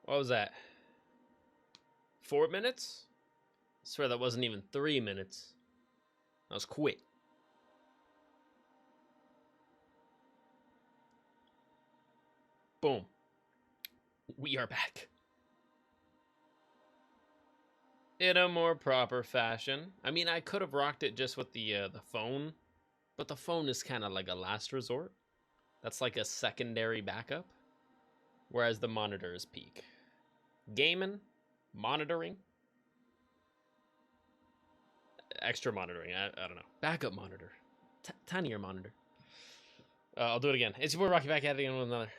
What was that? 4 minutes? I swear that wasn't even 3 minutes. That was quick. Boom. We are back. In a more proper fashion. I mean, I could have rocked it just with the phone, but the phone is kind of like a last resort. That's like a secondary backup, whereas the monitor is peak. Gaming, monitoring, extra monitoring. I don't know. Backup monitor, tinier monitor. I'll do it again. It's your boy Rocky back at it again with another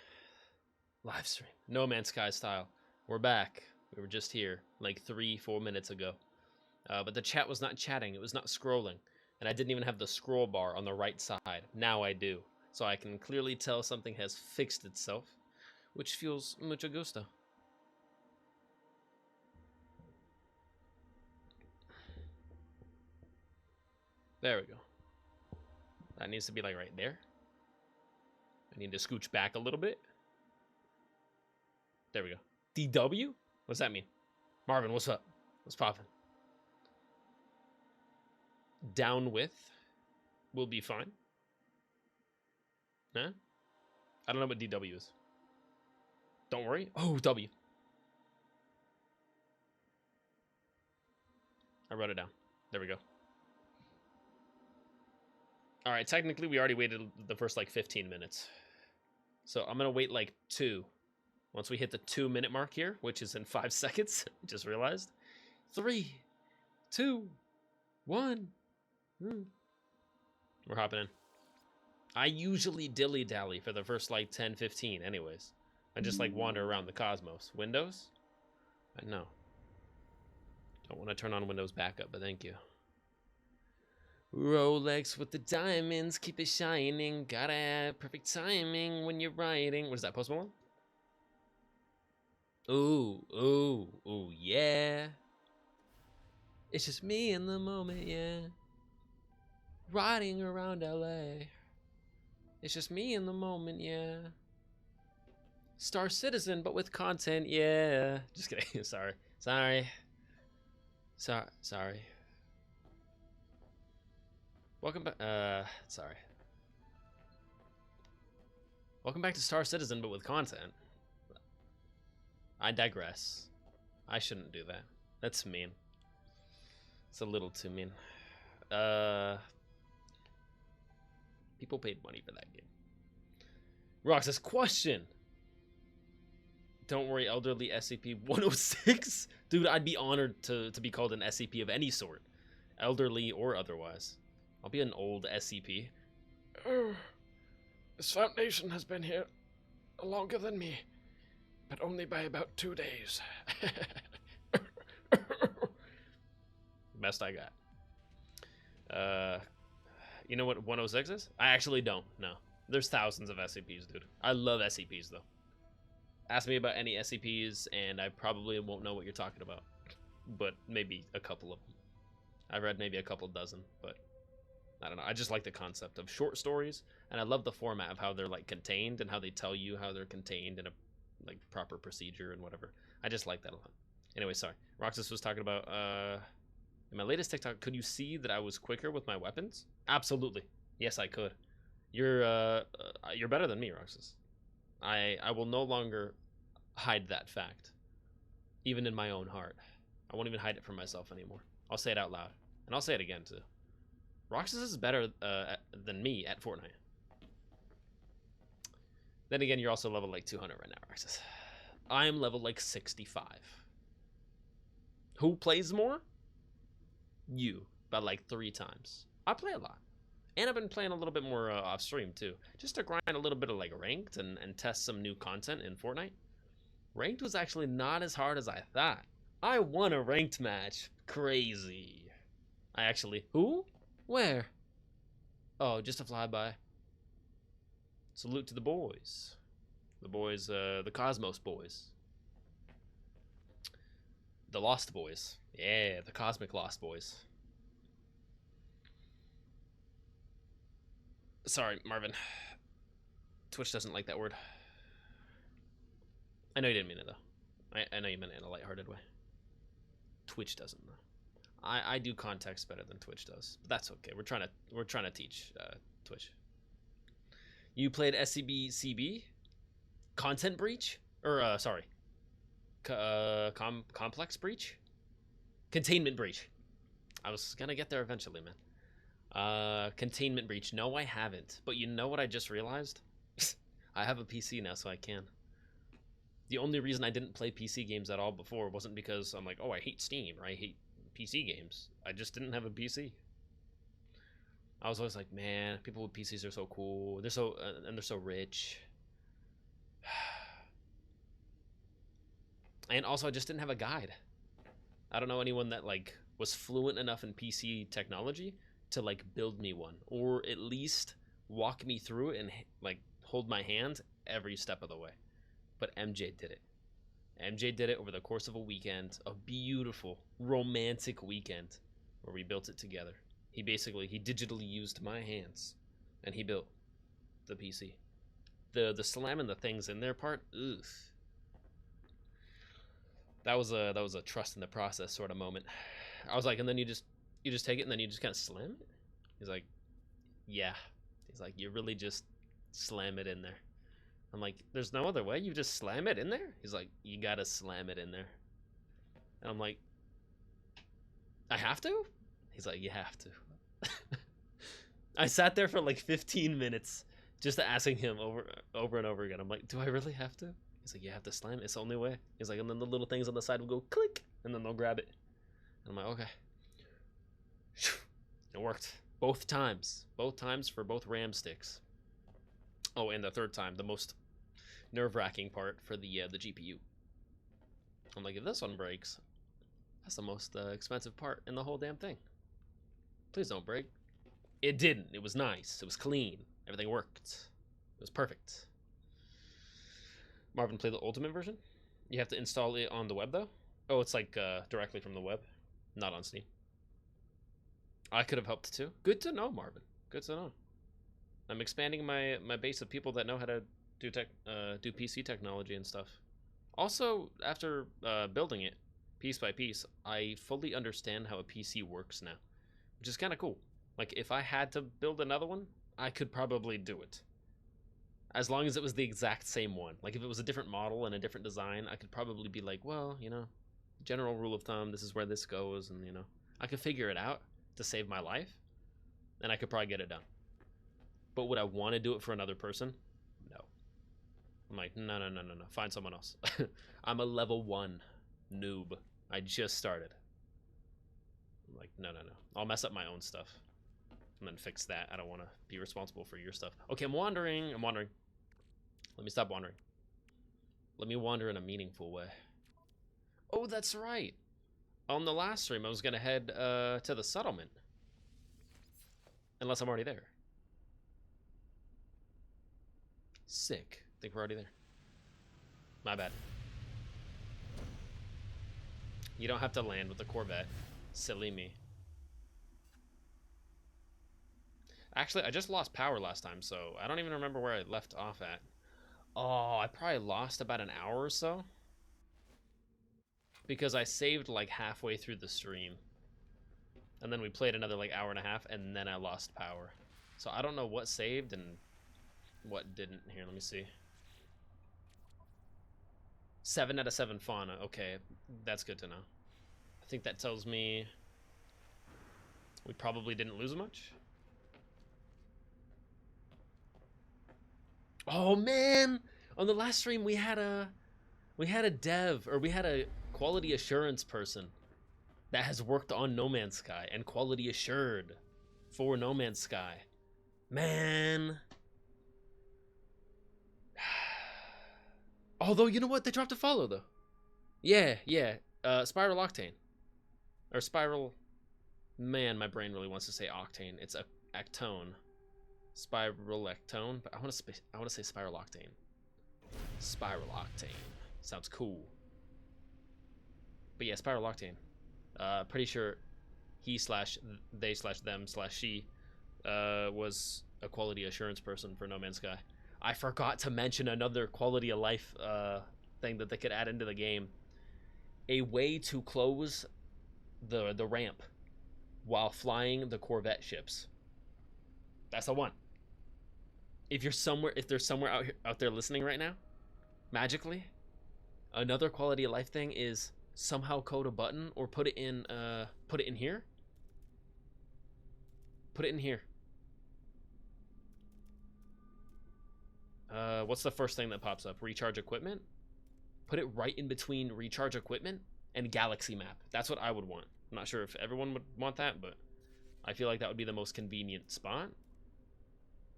live stream. No Man's Sky style. We're back. We were just here like 3-4 minutes ago. But the chat was not chatting. It was not scrolling. And I didn't even have the scroll bar on the right side. Now I do. So I can clearly tell something has fixed itself, which feels mucho gusto. There we go. That needs to be like right there. I need to scooch back a little bit. There we go. DW? What's that mean? Marvin, what's up? What's poppin'? Down with will be fine. Huh? I don't know what DW is. Don't worry. Oh, W. I wrote it down. There we go. All right, technically we already waited the first like 15 minutes. So I'm going to wait like 2. Once we hit the 2-minute mark here, which is in 5 seconds, just realized. 3, 2, 1. We're hopping in. I usually dilly-dally for the first like 10, 15 anyways. I just like wander around the cosmos. Windows? No. Don't want to turn on Windows backup, but thank you. Rolex with the diamonds, keep it shining. Gotta have perfect timing when you're writing. What is that, Post Malone? Ooh, yeah. It's just me in the moment, yeah. Riding around LA. It's just me in the moment, yeah. Star Citizen, but with content, yeah. Just kidding. Sorry. Welcome back. Sorry. Welcome back to Star Citizen, but with content. I digress. I shouldn't do that. That's mean. It's a little too mean. People paid money for that game. Roxas, question. Don't worry, elderly SCP-106? Dude, I'd be honored to be called an SCP of any sort. Elderly or otherwise. I'll be an old SCP. Oh, this foundation has been here longer than me, but only by about 2 days. Best I got. You know what 106 is? I actually don't, no. There's thousands of SCPs, dude. I love SCPs, though. Ask me about any SCPs, and I probably won't know what you're talking about. But maybe a couple of them. I've read maybe a couple dozen, but I don't know. I just like the concept of short stories, and I love the format of how they're like contained and how they tell you how they're contained in a like proper procedure and whatever. I just like that a lot. Anyway, sorry. Roxas was talking about in my latest TikTok, could you see that I was quicker with my weapons? Absolutely. Yes, I could. You're better than me, Roxas. I will no longer hide that fact, even in my own heart. I won't even hide it from myself anymore. I'll say it out loud, and I'll say it again too. Roxas is better than me at Fortnite. Then again, you're also level like 200 right now, Roxas. I am level like 65. Who plays more? You, by like 3 times. I play a lot. And I've been playing a little bit more off stream too, just to grind a little bit of like ranked and test some new content in Fortnite. Ranked was actually not as hard as I thought. I won a ranked match. Crazy. I actually... Who? Where? Oh, just a flyby. Salute to the boys. The boys, the Cosmos boys. The Lost Boys. Yeah, the Cosmic Lost Boys. Sorry, Marvin. Twitch doesn't like that word. I know you didn't mean it, though. I know you meant in a lighthearted way. Twitch doesn't though. I do context better than Twitch does, but that's okay. We're trying to teach Twitch. You played SCBCB, Content Breach, or sorry, Complex Breach, Containment Breach. I was gonna get there eventually, man. Containment Breach. No, I haven't. But you know what I just realized? I have a PC now, so I can. The only reason I didn't play PC games at all before wasn't because I'm like, oh, I hate Steam, or I hate PC games. I just didn't have a PC. I was always like, man, people with PCs are so cool. They're so and they're so rich. And also, I just didn't have a guide. I don't know anyone that like was fluent enough in PC technology to like build me one, or at least walk me through it and like hold my hand every step of the way. But MJ did it. MJ did it over the course of a weekend, a beautiful, romantic weekend, where we built it together. He digitally used my hands, and he built the PC. The slamming the things in their part, ugh. That was a trust in the process sort of moment. I was like, and then you just take it, and then you just kind of slam it. He's like, yeah. He's like, you really just slam it in there. I'm like, there's no other way. You just slam it in there? He's like, you gotta slam it in there. And I'm like, I have to? He's like, you have to. I sat there for like 15 minutes just asking him over and over again. I'm like, do I really have to? He's like, you have to slam it. It's the only way. He's like, and then the little things on the side will go click, and then they'll grab it. And I'm like, okay. It worked. Both times for both RAM sticks. Oh, and the third time, the most nerve-wracking part for the GPU. I'm like, if this one breaks, that's the most expensive part in the whole damn thing. Please don't break. It didn't. It was nice. It was clean. Everything worked. It was perfect. Marvin, play the ultimate version? You have to install it on the web, though? Oh, it's like directly from the web, not on Steam. I could have helped too. Good to know, Marvin. Good to know. I'm expanding my base of people that know how to do PC technology and stuff. Also, after building it piece by piece, I fully understand how a PC works now, which is kind of cool. Like, if I had to build another one, I could probably do it. As long as it was the exact same one. Like, if it was a different model and a different design, I could probably be like, well, you know, general rule of thumb, this is where this goes, and, you know, I could figure it out to save my life, and I could probably get it done. But would I want to do it for another person? No. I'm like, no. Find someone else. I'm a level 1 noob. I just started. I'm like, no. I'll mess up my own stuff and then fix that. I don't want to be responsible for your stuff. Okay, I'm wandering. Let me stop wandering. Let me wander in a meaningful way. Oh, that's right. On the last stream, I was going to head to the settlement. Unless I'm already there. Sick. Think we're already there. My bad. You don't have to land with the Corvette. Silly me. Actually, I just lost power last time, so I don't even remember where I left off at. Oh, I probably lost about an hour or so. Because I saved like halfway through the stream. And then we played another like hour and a half, and then I lost power. So I don't know what saved and what didn't. Here, let me see. 7 out of 7 fauna. Okay, that's good to know. I think that tells me we probably didn't lose much. Oh man! On the last stream we had a dev, or we had a quality assurance person that has worked on No Man's Sky and quality assured for No Man's Sky. Man. Although, you know what? They dropped a follow, though. Yeah. Spiral Octane. Or Spiral... Man, my brain really wants to say Octane. It's a Actone. Spiral Actone. But I want to say Spiral Octane. Spiral Octane. Sounds cool. But yeah, Spiral Octane. Pretty sure he / they / them / she was a quality assurance person for No Man's Sky. I forgot to mention another quality of life thing that they could add into the game. A way to close the ramp while flying the Corvette ships. That's the one. If there's somewhere out there listening right now, magically, another quality of life thing is somehow code a button or put it in here. Put it in here. What's the first thing that pops up? Recharge equipment? Put it right in between recharge equipment and galaxy map. That's what I would want. I'm not sure if everyone would want that, but I feel like that would be the most convenient spot.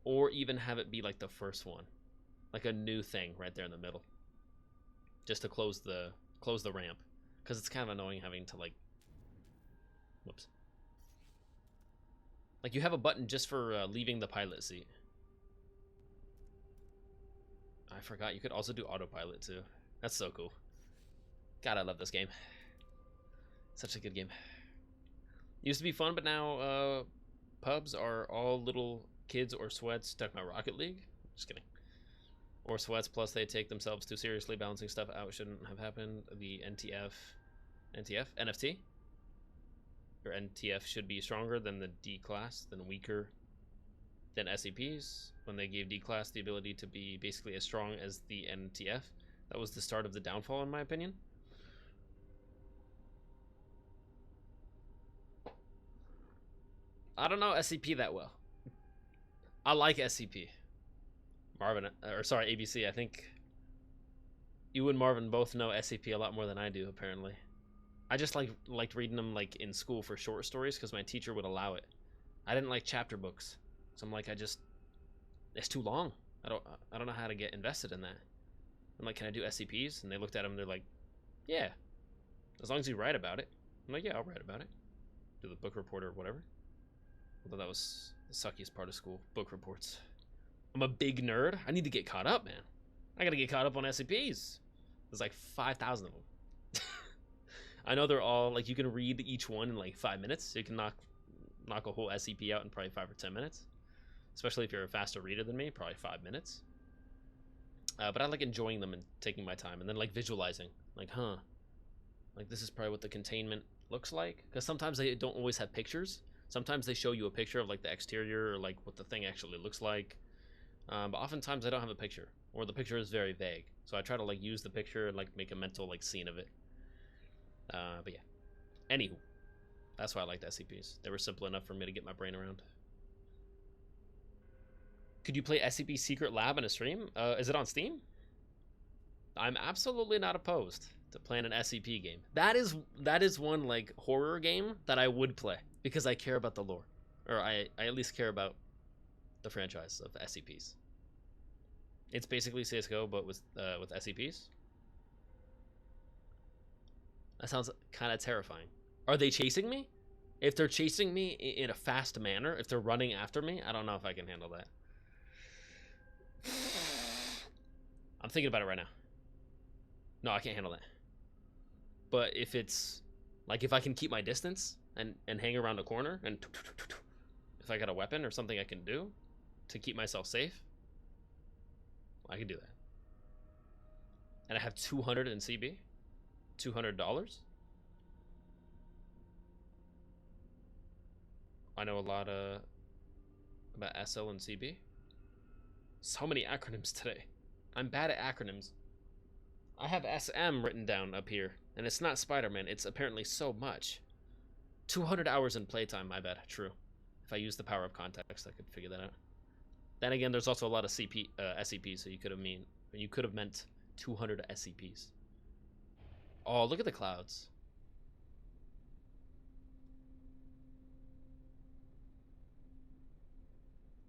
Or even have it be like the first one. Like a new thing right there in the middle. Just to close the ramp. Because it's kind of annoying having to like... Whoops. Like you have a button just for leaving the pilot seat. I forgot you could also do autopilot too. That's so cool. God, I love this game. Such a good game. Used to be fun, but now pubs are all little kids or sweats. Talking about Rocket League? Just kidding. Or sweats, plus they take themselves too seriously. Balancing stuff out shouldn't have happened. The NFT? Or NTF should be stronger than the D class, than weaker than SCPs. When they gave D class the ability to be basically as strong as the NTF. That was the start of the downfall, in my opinion. I don't know SCP that well. I like SCP. Marvin, or sorry, ABC. I think you and Marvin both know SCP a lot more than I do, apparently. I just liked reading them like in school for short stories because my teacher would allow it. I didn't like chapter books, so I'm like, it's too long. I don't know how to get invested in that. I'm like, can I do SCPs? And they looked at them and they're like, yeah, as long as you write about it. I'm like, yeah, I'll write about it. Do the book report or whatever. Although that was the suckiest part of school, book reports. I'm a big nerd. I need to get caught up, man. I gotta get caught up on SCPs. There's like 5,000 of them. I know they're all, like, you can read each one in like 5 minutes. So you can knock a whole SCP out in probably 5 or 10 minutes. Especially if you're a faster reader than me, probably 5 minutes. But I like enjoying them and taking my time. And then like visualizing. Like, like this is probably what the containment looks like. Because sometimes they don't always have pictures. Sometimes they show you a picture of like the exterior or like what the thing actually looks like. But oftentimes I don't have a picture. Or the picture is very vague. So I try to like use the picture and like make a mental like scene of it. But yeah. Anywho. That's why I liked SCPs. They were simple enough for me to get my brain around. Could you play SCP Secret Lab in a stream? Is it on Steam? I'm absolutely not opposed to playing an SCP game. That is one like horror game that I would play because I care about the lore, or I at least care about the franchise of SCPs. It's basically CS:GO but with SCPs. That sounds kind of terrifying. Are they chasing me? If they're chasing me in a fast manner, if they're running after me, I don't know if I can handle that. I'm thinking about it right now. No, I can't handle that. But if it's like if I can keep my distance and hang around the corner and if I got a weapon or something I can do to keep myself safe, I can do that. And I have 200 in CB, $200. I know a lot about SL and CB. So many acronyms today. I'm bad at acronyms. I have SM written down up here, and it's not Spider-Man. It's apparently so much. 200 hours in playtime, my bad. True. If I use the power of context, I could figure that out. Then again, there's also a lot of SCPs, so you could have meant 200 SCPs. Oh, look at the clouds.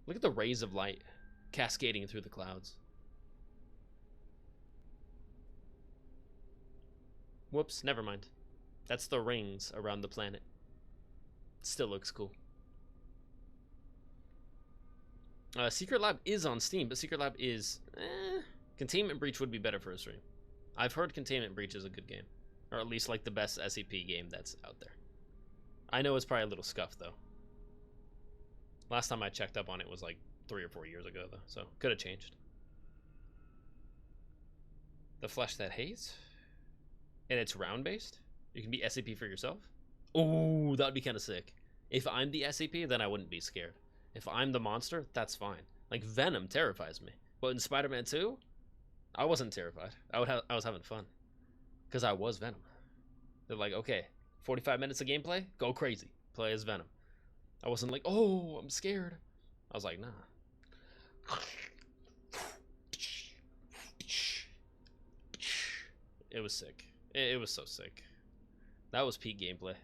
Look at the rays of light cascading through the clouds. Whoops, never mind. That's the rings around the planet. Still looks cool. Secret Lab is on Steam, but Secret Lab is... Containment Breach would be better for a stream. I've heard Containment Breach is a good game. Or at least like the best SCP game that's out there. I know it's probably a little scuffed though. Last time I checked up on it was like 3 or 4 years ago though, so could have changed. The Flesh That Hates? And it's round based? You can be SCP for yourself? Oh, that would be kind of sick. If I'm the SCP, then I wouldn't be scared. If I'm the monster, that's fine. Like, Venom terrifies me. But in Spider-Man 2, I wasn't terrified. I was having fun. Because I was Venom. They're like, okay, 45 minutes of gameplay? Go crazy. Play as Venom. I wasn't like, oh, I'm scared. I was like, nah. It was sick. It was so sick. That was peak gameplay.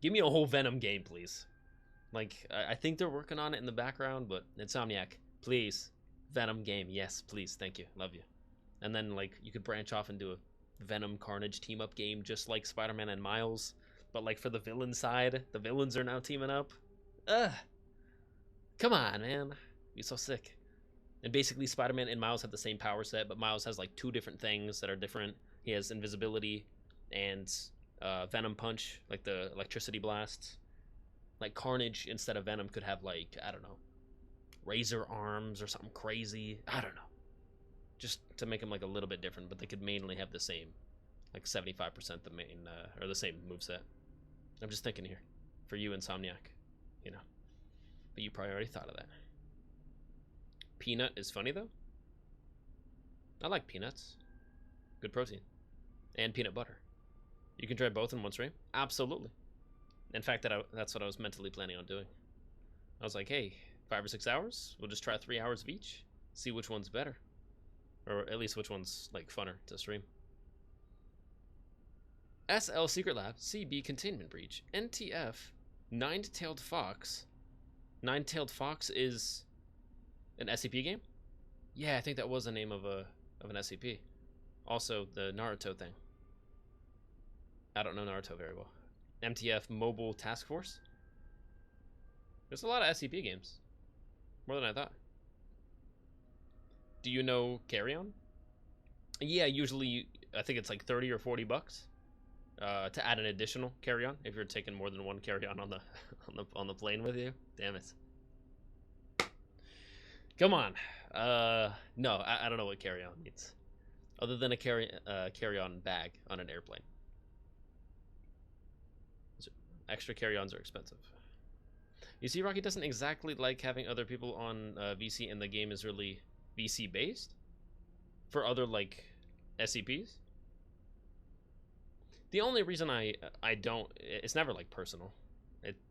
Give me a whole Venom game, please. Like, I think they're working on it in the background, but Insomniac, please. Venom game, yes, please, thank you, love you. And then, like, you could branch off and do a Venom Carnage team-up game just like Spider-Man and Miles, but, like, for the villain side, the villains are now teaming up. Ugh. Come on, man. It'd be so sick. And basically, Spider-Man and Miles have the same power set, but Miles has, like, 2 different things that are different. He has invisibility and Venom Punch, like the electricity blasts. Like, Carnage, instead of Venom, could have, like, I don't know, razor arms or something crazy. I don't know. Just to make him, like, a little bit different, but they could mainly have the same, like, 75% the main, or the same moveset. I'm just thinking here. For you, Insomniac. You know. But you probably already thought of that. Peanut is funny, though. I like peanuts. Good protein. And peanut butter. You can try both in one stream? Absolutely. In fact, that's what I was mentally planning on doing. I was like, hey, 5 or 6 hours? We'll just try 3 hours of each. See which one's better. Or at least which one's, like, funner to stream. SL Secret Lab, CB Containment Breach, NTF, Nine-Tailed Fox. Nine-Tailed Fox is an SCP game? Yeah, I think that was the name of an SCP. Also, the Naruto thing. I don't know Naruto very well. MTF Mobile Task Force. There's a lot of SCP games. More than I thought. Do you know Carry On? Yeah, usually I think it's like 30 or 40 bucks to add an additional Carry On if you're taking more than one Carry On on the plane with you. Damn it. Come on. No, I don't know what Carry On means. Other than a carry-on bag on an airplane. Extra carry-ons are expensive. You see, Rocky doesn't exactly like having other people on VC, and the game is really VC-based for other, like, SCPs. The only reason I don't, it's never, like, personal.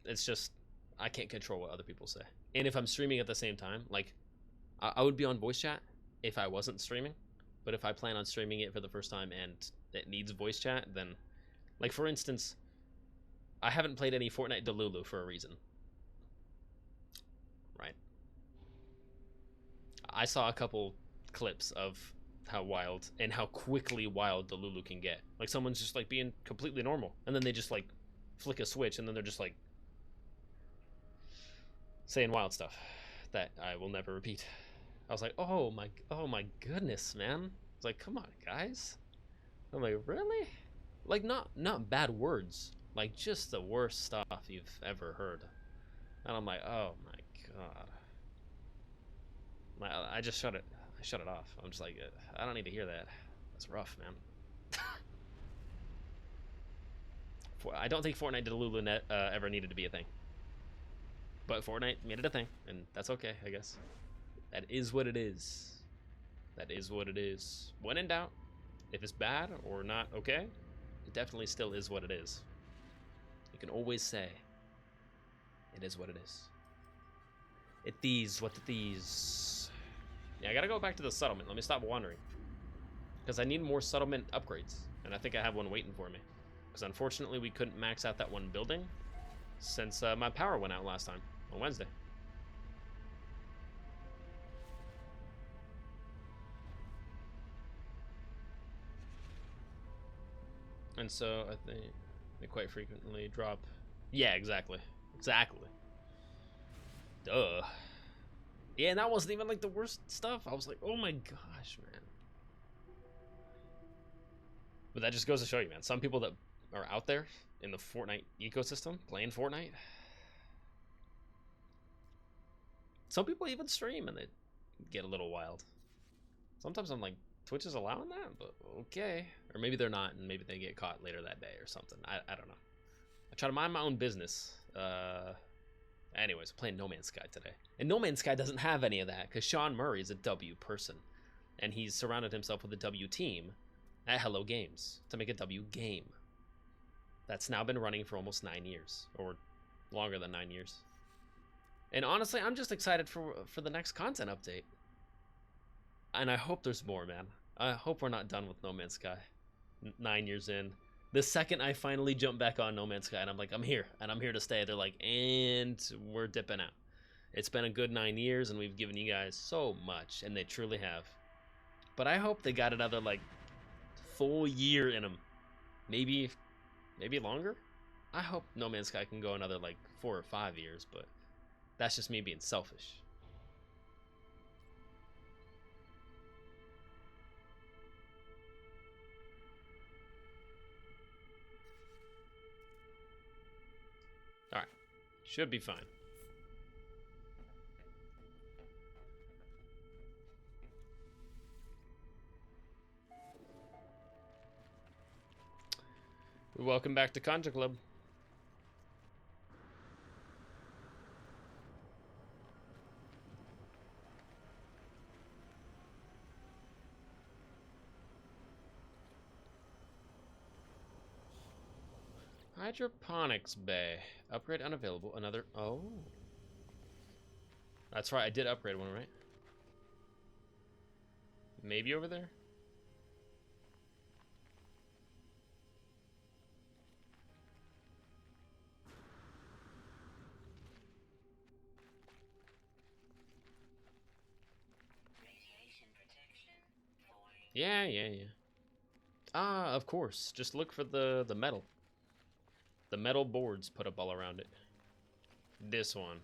It's just, I can't control what other people say. And if I'm streaming at the same time, like, I would be on voice chat if I wasn't streaming. But if I plan on streaming it for the first time and it needs voice chat, then, like, for instance, I haven't played any Fortnite Delulu for a reason. Right. I saw a couple clips of how wild and how quickly wild Delulu can get. Like, someone's just, like, being completely normal, and then they just, like, flick a switch, and then they're just, like, saying wild stuff that I will never repeat. I was like, oh my goodness, man. It's like, come on, guys. I'm like, really? Like, not bad words. Like, just the worst stuff you've ever heard. And I'm like, oh my god. I just shut it. I shut it off. I'm just like, I don't need to hear that. That's rough, man. I don't think Fortnite Delulu ever needed to be a thing. But Fortnite made it a thing, and that's okay, I guess. That is what it is. That is what it is. When in doubt, if it's bad or not okay, it definitely still is what it is. You can always say, it is what it is. It these what it these. Yeah, I gotta go back to the settlement. Let me stop wandering. Because I need more settlement upgrades. And I think I have one waiting for me. Because unfortunately we couldn't max out that one building since my power went out last time on Wednesday. And so I think they quite frequently drop. Yeah, exactly. Exactly. Duh. Yeah, and that wasn't even like the worst stuff. I was like, oh my gosh, man. But that just goes to show you, man. Some people that are out there in the Fortnite ecosystem playing Fortnite. Some people even stream and they get a little wild. Sometimes I'm like, Twitch is allowing that, but okay. Or maybe they're not, and maybe they get caught later that day or something. I don't know. I try to mind my own business. Anyways, playing No Man's Sky today. And No Man's Sky doesn't have any of that, because Sean Murray is a W person. And he's surrounded himself with a W team at Hello Games to make a W game. That's now been running for almost 9 years, or longer than 9 years. And honestly, I'm just excited for the next content update. And I hope there's more, man. I hope we're not done with No Man's Sky. 9 years in. The second I finally jump back on No Man's Sky and I'm like, I'm here, and I'm here to stay, they're like, and we're dipping out. It's been a good 9 years, and we've given you guys so much, and they truly have. But I hope they got another, like, full year in them. Maybe longer? I hope No Man's Sky can go another, like, 4 or 5 years, but that's just me being selfish. Alright. Should be fine. Welcome back to Contra Club. Hydroponics Bay. Upgrade unavailable. Another... Oh. That's right, I did upgrade one, right? Maybe over there? Yeah. Ah, of course. Just look for the metal. The metal boards put up all around it. This one.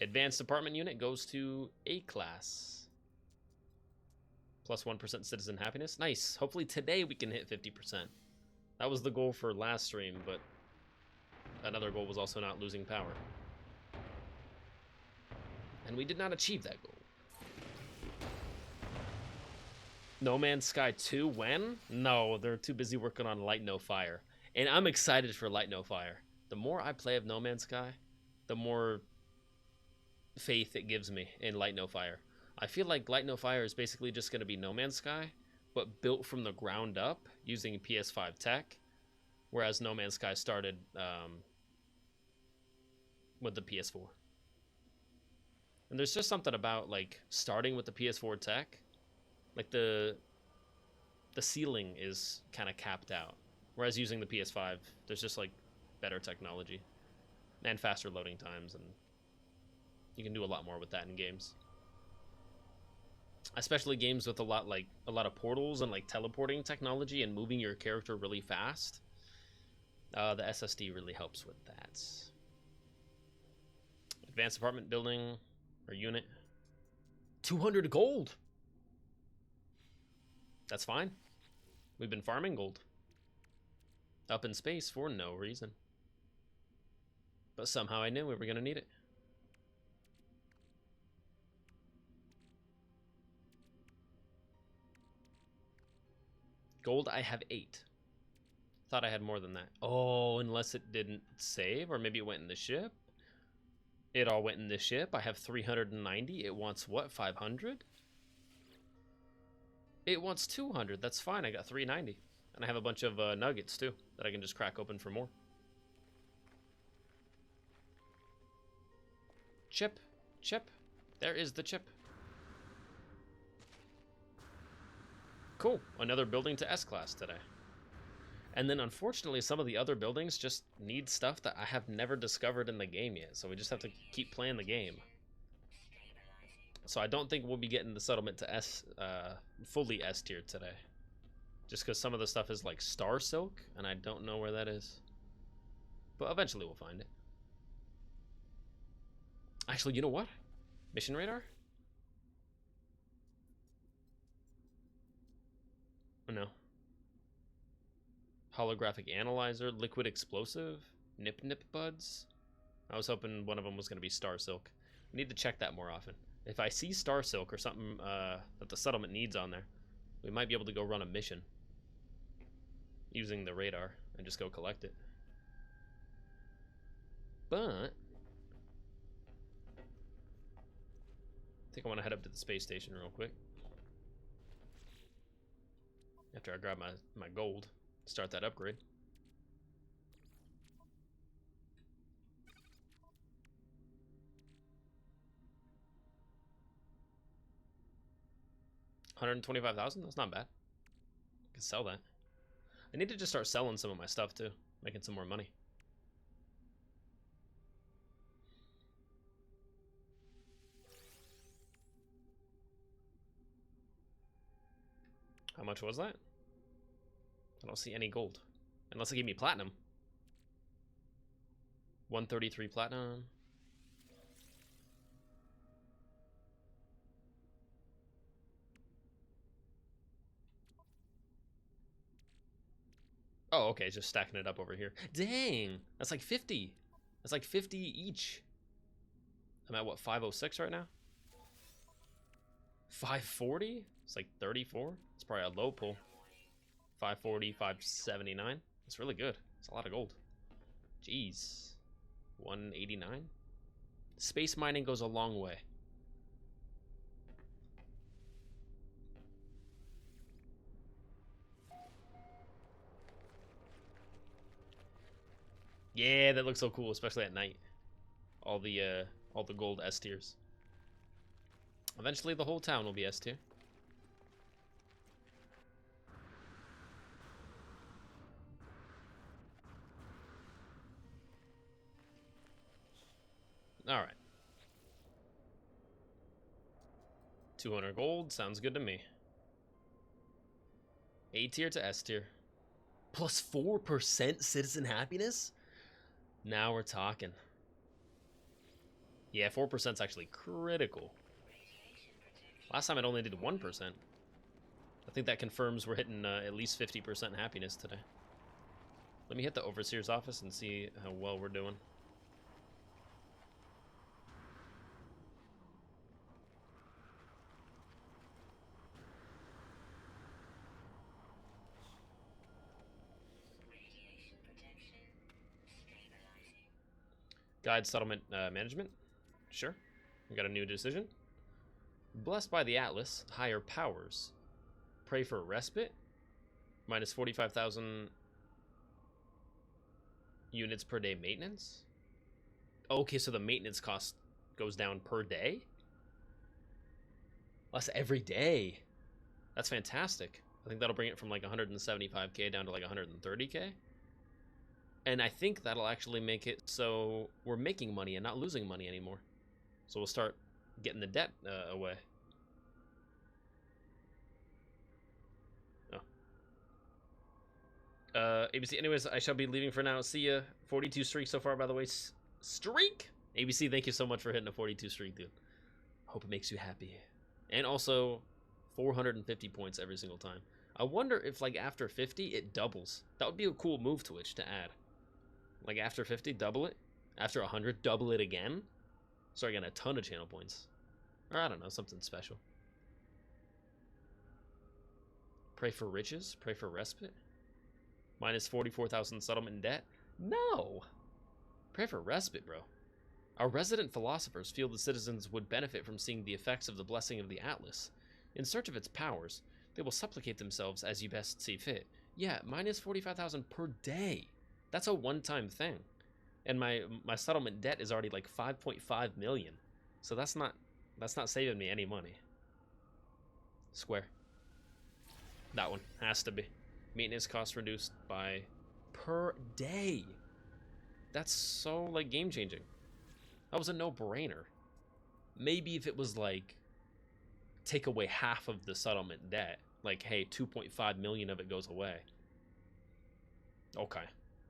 Advanced apartment unit goes to A class. Plus 1% citizen happiness. Nice. Hopefully today we can hit 50%. That was the goal for last stream, but another goal was also not losing power. And we did not achieve that goal. No Man's Sky 2, when? No, they're too busy working on Light No Fire. And I'm excited for Light No Fire. The more I play of No Man's Sky, the more faith it gives me in Light No Fire. I feel like Light No Fire is basically just going to be No Man's Sky, but built from the ground up using PS5 tech, whereas No Man's Sky started with the PS4. And there's just something about, like, starting with the PS4 tech. Like, the ceiling is kind of capped out. Whereas using the PS5, there's just, like, better technology. And faster loading times, and you can do a lot more with that in games. Especially games with a lot of portals and, like, teleporting technology and moving your character really fast. The SSD really helps with that. Advanced apartment building, or unit. 200 gold! That's fine. We've been farming gold. Up in space for no reason. But somehow I knew we were going to need it. Gold, I have 8. Thought I had more than that. Oh, unless it didn't save, or maybe it went in the ship. It all went in the ship. I have 390. It wants what, 500? It wants 200. That's fine. I got 390. And I have a bunch of nuggets, too, that I can just crack open for more. Chip. There is the chip. Cool. Another building to S-Class today. And then, unfortunately, some of the other buildings just need stuff that I have never discovered in the game yet. So we just have to keep playing the game. So I don't think we'll be getting the settlement to S, fully S tier today. Just because some of the stuff is like Star Silk, and I don't know where that is. But eventually we'll find it. Actually, you know what? Mission radar? Oh, no. Holographic analyzer, liquid explosive, nip buds. I was hoping one of them was going to be Star Silk. We need to check that more often. If I see Star Silk or something that the settlement needs on there, we might be able to go run a mission using the radar and just go collect it. But I think I want to head up to the space station real quick. After I grab my gold, start that upgrade. $125,000? That's not bad. I can sell that. I need to just start selling some of my stuff too, making some more money. How much was that? I don't see any gold. Unless they give me platinum. 133 platinum. Oh, okay, just stacking it up over here. Dang, that's like 50. That's like 50 each. I'm at what, 506 right now? 540? It's like 34. It's probably a low pull. 540, 579. That's really good. It's a lot of gold. Jeez. 189. Space mining goes a long way. Yeah, that looks so cool, especially at night. All the gold S tiers. Eventually the whole town will be S tier. Alright. 200 gold, sounds good to me. A tier to S tier. Plus 4% citizen happiness? Now we're talking. Yeah, 4% is actually critical. Last time it only did 1%. I think that confirms we're hitting at least 50% happiness today. Let me hit the Overseer's office and see how well we're doing. Guide settlement management. Sure. We got a new decision. Blessed by the Atlas, higher powers. Pray for respite. Minus 45,000 units per day maintenance. Okay, so the maintenance cost goes down per day? That's every day. That's fantastic. I think that'll bring it from like 175k down to like 130k. And I think that'll actually make it so we're making money and not losing money anymore. So we'll start getting the debt away. Oh. ABC, anyways, I shall be leaving for now. See ya. 42 streak so far, by the way. Streak? ABC, thank you so much for hitting a 42 streak, dude. Hope it makes you happy. And also, 450 points every single time. I wonder if, like, after 50, it doubles. That would be a cool move Twitch to add. Like, after 50, double it. After 100, double it again. Start getting a ton of channel points. Or, I don't know, something special. Pray for riches? Pray for respite? Minus 44,000 settlement debt? No! Pray for respite, bro. Our resident philosophers feel the citizens would benefit from seeing the effects of the blessing of the Atlas. In search of its powers, they will supplicate themselves as you best see fit. Yeah, minus 45,000 per day. That's a one-time thing. And my settlement debt is already like 5.5 million. So that's not saving me any money. Square. That one has to be. Maintenance costs reduced by per day. That's so like game changing. That was a no-brainer. Maybe if it was like take away half of the settlement debt, like hey, 2.5 million of it goes away. Okay.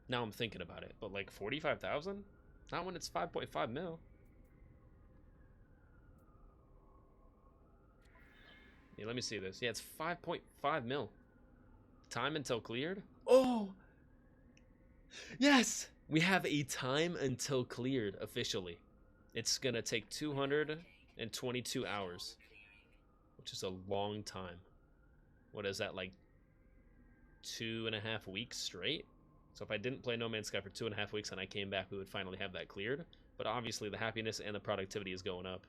Now I'm thinking about it, but like 45,000? Not when it's 5.5 mil. Yeah, let me see this. Yeah, it's 5.5 mil. Time until cleared? Oh! Yes! We have a time until cleared officially. It's gonna take 200 in 22 hours, which is a long time. What is that, like 2.5 weeks straight? So if I didn't play No Man's Sky for 2.5 weeks and I came back, we would finally have that cleared. But obviously the happiness and the productivity is going up.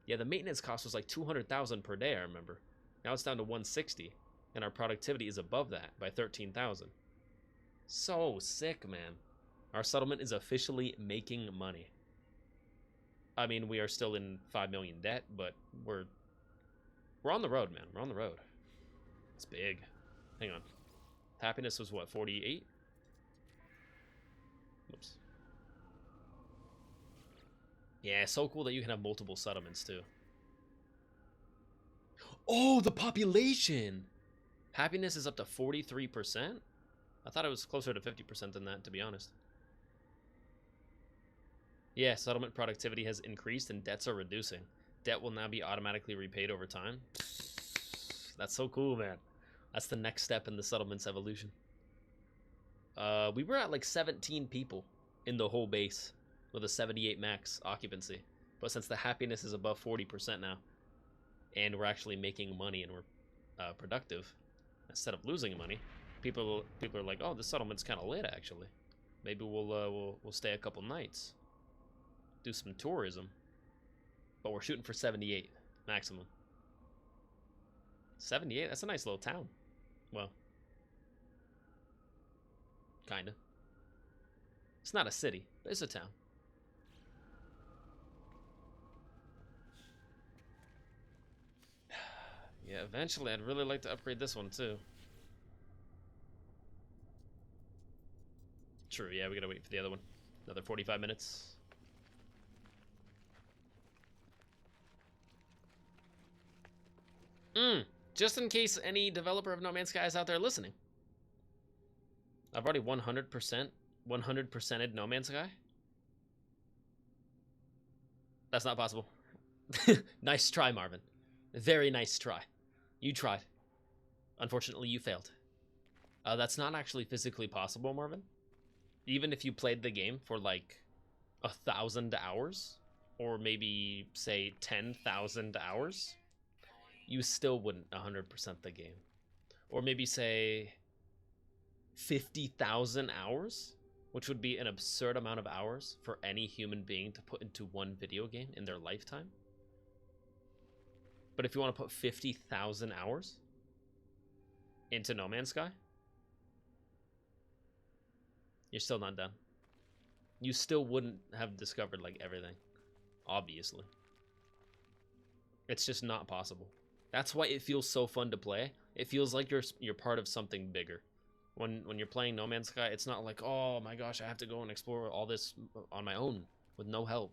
Yeah, the maintenance cost was like 200,000 per day, I remember. Now it's down to 160, and our productivity is above that by 13,000. So sick, man. Our settlement is officially making money. I mean, we are still in 5 million debt, but we're on the road, man. We're on the road. It's big. Hang on. Happiness was what, 48? Oops. Yeah, so cool that you can have multiple settlements too. Oh, the population! Happiness is up to 43%? I thought it was closer to 50% than that, to be honest. Yeah, settlement productivity has increased and debts are reducing. Debt will now be automatically repaid over time. That's so cool, man. That's the next step in the settlement's evolution. We were at like 17 people in the whole base with a 78 max occupancy. But since the happiness is above 40% now, and we're actually making money and we're productive, instead of losing money, people are like, oh, this settlement's kind of lit, actually. Maybe we'll stay a couple nights, do some tourism. But we're shooting for 78 maximum. 78? That's a nice little town. Well, kinda. It's not a city, but it's a town. Yeah, eventually I'd really like to upgrade this one too. True, yeah, we gotta wait for the other one. Another 45 minutes. Just in case any developer of No Man's Sky is out there listening. I've already 100%'ed No Man's Sky. That's not possible. Nice try, Marvin. Very nice try. You tried. Unfortunately, you failed. That's not actually physically possible, Marvin. Even if you played the game for like 1,000 hours, or maybe say 10,000 hours, you still wouldn't 100% the game. Or maybe say 50,000 hours, which would be an absurd amount of hours for any human being to put into one video game in their lifetime. But if you want to put 50,000 hours into No Man's Sky, you're still not done. You still wouldn't have discovered like everything, obviously. It's just not possible. That's why it feels so fun to play. It feels like you're part of something bigger. When you're playing No Man's Sky, it's not like, oh my gosh, I have to go and explore all this on my own with no help.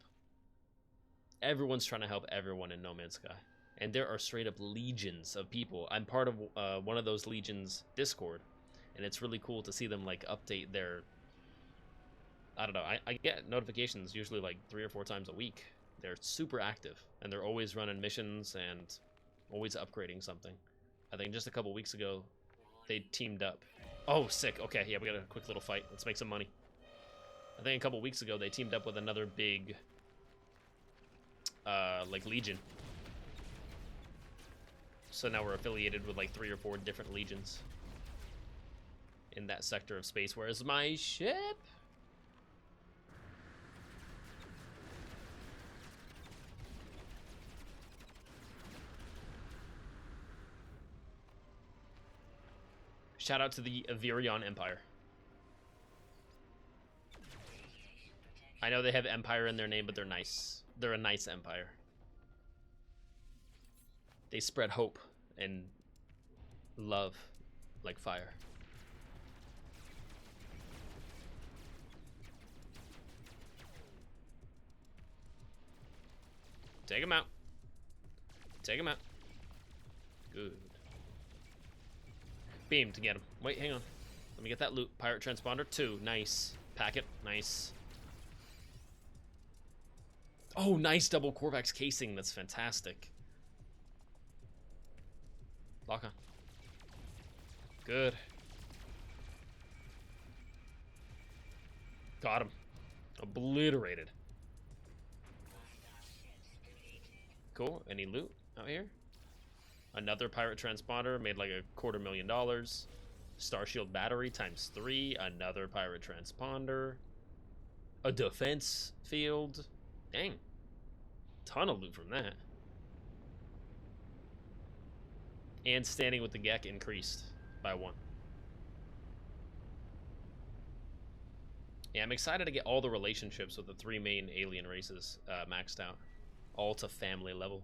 Everyone's trying to help everyone in No Man's Sky. And there are straight up legions of people. I'm part of one of those legions Discord, and it's really cool to see them like update their, I don't know, I get notifications usually like 3 or 4 times a week. They're super active, and they're always running missions and always upgrading something. I think just a couple weeks ago, they teamed up. Oh, sick. Okay, yeah, we got a quick little fight. Let's make some money. I think a couple weeks ago, they teamed up with another big, like, legion. So now we're affiliated with like 3 or 4 different legions in that sector of space. Where's my ship? Shout out to the Virion Empire. I know they have Empire in their name, but they're nice. They're a nice empire. They spread hope and love like fire. Take him out. Take him out. Good. Beam to get him. Wait, hang on. Let me get that loot. Pirate transponder 2. Nice. Packet. Nice. Oh, nice double Korvax casing. That's fantastic. Lock on. Good. Got him. Obliterated. Cool. Any loot out here? Another pirate transponder made like $250,000. Starshield battery ×3. Another pirate transponder. A defense field. Dang. Ton of loot from that. And standing with the Gek increased by 1. Yeah, I'm excited to get all the relationships with the 3 main alien races maxed out. All to family level.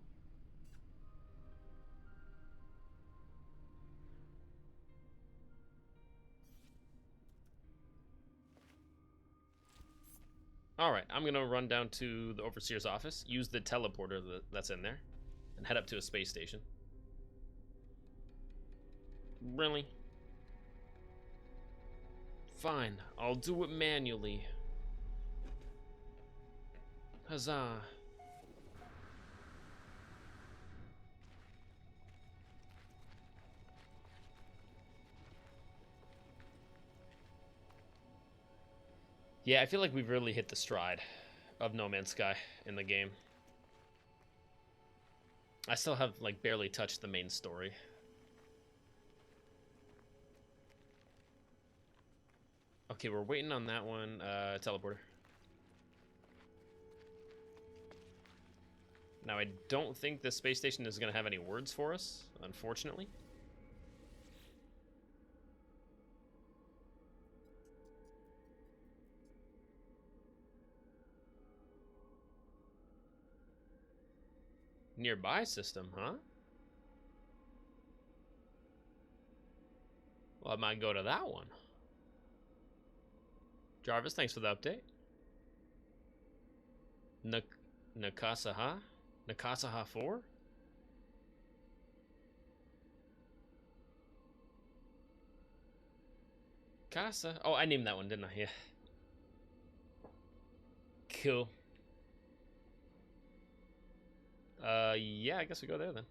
Alright, I'm going to run down to the Overseer's office, use the teleporter that's in there, and head up to a space station. Really? Fine, I'll do it manually. Huzzah. Yeah, I feel like we've really hit the stride of No Man's Sky in the game. I still have, like, barely touched the main story. Okay, we're waiting on that one. Teleporter. Now, I don't think this space station is going to have any words for us, unfortunately. Nearby system, huh? Well, I might go to that one. Jarvis, thanks for the update. Nakasaha? Nakasaha 4? Casa? Oh, I named that one, didn't I? Yeah. Cool. Yeah, I guess we go there then.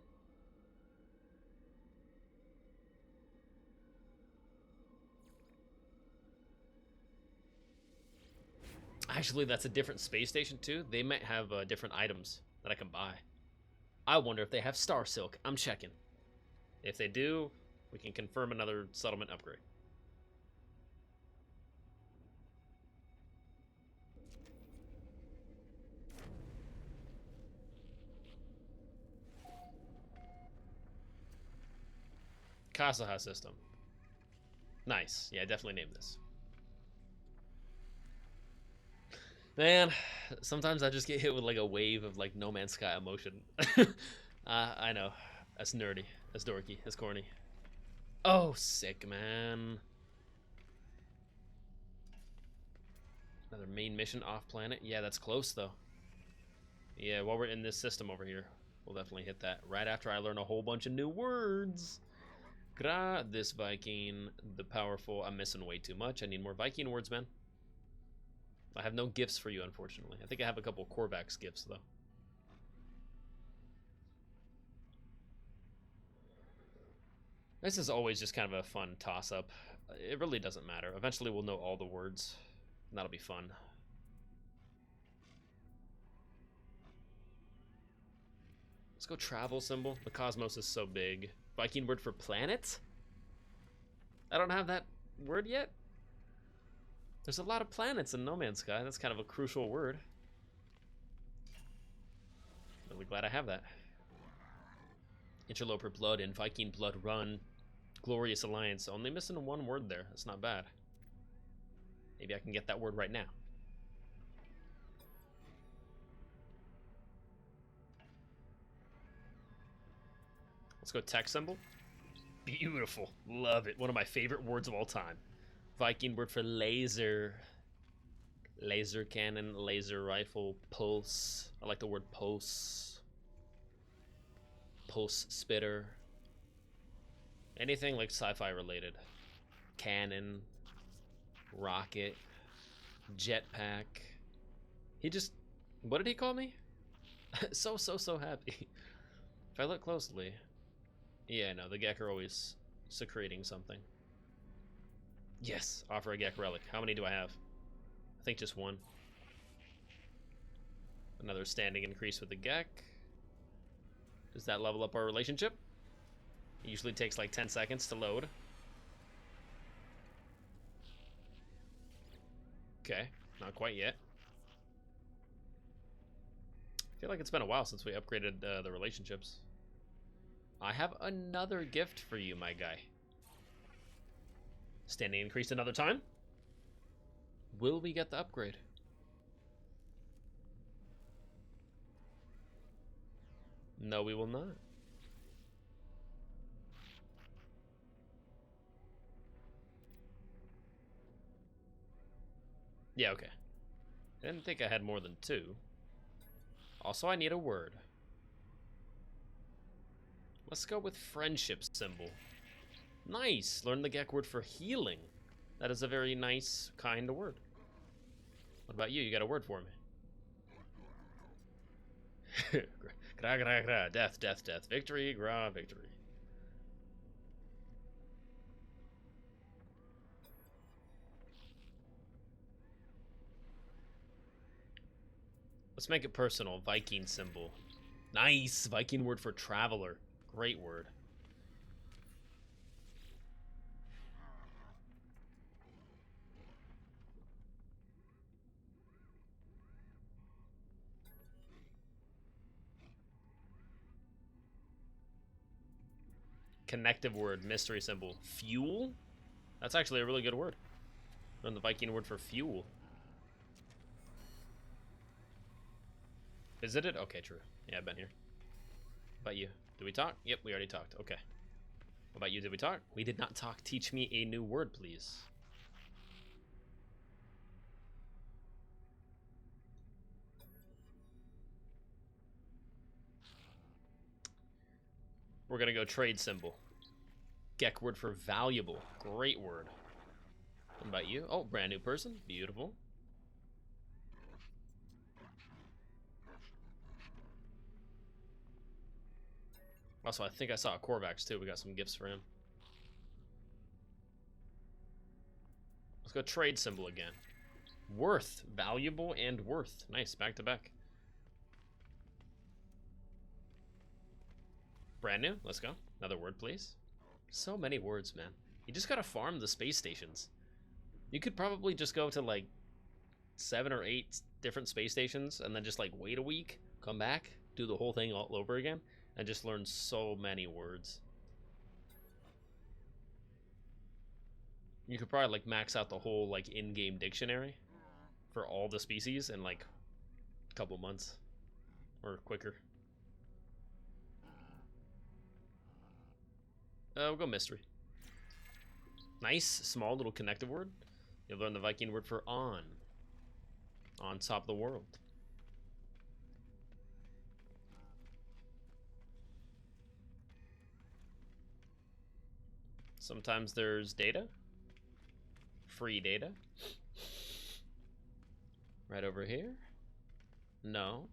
Actually, that's a different space station too. They might have different items that I can buy. I wonder if they have Star Silk. I'm checking. If they do, we can confirm another settlement upgrade. Kasaha system. Nice. Yeah, definitely name this. Man, sometimes I just get hit with like a wave of like No Man's Sky emotion. I know. That's nerdy. That's dorky. That's corny. Oh, sick, man. Another main mission off planet. Yeah, that's close though. Yeah, while we're in this system over here, we'll definitely hit that right after I learn a whole bunch of new words. Gra, this Viking, the powerful. I'm missing way too much. I need more Viking words, man. I have no gifts for you, unfortunately. I think I have a couple Korvax gifts, though. This is always just kind of a fun toss-up. It really doesn't matter. Eventually, we'll know all the words, and that'll be fun. Let's go travel symbol. The cosmos is so big. Viking word for planet? I don't have that word yet. There's a lot of planets in No Man's Sky. That's kind of a crucial word. Really glad I have that. Interloper blood and Viking blood run. Glorious alliance. Only missing one word there. That's not bad. Maybe I can get that word right now. Let's go tech symbol. Beautiful. Love it. One of my favorite words of all time. Viking word for laser. Laser cannon, laser rifle, pulse. I like the word pulse. Pulse spitter. Anything like sci-fi related. Cannon. Rocket. Jetpack. He just... What did he call me? So happy. If I look closely... Yeah, no, the Gek are always secreting something. Yes, offer a Gek relic. How many do I have? I think just one. Another standing increase with the Gek. Does that level up our relationship? It usually takes like 10 seconds to load. Okay, not quite yet. I feel like it's been a while since we upgraded the relationships. I have another gift for you, my guy. Standing increased another time. Will we get the upgrade? No, we will not. Yeah, okay. I didn't think I had more than 2. Also, I need a word. Let's go with friendship symbol. Nice! Learn the Gek word for healing. That is a very nice, kind word. What about you? You got a word for me. Gra, gra, gra. Death, death, death. Victory, gra, victory. Let's make it personal. Viking symbol. Nice! Viking word for traveler. Great word. Connective word. Mystery symbol. Fuel? That's actually a really good word. Learn the Viking word for fuel. Visited? Okay, true. Yeah, I've been here. What about you? Did we talk? Yep, we already talked. Okay. What about you? Did we talk? We did not talk. Teach me a new word, please. We're gonna go trade symbol. Gek word for valuable. Great word. What about you? Oh, brand new person. Beautiful. Also, I think I saw a Korvax too. We got some gifts for him. Let's go trade symbol again. Worth. Valuable and worth. Nice. Back to back. Brand new. Let's go. Another word, please. So many words, man. You just gotta farm the space stations. You could probably just go to like 7 or 8 different space stations and then just like wait a week, come back, do the whole thing all over again, and just learn so many words. You could probably like max out the whole like in-game dictionary for all the species in like a couple months or quicker. We'll go mystery. Nice, small little connective word. You'll learn the Viking word for on. On top of the world. Sometimes there's data. Free data. Right over here. No.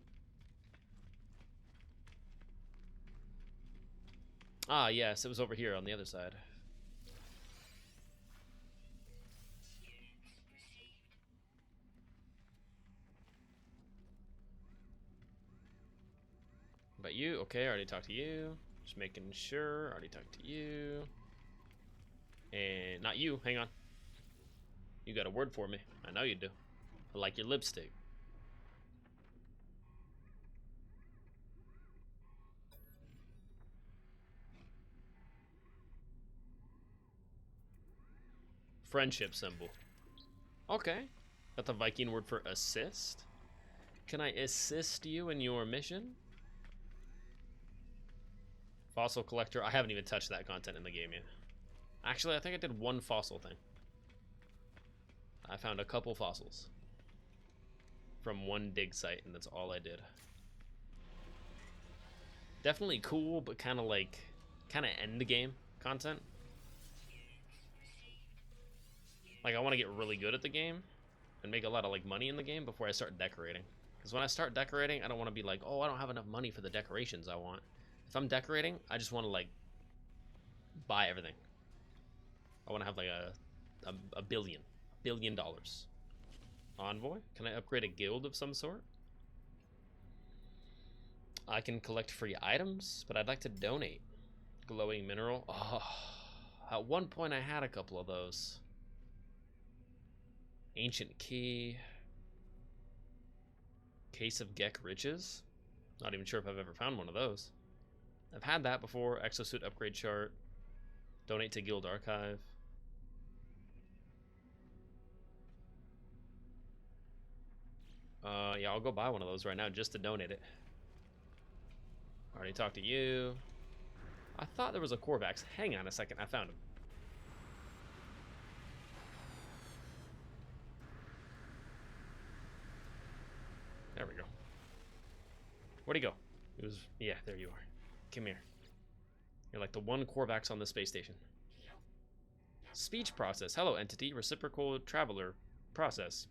Ah, yes, it was over here on the other side. But you, okay, I already talked to you. Just making sure, already talked to you. And not you, hang on. You got a word for me. I know you do. I like your lipstick. Friendship symbol. Okay. Got the Viking word for assist. Can I assist you in your mission? Fossil collector. I haven't even touched that content in the game yet. Actually, I think I did one fossil thing. I found a couple fossils from one dig site, and that's all I did. Definitely cool, but kind of like, end game content. Like, I want to get really good at the game and make a lot of like money in the game before I start decorating. Because when I start decorating, I don't want to be like, oh, I don't have enough money for the decorations I want. If I'm decorating, I just want to like buy everything. I want to have like a $1 billion. Envoy? Can I upgrade a guild of some sort? I can collect free items, but I'd like to donate. Glowing mineral. Oh, at one point I had a couple of those. Ancient key. Case of Gek riches. Not even sure if I've ever found one of those. I've had that before. Exosuit upgrade chart. Donate to guild archive. Yeah, I'll go buy one of those right now just to donate it. Already talked to you. I thought there was a Korvax. Hang on a second, I found him. There we go. Where'd he go? He was, yeah, there you are. Come here. You're like the one Korvax on the space station. Speech process. Hello, entity. Reciprocal traveler process.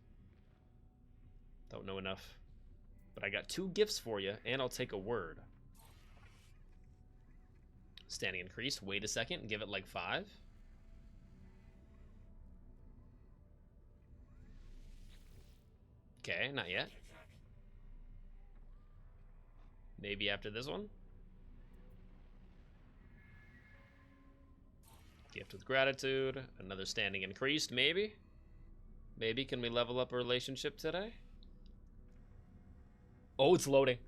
Don't know enough. But I got 2 gifts for you, and I'll take a word. Standing increased. Wait a second and give it like 5. Okay, not yet. Maybe after this one. Gift with gratitude. Another standing increased, maybe. Maybe can we level up a relationship today? Oh, it's loading.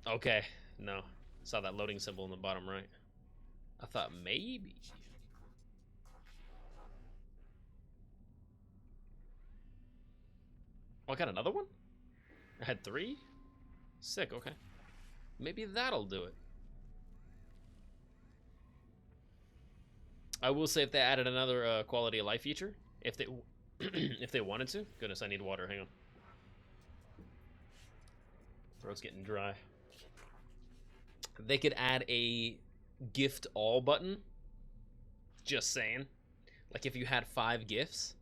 Okay, no. Saw that loading symbol in the bottom right. I thought maybe. Oh, I got another one? I had 3? Sick, okay. Maybe that'll do it. I will say if they added another quality of life feature, if they if they wanted to. Goodness, I need water, hang on. Throat's getting dry. They could add a gift all button. Just saying. Like if you had 5 gifts,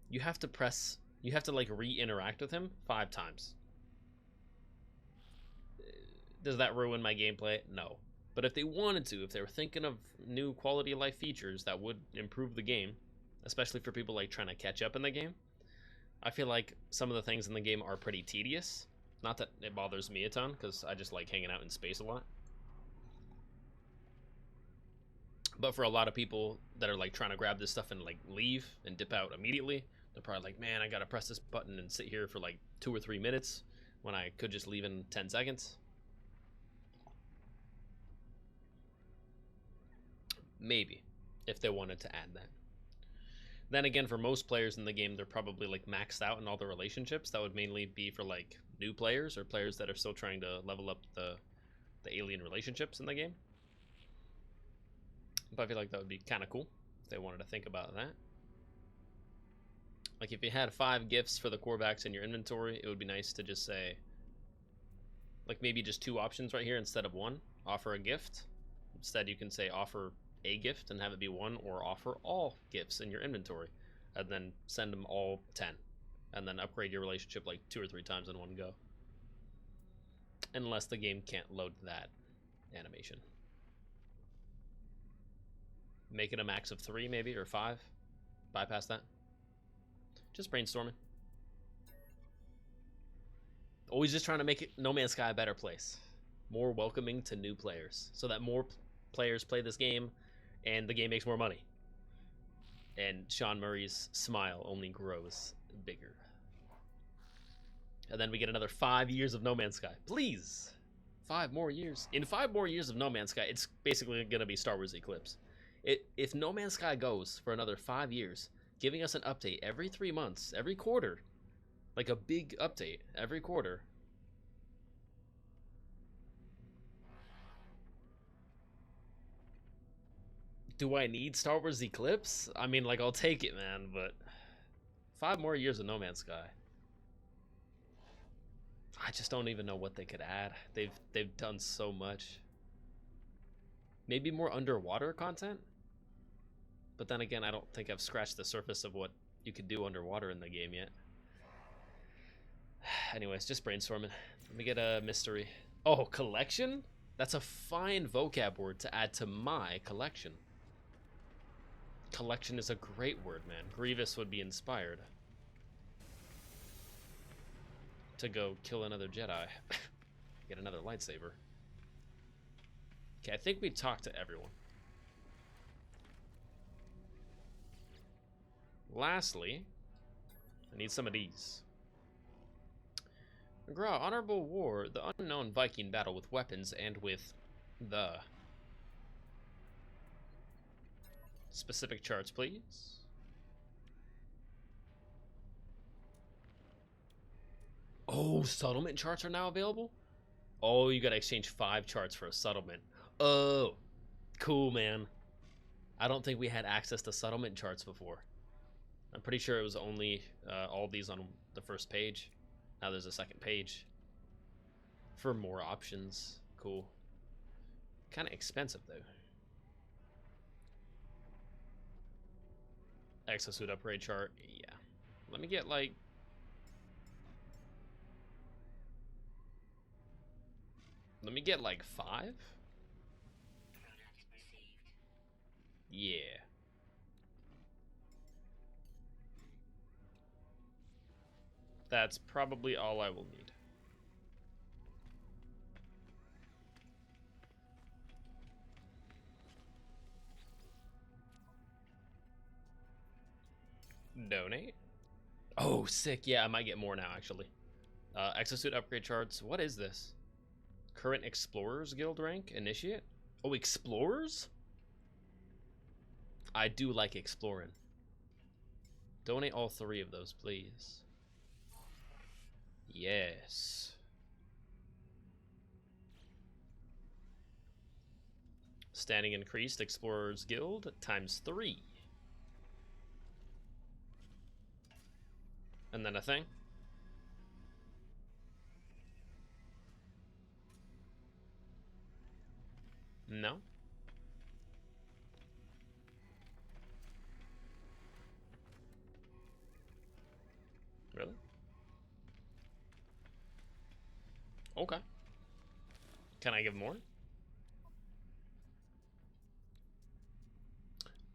you have to like re-interact with him 5 times. Does that ruin my gameplay? No. But if they wanted to, if they were thinking of new quality of life features that would improve the game, especially for people like trying to catch up in the game, I feel like some of the things in the game are pretty tedious. Not that it bothers me a ton, because I just like hanging out in space a lot. But for a lot of people that are like trying to grab this stuff and like leave and dip out immediately, they're probably like, man, I gotta press this button and sit here for like 2 or 3 minutes when I could just leave in 10 seconds. Maybe, if they wanted to add that. Then again, for most players in the game, they're probably like maxed out in all the relationships. That would mainly be for like new players or players that are still trying to level up the alien relationships in the game. But I feel like that would be kind of cool if they wanted to think about that. Like if you had 5 gifts for the Korvax in your inventory, it would be nice to just say, like maybe just 2 options right here instead of 1. Offer a gift. Instead you can say offer a gift and have it be 1, or offer all gifts in your inventory and then send them all 10 and then upgrade your relationship like 2 or 3 times in one go. Unless the game can't load that animation. Make it a max of 3 maybe, or 5. Bypass that. Just brainstorming. Always just trying to make No Man's Sky a better place. More welcoming to new players. So that more players play this game and the game makes more money. And Sean Murray's smile only grows bigger. And then we get another 5 years of No Man's Sky. Please! 5 more years. In 5 more years of No Man's Sky, it's basically going to be Star Wars Eclipse. If No Man's Sky goes for another 5 years, giving us an update every 3 months, every quarter, like a big update every quarter. Do I need Star Wars Eclipse? I mean, like, I'll take it, man, but 5 more years of No Man's Sky. I just don't even know what they could add. They've done so much. Maybe more underwater content? But then again, I don't think I've scratched the surface of what you could do underwater in the game yet. Anyways, just brainstorming. Let me get a mystery. Oh, collection? That's a fine vocab word to add to my collection. Collection is a great word, man. Grievous would be inspired to go kill another Jedi. Get another lightsaber. Okay, I think we talked to everyone. Lastly, I need some of these. Gra, honorable war, the unknown Viking battle with weapons and with the specific charts, please. Oh, settlement charts are now available? Oh, you gotta exchange 5 charts for a settlement. Oh, cool, man. I don't think we had access to settlement charts before. I'm pretty sure it was only all these on the first page. Now there's a second page for more options. Cool. Kind of expensive, though. Exosuit upgrade chart. Yeah. Let me get, like... Let me get, like, 5? Yeah. That's probably all I will need. Donate. Oh, sick. Yeah, I might get more now, actually. Exosuit upgrade charts. What is this? Current Explorers Guild rank? Initiate? Oh, Explorers? I do like exploring. Donate all 3 of those, please. Yes. Standing increased, Explorers Guild, ×3. And then a thing. No. Really? Okay. Can I give more?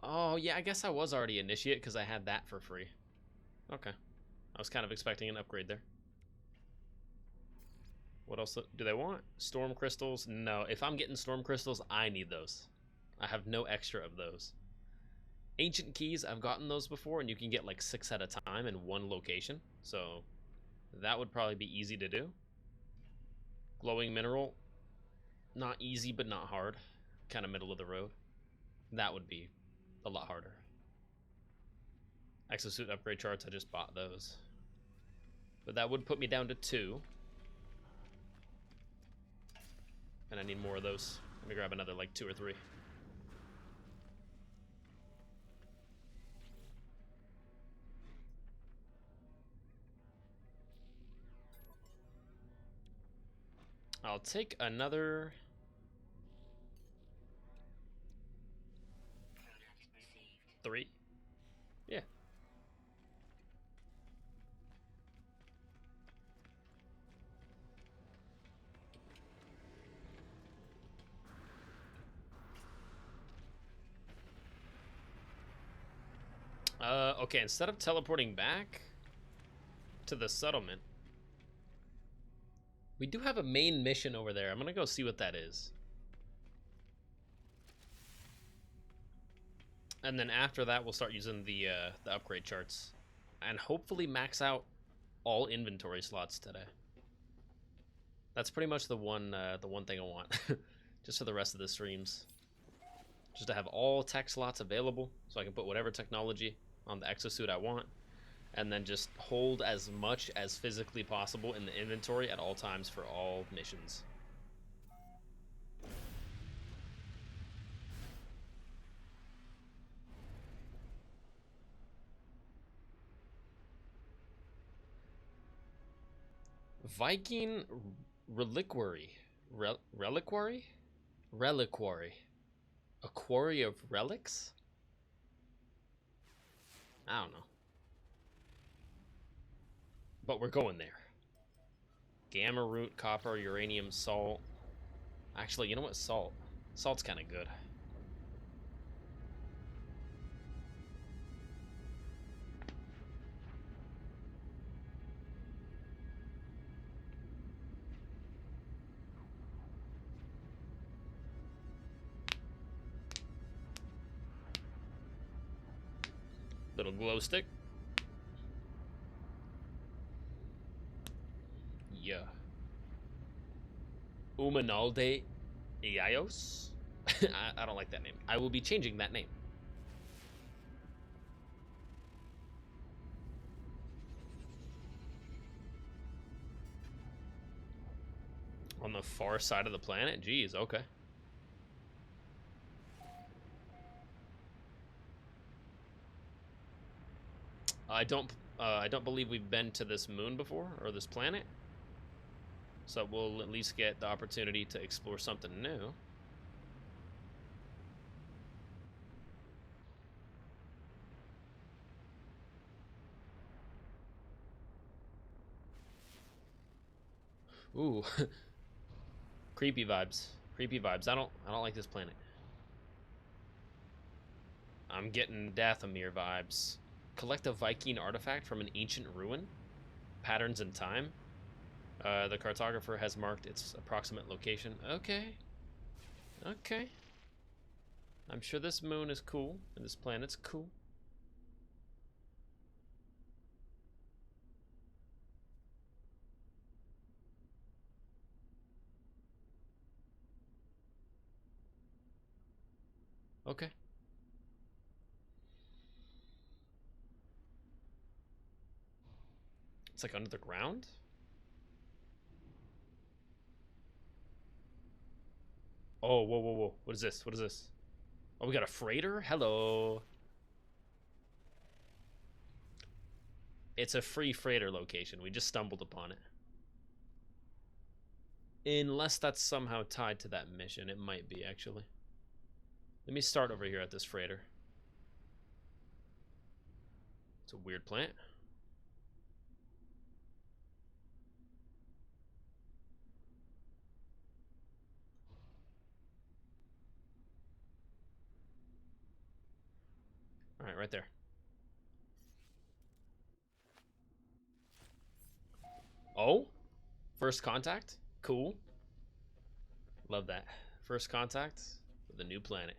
Oh, yeah, I guess I was already initiate because I had that for free. Okay. I was kind of expecting an upgrade there. What else do they want? Storm crystals? No, if I'm getting storm crystals, I need those. I have no extra of those. Ancient keys, I've gotten those before, and you can get like 6 at a time in one location. So that would probably be easy to do. Glowing mineral, not easy, but not hard. Kind of middle of the road. That would be a lot harder. Exosuit upgrade charts, I just bought those. But that would put me down to 2. And I need more of those. Let me grab another like 2 or 3. I'll take another... Three? Yeah. Okay, instead of teleporting back to the settlement, we do have a main mission over there. I'm gonna go see what that is. And then after that, we'll start using the upgrade charts. And hopefully max out all inventory slots today. That's pretty much the one thing I want. Just for the rest of the streams. Just to have all tech slots available, so I can put whatever technology on the exosuit I want. And then just hold as much as physically possible in the inventory at all times for all missions. Viking reliquary. Reliquary? Reliquary. A quarry of relics? I don't know. But we're going there. Gamma root, copper, uranium, salt. Actually, you know what? Salt. Salt's kind of good. Little glow stick. Yeah. Umanalde Iaios? I don't like that name. I will be changing that name. On the far side of the planet? Jeez, okay. I don't believe we've been to this moon before, or this planet. So we'll at least get the opportunity to explore something new. Ooh. Creepy vibes. Creepy vibes. I don't like this planet. I'm getting Dathomir vibes. Collect a Viking artifact from an ancient ruin. Patterns in time. The cartographer has marked its approximate location. Okay. Okay. I'm sure this moon is cool, and this planet's cool. Okay. It's like under the ground? Oh, whoa, whoa, whoa. What is this? What is this? Oh, we got a freighter? Hello. It's a free freighter location. We just stumbled upon it. Unless that's somehow tied to that mission. It might be, actually. Let me start over here at this freighter. It's a weird plant. Alright, right there. Oh? First contact? Cool. Love that. First contact with a new planet.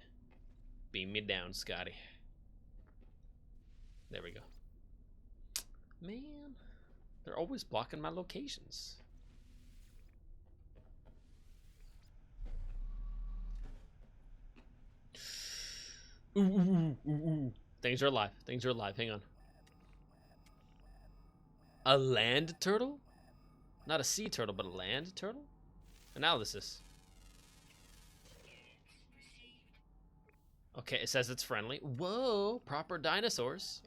Beam me down, Scotty. There we go. Man, they're always blocking my locations. Ooh, ooh, ooh, ooh. Things are alive. Things are alive. Hang on. A land turtle? Not a sea turtle, but a land turtle? Analysis. Okay, it says it's friendly. Whoa, proper dinosaurs.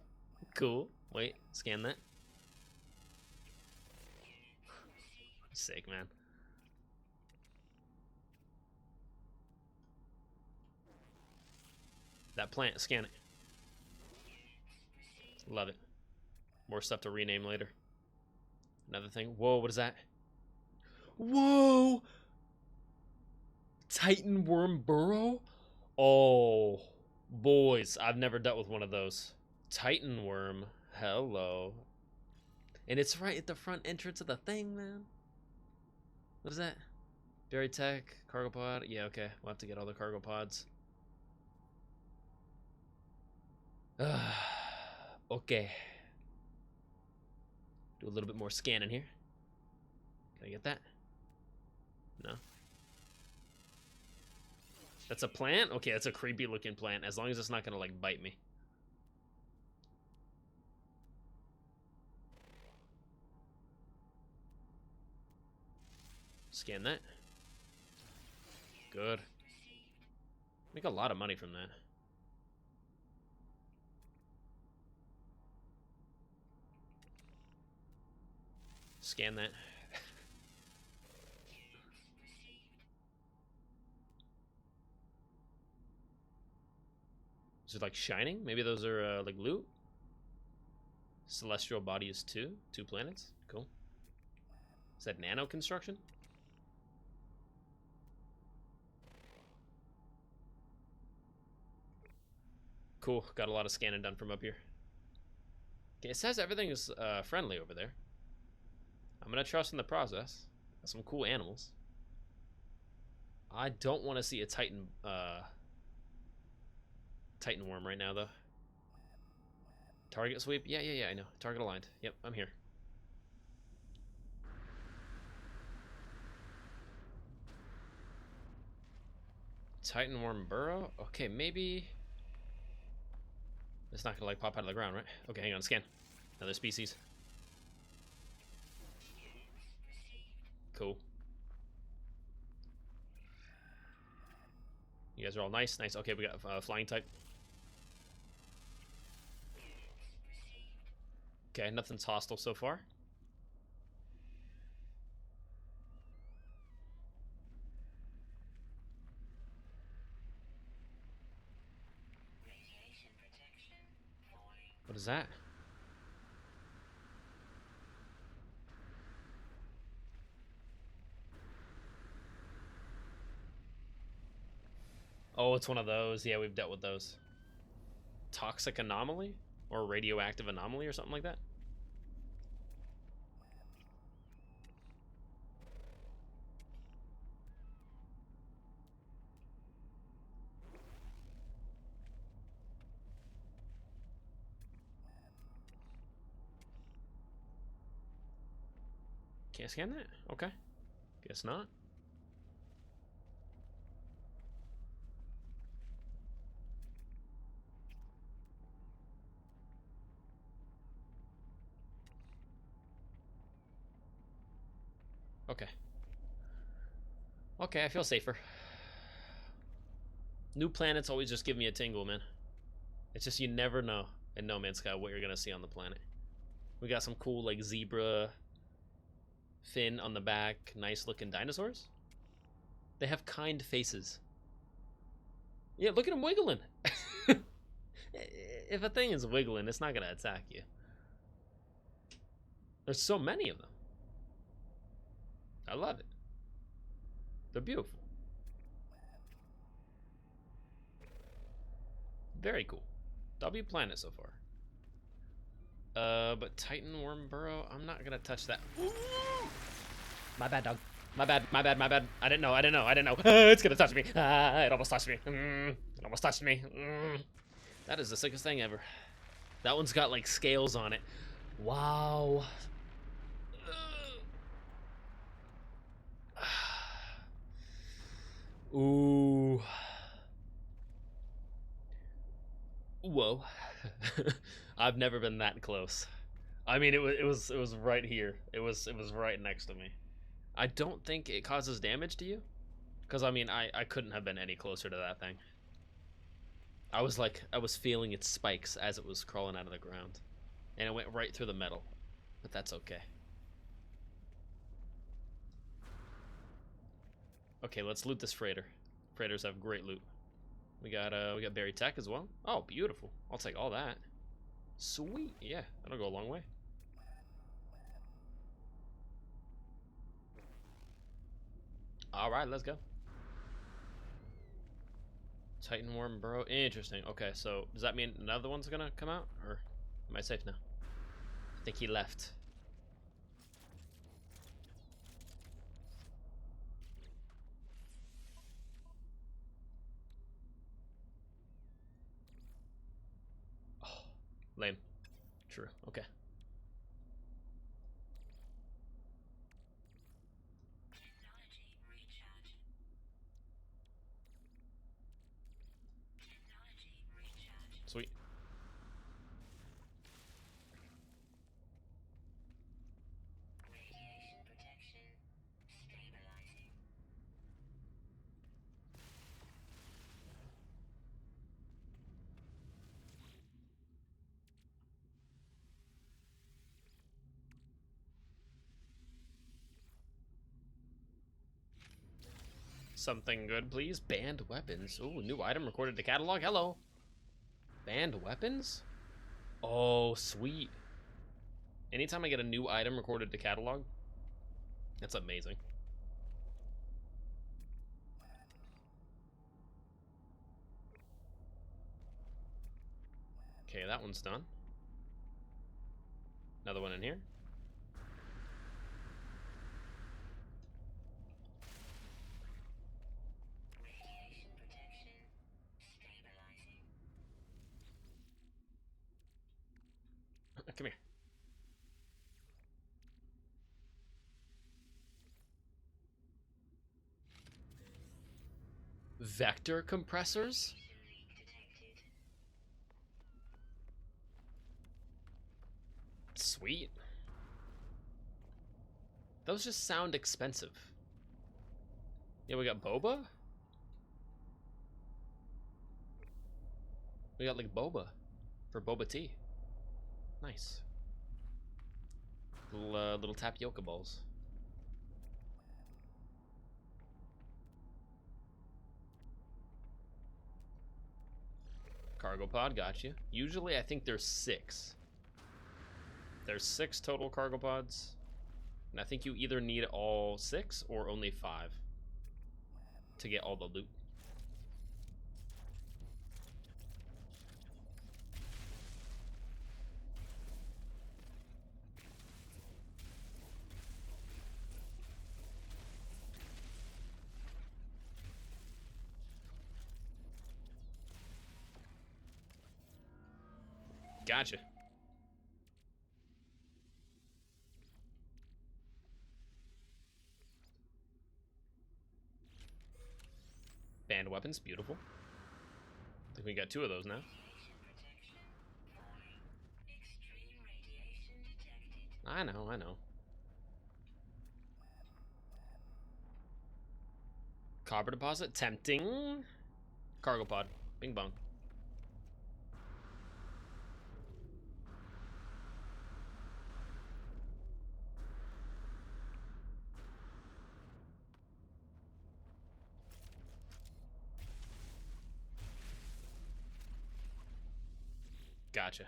Cool. Wait, scan that. Sick, man. That plant, scan it. Love it. More stuff to rename later. Another thing. Whoa, what is that? Whoa! Titan worm burrow? Oh, boys, I've never dealt with one of those. Titan worm. Hello. And it's right at the front entrance of the thing, man. What is that? Berry tech, cargo pod. Yeah, okay. We'll have to get all the cargo pods. Okay. Do a little bit more scanning here. Can I get that? No. That's a plant? Okay, that's a creepy looking plant, as long as it's not gonna like bite me. Scan that. Good. Make a lot of money from that. Scan that. Is it like shining? Maybe those are like loot? Celestial body is 2 planets. Cool. Is that nano construction? Cool. Got a lot of scanning done from up here. Okay, it says everything is friendly over there. I'm gonna trust in the process. Got some cool animals. I don't want to see a Titan Titan worm right now, though. Target sweep? Yeah, I know. Target aligned. Yep, I'm here. Titan Worm Burrow? Okay, maybe... It's not gonna, like, pop out of the ground, right? Okay, hang on, scan. Another species. Cool. You guys are all nice. Nice. Okay, we got flying type. Okay, nothing's hostile so far. What is that? Oh, it's one of those. Yeah, we've dealt with those. Toxic anomaly? Or radioactive anomaly or something like that? Can't scan that? Okay. Guess not. Okay. Okay, I feel safer. New planets always just give me a tingle, man. It's just you never know in No Man's Sky what you're gonna see on the planet. We got some cool, like, zebra fin on the back, nice looking dinosaurs. They have kind faces. Yeah, look at them wiggling. If a thing is wiggling, it's not gonna attack you. There's so many of them. I love it. They're beautiful. Very cool. W planet so far. But Titan Worm Burrow, I'm not gonna touch that. Ooh! My bad, dog. My bad. I didn't know. It's gonna touch me. It almost touched me. It almost touched me. That is the sickest thing ever. That one's got, like, scales on it. Wow. Ooh. Whoa. I've never been that close. I mean, it was right here. It was right next to me. I don't think it causes damage to you, because I mean, I couldn't have been any closer to that thing. I was feeling its spikes as it was crawling out of the ground, and it went right through the metal. But that's okay. Okay, let's loot this freighter. Freighters have great loot. We got berry tech as well. Oh, beautiful. I'll take all that. Sweet. Yeah, that'll go a long way. All right, let's go. Titan Worm Burrow. Interesting. Okay, so does that mean another one's gonna come out, or am I safe now? I think he left. Oh, lame. True. Okay. Sweet. Something good, please. Banned weapons. Ooh, new item recorded to catalog. Hello. Banned weapons? Oh, sweet. Anytime I get a new item recorded to catalog, that's amazing. Okay, that one's done. Another one in here. Come here. Vector compressors? Sweet. Those just sound expensive. Yeah, we got boba? We got like boba for boba tea. Nice. Little tapioca balls. Cargo pod, got you. Usually I think there's 6. There's 6 total cargo pods. And I think you either need all 6 or only 5 to get all the loot. Gotcha. Band weapons, beautiful. I think we got 2 of those now. I know, I know. Copper deposit, tempting. Cargo pod, bing bong. Gotcha.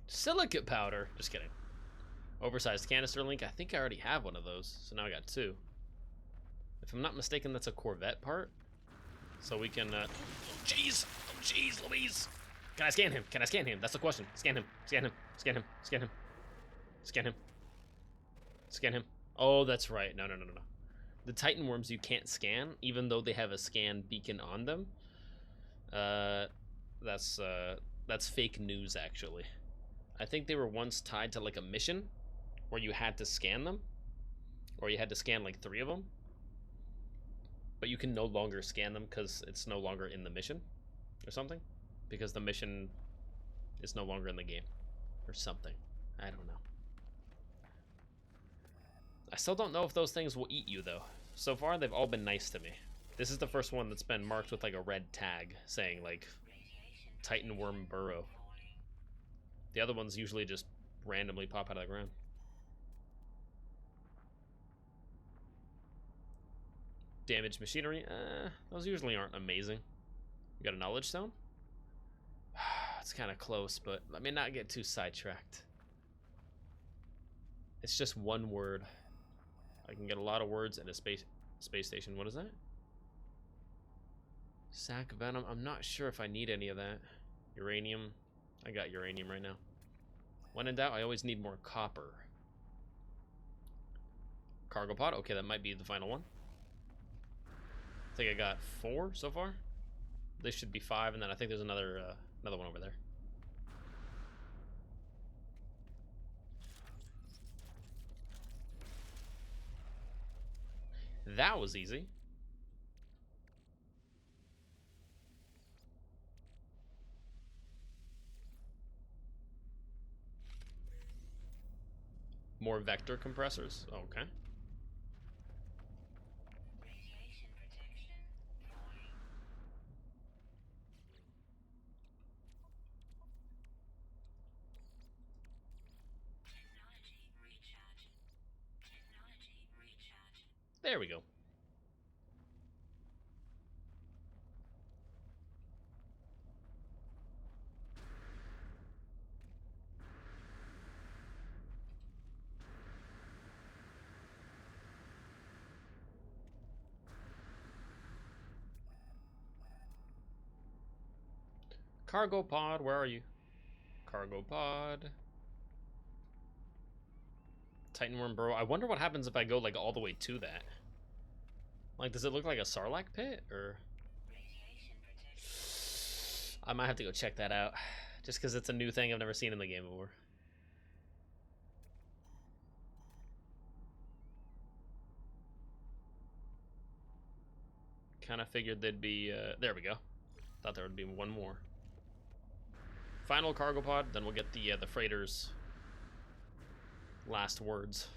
Silicate powder. Just kidding. Oversized canister link. I think I already have one of those, so now I got 2. If I'm not mistaken, that's a Corvette part. So we can, oh, jeez! Oh, jeez, Louise! Can I scan him? Can I scan him? That's the question. Scan him. Scan him. Scan him. Scan him. Scan him. Scan him. Oh, that's right. No, no, no, no, no. The Titan worms you can't scan, even though they have a scan beacon on them. That's fake news, actually. I think they were once tied to like a mission where you had to scan them, or you had to scan like 3 of them, but you can no longer scan them because it's no longer in the mission or something, because the mission is no longer in the game or something. I don't know. I still don't know if those things will eat you though. So far they've all been nice to me. This is the first one that's been marked with like a red tag saying like Titan worm burrow. The other ones usually just randomly pop out of the ground. Damaged machinery, those usually aren't amazing. You got a knowledge stone? It's kind of close, but let me not get too sidetracked. It's just one word. I can get a lot of words in a space station. What is that? Sac venom. I'm not sure if I need any of that. Uranium. I got uranium right now. When in doubt, I always need more copper. Cargo pod. Okay, that might be the final one. I think I got 4 so far. They should be 5, and then I think there's another one over there. That was easy. More vector compressors. Okay. There we go. Cargo pod, where are you? Cargo pod. Titan worm burrow. I wonder what happens if I go like all the way to that. Like, does it look like a Sarlacc pit, or? I might have to go check that out, just because it's a new thing I've never seen in the game before. Kind of figured they'd be, there we go. Thought there would be one more. Final cargo pod, then we'll get the freighter's last words.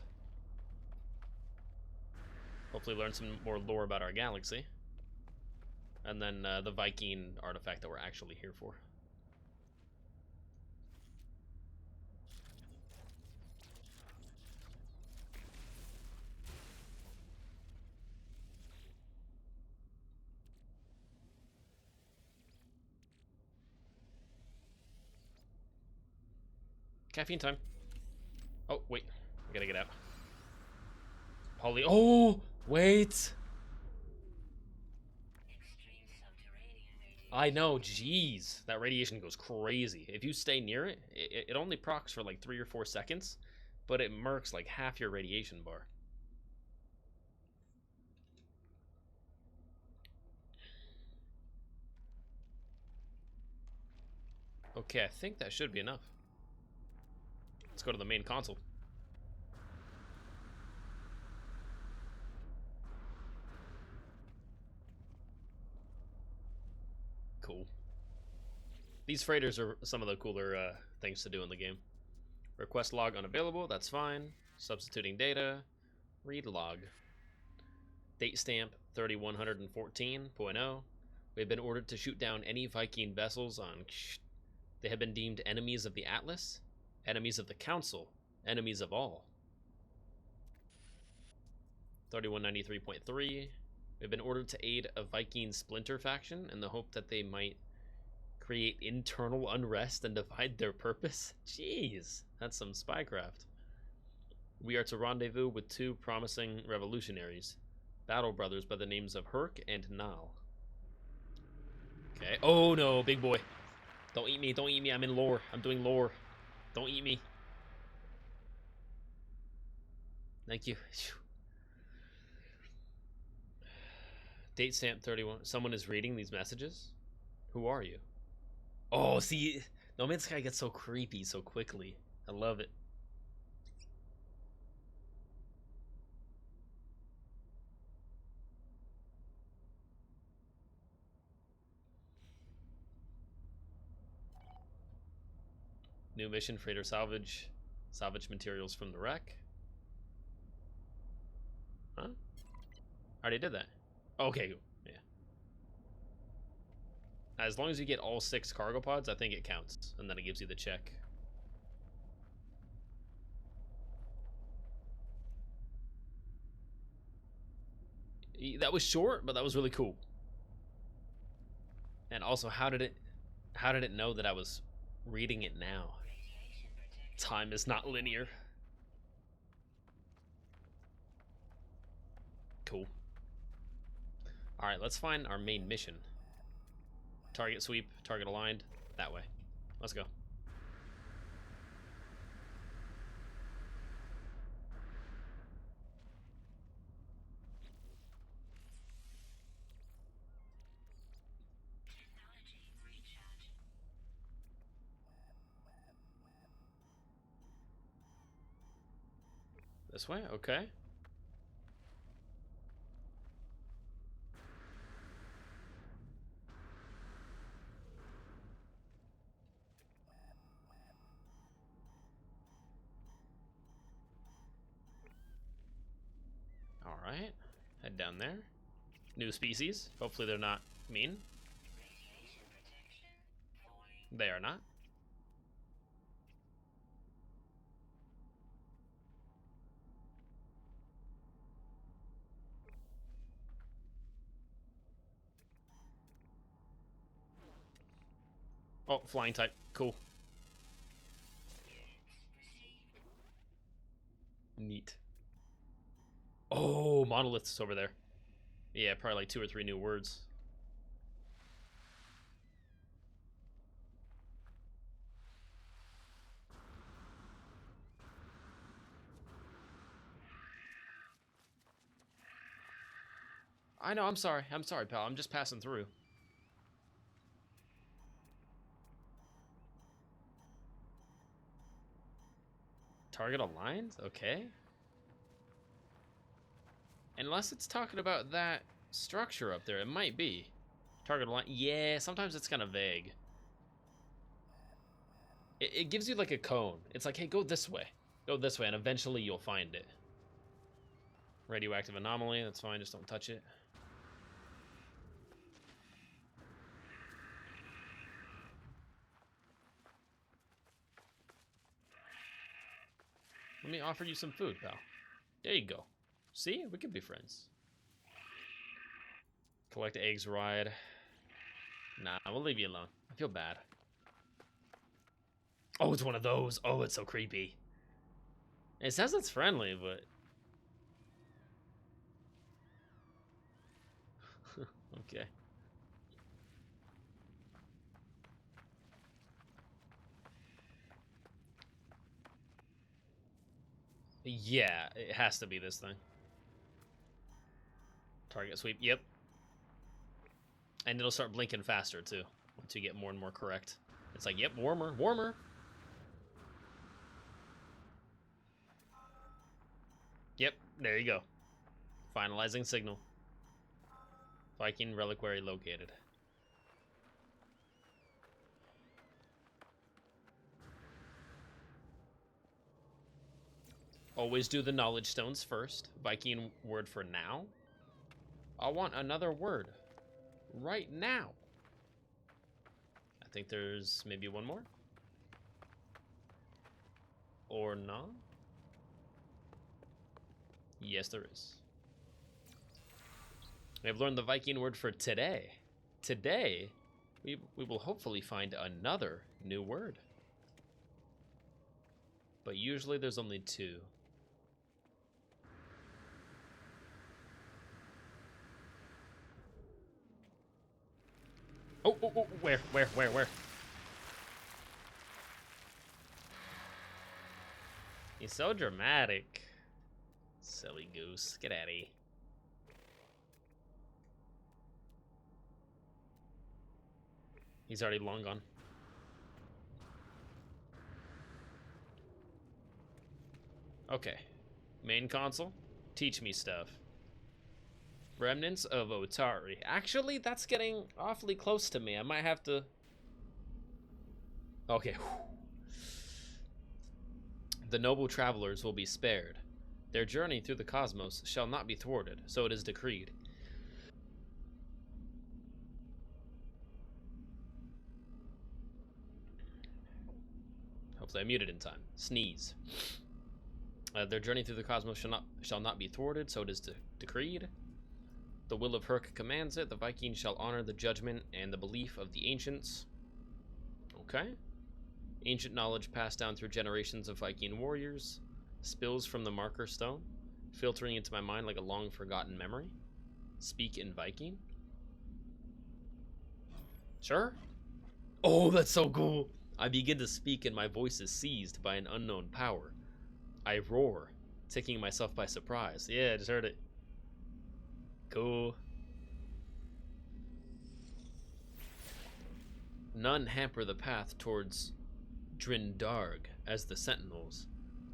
Hopefully learn some more lore about our galaxy. And then the Viking artifact that we're actually here for. Caffeine time. Oh, wait. I gotta get out. Holly. Oh, wait. I know, jeez. That radiation goes crazy. If you stay near it, it only procs for like 3 or 4 seconds, but it murks like half your radiation bar. Okay, I think that should be enough. Let's go to the main console. Cool. These freighters are some of the cooler things to do in the game. Request log unavailable, that's fine. Substituting data. Read log. Date stamp 3114.0. We have been ordered to shoot down any Viking vessels on... They have been deemed enemies of the Atlas, enemies of the Council, enemies of all. 3193.3. We've been ordered to aid a Viking splinter faction in the hope that they might create internal unrest and divide their purpose. Jeez, that's some spycraft. We are to rendezvous with 2 promising revolutionaries, battle brothers by the names of Herc and Nal. Okay. Oh no, big boy. Don't eat me, don't eat me. I'm in lore. I'm doing lore. Don't eat me. Thank you. Date stamp 31. Someone is reading these messages? Who are you? Oh, see, No Man's Sky gets so creepy so quickly. I love it. New mission, freighter salvage. Salvage materials from the wreck. Huh? I already did that. Okay, yeah. As long as you get all 6 cargo pods, I think it counts. And then it gives you the check. That was short, but that was really cool. And also, how did it know that I was reading it now? Time is not linear. Cool. Alright, let's find our main mission. Target sweep, target aligned, that way. Let's go. This way? Okay. Alright. Head down there. New species. Hopefully they're not mean. They are not. Oh, flying type. Cool. Neat. Oh, monoliths over there. Yeah, probably like 2 or 3 new words. I know, I'm sorry, pal. I'm just passing through. Target aligned? Okay. Unless it's talking about that structure up there, it might be. Target aligned. Yeah, sometimes it's kind of vague. It gives you like a cone. It's like, hey, go this way. Go this way, and eventually you'll find it. Radioactive anomaly, that's fine, just don't touch it. Let me offer you some food, pal. There you go. See? We could be friends. Collect eggs, ride. Nah, we'll leave you alone. I feel bad. Oh, it's one of those. Oh, it's so creepy. It says it's friendly, but... okay. Yeah, it has to be this thing. Target sweep, yep. And it'll start blinking faster, too, once you get more and more correct. It's like, yep, warmer, warmer. Yep, there you go. Finalizing signal. Viking reliquary located. Always do the knowledge stones first. Viking word for now. I want another word. Right now. I think there's maybe one more. Or not? Yes, there is. We have learned the Viking word for today. Today, we will hopefully find another new word. But usually there's only two. Oh, where? He's so dramatic. Silly goose. Get out of here. He's already long gone. Okay. Main console. Teach me stuff. Remnants of Otari. Actually, that's getting awfully close to me. I might have to... okay. The noble travelers will be spared. Their journey through the cosmos shall not be thwarted, so it is decreed. Hopefully I muted in time. Sneeze. Their journey through the cosmos shall not be thwarted, so it is decreed. The will of Herc commands it. The Vikings shall honor the judgment and the belief of the ancients. Okay. Ancient knowledge passed down through generations of Viking warriors. Spills from the marker stone, filtering into my mind like a long-forgotten memory. Speak in Viking. Sure. Oh, that's so cool. I begin to speak and my voice is seized by an unknown power. I roar, taking myself by surprise. Yeah, I just heard it. Cool. None hamper the path towards Drindarg as the Sentinels.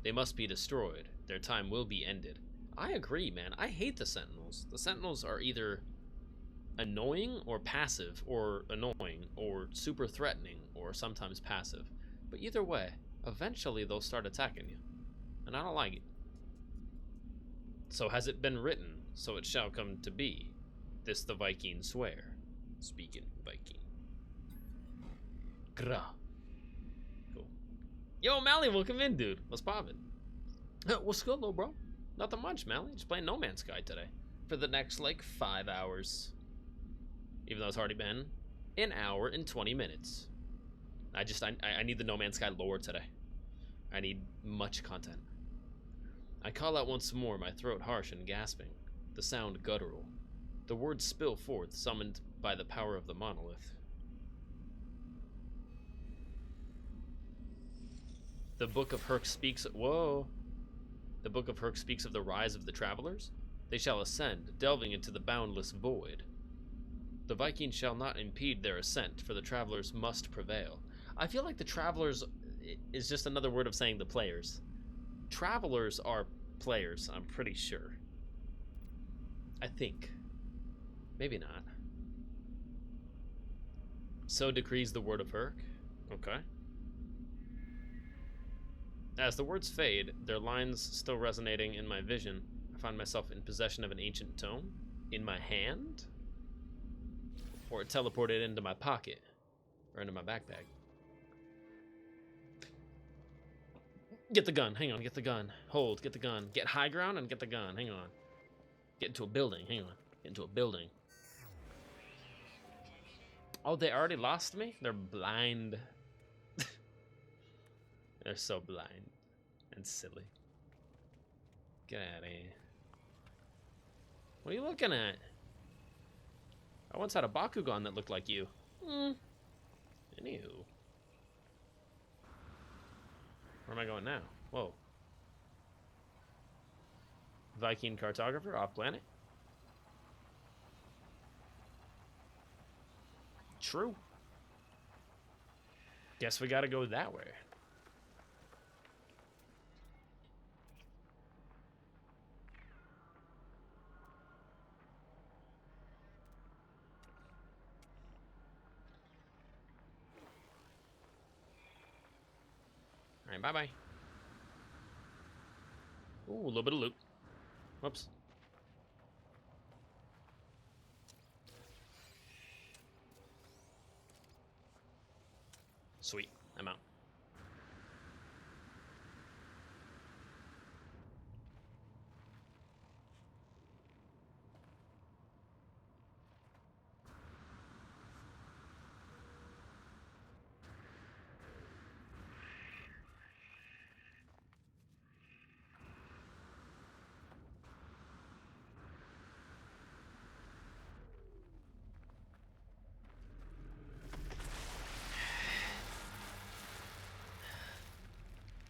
They must be destroyed. Their time will be ended. I agree, man. I hate the Sentinels. The Sentinels are either annoying or passive, or annoying, or super threatening, or sometimes passive. But either way, eventually they'll start attacking you. And I don't like it. So has it been written, so it shall come to be. This the Vikings swear. Speaking Viking. Gra. Cool. Yo, Mally, welcome in, dude. What's poppin'? What's good, little bro? Nothing much, Mally. Just playing No Man's Sky today. For the next, like, 5 hours. Even though it's already been an hour and 20 minutes. I need the No Man's Sky lore today. I need much content. I call out once more, my throat harsh and gasping. The sound guttural. The words spill forth, summoned by the power of the monolith. The Book of Herc speaks... Whoa! The Book of Herc speaks of the rise of the travelers. They shall ascend, delving into the boundless void. The Vikings shall not impede their ascent, for the travelers must prevail. I feel like the travelers is just another word of saying the players. Travelers are players, I'm pretty sure. I think. Maybe not. So decrees the word of Herc. Okay. As the words fade, their lines still resonating in my vision, I find myself in possession of an ancient tome. In my hand? Or it teleported into my pocket. Or into my backpack. Get the gun. Hang on. Get the gun. Hold. Get the gun. Get high ground and get the gun. Hang on. Get into a building. Hang on. Get into a building. Oh, they already lost me? They're blind. They're so blind and silly. Get out of here. What are you looking at? I once had a Bakugan that looked like you. Anywho. Where am I going now? Whoa. Viking cartographer off planet? True. Guess we gotta go that way. Alright, bye-bye. Ooh, a little bit of loot. Whoops. Sweet. I'm out.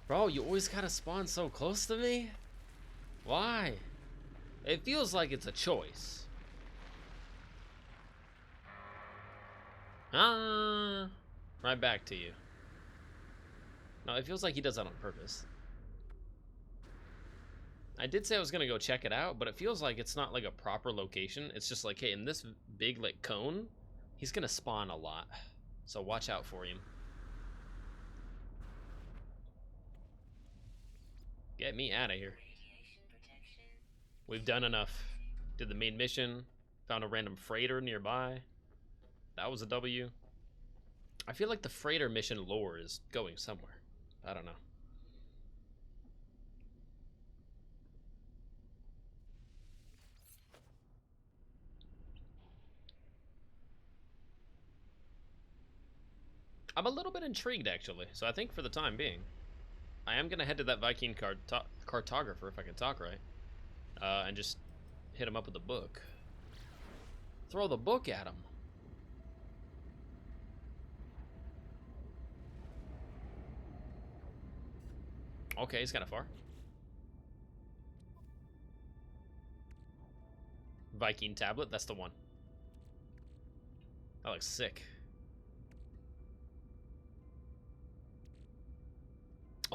Bro, you always gotta spawn so close to me? Why? It feels like it's a choice. Right back to you. No, it feels like he does that on purpose. I did say I was gonna go check it out, but it feels like it's not like a proper location. It's just like, hey, in this big like cone, he's gonna spawn a lot. So watch out for him. Get me out of here. We've done enough. Did the main mission. Found a random freighter nearby. That was a W. I feel like the freighter mission lore is going somewhere. I don't know. I'm a little bit intrigued, actually. So I think for the time being, I am going to head to that Viking cartographer, if I can talk right, and just hit him up with the book. Throw the book at him. Okay, he's kind of far. Viking tablet, that's the one. That looks sick.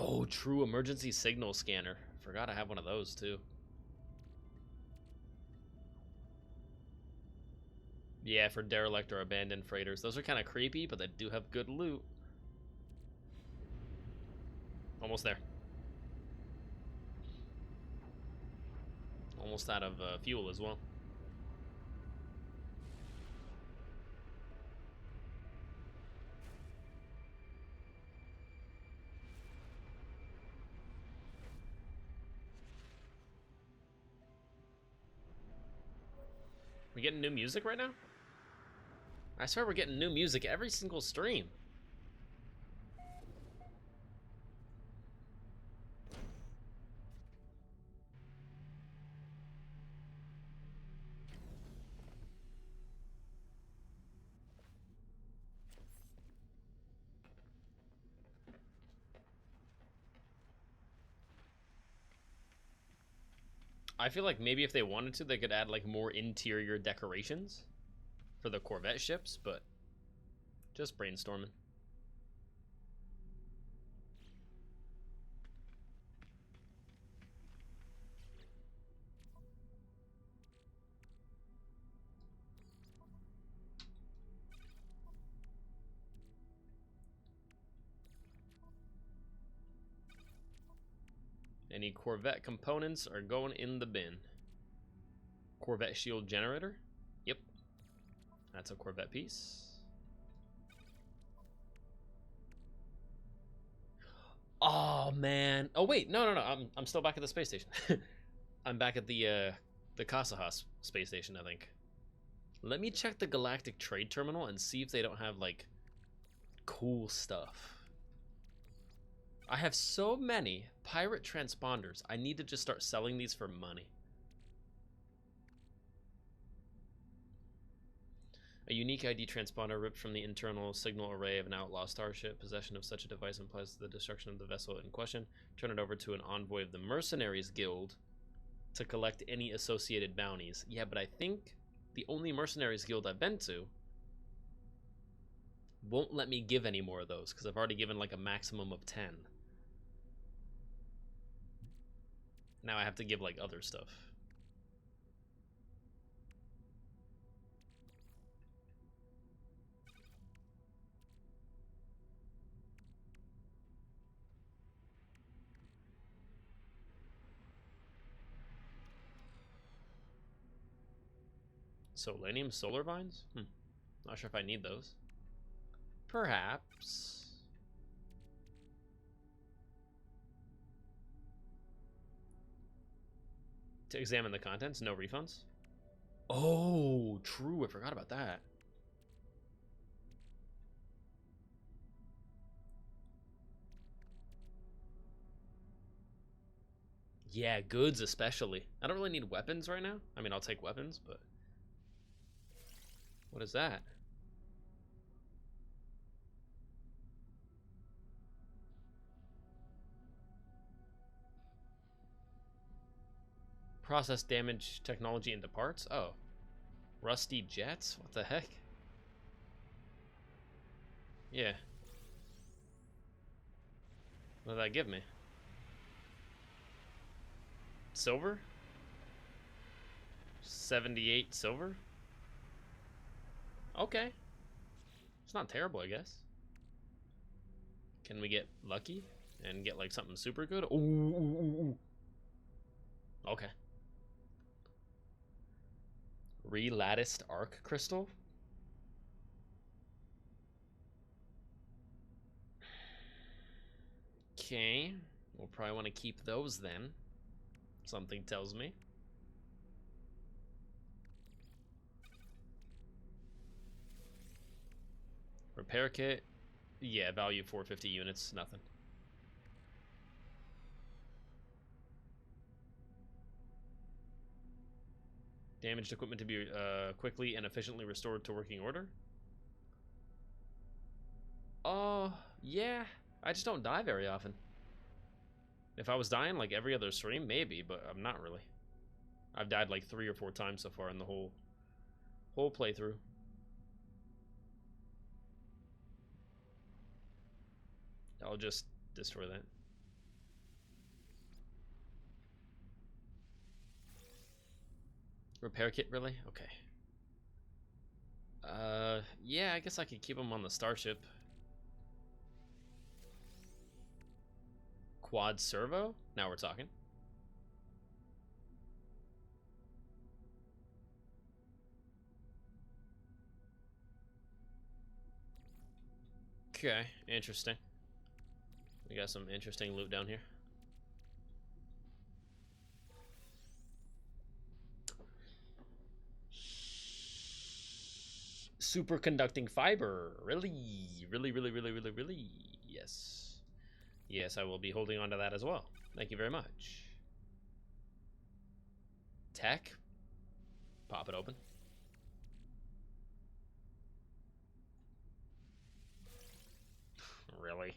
Oh, true emergency signal scanner. Forgot I have one of those too. Yeah, for derelict or abandoned freighters. Those are kind of creepy, but they do have good loot. Almost there. Almost out of fuel as well. We getting new music right now? I swear we're getting new music every single stream. I feel like maybe if they wanted to, they could add like more interior decorations for the Corvette ships, but just brainstorming. Any Corvette components are going in the bin. Corvette shield generator? Yep. That's a Corvette piece. Oh man. Oh wait, no. I'm still back at the space station. I'm back at the Kasahas space station, I think. Let me check the Galactic Trade Terminal and see if they don't have like cool stuff. I have so many pirate transponders. I need to just start selling these for money. A unique ID transponder ripped from the internal signal array of an outlaw starship. Possession of such a device implies the destruction of the vessel in question. Turn it over to an envoy of the Mercenaries Guild to collect any associated bounties. Yeah, but I think the only Mercenaries Guild I've been to won't let me give any more of those because I've already given like a maximum of 10. Now I have to give like other stuff. Solanium solar vines? Not sure if I need those. Perhaps. To examine the contents, no refunds. Oh, true. I forgot about that. Yeah, goods especially. I don't really need weapons right now. I mean, I'll take weapons, but... What is that? Process damage technology into parts? Oh. Rusty jets? What the heck? Yeah. What did that give me? Silver? 78 silver? Okay. It's not terrible, I guess. Can we get lucky and get like something super good? Ooh. Okay. Relatticed arc crystal? Okay. We'll probably want to keep those then. Something tells me. Repair kit. Yeah, value 450 units. Nothing. Damaged equipment to be quickly and efficiently restored to working order. Yeah. I just don't die very often. If I was dying like every other stream, maybe, but I'm not really. I've died like 3 or 4 times so far in the whole playthrough. I'll just destroy that. Repair kit, really? Okay. Yeah, I guess I could keep them on the starship. Quad servo? Now we're talking. Okay, interesting. We got some interesting loot down here. Superconducting fiber. Really? Yes. Yes, I will be holding on to that as well. Thank you very much. Tech. Pop it open. Really?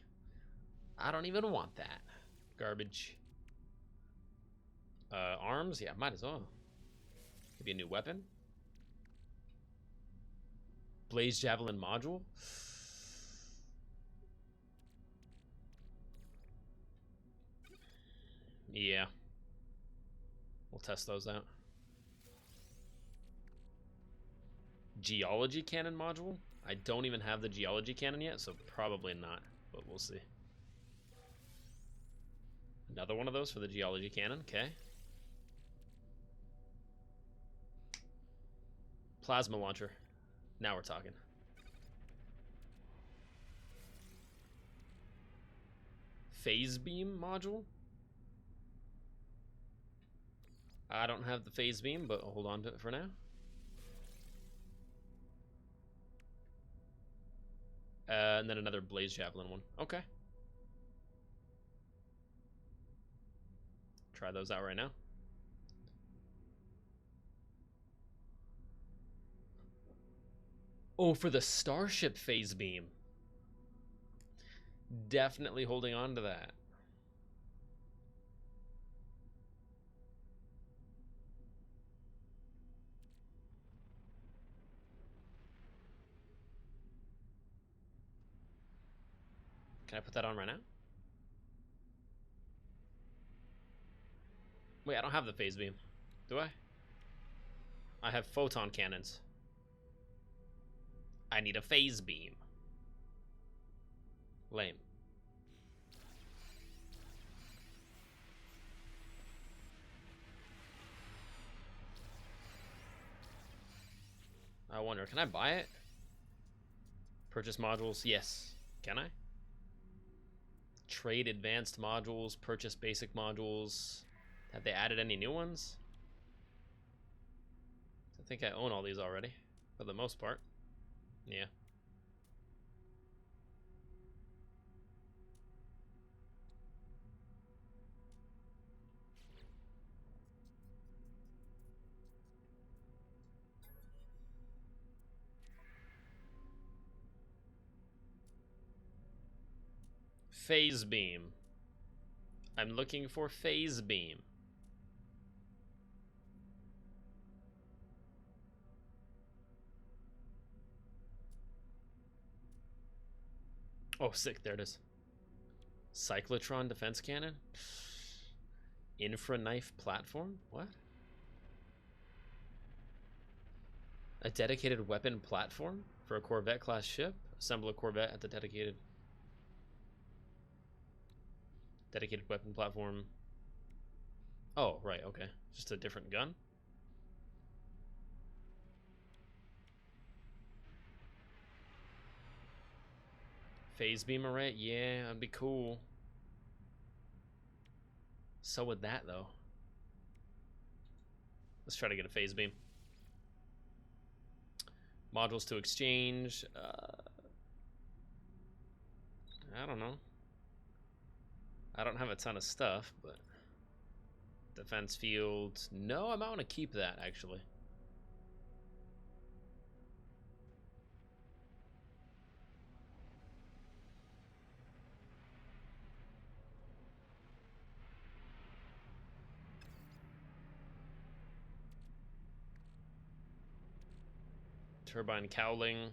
I don't even want that. Garbage. Arms? Yeah, might as well. Maybe a new weapon. Blaze Javelin module? Yeah. We'll test those out. Geology cannon module? I don't even have the geology cannon yet, so probably not, but we'll see. Another one of those for the geology cannon, okay. Plasma launcher. Now we're talking. Phase beam module? I don't have the phase beam, but I'll hold on to it for now. And then another blaze javelin one. Okay. Try those out right now. Oh, for the starship phase beam. Definitely holding on to that. Can I put that on right now? Wait, I don't have the phase beam. Do I? I have photon cannons. I need a phase beam. Lame. I wonder, can I buy it? Purchase modules? Yes. Can I? Trade advanced modules, purchase basic modules. Have they added any new ones? I think I own all these already, for the most part. Yeah. Phase beam. I'm looking for phase beam. Oh, sick. There it is. Cyclotron defense cannon? Infra knife platform? What? A dedicated weapon platform for a Corvette class ship? Assemble a Corvette at the dedicated weapon platform. Oh, right, okay. Just a different gun? Phase beam array? Yeah, that'd be cool. So would that, though. Let's try to get a phase beam. Modules to exchange. I don't know. I don't have a ton of stuff, but... Defense field. No, I might want to keep that, actually. Turbine cowling.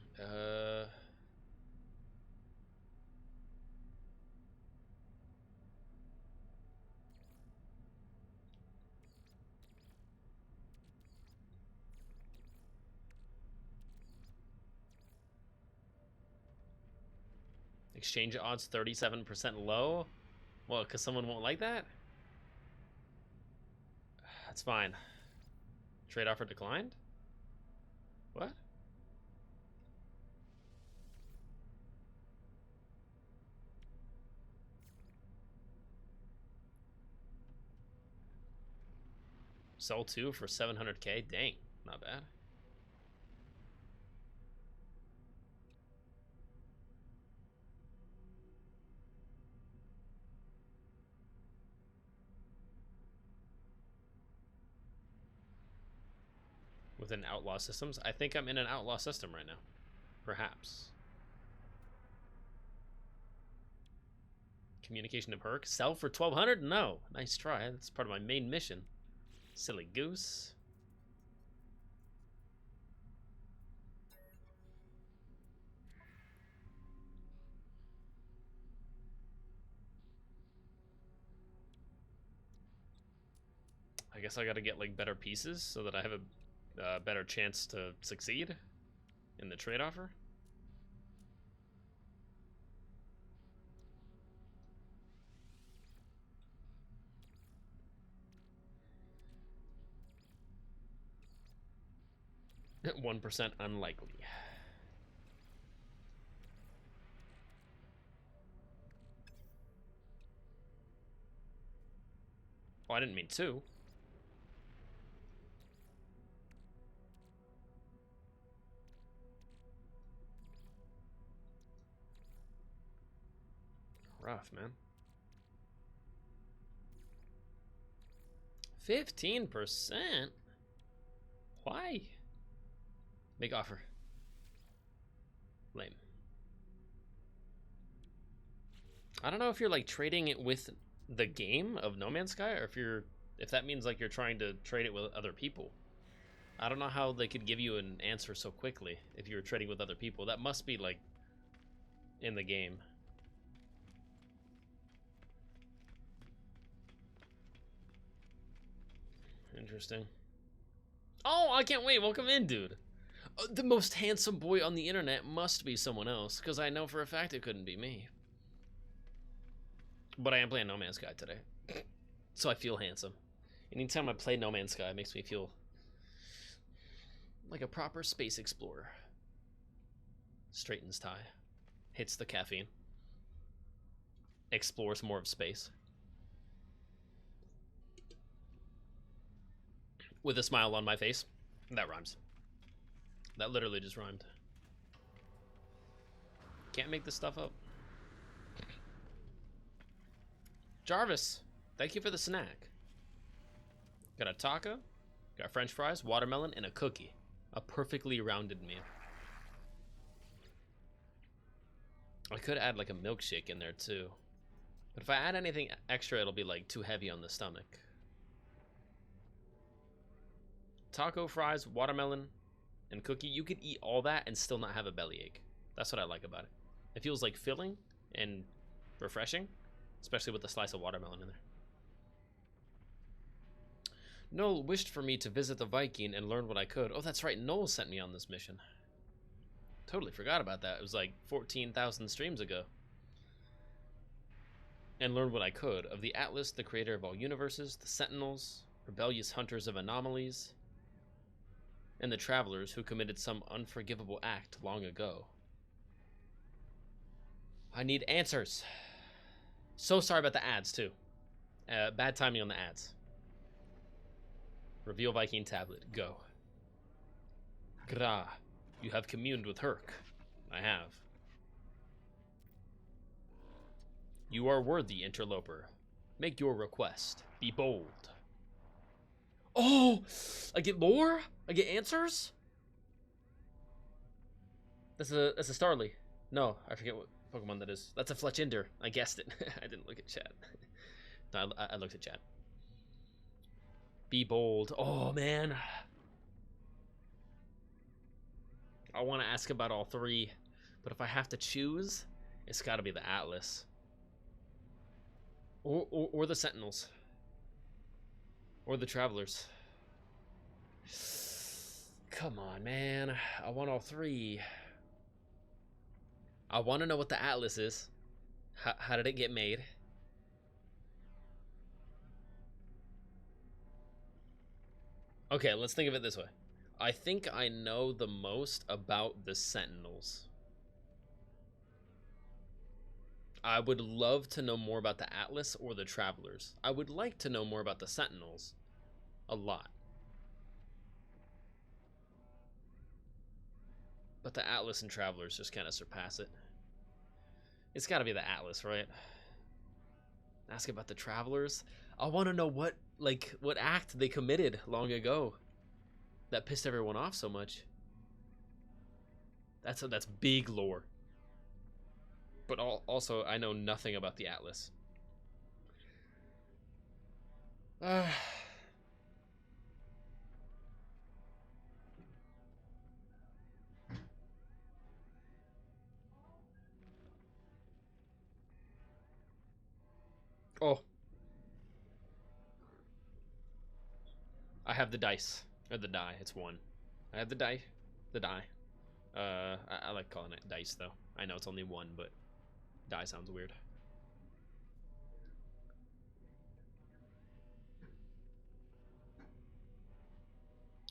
Exchange odds 37% low? Well, because someone won't like that? That's fine. Trade offer declined? What? Sell 2 for 700k? Dang, not bad. Within outlaw systems? I think I'm in an outlaw system right now. Perhaps. Communication to Perk. Sell for 1200? No. Nice try. That's part of my main mission. Silly goose. I guess I gotta get like better pieces so that I have a better chance to succeed in the trade offer. At 1% unlikely. Oh, I didn't mean to. Rough, man. 15%? Why? Make offer. Lame. I don't know if you're like trading it with the game of No Man's Sky, or if that means like you're trying to trade it with other people. I don't know how they could give you an answer so quickly if you're trading with other people. That must be like in the game. Interesting. Oh, I can't wait. Welcome in, dude. The most handsome boy on the internet must be someone else, because I know for a fact it couldn't be me. But I am playing No Man's Sky today, so I feel handsome. Anytime I play No Man's Sky, it makes me feel like a proper space explorer. Straightens tie, hits the caffeine, explores more of space. With a smile on my face. That rhymes. That literally just rhymed. Can't make this stuff up. Jarvis, thank you for the snack. Got a taco, got French fries, watermelon, and a cookie. A perfectly rounded meal. I could add like a milkshake in there too. But if I add anything extra, it'll be like too heavy on the stomach. Taco, fries, watermelon, and cookie. You could eat all that and still not have a bellyache. That's what I like about it. It feels like filling and refreshing, especially with the slice of watermelon in there. Noel wished for me to visit the Viking and learn what I could. Oh, that's right. Noel sent me on this mission. Totally forgot about that. It was like 14,000 streams ago. And learn what I could of the Atlas, the creator of all universes, the Sentinels, rebellious hunters of anomalies, and the travelers who committed some unforgivable act long ago. I need answers. So sorry about the ads, too. Bad timing on the ads. Reveal Viking tablet. Go. Gra, you have communed with Herc. I have. You are worthy, interloper. Make your request. Be bold. Oh! I get more? I get answers? That's a Starly. No, I forget what Pokemon that is. That's a Fletchinder. I guessed it. I didn't look at chat. No, I looked at chat. Be bold. Oh, man. I want to ask about all three, but if I have to choose, it's got to be the Atlas. Or the Sentinels. Or the Travelers. Come on, man. I want all three. I want to know what the Atlas is. How did it get made? Okay, let's think of it this way. I think I know the most about the Sentinels. I would love to know more about the Atlas or the Travelers. I would like to know more about the Sentinels. A lot. But the Atlas and Travelers just kind of surpass it. It's got to be the Atlas, right? Ask about the Travelers. I want to know what act they committed long ago that pissed everyone off so much. That's big lore. But also, I know nothing about the Atlas. Oh. I have the dice. Or the die. It's 1. I have the die. The die. I like calling it dice, though. I know it's only 1, but die sounds weird.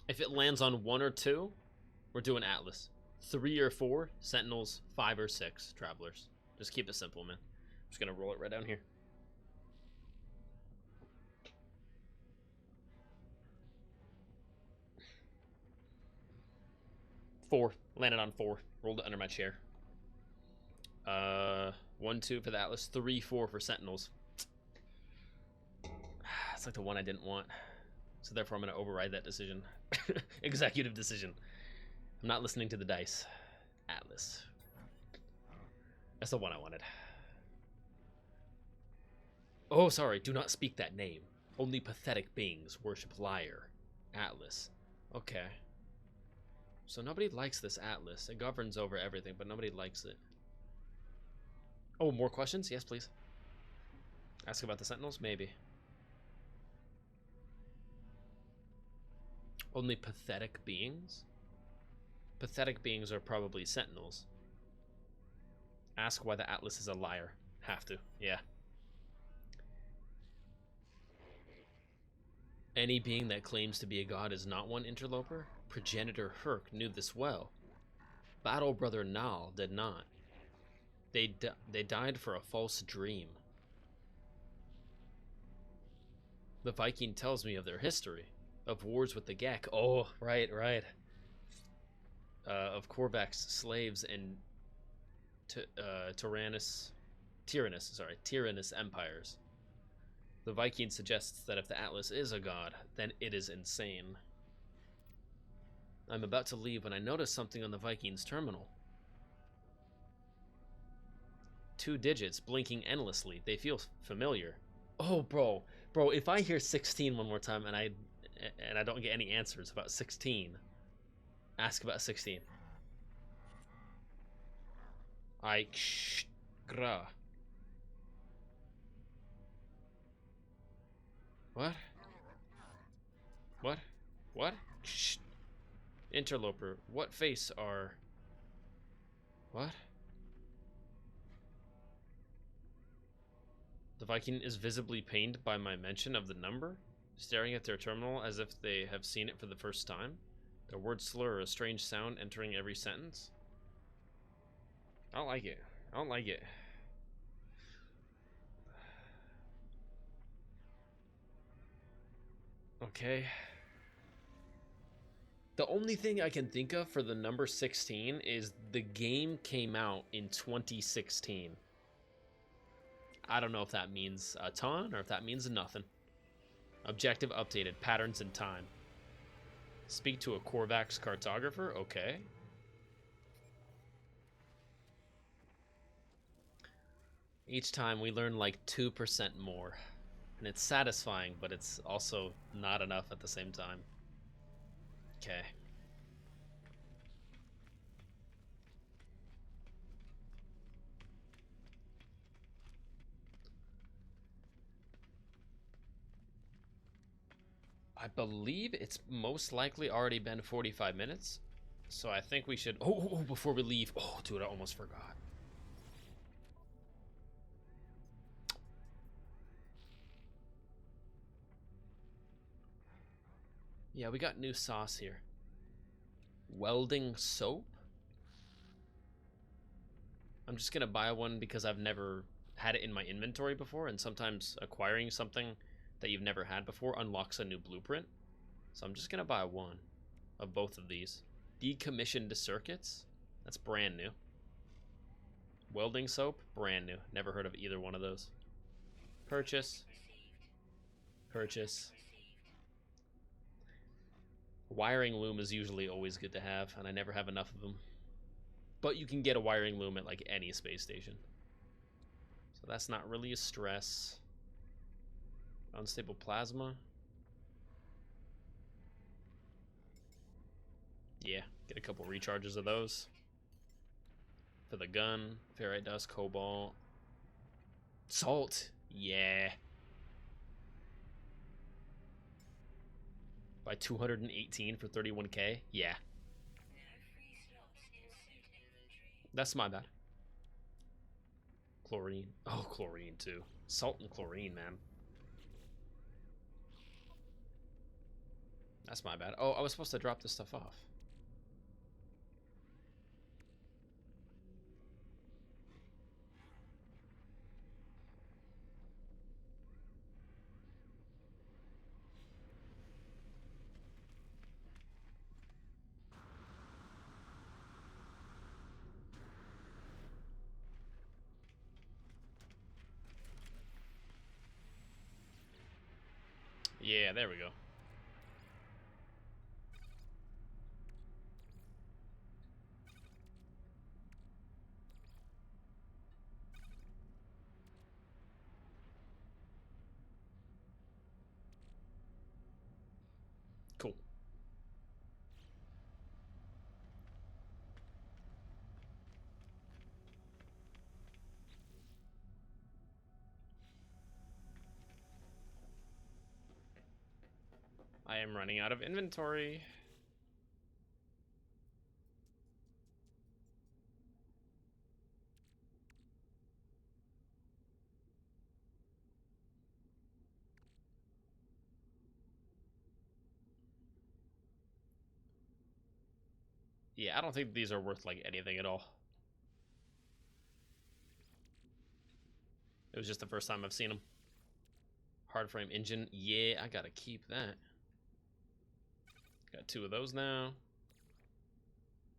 If it lands on 1 or 2, we're doing Atlas. 3 or 4, Sentinels. 5 or 6, Travelers. Just keep it simple, man. I'm just gonna roll it right down here. Four. Landed on 4. Rolled it under my chair. 1, 2 for the Atlas. 3, 4 for Sentinels. It's like the one I didn't want. So therefore I'm going to override that decision. Executive decision. I'm not listening to the dice. Atlas. That's the one I wanted. Oh, sorry. Do not speak that name. Only pathetic beings worship Liar. Atlas. Okay. So nobody likes this Atlas. It governs over everything, but nobody likes it. Oh, more questions? Yes, please. Ask about the Sentinels? Maybe. Only pathetic beings? Pathetic beings are probably Sentinels. Ask why the Atlas is a liar. Have to. Yeah. Any being that claims to be a god is not one, interloper. Progenitor Herc knew this well. Battle Brother Nal did not. They died for a false dream. The Viking tells me of their history, of wars with the Gek. Oh, right. Of Korvax's slaves and tyrannous empires. The Viking suggests that if the Atlas is a god, then it is insane. I'm about to leave when I notice something on the Viking's terminal. 2 digits blinking endlessly. They feel familiar. Oh, bro, if I hear 16 one more time and I don't get any answers about 16, ask about 16. Gra. What? Shh. Interloper. What face are... What? The Viking is visibly pained by my mention of the number, staring at their terminal as if they have seen it for the first time. Their words slur, a strange sound entering every sentence. I don't like it. Okay. The only thing I can think of for the number 16 is the game came out in 2016. I don't know if that means a ton or if that means nothing. Objective updated. Patterns in time. Speak to a Korvax cartographer? Okay. Each time we learn like 2% more. And it's satisfying, but it's also not enough at the same time. Okay. I believe it's most likely already been 45 minutes. So I think we should... Oh, before we leave... Oh, dude, I almost forgot. Yeah, we got new sauce here. Welding soap? I'm just gonna buy one because I've never had it in my inventory before, and sometimes acquiring something that you've never had before unlocks a new blueprint. So I'm just gonna buy one of both of these. Decommissioned circuits? That's brand new. Welding soap? Brand new. Never heard of either one of those. Purchase. Purchase. Wiring loom is usually always good to have, and I never have enough of them. But you can get a wiring loom at like any space station. So that's not really a stress. Unstable plasma. Yeah, get a couple recharges of those. For the gun, ferrite dust, cobalt. Salt. Yeah. By 218 for 31k? Yeah. That's my bad. Chlorine. Oh, chlorine too. Salt and chlorine, man. That's my bad. Oh, I was supposed to drop this stuff off. Yeah, there we go. Cool. I am running out of inventory. Yeah, I don't think these are worth like anything at all. It was just the first time I've seen them. Hard frame engine. Yeah, I gotta keep that. Got 2 of those now.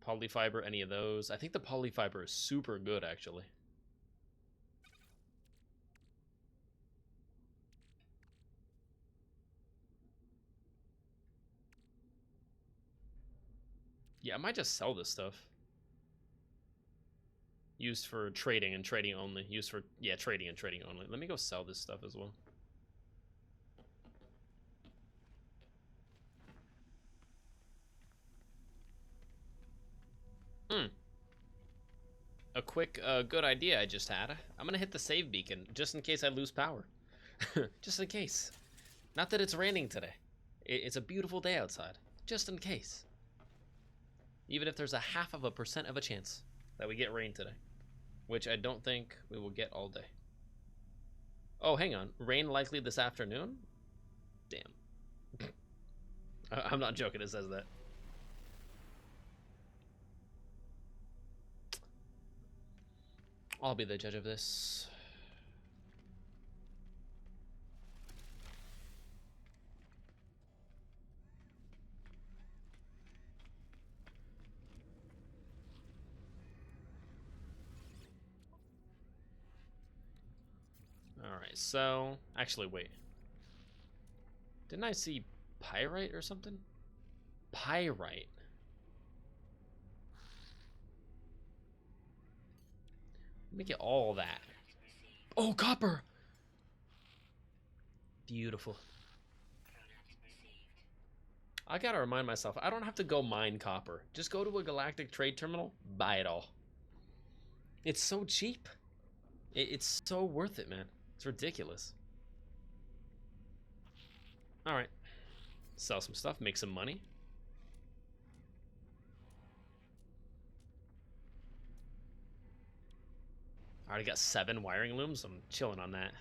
Polyfiber, any of those. I think the polyfiber is super good, actually. Yeah, I might just sell this stuff. Used for trading and trading only. Used for, yeah, trading and trading only. Let me go sell this stuff as well. A quick, good idea I just had. I'm gonna hit the save beacon, just in case I lose power. Just in case. Not that it's raining today. It's a beautiful day outside. Just in case. Even if there's a 0.5% of a chance that we get rain today. Which I don't think we will get all day. Oh, hang on. Rain likely this afternoon? Damn. I'm not joking, it says that. I'll be the judge of this. Alright, so... Actually, wait. Didn't I see pyrite or something? Pyrite. Let me get all that. Oh, copper! Beautiful. I gotta remind myself, I don't have to go mine copper. Just go to a galactic trade terminal, buy it all. It's so cheap. It's so worth it, man. It's ridiculous. Alright. Sell some stuff, make some money. I already got 7 wiring looms. I'm chilling on that.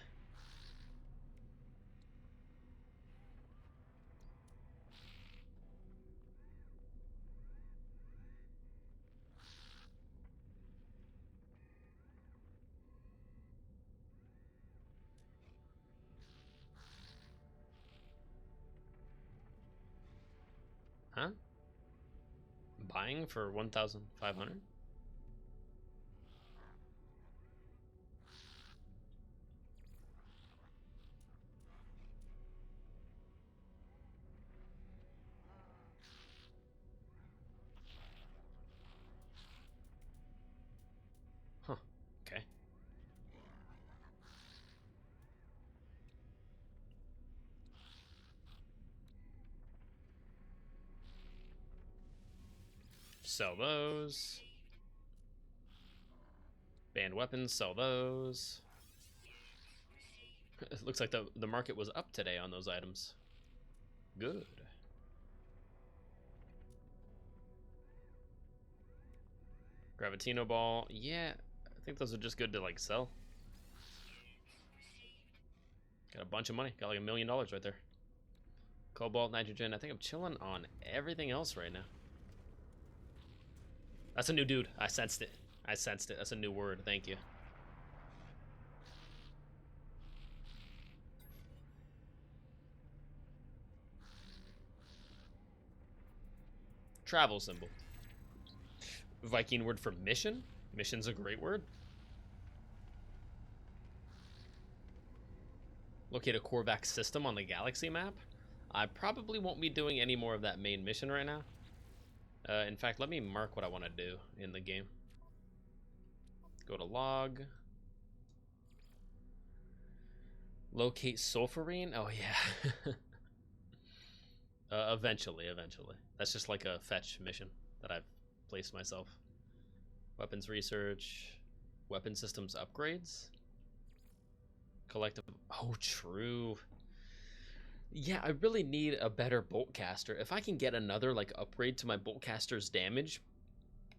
Huh? Buying for 1,500? Huh. Okay. Sell those. Banned weapons, sell those. It looks like the market was up today on those items. Good. Gravitino ball. Yeah, I think those are just good to like sell. Got a bunch of money. Got like $1 million right there. Cobalt, nitrogen. I think I'm chilling on everything else right now. That's a new dude. I sensed it. I sensed it. That's a new word. Thank you. Travel symbol. Viking word for mission? Mission's a great word. Locate a Korvax system on the galaxy map. I probably won't be doing any more of that main mission right now. In fact, let me mark what I want to do in the game. Go to log. Locate sulfurine? Oh, yeah. Eventually. That's just like a fetch mission that I've placed myself. Weapons research. Weapon systems upgrades. Collective. Oh, true. Yeah, I really need a better boltcaster. If I can get another like upgrade to my boltcaster's damage,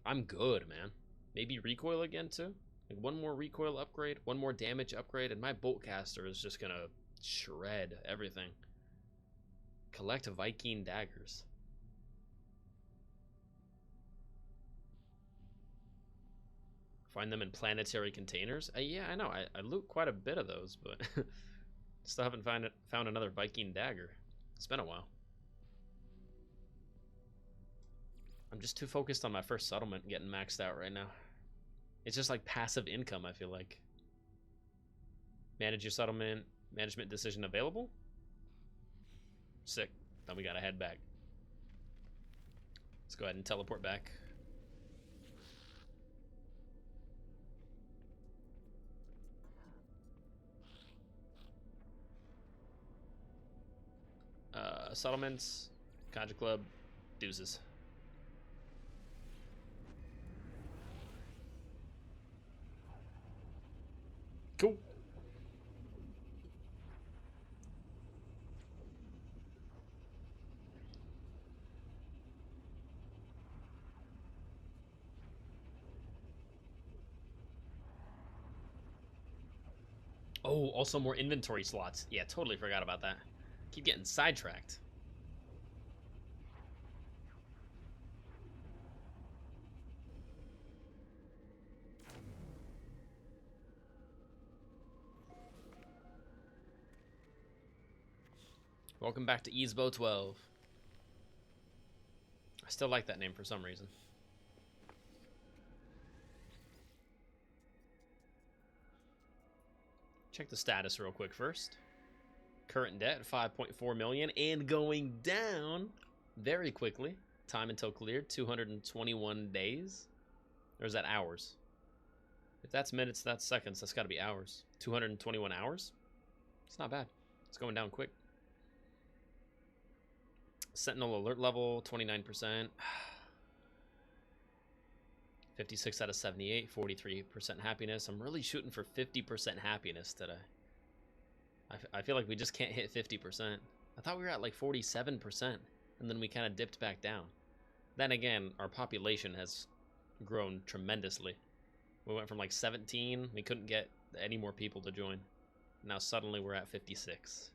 I'm good, man. Maybe recoil again too. Like one more recoil upgrade, one more damage upgrade, and my boltcaster is just gonna shred everything. Collect Viking daggers. Find them in planetary containers. Yeah, I know. I loot quite a bit of those, but still haven't found another Viking dagger. It's been a while. I'm just too focused on my first settlement getting maxed out right now. It's just like passive income, I feel like. Manage your settlement. Management decision available? Sick. Then we gotta head back. Let's go ahead and teleport back. Settlements. Conja Club. Deuces. Cool. Oh, also more inventory slots. Yeah, totally forgot about that. Keep getting sidetracked. Welcome back to Easbo 12. I still like that name for some reason. Check the status real quick first. Current debt 5.4 million and going down very quickly. Time until cleared 221 days. Or is that hours? If that's minutes, that's seconds. That's got to be hours. 221 hours? It's not bad. It's going down quick. Sentinel alert level 29%. 56 out of 78, 43% happiness. I'm really shooting for 50% happiness today. I feel like we just can't hit 50%. I thought we were at like 47%, and then we kind of dipped back down. Then again, our population has grown tremendously. We went from like 17, we couldn't get any more people to join. Now suddenly we're at 56.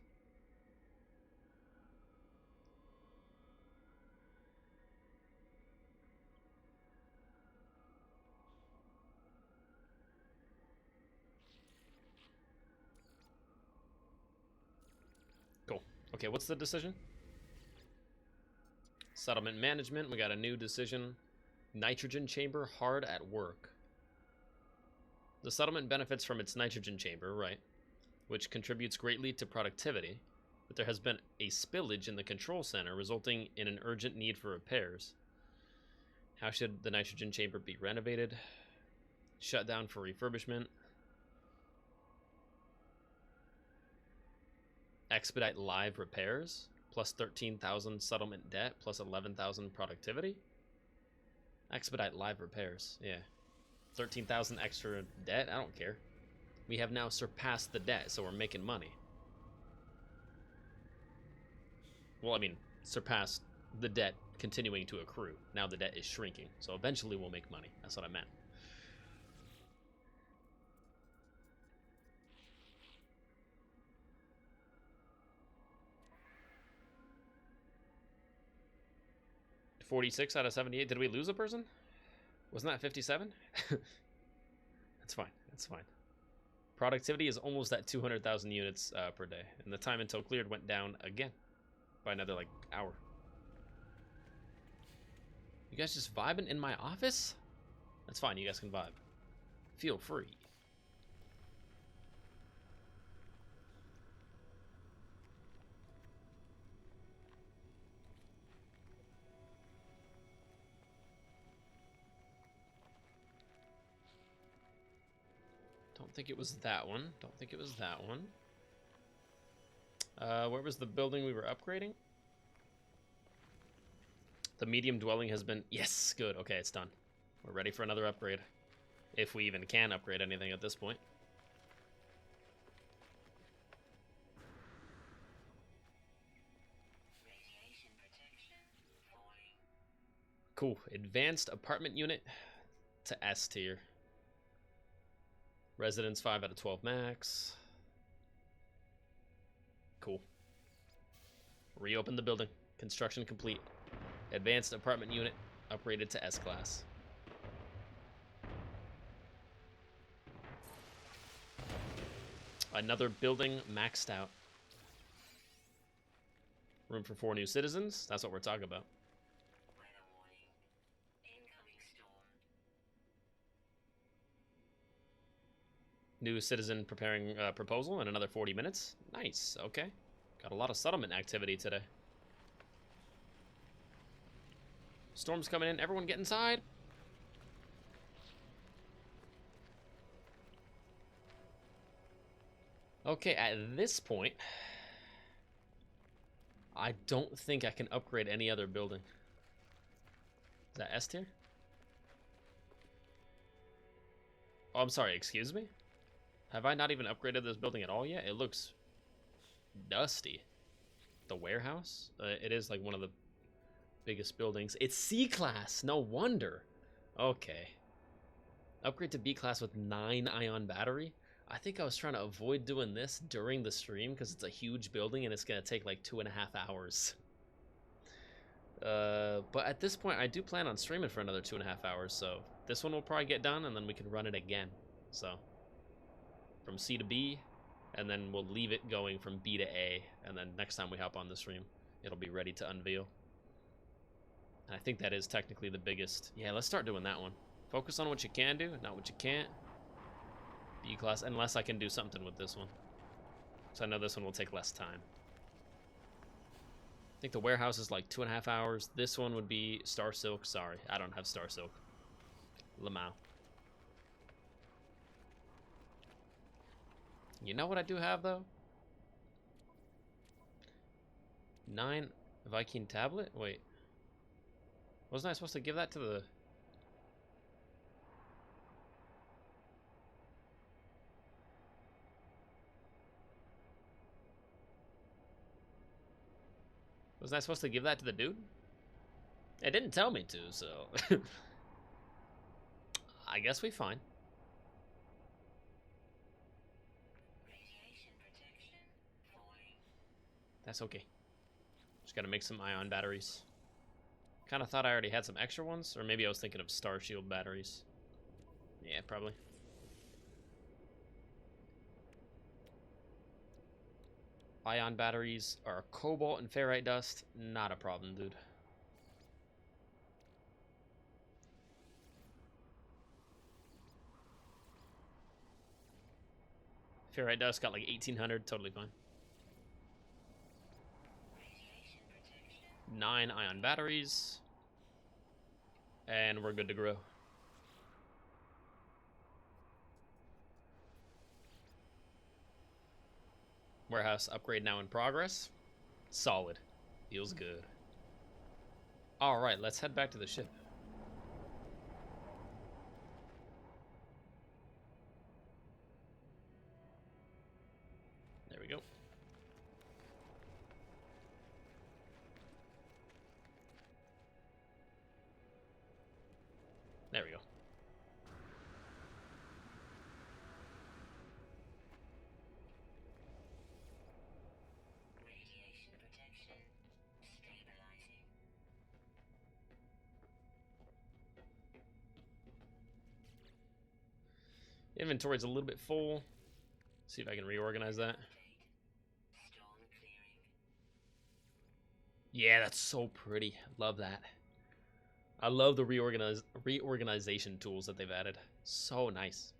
Cool. Okay, what's the decision? Settlement management, we got a new decision. Nitrogen chamber hard at work. The settlement benefits from its nitrogen chamber, right, which contributes greatly to productivity, but there has been a spillage in the control center resulting in an urgent need for repairs. How should the nitrogen chamber be renovated? Shut down for refurbishment. Expedite live repairs, plus 13,000 settlement debt, plus 11,000 productivity. Expedite live repairs, yeah. 13,000 extra debt, I don't care. We have now surpassed the debt, so we're making money. Well, I mean, surpassed the debt continuing to accrue. Now the debt is shrinking, so eventually we'll make money. That's what I meant. $46 out of 78. Did we lose a person? Wasn't that 57? That's fine. That's fine. Productivity is almost at 200,000 units per day, and the time until cleared went down again by another like hour. You guys just vibing in my office? That's fine. You guys can vibe. Feel free. Don't think it was that one. Don't think it was that one. Where was the building we were upgrading? The medium dwelling has been... Yes, good. Okay, it's done. We're ready for another upgrade. If we even can upgrade anything at this point. Cool. Advanced apartment unit to S tier. Residence 5 out of 12 max. Cool. Reopen the building. Construction complete. Advanced apartment unit upgraded to S class. Another building maxed out. Room for 4 new citizens. That's what we're talking about. New citizen preparing proposal in another 40 minutes. Nice. Okay. Got a lot of settlement activity today. Storm's coming in. Everyone get inside. Okay, at this point, I don't think I can upgrade any other building. Is that S tier? Oh, I'm sorry. Excuse me? Have I not even upgraded this building at all yet? It looks dusty. The warehouse? It is like one of the biggest buildings. It's C class. No wonder. Okay. Upgrade to B class with 9 ion battery. I think I was trying to avoid doing this during the stream because it's a huge building and it's going to take like 2.5 hours. But at this point, I do plan on streaming for another 2.5 hours. So this one will probably get done and then we can run it again. So from C to B, and then we'll leave it going from B to A, and then next time we hop on the stream, it'll be ready to unveil. And I think that is technically the biggest. Yeah, let's start doing that one. Focus on what you can do, not what you can't. B class, unless I can do something with this one. So I know this one will take less time. I think the warehouse is like 2.5 hours. This one would be Star Silk. Sorry, I don't have Star Silk. Lamau. You know what I do have, though? 9 Viking tablet? Wait. Wasn't I supposed to give that to the... Wasn't I supposed to give that to the dude? It didn't tell me to, so... I guess we fine. That's okay. Just gotta make some ion batteries. Kind of thought I already had some extra ones, or maybe I was thinking of Star Shield batteries. Yeah, probably. Ion batteries are cobalt and ferrite dust. Not a problem, dude. Ferrite dust got like 1800, totally fine. 9 ion batteries. And we're good to grow. Warehouse upgrade now in progress. Solid. Feels good. Alright, let's head back to the ship. Inventory's a little bit full. See if I can reorganize that. Yeah, that's so pretty. Love that. I love the reorganization tools that they've added. So nice.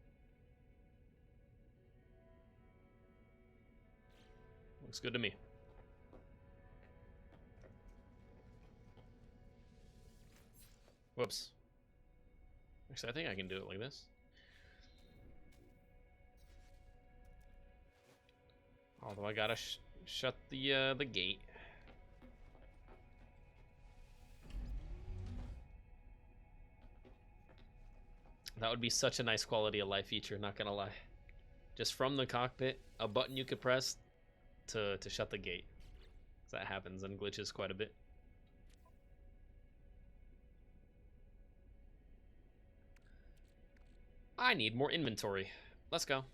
Looks good to me. Whoops. Actually, I think I can do it like this. Although I gotta shut the gate. That would be such a nice quality of life feature, not gonna lie. Just from the cockpit, a button you could press to shut the gate. So that happens and glitches quite a bit. I need more inventory. Let's go.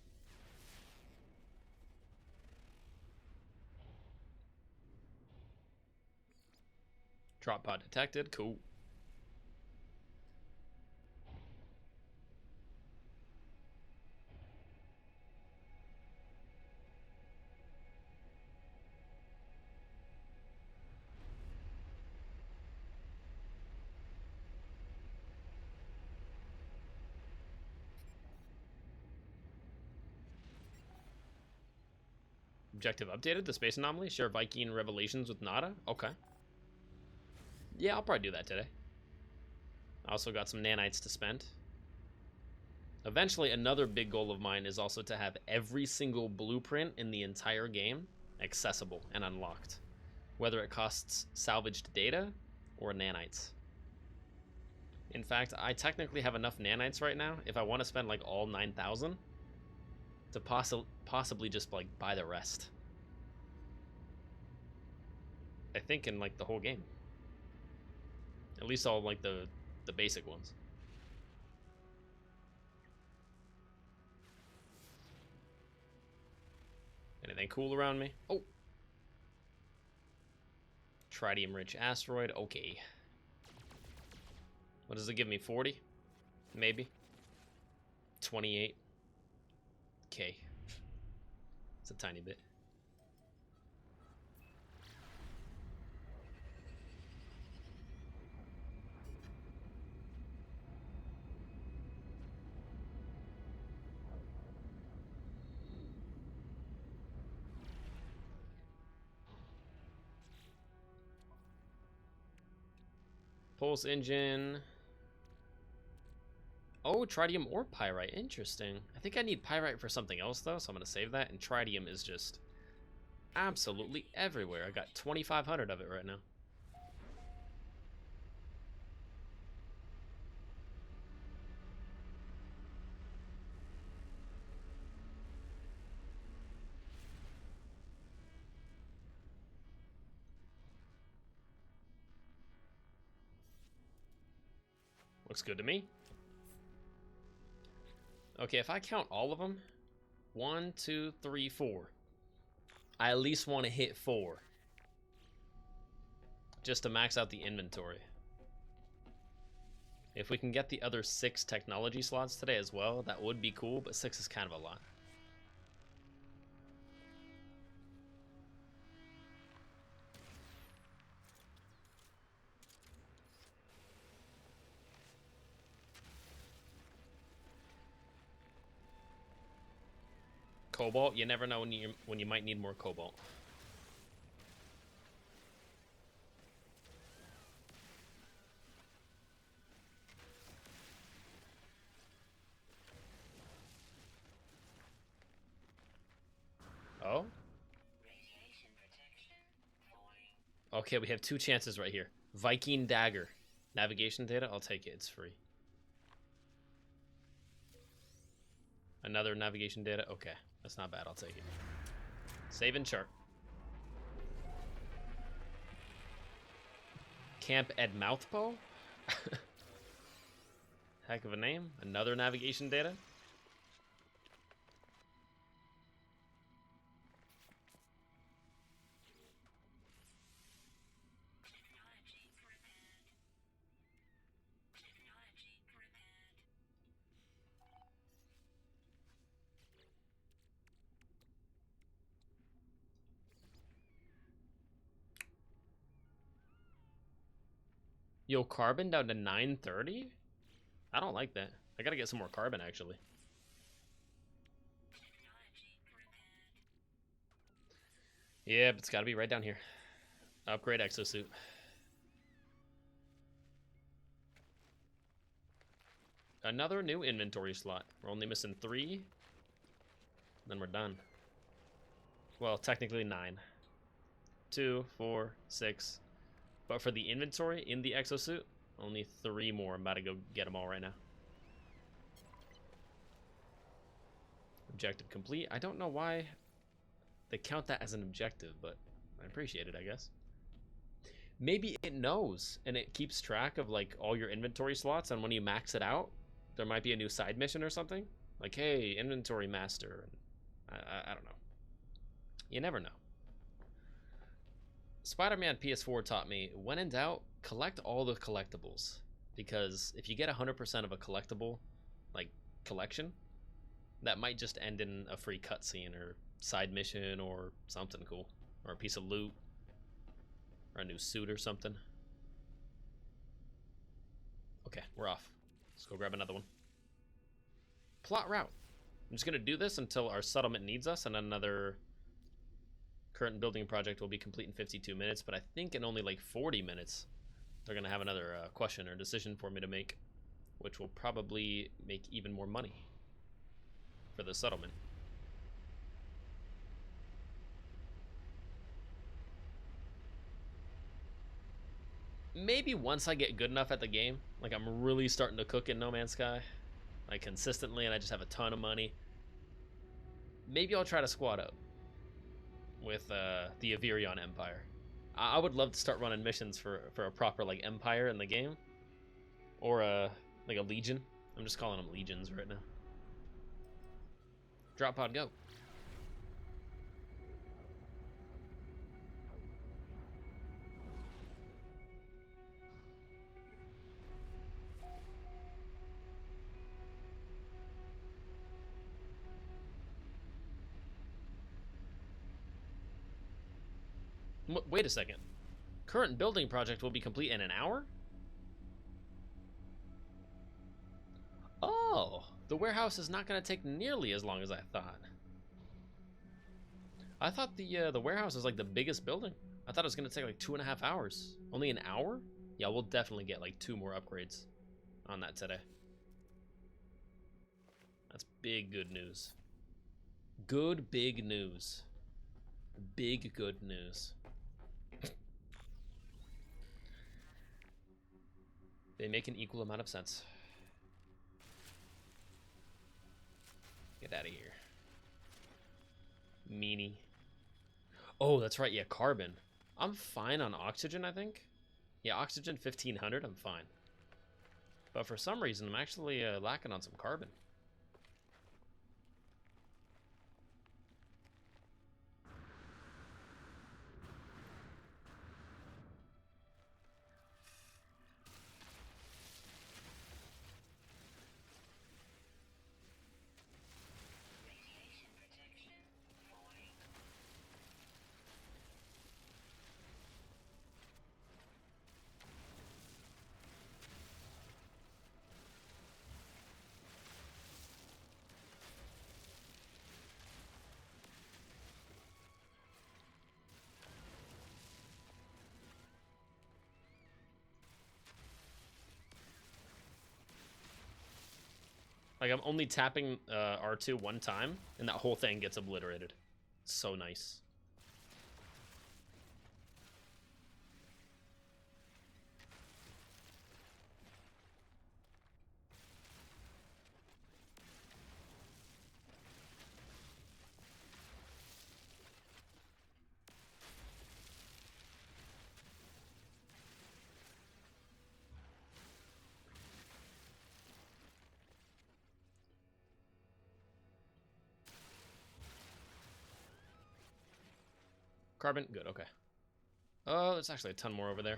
Drop pod detected. Cool. Objective updated. The space anomaly. Share Viking revelations with Nada. Okay. Yeah, I'll probably do that today. I also got some nanites to spend. Eventually, another big goal of mine is also to have every single blueprint in the entire game accessible and unlocked, whether it costs salvaged data or nanites. In fact, I technically have enough nanites right now if I want to spend like all 9,000 to possibly just like buy the rest. I think in like the whole game. At least all like the basic ones. Anything cool around me? Oh. Tritium rich asteroid. Okay. What does it give me? 40? Maybe. 28. Okay. It's a tiny bit. Pulse engine. Oh, tritium or pyrite. Interesting. I think I need pyrite for something else, though, so I'm going to save that. And tritium is just absolutely everywhere. I got 2,500 of it right now. Looks good to me. Okay, if I count all of them, 1, 2, 3, 4. I at least want to hit 4. Just to max out the inventory. If we can get the other 6 technology slots today as well, that would be cool, but 6 is kind of a lot. Cobalt, you never know when you might need more cobalt. Oh? Okay, we have 2 chances right here. Viking dagger. Navigation data, I'll take it, it's free. Another navigation data, okay. That's not bad, I'll take it. Save and chart. Camp Ed Mouthbow? Heck of a name. Another navigation data. Yo, carbon down to 930? I don't like that. I gotta get some more carbon, actually. Yeah, but it's gotta be right down here. Upgrade exosuit. Another new inventory slot. We're only missing 3. Then we're done. Well, technically 9. 2, 4, 6. But for the inventory in the exosuit, only 3 more. I'm about to go get them all right now. Objective complete. I don't know why they count that as an objective, but I appreciate it, I guess. Maybe it knows, and it keeps track of, like, all your inventory slots, and when you max it out, there might be a new side mission or something. Like, hey, inventory master. I don't know. You never know. Spider-Man PS4 taught me, when in doubt, collect all the collectibles. Because if you get 100% of a collectible, like, collection, that might just end in a free cutscene or side mission or something cool. Or a piece of loot. Or a new suit or something. Okay, we're off. Let's go grab another one. Plot route. I'm just going to do this until our settlement needs us, and another current building project will be complete in 52 minutes, but I think in only like 40 minutes they're going to have another question or decision for me to make, which will probably make even more money for the settlement. Maybe once I get good enough at the game, like I'm really starting to cook in No Man's Sky, like consistently, and I just have a ton of money, maybe I'll try to squad up with the Avirion Empire. I would love to start running missions for a proper like empire in the game, or like a legion. I'm just calling them legions right now. Drop pod, go. Wait a second. Current building project will be complete in an hour? Oh, the warehouse is not going to take nearly as long as I thought. I thought the warehouse is like the biggest building. I thought it was going to take like 2.5 hours. Only an hour? Yeah, we'll definitely get like 2 more upgrades on that today. That's big good news. Good big news. Big good news. They make an equal amount of sense. Get out of here. Meanie. Oh, that's right. Yeah, carbon. I'm fine on oxygen, I think. Yeah, oxygen 1500, I'm fine. But for some reason, I'm actually lacking on some carbon. Like, I'm only tapping R2 one time, and that whole thing gets obliterated. It's so nice. Carbon, good, okay. Oh, there's actually a ton more over there.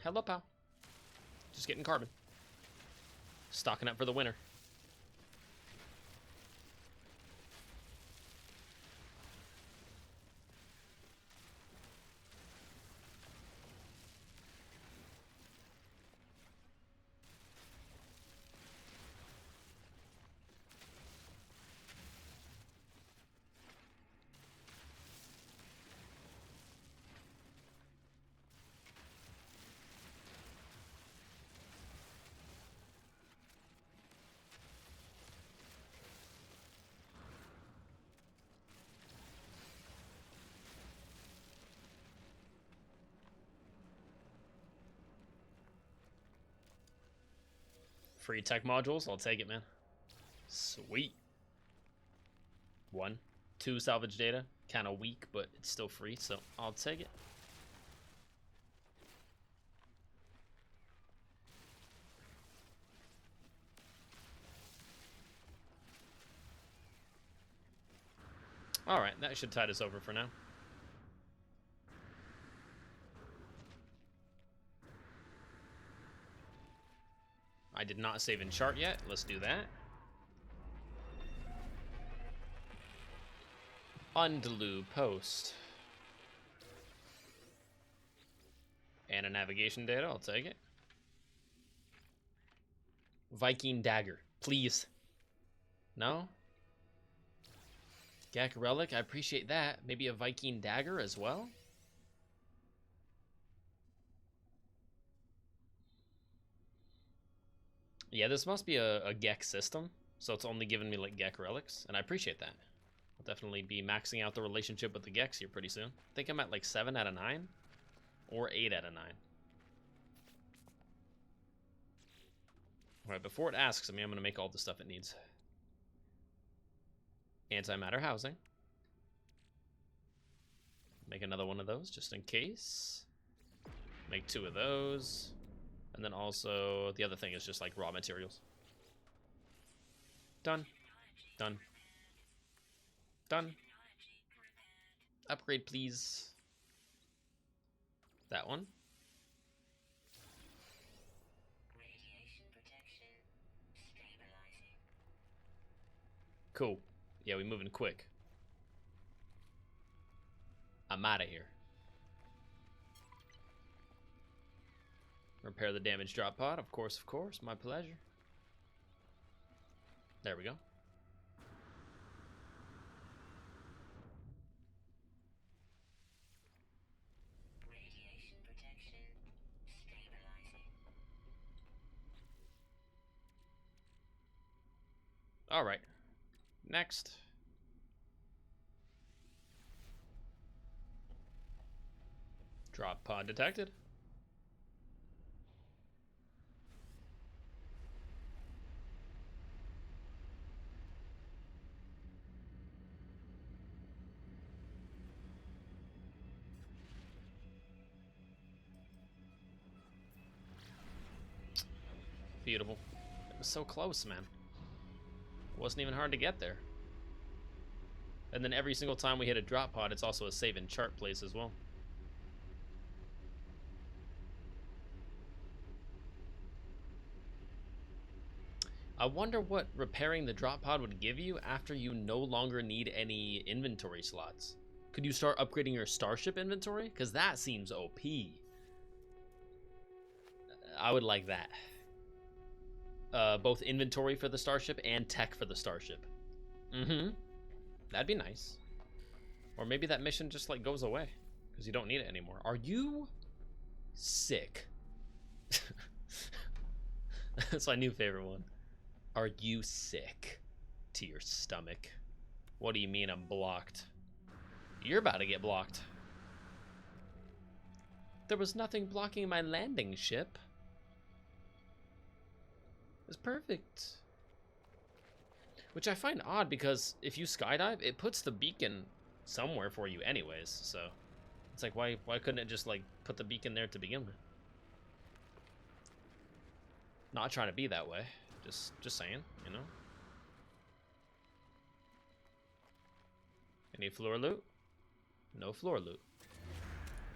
Hello, pal. Just getting carbon. Stocking up for the winter. Free tech modules, I'll take it, man. Sweet. 1. 2 salvage data. Kind of weak, but it's still free, so I'll take it. Alright, that should tide us over for now. I did not save in chart yet. Let's do that. Undelu post. And a navigation data, I'll take it. Viking dagger, please. No? Gek relic, I appreciate that. Maybe a Viking dagger as well? Yeah, this must be a Gek system, so it's only giving me like Gek relics, and I appreciate that. I'll definitely be maxing out the relationship with the Geks here pretty soon. I think I'm at like 7 out of 9, or 8 out of 9. Alright, before it asks me, I'm going to make all the stuff it needs. Antimatter housing. Make another one of those, just in case. Make 2 of those. And then also, the other thing is just like raw materials. Done. Done. Done. Upgrade, please. That one. Cool. Yeah, we moving quick. I'm out of here. Repair the damaged drop pod, of course, my pleasure. There we go. Radiation protection stabilizing. All right. Next. Drop pod detected. Beautiful. It was so close, man. It wasn't even hard to get there. And then every single time we hit a drop pod, it's also a save in chart place as well. I wonder what repairing the drop pod would give you after you no longer need any inventory slots. Could you start upgrading your starship inventory? Because that seems OP. I would like that. Both inventory for the starship and tech for the starship. That'd be nice. Or maybe that mission just like goes away because you don't need it anymore. Are you sick? That's my new favorite one. Are you sick to your stomach? What do you mean I'm blocked? You're about to get blocked. There was nothing blocking my landing ship. It's perfect. Which I find odd because if you skydive, it puts the beacon somewhere for you anyways, so it's like why couldn't it just like put the beacon there to begin with? Not trying to be that way. Just saying, you know. Any floor loot? No floor loot.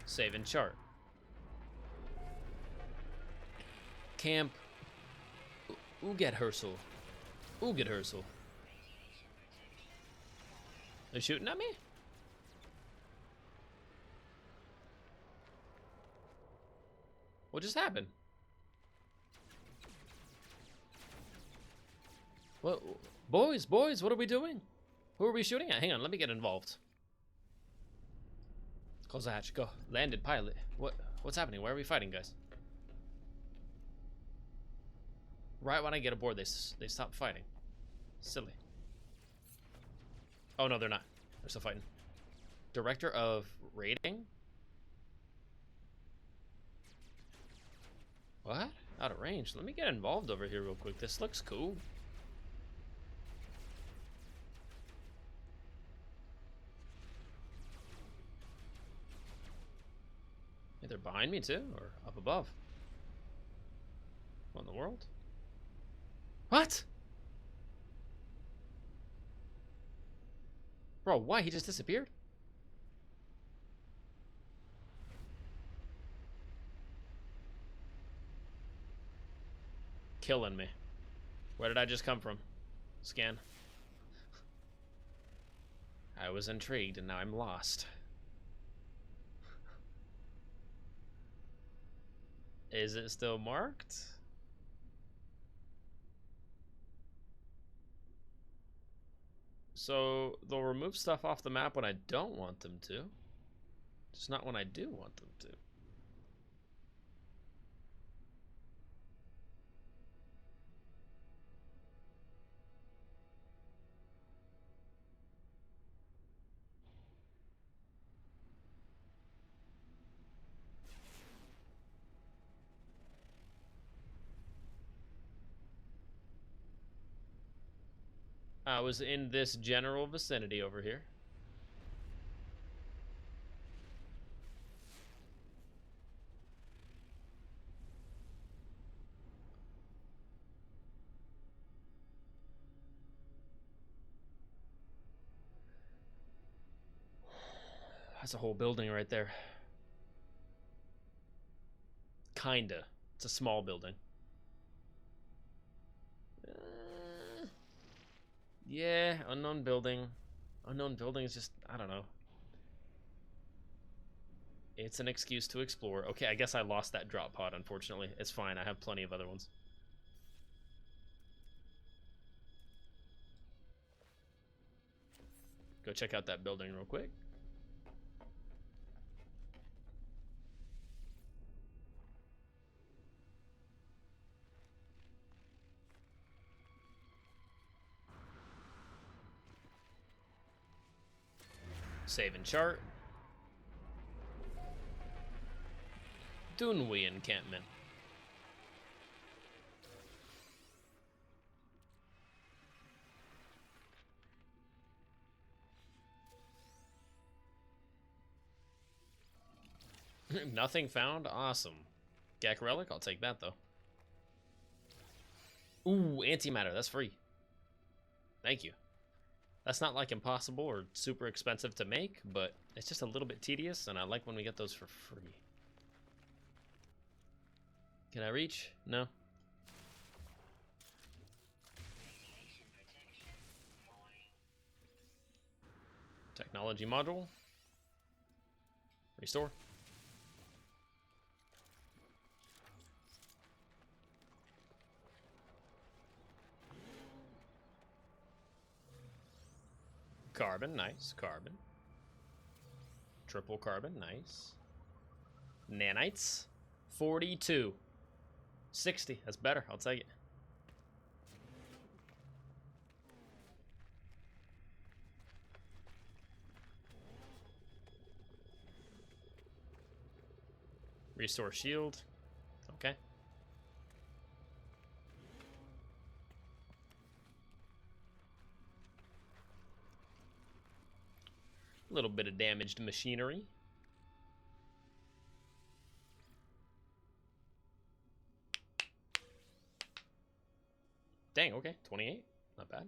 Save and chart. Camp Uget-Hersel. Uget-Hersel. They're shooting at me? What just happened? What? Boys, what are we doing? Who are we shooting at? Hang on, let me get involved. Close the hatch, go. Landed pilot. What's happening? Why are we fighting, guys? Right when I get aboard, they stop fighting. Silly. Oh no, they're not. They're still fighting. Director of raiding? What? Out of range. Let me get involved over here real quick. This looks cool. Hey, they're behind me too, or up above. What in the world? What? Bro, why? He just disappeared? Killing me. Where did I just come from? Scan. I was intrigued and now I'm lost. Is it still marked? So they'll remove stuff off the map when I don't want them to. Just not when I do want them to. I was in this general vicinity over here. That's a whole building right there. Kinda. It's a small building. Yeah, unknown building. Unknown building is just, I don't know. It's an excuse to explore. Okay, I guess I lost that drop pod, unfortunately. It's fine, I have plenty of other ones. Go check out that building real quick. Save and chart. Dunwee encampment. Nothing found? Awesome. Gak relic? I'll take that though. Ooh, antimatter. That's free. Thank you. That's not like impossible or super expensive to make, but it's just a little bit tedious, and I like when we get those for free. Can I reach? No. Technology module. Restore. Carbon, nice. Carbon. Triple carbon, nice. Nanites. 42. 60, that's better. I'll take it. Restore shield. Okay. A little bit of damaged machinery. Dang, okay, 28. Not bad.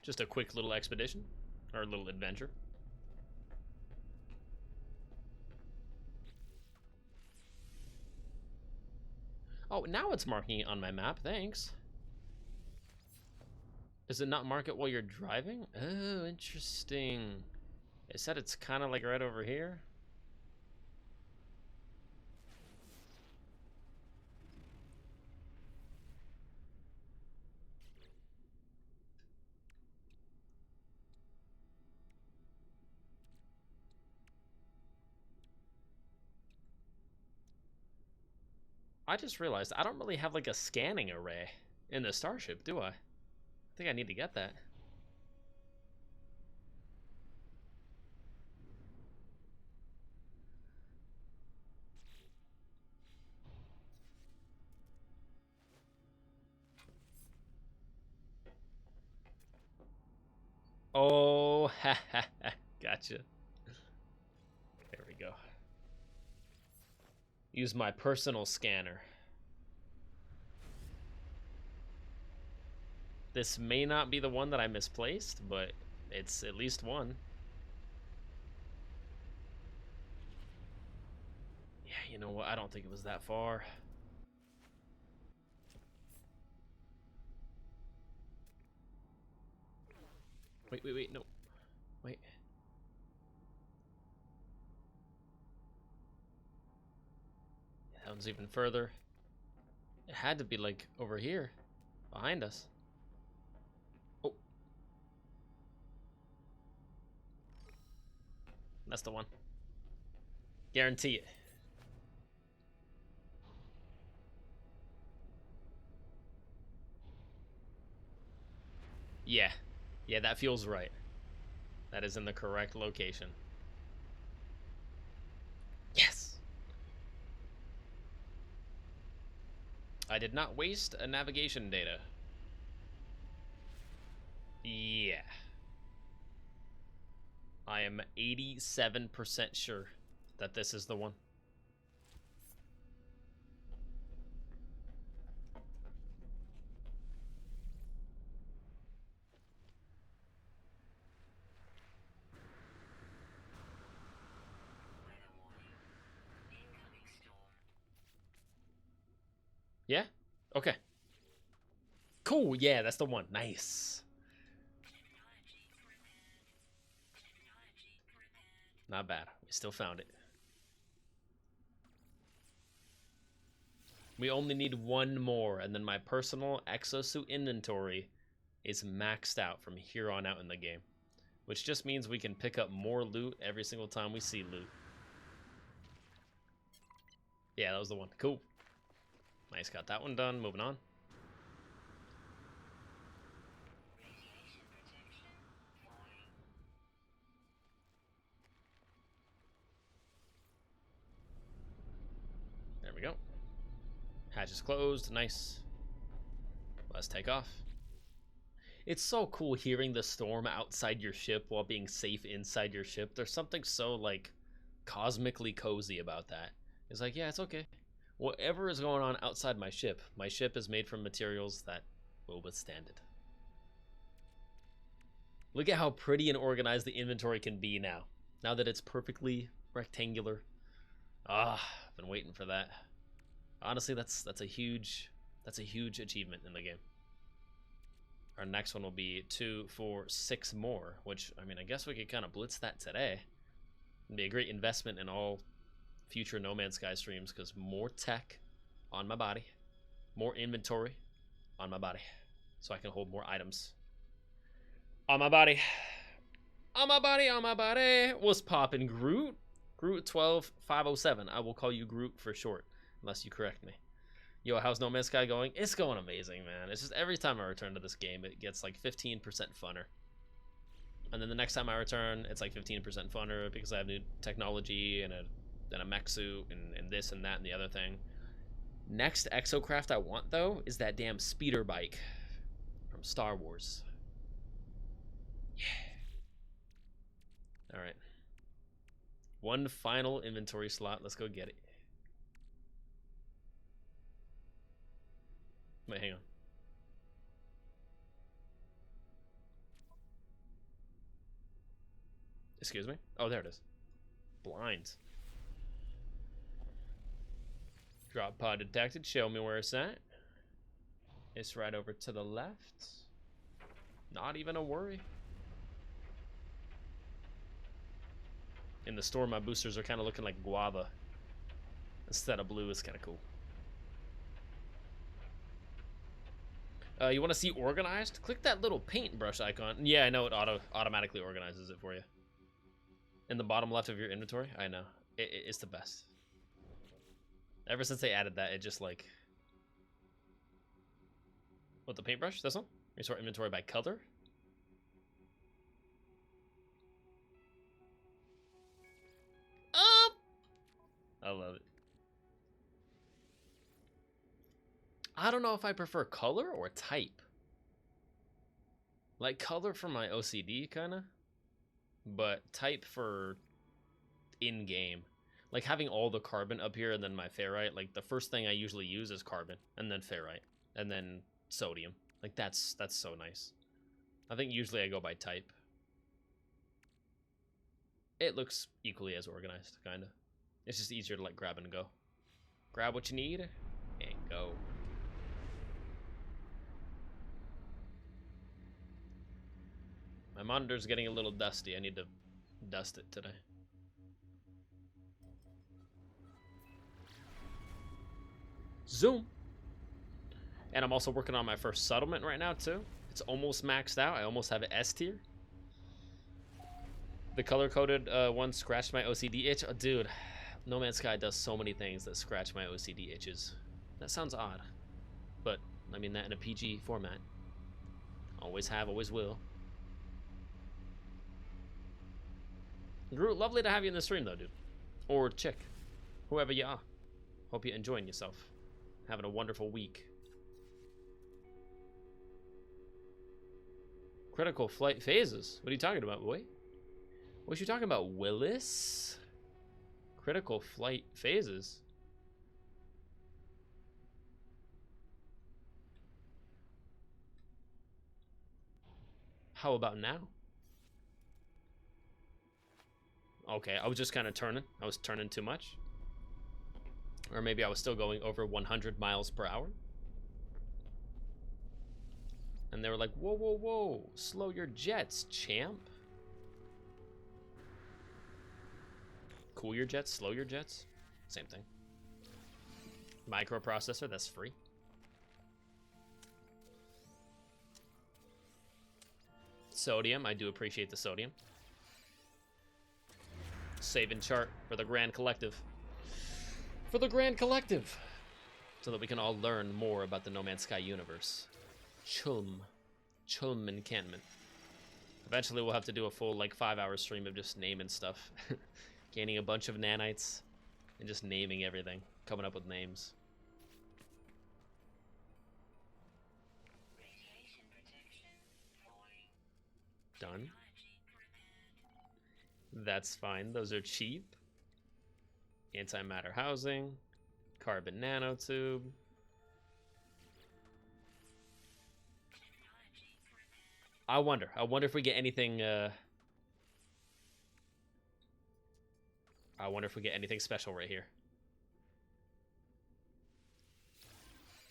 Just a quick little expedition, or a little adventure. Oh, now it's marking it on my map, thanks. Does it not mark it while you're driving? Oh, interesting. It said it's kind of like right over here. I just realized I don't really have like a scanning array in the Starship, do I? I think I need to get that. Oh, gotcha. There we go. Use my personal scanner. This may not be the one that I misplaced, but it's at least one. Yeah, you know what? I don't think it was that far. Wait, no. Wait. That one's even further. It had to be like over here, behind us. Oh. That's the one. Guarantee it. Yeah. Yeah, that feels right. That is in the correct location. Yes! I did not waste a navigation data. Yeah. I am 87% sure that this is the one. Weather warning. Incoming storm. Yeah? Okay. Cool, yeah, that's the one. Nice. Technology prepared. Technology prepared. Not bad. We still found it. We only need one more, and then my personal exosuit inventory is maxed out from here on out in the game. Which just means we can pick up more loot every single time we see loot. Yeah, that was the one. Cool. Nice, got that one done. Moving on. Radiation protection falling. There we go. Hatch is closed. Nice. Let's take off. It's so cool hearing the storm outside your ship while being safe inside your ship. There's something so, like, cosmically cozy about that. It's like, yeah, it's okay. Whatever is going on outside my ship is made from materials that will withstand it. Look at how pretty and organized the inventory can be now. Now that it's perfectly rectangular. Ah, I've been waiting for that. Honestly, that's a huge achievement in the game. Our next one will be 2, 4, 6 more, which, I mean, I guess we could kind of blitz that today. It'd be a great investment in all future No Man's Sky streams, because more tech on my body, more inventory on my body, so I can hold more items on my body. On my body, on my body. What's poppin', Groot? Groot 12507. I will call you Groot for short, unless you correct me. Yo, how's No Man's Sky going? It's going amazing, man. It's just every time I return to this game, it gets like 15% funner. And then the next time I return, it's like 15% funner because I have new technology and a mech suit and this and that and the other thing. Next exocraft I want, though, is that damn speeder bike from Star Wars. Yeah. All right. One final inventory slot. Let's go get it. Wait, hang on. Excuse me? Oh, there it is. Blinds. Drop pod detected. Show me where it's at. It's right over to the left. Not even a worry. In the store, my boosters are kind of looking like guava. Instead of blue, it's kind of cool. You want to see organized? Click that little paintbrush icon. Yeah, I know it automatically organizes it for you. In the bottom left of your inventory? I know. It's the best. Ever since they added that, it just like... What, the paintbrush? This one? Resort inventory by color? I love it. I don't know if I prefer color or type. Like color for my OCD, kind of. But type for in-game. Like having all the carbon up here and then my ferrite. Like the first thing I usually use is carbon. And then ferrite. And then sodium. Like that's so nice. I think usually I go by type. It looks equally as organized, kind of. It's just easier to like grab and go. Grab what you need and go. My monitor's getting a little dusty. I need to dust it today. Zoom. And I'm also working on my first settlement right now too. It's almost maxed out. I almost have an S tier. The color-coded one scratched my OCD itch. Oh, dude, No Man's Sky does so many things that scratch my OCD itches. That sounds odd, but I mean that in a PG format. Always have, always will. Groot, lovely to have you in the stream though, dude. Or chick, whoever you are. Hope you're enjoying yourself. Having a wonderful week. Critical flight phases. What are you talking about, boy? What you talking about, Willis? Critical flight phases. How about now? Okay, I was just kind of turning. I was turning too much. Or maybe I was still going over 100 miles per hour. And they were like, whoa, whoa, whoa, slow your jets, champ. Cool your jets, slow your jets. Same thing. Microprocessor, that's free. Sodium, I do appreciate the sodium. Save and chart for the Grand Collective. For the Grand Collective. So that we can all learn more about the No Man's Sky universe. Chulm encampment. Eventually we'll have to do a full like 5-hour stream of just naming stuff. Gaining a bunch of nanites and just naming everything. Coming up with names. Radiation protection falling. Done. Technology prepared. That's fine. Those are cheap. Antimatter housing. Carbon nanotube. Technology prepared. I wonder if we get anything I wonder if we get anything special right here.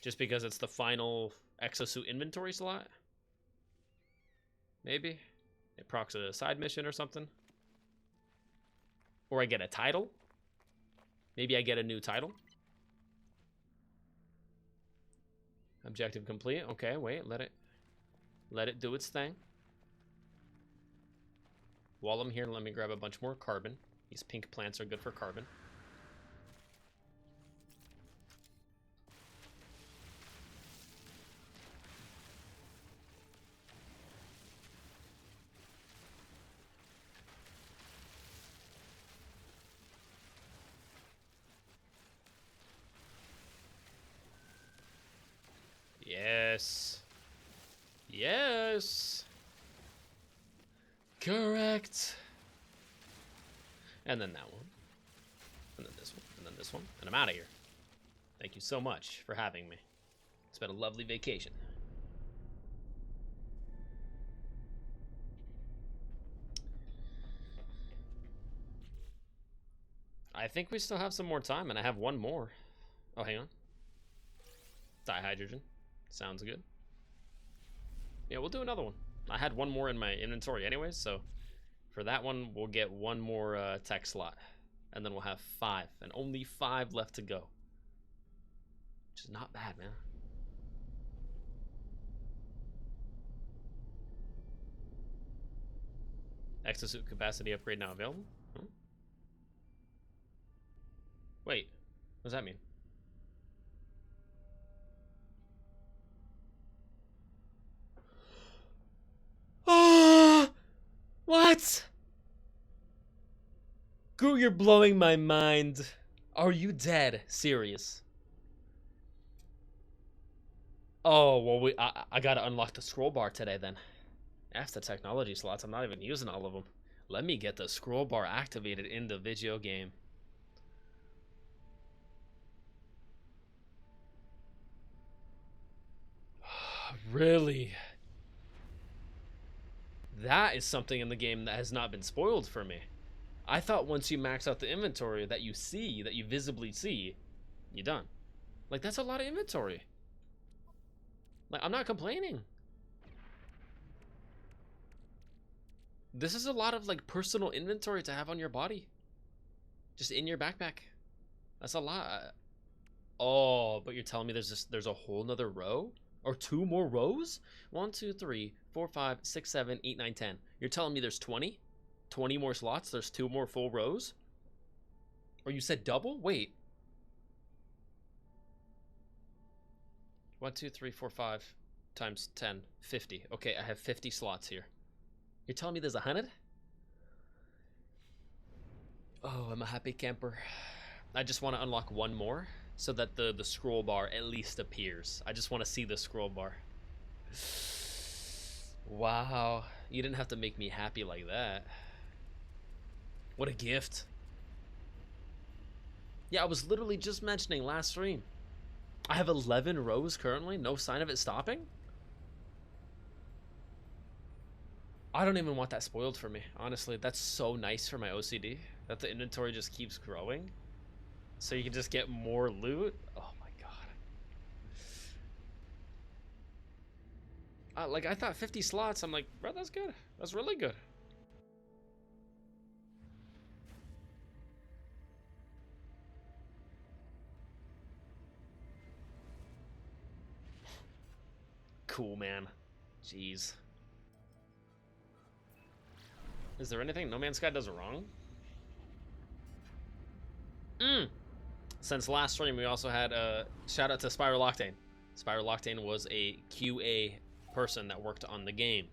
Just because it's the final exosuit inventory slot? Maybe? It procs a side mission or something? Or I get a title? Maybe I get a new title? Objective complete. Okay, wait, let it do its thing. While I'm here, let me grab a bunch more carbon. These pink plants are good for carbon. Yes. Yes. Correct. And then that one. And then this one. And then this one. And I'm out of here. Thank you so much for having me. It's been a lovely vacation. I think we still have some more time, and I have one more. Oh, hang on. Dihydrogen. Sounds good. Yeah, we'll do another one. I had one more in my inventory anyways, so for that one, we'll get one more tech slot. And then we'll have 5, and only 5 left to go. Which is not bad, man. Exosuit capacity upgrade now available? Huh? Wait, what does that mean? Ah! What? Groot, you're blowing my mind. Are you dead? Serious? Oh, well, I gotta unlock the scroll bar today then. F the technology slots. I'm not even using all of them. Let me get the scroll bar activated in the video game. Really? That is something in the game that has not been spoiled for me. I thought once you max out the inventory that you visibly see, you're done. Like, that's a lot of inventory. Like, I'm not complaining. This is a lot of, like, personal inventory to have on your body. Just in your backpack. That's a lot. Oh, but you're telling me there's a whole nother row? Or 2 more rows? 1, 2, 3, 4, 5, 6, 7, 8, 9, 10. You're telling me there's 20? 20 more slots? There's 2 more full rows? Or you said double? Wait. 1, 2, 3, 4, 5 times 10. 50. Okay, I have 50 slots here. You're telling me there's 100? Oh, I'm a happy camper. I just want to unlock 1 more so that the scroll bar at least appears. I just want to see the scroll bar. Wow. You didn't have to make me happy like that. What a gift. Yeah, I was literally just mentioning last stream. I have 11 rows currently. No sign of it stopping. I don't even want that spoiled for me. Honestly, that's so nice for my OCD. That the inventory just keeps growing. So you can just get more loot. Oh my god. Like, I thought 50 slots. I'm like, bro, that's good. That's really good. Cool, man. Jeez. Is there anything No Man's Sky does wrong? Since last stream, we also had a shout out to Spiral Octane. Spiral Octane was a QA person that worked on the game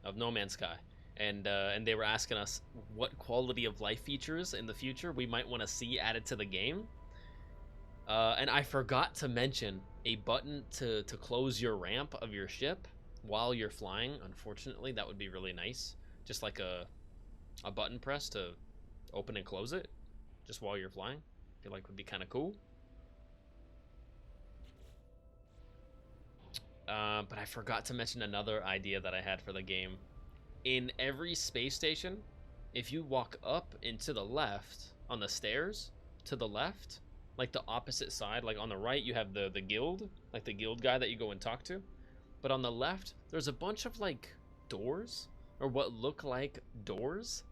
of No Man's Sky, and they were asking us what quality of life features in the future we might want to see added to the game. And I forgot to mention a button to close your ramp of your ship while you're flying. Unfortunately, that would be really nice. Just like a button press to open and close it just while you're flying. I feel like would be kind of cool. But I forgot to mention another idea that I had for the game. In every space station, if you walk up and to the left on the stairs, to the left, like the opposite side, like on the right you have the guild, like the guild guy that you go and talk to. But on the left, there's a bunch of like doors, or what look like doors.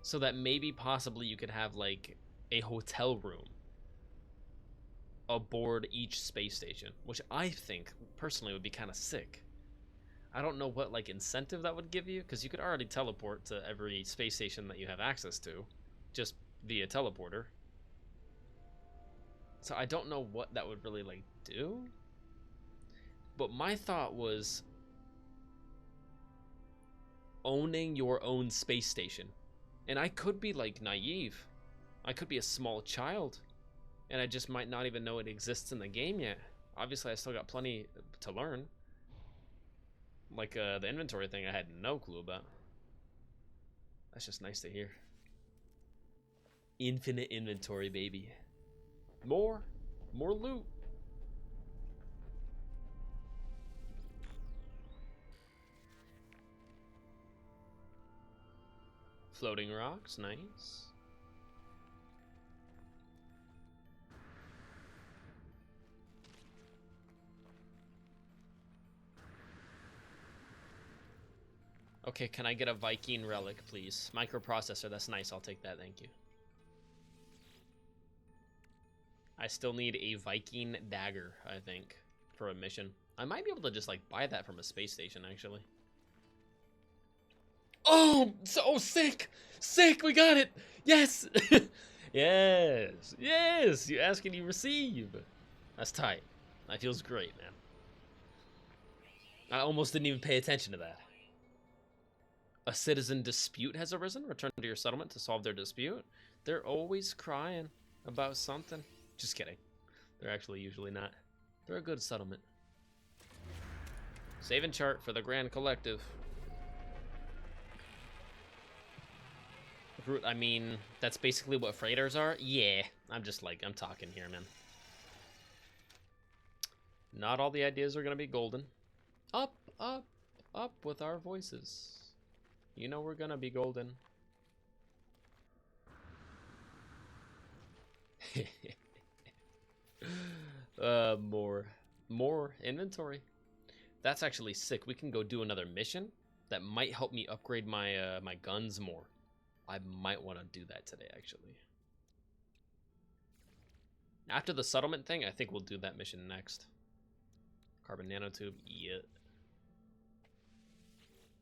So that maybe possibly you could have like a hotel room aboard each space station, which I think personally would be kind of sick. I don't know what like incentive that would give you, because you could already teleport to every space station that you have access to just via teleporter. So I don't know what that would really like do. But my thought was owning your own space station. And I could be like naive. I could be a small child, and I just might not even know it exists in the game yet. Obviously, I still got plenty to learn. Like the inventory thing, I had no clue about. That's just nice to hear. Infinite inventory, baby. More loot. Floating rocks, nice. Okay, can I get a Viking relic, please? Microprocessor, that's nice. I'll take that, thank you. I still need a Viking dagger, I think, for a mission. I might be able to just, like, buy that from a space station, actually. Oh, so sick! Sick, we got it! Yes! Yes! Yes! You ask and you receive! That's tight. That feels great, man. I almost didn't even pay attention to that. A citizen dispute has arisen. Return to your settlement to solve their dispute. They're always crying about something. Just kidding. They're actually usually not. They're a good settlement. Save and chart for the Grand Collective. I mean, that's basically what freighters are? Yeah, I'm talking here, man. Not all the ideas are gonna be golden. Up, up, up with our voices. You know we're gonna be golden. More inventory. That's actually sick. We can go do another mission that might help me upgrade my my guns more. I might want to do that today, actually. After the settlement thing, I think we'll do that mission next. Carbon nanotube, yeah.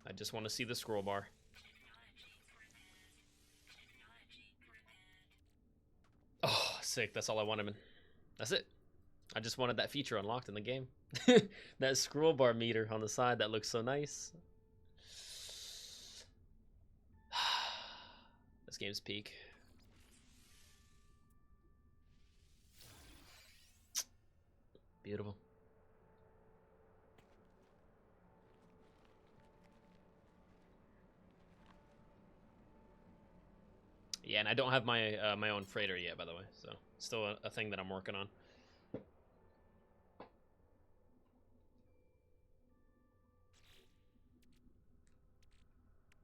I just want to see the scroll bar. Oh, sick. That's all I wanted, man. That's it. I just wanted that feature unlocked in the game. That scroll bar meter on the side, that looks so nice. This game's peak. Beautiful. Yeah, and I don't have my my own freighter yet, by the way, so still a thing that I'm working on.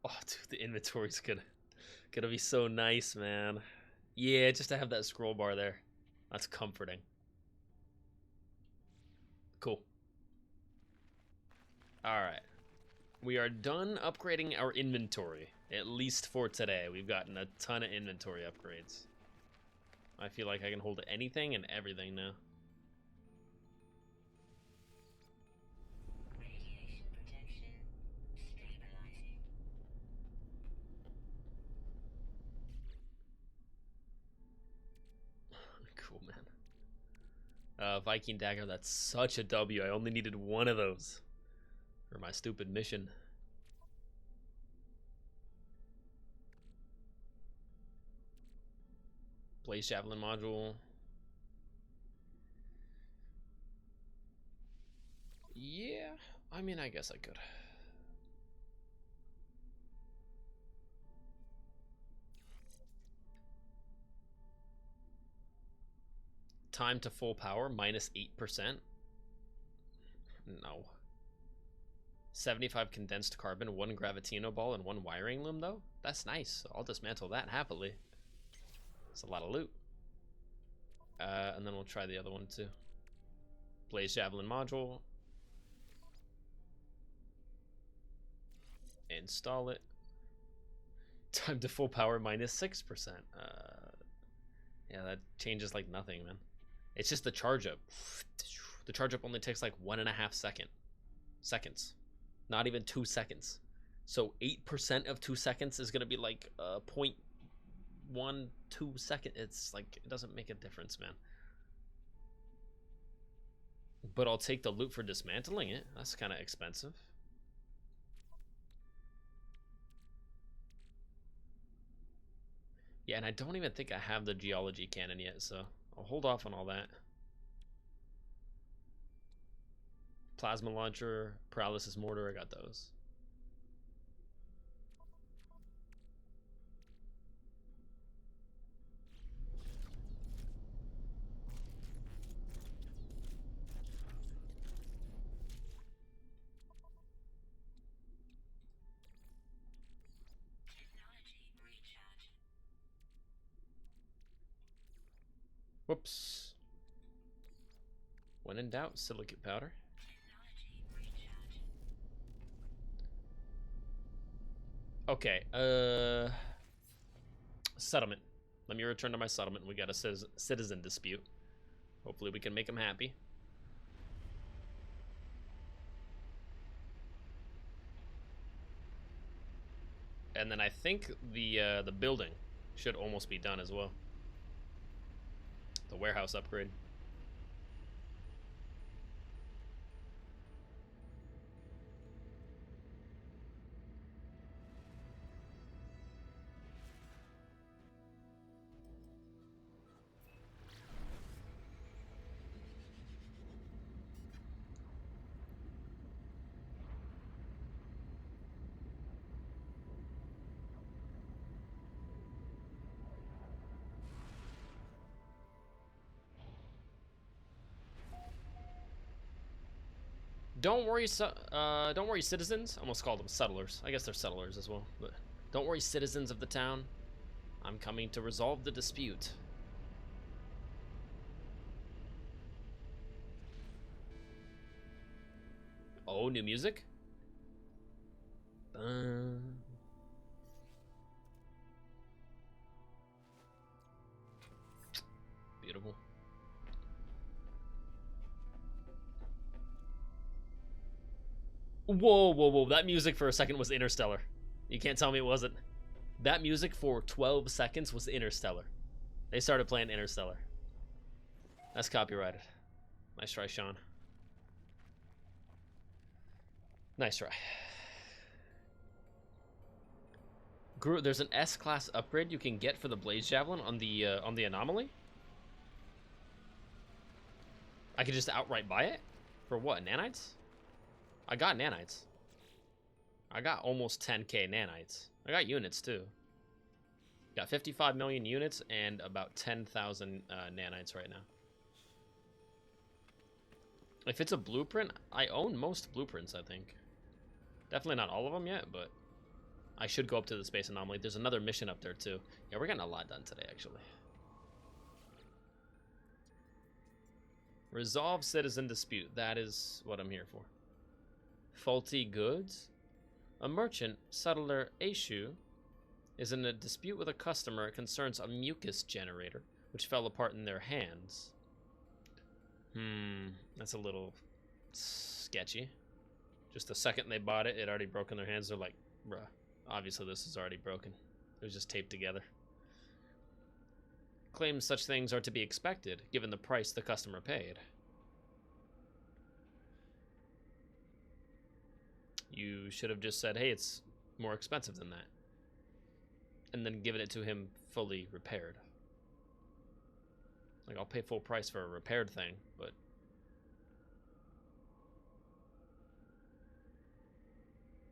Oh, dude, the inventory's gonna be so nice, man. Yeah, just to have that scroll bar there. That's comforting. Cool. Alright. We are done upgrading our inventory. At least for today. We've gotten a ton of inventory upgrades. I feel like I can hold anything and everything now. Radiation protection stabilizing. Cool, man. Viking Dagger, that's such a W. I only needed one of those for my stupid mission. Blaze Javelin module. Yeah, I mean, I guess I could. Time to full power, minus 8%. No. 75 condensed carbon, 1 Gravitino ball, and 1 wiring loom, though? That's nice. I'll dismantle that happily. It's a lot of loot. And then we'll try the other one, too. Blaze Javelin module. Install it. Time to full power, minus 6%. Yeah, that changes like nothing, man. It's just the charge up. The charge up only takes like 1.5 seconds. Not even 2 seconds. So 8% of 2 seconds is gonna be like 0.12 second. It's like, it doesn't make a difference, man. But I'll take the loot for dismantling it. That's kind of expensive. Yeah, and I don't even think I have the geology cannon yet, so I'll hold off on all that. Plasma launcher, paralysis mortar, I got those. Technology recharge. Whoops. When in doubt, silicate powder. Technology recharge. Okay, settlement. Let me return to my settlement. We got a citizen dispute. Hopefully we can make him happy. And then I think the building should almost be done as well. The warehouse upgrade. Don't worry, citizens. I almost called them settlers. I guess they're settlers as well. But don't worry, citizens of the town. I'm coming to resolve the dispute. Oh, new music? Beautiful. Whoa, whoa, whoa. That music for a second was Interstellar. You can't tell me it wasn't. That music for 12 seconds was Interstellar. They started playing Interstellar. That's copyrighted. Nice try, Sean. Nice try. Groot, there's an S-class upgrade you can get for the Blaze Javelin on the Anomaly. I could just outright buy it? For what, nanites? I got nanites. I got almost 10k nanites. I got units too. Got 55 million units and about 10,000 nanites right now. If it's a blueprint, I own most blueprints, I think. Definitely not all of them yet, but I should go up to the Space Anomaly. There's another mission up there too. Yeah, we're getting a lot done today, actually. Resolve citizen dispute. That is what I'm here for. Faulty goods. A merchant, settler Aishu, is in a dispute with a customer. It concerns a mucus generator, which fell apart in their hands. That's a little sketchy. Just the second they bought it, it already broke in their hands. They're like, bruh, obviously this is already broken. It was just taped together. Claims such things are to be expected, given the price the customer paid. You should have just said, hey, it's more expensive than that. And then given it to him fully repaired. Like, I'll pay full price for a repaired thing, but...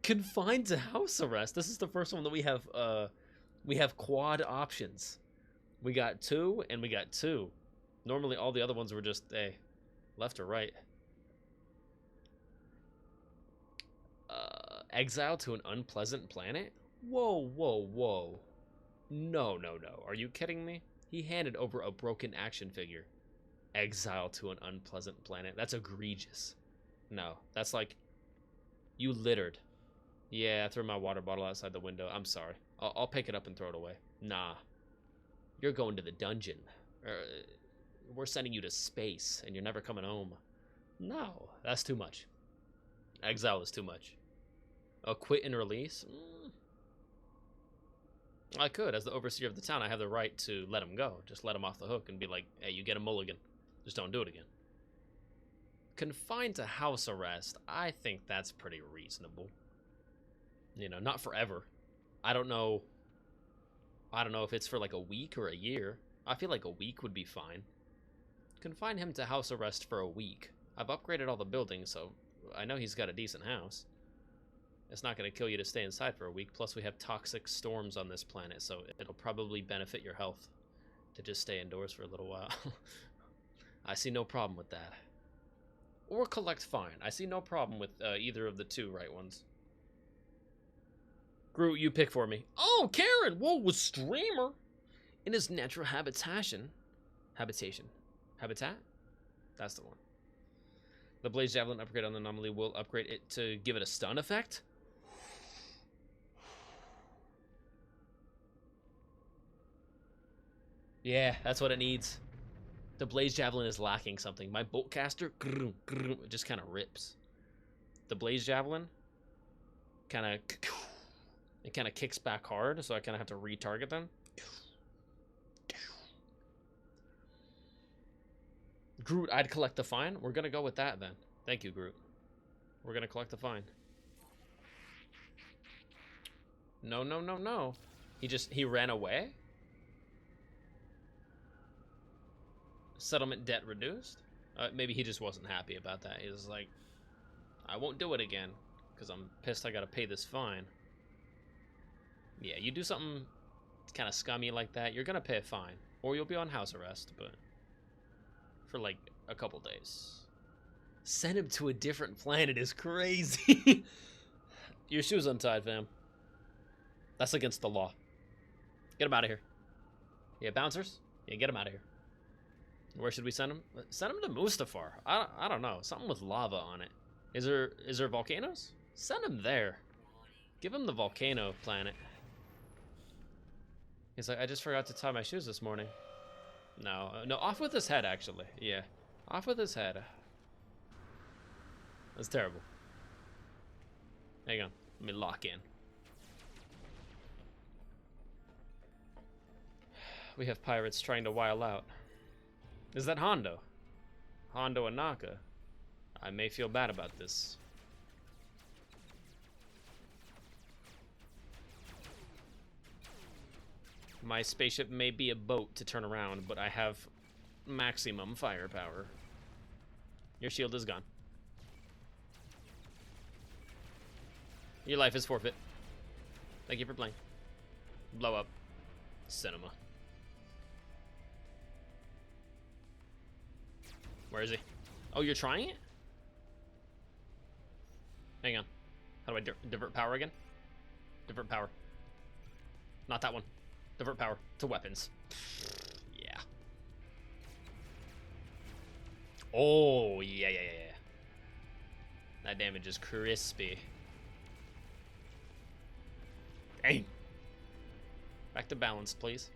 Confined to house arrest. This is the first one that we have quad options. We got 2 and we got 2. Normally all the other ones were just, hey, left or right. Exile to an unpleasant planet? Whoa, whoa, whoa. No, no, no. Are you kidding me? He handed over a broken action figure. Exile to an unpleasant planet. That's egregious. No, that's like, you littered. Yeah, I threw my water bottle outside the window. I'm sorry. I'll pick it up and throw it away. Nah. You're going to the dungeon. We're sending you to space, and you're never coming home. No, that's too much. Exile is too much. A quit and release? I could. As the overseer of the town, I have the right to let him go. Just let him off the hook and be like, hey, you get a mulligan. Just don't do it again. Confined to house arrest, I think that's pretty reasonable. You know, not forever. I don't know if it's for like a week or a year. I feel like a week would be fine. Confine him to house arrest for a week. I've upgraded all the buildings, so I know he's got a decent house. It's not going to kill you to stay inside for a week. Plus, we have toxic storms on this planet, so it'll probably benefit your health to just stay indoors for a little while. I see no problem with that. Or collect fine. I see no problem with either of the two right ones. Groot, you pick for me. Oh, Karen! Whoa, was streamer! In his natural habitation. Habitat? That's the one. The Blaze Javelin upgrade on the Anomaly will upgrade it to give it a stun effect? Yeah, that's what it needs. The Blaze Javelin is lacking something. My Boltcaster, it just kind of rips. The Blaze Javelin kind of kicks back hard, so I kind of have to retarget them. Groot, I'd collect the fine. We're gonna go with that then. Thank you, Groot. We're gonna collect the fine. No, no, no, no. He ran away? Settlement debt reduced? Maybe he just wasn't happy about that. He was like, I won't do it again, because I'm pissed I gotta pay this fine. Yeah, you do something kind of scummy like that, you're gonna pay a fine. Or you'll be on house arrest, but for like a couple days. Send him to a different planet is crazy. Your shoe's untied, fam. That's against the law. Get him out of here. Yeah, bouncers? Yeah, get him out of here. Where should we send him? Send him to Mustafar. I don't know. Something with lava on it. Is there volcanoes? Send him there. Give him the volcano planet. He's like, I just forgot to tie my shoes this morning. No, no, off with his head, actually. Yeah, off with his head. That's terrible. Hang on. Let me lock in. We have pirates trying to while out. Is that Hondo? Hondo and Naka. I may feel bad about this. My spaceship may be a boat to turn around, but I have maximum firepower. Your shield is gone. Your life is forfeit. Thank you for playing. Blow up. Cinema. Where is he? Oh, you're trying it? Hang on. How do I divert power again? Divert power. Not that one. Divert power to weapons. Yeah. Oh, yeah. That damage is crispy. Dang. Back to balance, please.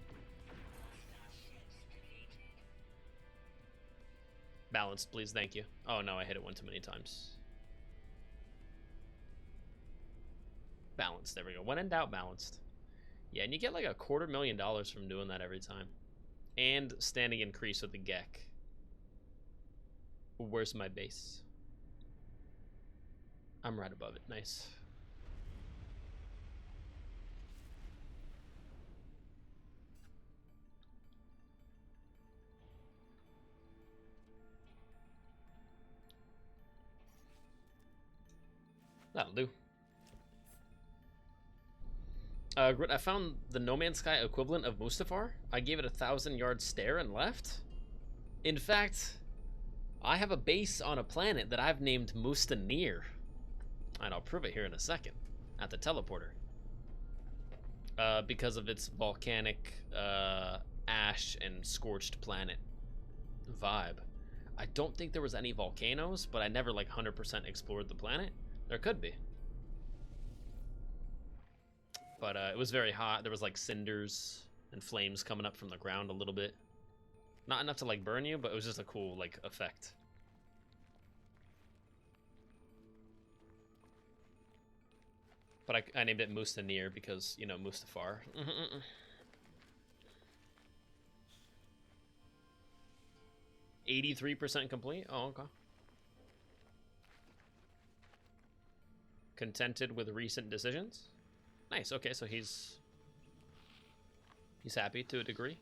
Balanced, please, thank you. Oh no, I hit it one too many times. Balanced, there we go. When in doubt, balanced. Yeah, and you get like $250,000 from doing that every time. And standing increase with the Gek. Where's my base? I'm right above it, nice. That'll do. Grit, I found the No Man's Sky equivalent of Mustafar. I gave it a 1,000-yard stare and left. In fact, I have a base on a planet that I've named Mustanir. And I'll prove it here in a second. At the teleporter. Because of its volcanic, ash and scorched planet vibe. I don't think there was any volcanoes, but I never like 100% explored the planet. There could be. But it was very hot. There was like cinders and flames coming up from the ground a little bit. Not enough to like burn you, but it was just a cool like effect. But I named it Mustanir because, you know, Mustafar. 83% complete? Oh, okay. Contented with recent decisions? Nice, okay, so he's happy to a degree.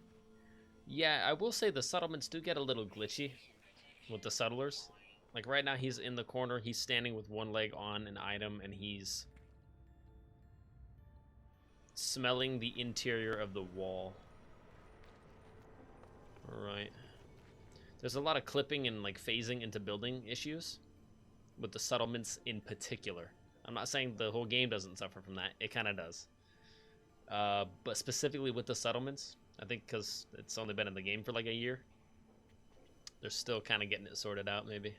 Yeah, I will say the settlements do get a little glitchy with the settlers. Like right now he's in the corner, he's standing with one leg on an item, and he's smelling the interior of the wall. Alright. There's a lot of clipping and like phasing into building issues with the settlements in particular. I'm not saying the whole game doesn't suffer from that. It kind of does. But specifically with the settlements, I think because it's only been in the game for like a year, they're still kind of getting it sorted out, maybe.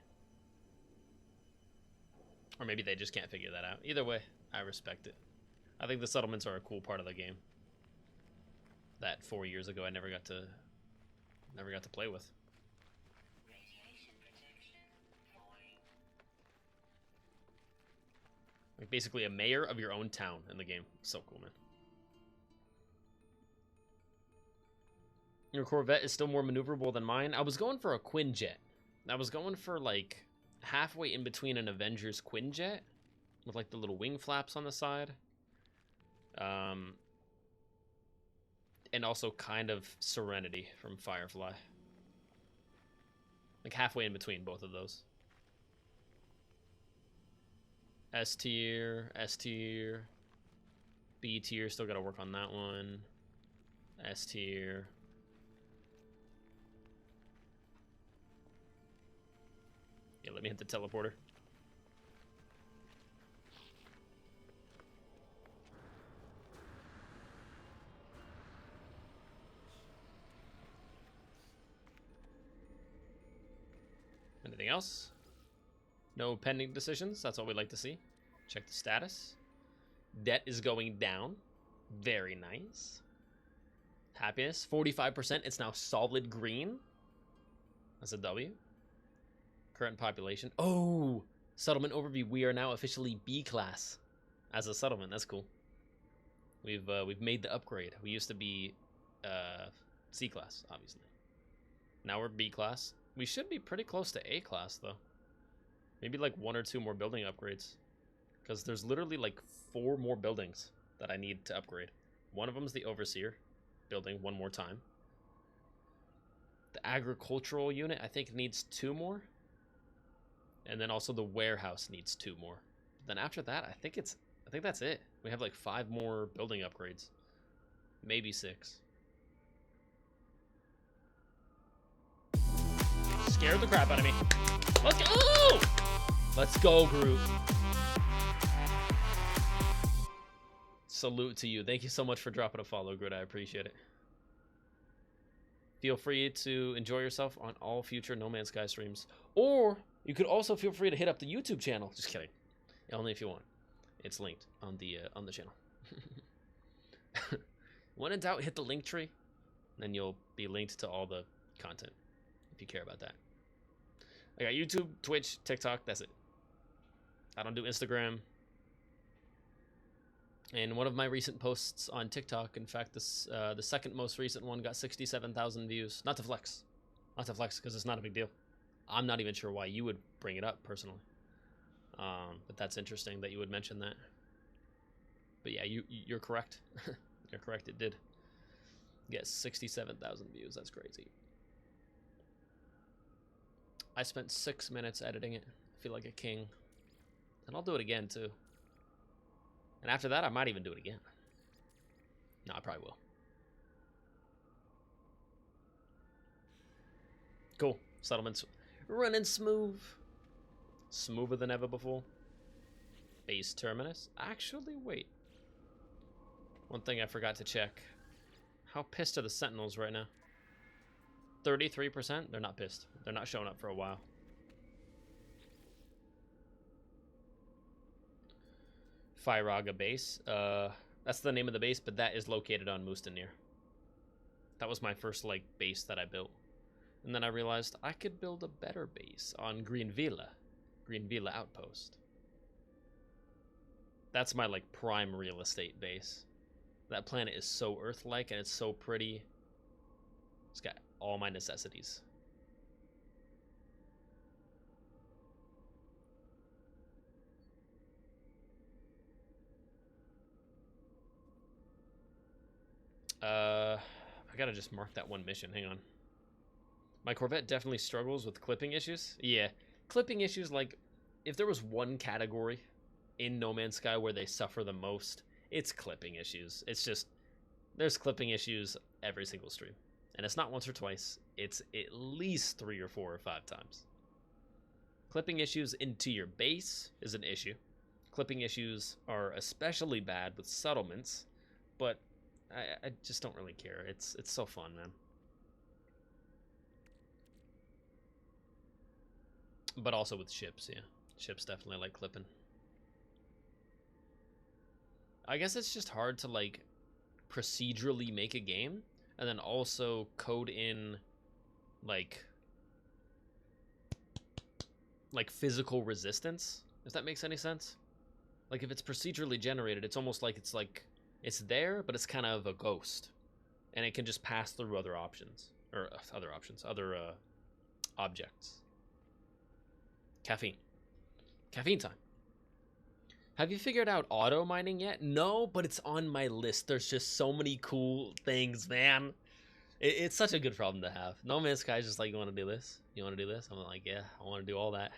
Or maybe they just can't figure that out. Either way, I respect it. I think the settlements are a cool part of the game that 4 years ago I never got to play with. Like basically a mayor of your own town in the game. So cool, man. Your Corvette is still more maneuverable than mine. I was going for a Quinjet. I was going for like halfway in between an Avengers Quinjet with like the little wing flaps on the side. And also kind of Serenity from Firefly. Like halfway in between both of those. S tier, S tier, B tier, still gotta work on that one. S tier. Yeah, let me hit the teleporter. Anything else? No pending decisions. That's all we'd like to see. Check the status. Debt is going down. Very nice. Happiness, 45%. It's now solid green. That's a W. Current population. Oh, settlement overview. We are now officially B class as a settlement. That's cool. We've made the upgrade. We used to be C class, obviously. Now we're B class. We should be pretty close to A class though. Maybe like 1 or 2 more building upgrades, because there's literally like 4 more buildings that I need to upgrade. One of them's the overseer building 1 more time. The agricultural unit I think needs 2 more, and then also the warehouse needs 2 more. Then after that, I think that's it. We have like 5 more building upgrades, maybe 6. Scared the crap out of me. Let's go! Let's go, Groot. Salute to you. Thank you so much for dropping a follow, Groot. I appreciate it. Feel free to enjoy yourself on all future No Man's Sky streams. Or you could also feel free to hit up the YouTube channel. Just kidding. Only if you want. It's linked on the channel. When in doubt, hit the link tree. Then you'll be linked to all the content if you care about that. I got YouTube, Twitch, TikTok. That's it. I don't do Instagram. And one of my recent posts on TikTok, in fact, this the second most recent one got 67,000 views. Not to flex. Not to flex, because it's not a big deal. I'm not even sure why you would bring it up, personally. But that's interesting that you would mention that. But yeah, you're correct. You're correct, it did get 67,000 views. That's crazy. I spent 6 minutes editing it. I feel like a king. And I'll do it again, too. And after that, I might even do it again. No, I probably will. Cool. Settlements running smooth. Smoother than ever before. Base terminus. Actually, wait. One thing I forgot to check. How pissed are the Sentinels right now? 33%? They're not pissed. They're not showing up for a while. Fyraga base. That's the name of the base, but that is located on Mustanir. That was my first like base that I built. And then I realized I could build a better base on Green Villa Outpost. That's my like prime real estate base. That planet is so Earth-like and it's so pretty. It's got all my necessities. I gotta just mark that one mission. Hang on. My Corvette definitely struggles with clipping issues. Yeah, clipping issues, like, if there was one category in No Man's Sky where they suffer the most, it's clipping issues. It's just, there's clipping issues every single stream. And it's not once or twice, it's at least 3 or 4 or 5 times. Clipping issues into your base is an issue. Clipping issues are especially bad with settlements, but I just don't really care. It's so fun, man. But also with ships, yeah. Ships definitely like clipping. I guess it's just hard to like procedurally make a game and then also code in like physical resistance, if that makes any sense. Like if it's procedurally generated, it's almost like it's there, but it's kind of a ghost, and it can just pass through other options or other objects. Caffeine time. Have you figured out auto mining yet? No, but it's on my list. There's just so many cool things, man. It's such a good problem to have. No Man's Sky is just like, you want to do this? You want to do this? I'm like, yeah, I want to do all that.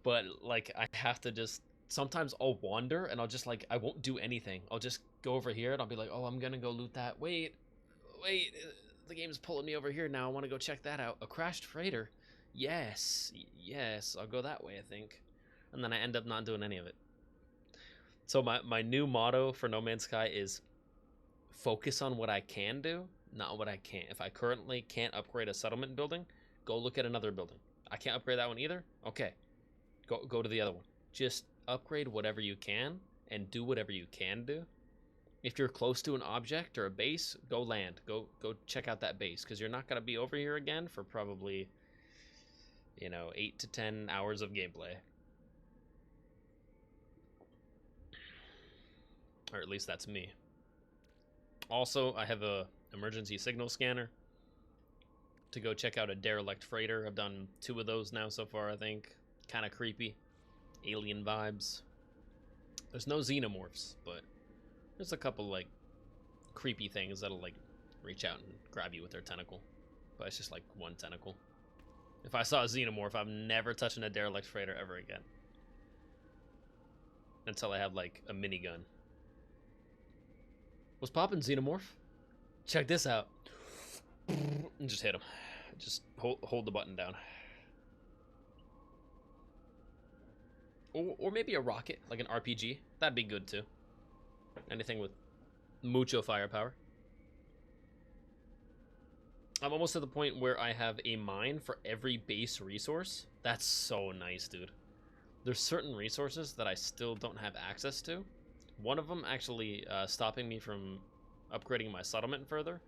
But like, I have to just, sometimes I'll wander and I'll just like, I won't do anything. I'll just go over here and I'll be like, oh, I'm gonna go loot that. Wait, the game's pulling me over here now. I want to go check that out. A crashed freighter. Yes, I'll go that way, I think. And then I end up not doing any of it. So my new motto for No Man's Sky is focus on what I can do, not what I can't. If I currently can't upgrade a settlement building, go look at another building. I can't upgrade that one either? Okay. Go to the other one. Just upgrade whatever you can and do whatever you can do. If you're close to an object or a base, go land. Go check out that base, because you're not going to be over here again for probably, 8 to 10 hours of gameplay. Or at least that's me. Also, I have a emergency signal scanner to go check out a derelict freighter. I've done 2 of those now so far, I think. Kind of creepy. Alien vibes. There's no xenomorphs, but there's a couple, like, creepy things that'll, like, reach out and grab you with their tentacle. But it's just, like, one tentacle. If I saw a xenomorph, I'm never touching a derelict freighter ever again. Until I have, like, a minigun. What's poppin', xenomorph? Check this out. And just hit him. Just hold the button down. Or maybe a rocket, like an RPG. That'd be good too. Anything with mucho firepower. I'm almost to the point where I have a mine for every base resource. That's so nice, dude. There's certain resources that I still don't have access to. One of them actually stopping me from upgrading my settlement further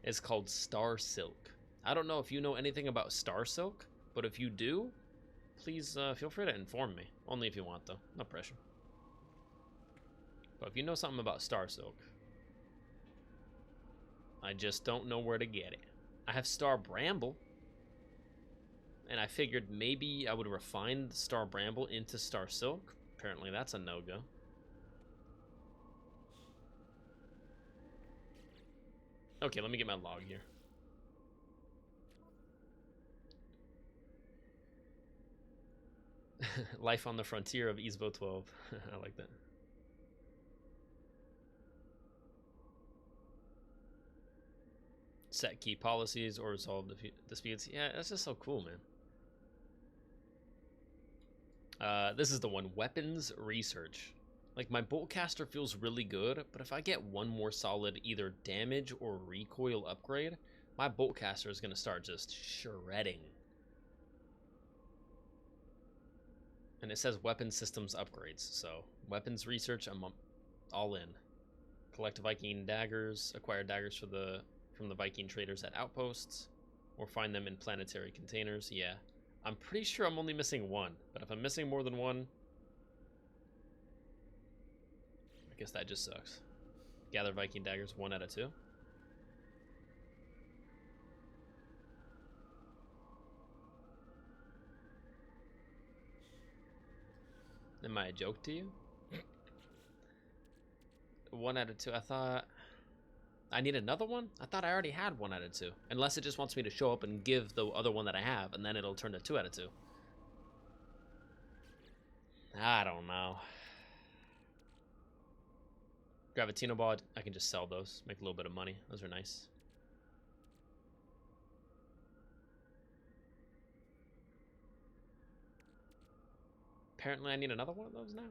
is called Star Silk. I don't know if you know anything about Star Silk, but if you do, please feel free to inform me. Only if you want, though. No pressure. But if you know something about Star Silk, I just don't know where to get it. I have Star Bramble, and I figured maybe I would refine the Star Bramble into Star Silk. Apparently that's a no-go. Okay, let me get my log here. Life on the frontier of Isbo 12. I like that. Set key policies or resolve disputes. Yeah, that's just so cool, man. This is the one. Weapons research. Like, my boltcaster feels really good, but if I get one more solid either damage or recoil upgrade, my boltcaster is going to start just shredding. And it says weapon systems upgrades, so weapons research, I'm all in. Collect Viking daggers, acquire daggers from the Viking traders at outposts, or find them in planetary containers. Yeah, I'm pretty sure I'm only missing one, but if I'm missing more than one, I guess that just sucks. Gather Viking daggers 1 out of 2. Am I a joke to you? 1 out of 2. I thought I need another one? I thought I already had 1 out of 2. Unless it just wants me to show up and give the other one that I have, and then it'll turn to 2 out of 2. I don't know. Gravitino Ball, I can just sell those. Make a little bit of money. Those are nice. Apparently I need another one of those now.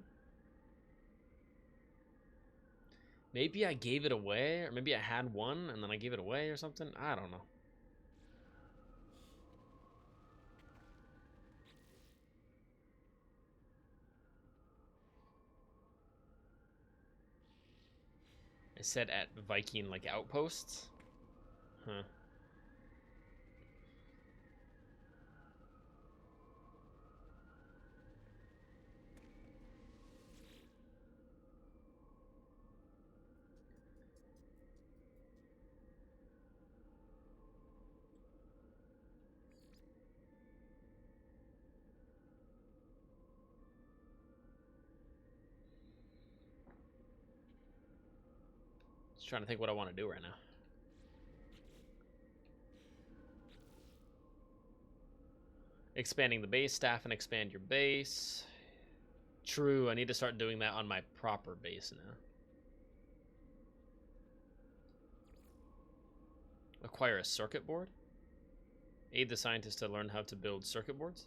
Maybe I gave it away, or maybe I had one and then I gave it away or something. I don't know. I said at Viking, like, outposts? Huh. Just trying to think what I want to do right now. Expanding the base, staff and expand your base. True, I need to start doing that on my proper base now. Acquire a circuit board. Aid the scientists to learn how to build circuit boards.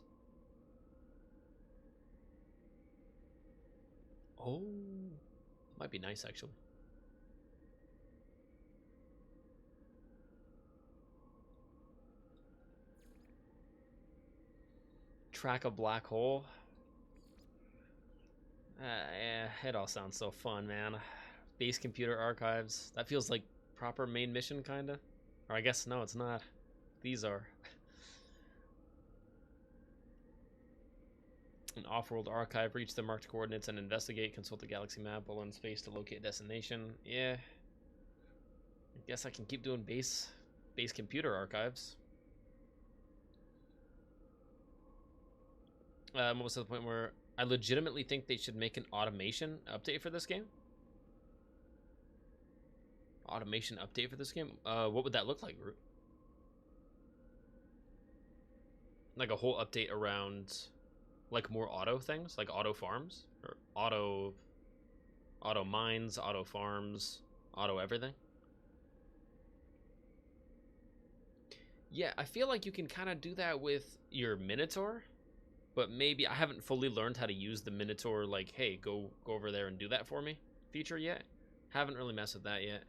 Oh, might be nice actually. Track a black hole. Yeah, it all sounds so fun, man. Base computer archives. That feels like proper main mission, kinda. Or I guess no, it's not. These are. An off-world archive. Reach the marked coordinates and investigate. Consult the galaxy map while in space to locate destination. Yeah. I guess I can keep doing base computer archives. I'm almost to the point where I legitimately think they should make an automation update for this game. Automation update for this game? What would that look like, Root? Like a whole update around, like, more auto things? Like auto farms? Or auto mines, auto farms, auto everything? Yeah, I feel like you can kind of do that with your Minotaur. But maybe I haven't fully learned how to use the Minotaur, like, hey, go over there and do that for me feature yet. Haven't really messed with that yet.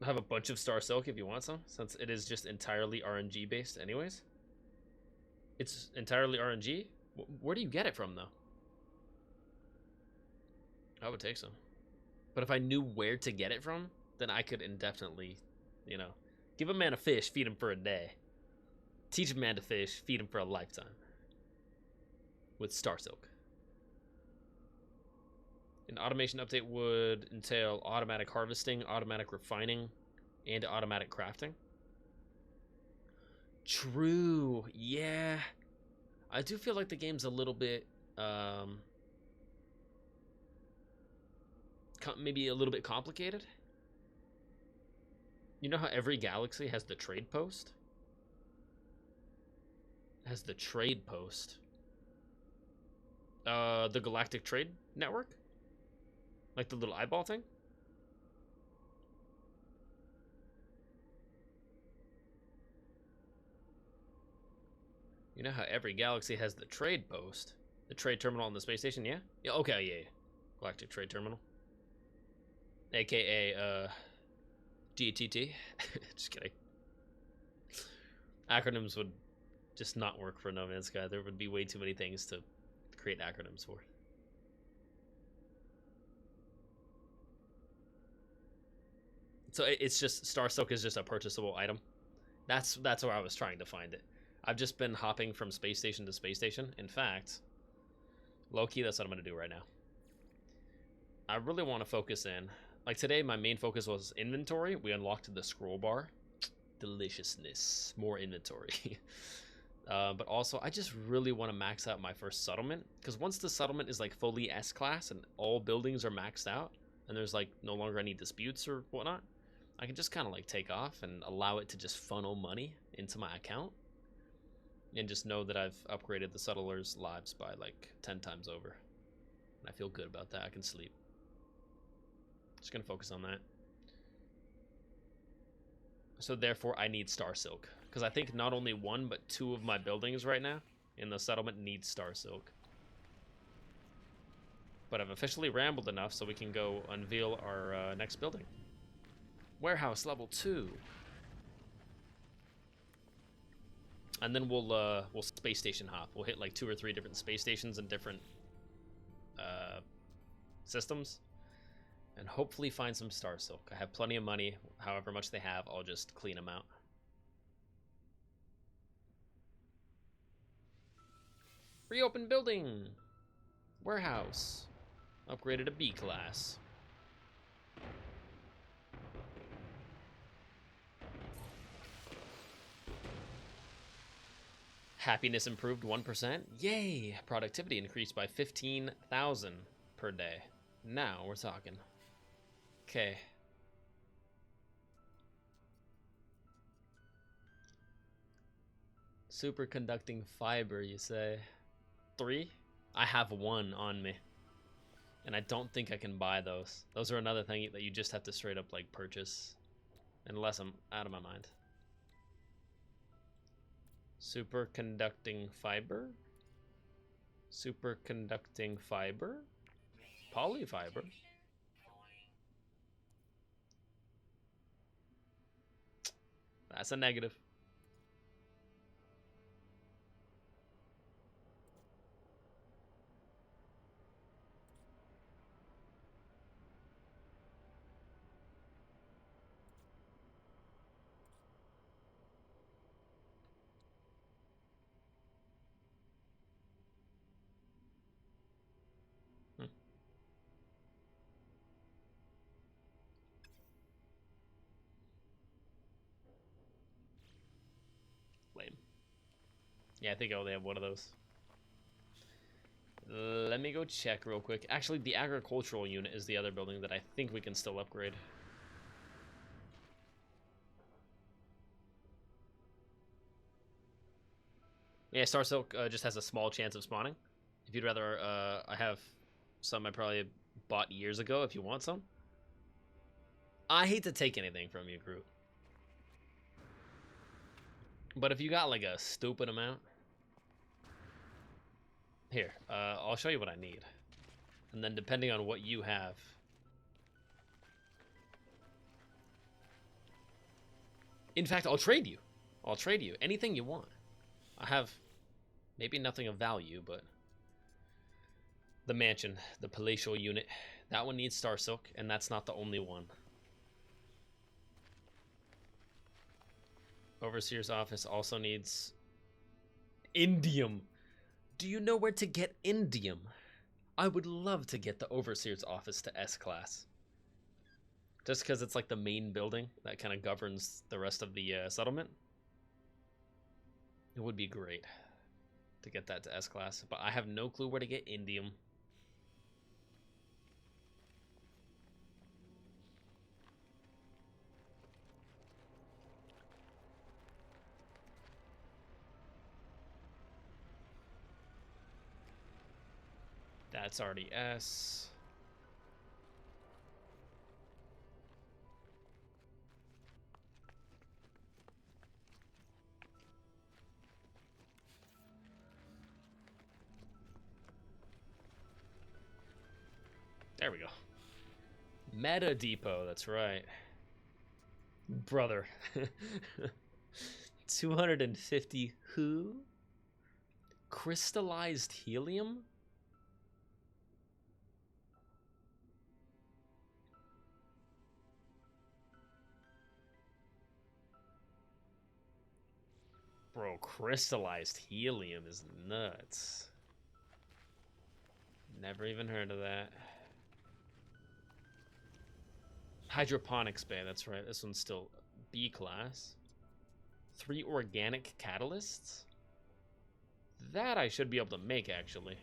I have a bunch of Star Silk if you want some, since it is just entirely RNG based anyways. It's entirely RNG? Where do you get it from, though? I would take some. But if I knew where to get it from, then I could indefinitely, you know, give a man a fish, feed him for a day. Teach a man to fish, feed him for a lifetime. With Star Silk. An automation update would entail automatic harvesting, automatic refining, and automatic crafting. True. Yeah. I do feel like the game's a little bit, maybe a little bit complicated. You know how every galaxy has the trade post? Has the trade post. The Galactic Trade Network? Like the little eyeball thing? You know how every galaxy has the trade post? The trade terminal on the space station, yeah? Yeah, okay, yeah. Galactic Trade Terminal. AKA, GTT. Just kidding. Acronyms would just not work for No Man's Sky. There would be way too many things to create acronyms for. So it's just Star Silk is just a purchasable item. That's where I was trying to find it. I've just been hopping from space station to space station. In fact, low-key, that's what I'm going to do right now. I really want to focus in. Like today, my main focus was inventory. We unlocked the scroll bar. Deliciousness. More inventory. But also, I just really want to max out my first settlement. Because once the settlement is like fully S-class and all buildings are maxed out, and there's like no longer any disputes or whatnot, I can just kind of like take off and allow it to just funnel money into my account. And just know that I've upgraded the settlers' lives by like 10 times over. And I feel good about that. I can sleep. Just going to focus on that. So therefore, I need Star Silk. Because I think not only one, but two of my buildings right now in the settlement need Star Silk. But I've officially rambled enough so we can go unveil our next building. Warehouse level 2. And then we'll space station hop. We'll hit like 2 or 3 different space stations and different systems. And hopefully find some Star Silk. I have plenty of money. However much they have, I'll just clean them out. Reopen building. Warehouse. Upgraded to B class. Happiness improved 1%. Yay! Productivity increased by 15,000 per day. Now we're talking. Okay. Superconducting fiber, you say? 3? I have 1 on me. And I don't think I can buy those. Those are another thing that you just have to straight up like purchase. Unless I'm out of my mind. Superconducting fiber? Superconducting fiber? Polyfiber? That's a negative. Lame. Yeah, I think I only have one of those. Let me go check real quick. Actually, the agricultural unit is the other building that I think we can still upgrade. Yeah, Star Silk just has a small chance of spawning. If you'd rather, I have some I probably bought years ago if you want some. I hate to take anything from you, Groot. But if you got like a stupid amount, here, I'll show you what I need. And then depending on what you have. In fact, I'll trade you. I'll trade you anything you want. I have maybe nothing of value, but the mansion, the palatial unit, that one needs Star Silk, and that's not the only one. Overseer's office also needs indium. Do you know where to get indium? I would love to get the Overseer's office to S class. Just because it's like the main building that kind of governs the rest of the settlement. It would be great to get that to S class, but I have no clue where to get indium. That's already S. There we go. Meta Depot, that's right. Brother. 250 who? Crystallized helium? Bro, crystallized helium is nuts. Never even heard of that. Hydroponics bay, that's right. This one's still B class. 3 organic catalysts? That I should be able to make, actually.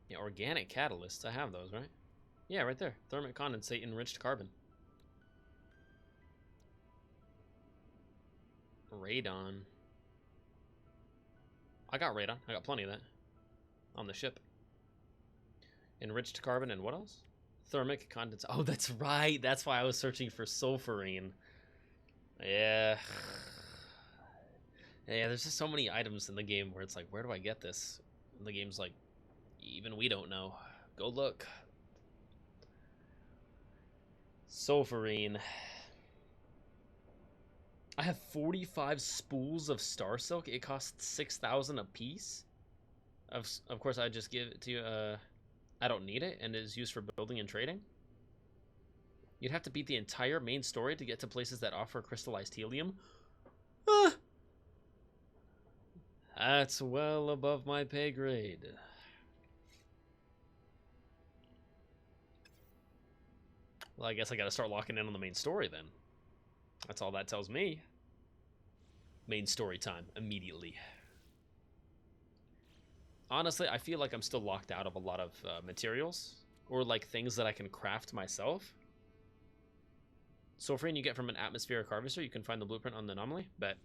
Yeah, organic catalysts. I have those, right? Yeah, right there. Thermic condensate enriched carbon. Radon. I got radon. I got plenty of that. On the ship. Enriched carbon and what else? Thermic condensate. Oh, that's right. That's why I was searching for sulfurine. Yeah. Yeah, there's just so many items in the game where it's like, where do I get this? And the game's like, even we don't know. Go look. Sulfurine. I have 45 spools of Star Silk. It costs 6,000 a piece. Of course, I just give it to you. I don't need it, and it is used for building and trading. You'd have to beat the entire main story to get to places that offer crystallized helium. Ah! That's well above my pay grade. Well, I guess I gotta start locking in on the main story then. That's all that tells me. Main story time, immediately. Honestly, I feel like I'm still locked out of a lot of materials. Or like things that I can craft myself. Sulfurine you get from an atmospheric harvester. You can find the blueprint on the anomaly. Bet.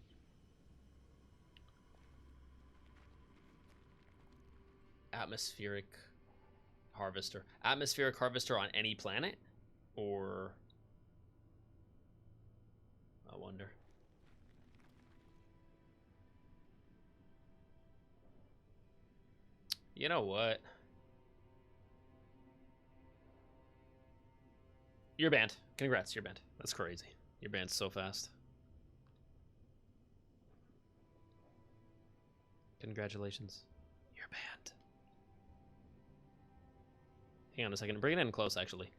Atmospheric harvester. Atmospheric harvester on any planet? Or I wonder. You know what? You're banned. Congrats, you're banned. That's crazy. You're banned so fast. Congratulations. You're banned. Hang on a second. Bring it in close, actually.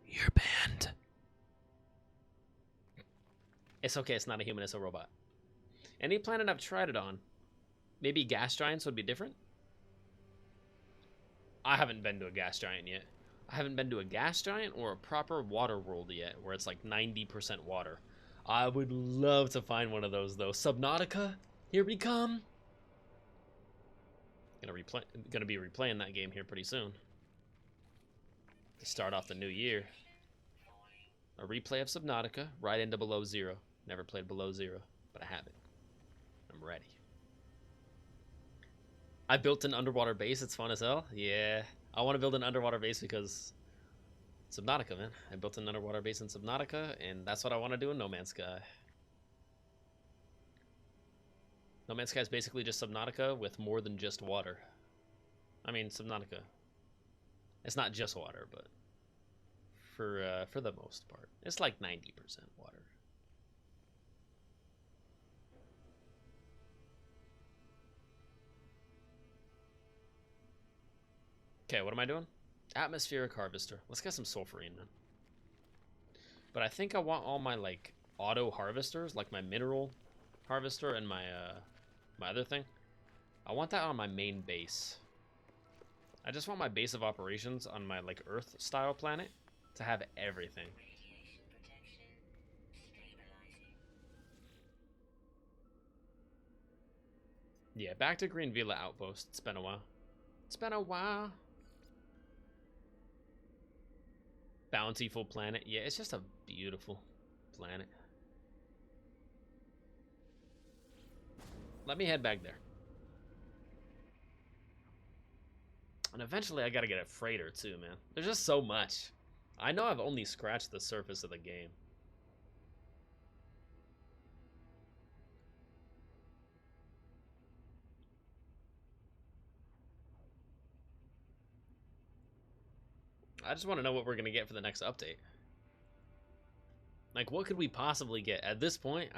You're banned. It's okay. It's not a human. It's a robot. Any planet I've tried it on, maybe gas giants would be different. I haven't been to a gas giant yet. I haven't been to a gas giant or a proper water world yet, where it's like 90% water. I would love to find one of those, though. Subnautica, here we come. Gonna be replaying that game here pretty soon. To start off the new year. A replay of Subnautica, right into Below Zero. Never played Below Zero, but I have it. I'm ready. I built an underwater base. It's fun as hell. Yeah, I want to build an underwater base because Subnautica, man. I built an underwater base in Subnautica, and that's what I want to do in No Man's Sky. No Man's Sky is basically just Subnautica with more than just water. I mean, Subnautica. It's not just water, but for the most part, it's like 90% water. Okay, what am I doing? Atmospheric harvester. Let's get some sulfurine, man. But I think I want all my like auto harvesters, like my mineral harvester and my my other thing. I want that on my main base. I just want my base of operations on my like Earth style planet to have everything. Radiation protection stabilizing. Yeah, back to Green Villa Outpost. It's been a while. It's been a while. Bountiful planet. Yeah, it's just a beautiful planet. Let me head back there. And eventually I gotta get a freighter too, man. There's just so much. I know I've only scratched the surface of the game. I just want to know what we're gonna get for the next update. Like, what could we possibly get? At this point,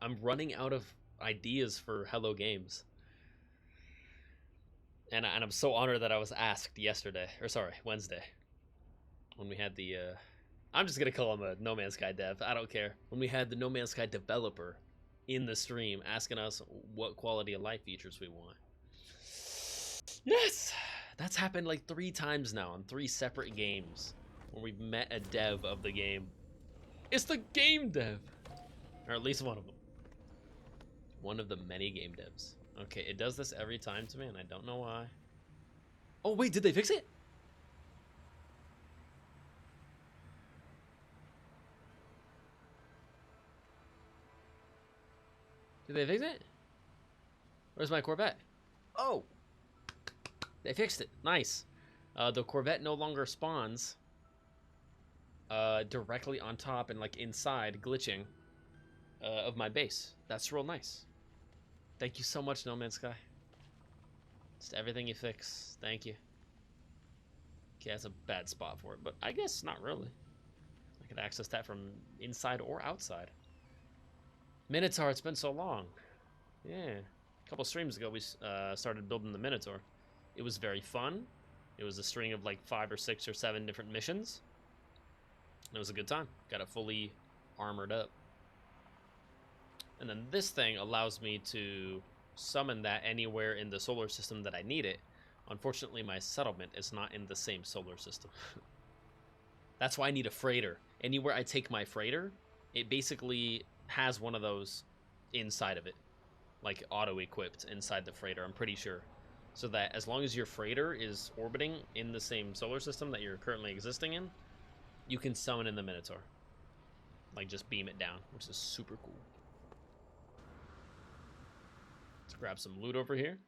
I'm running out of ideas for Hello Games. And I'm so honored that I was asked yesterday, or sorry, Wednesday, when we had the, I'm just gonna call him a No Man's Sky dev, I don't care. When we had the No Man's Sky developer in the stream asking us what quality of life features we want. Yes! That's happened like 3 times now on 3 separate games where we've met a dev of the game. It's the game dev! Or at least one of them. One of the many game devs. Okay, it does this every time to me, and I don't know why. Oh, wait, did they fix it? Did they fix it? Where's my Corvette? Oh! They fixed it. Nice. The Corvette no longer spawns directly on top and like inside, glitching, of my base. That's real nice. Thank you so much, No Man's Sky. Just everything you fix. Thank you. Okay, that's a bad spot for it, but I guess not really. I could access that from inside or outside. Minotaur, it's been so long. Yeah. A couple streams ago, we started building the Minotaur. It was very fun. It was a string of like 5 or 6 or 7 different missions. It was a good time. Got it fully armored up. And then this thing allows me to summon that anywhere in the solar system that I need it. Unfortunately, my settlement is not in the same solar system. That's why I need a freighter. Anywhere I take my freighter, it basically has one of those inside of it. Like auto-equipped inside the freighter, I'm pretty sure. So that as long as your freighter is orbiting in the same solar system that you're currently existing in, you can summon in the Minotaur. Like just beam it down, which is super cool. Let's grab some loot over here.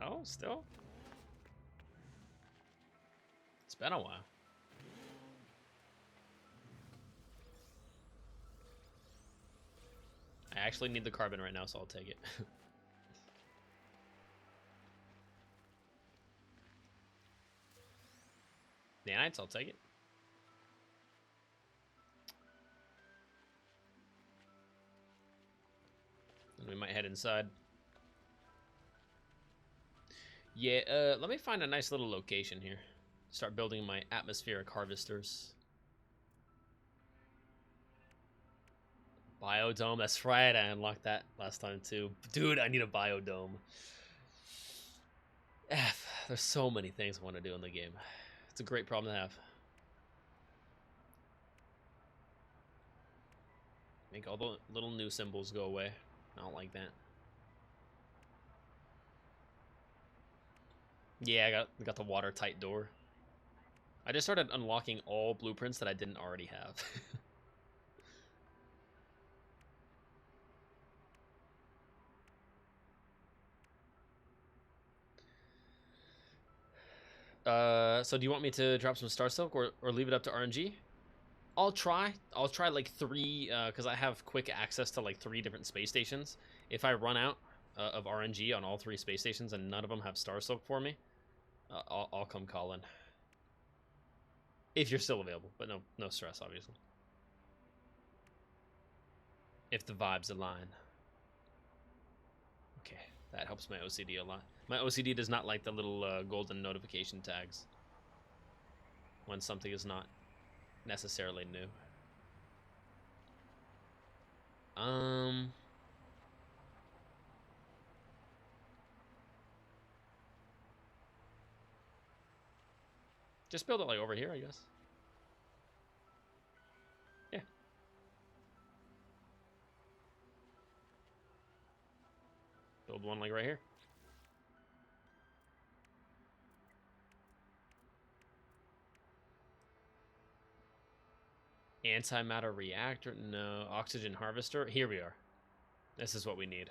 Oh, still? been a while. I actually need the carbon right now, so I'll take it. Nanites, I'll take it. And we might head inside. Yeah, let me find a nice little location here. Start building my atmospheric harvesters. Biodome, that's right, I unlocked that last time too. Dude, I need a biodome. There's so many things I want to do in the game. It's a great problem to have. Make all the little new symbols go away. I don't like that. Yeah, I got the watertight door. I just started unlocking all blueprints that I didn't already have. So do you want me to drop some Star Silk or leave it up to RNG? I'll try like 3, because I have quick access to like 3 different space stations. If I run out of RNG on all 3 space stations and none of them have Star Silk for me, I'll come calling. If you're still available, but no stress, obviously. If the vibes align. Okay, that helps my OCD a lot. My OCD does not like the little golden notification tags when something is not necessarily new. Just build it like over here, I guess. Yeah. Build one like right here. Antimatter reactor? No. Oxygen harvester? Here we are. This is what we need.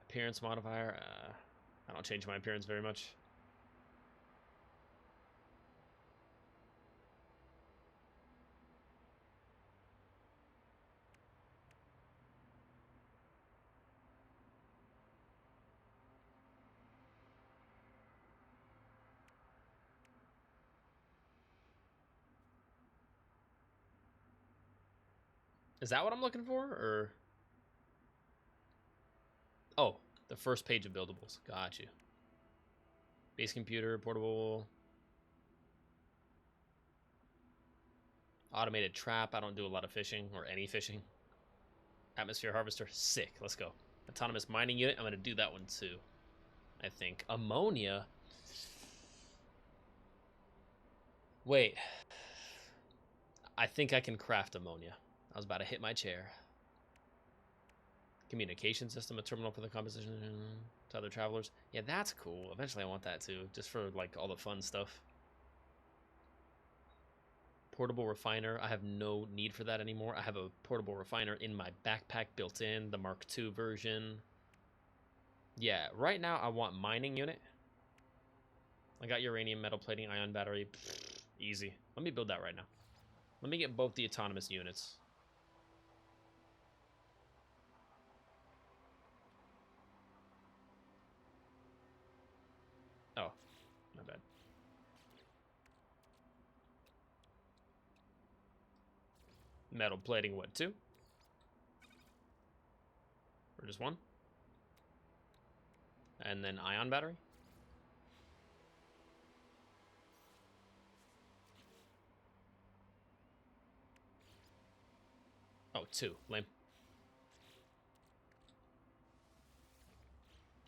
Appearance modifier? I don't change my appearance very much. Is that what I'm looking for, or? Oh, the first page of buildables. Got you. Base computer, portable. Automated trap. I don't do a lot of fishing, or any fishing. Atmosphere harvester. Sick. Let's go. Autonomous mining unit. I'm going to do that one too, I think. Ammonia. Wait. I think I can craft ammonia. I was about to hit my chair. Communication system, a terminal for the composition to other travelers. Yeah, that's cool. Eventually I want that too, just for like all the fun stuff. Portable refiner. I have no need for that anymore. I have a portable refiner in my backpack built in, the Mark II version. Yeah, right now I want mining unit. I got uranium, metal plating, ion battery. Pfft, easy. Let me build that right now. Let me get both the autonomous units. Oh, my bad. Metal plating, what, 2? Or just 1? And then ion battery? Oh, 2. Lame.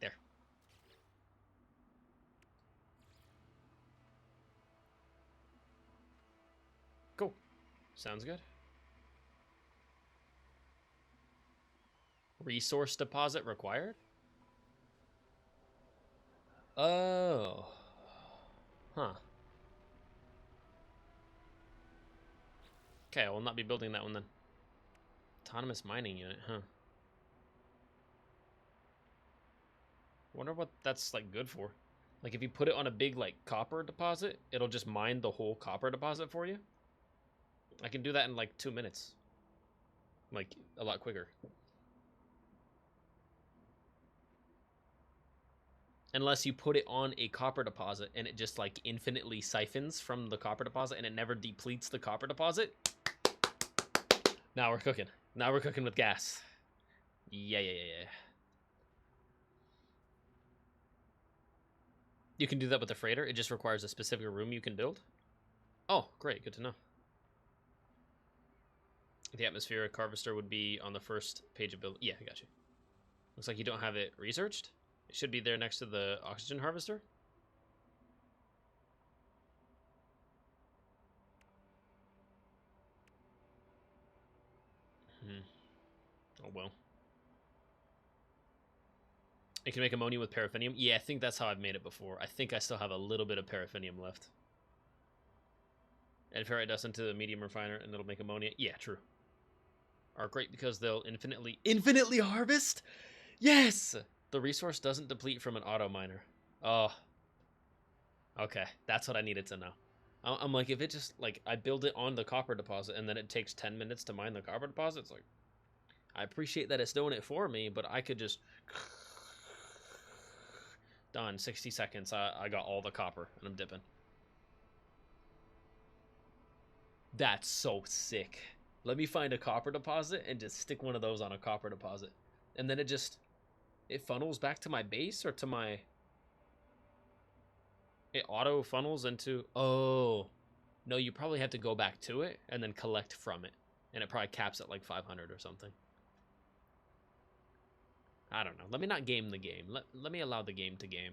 There. Cool. Sounds good. Resource deposit required? Oh. Huh. Okay, I will not be building that one then. Autonomous mining unit, huh? Wonder what that's like good for. Like, if you put it on a big, like, copper deposit, it'll just mine the whole copper deposit for you. I can do that in, like, 2 minutes. Like, a lot quicker. Unless you put it on a copper deposit and it just, like, infinitely siphons from the copper deposit and it never depletes the copper deposit. Now we're cooking. Now we're cooking with gas. Yeah. You can do that with the freighter. It just requires a specific room you can build. Oh, great. Good to know. The atmospheric harvester would be on the first page of build. Yeah, I got you. Looks like you don't have it researched. It should be there next to the oxygen harvester. Oh, well. You can make ammonia with paraffinium. Yeah, I think that's how I've made it before. I think I still have a little bit of paraffinium left. Add ferrite dust into the medium refiner and it'll make ammonia. Yeah, true. Are great because they'll infinitely harvest? Yes! The resource doesn't deplete from an auto miner. Oh. Okay, that's what I needed to know. I'm like, if it just, like, I build it on the copper deposit and then it takes 10 minutes to mine the copper deposit, it's like, I appreciate that it's doing it for me, but I could just... Done, 60 seconds, I got all the copper, and I'm dipping. That's so sick. Let me find a copper deposit and just stick one of those on a copper deposit. And then it funnels back to my base or to my... It auto funnels into... Oh. No, you probably have to go back to it and then collect from it. And it probably caps at like 500 or something. I don't know. Let me not game the game. Let me allow the game to game.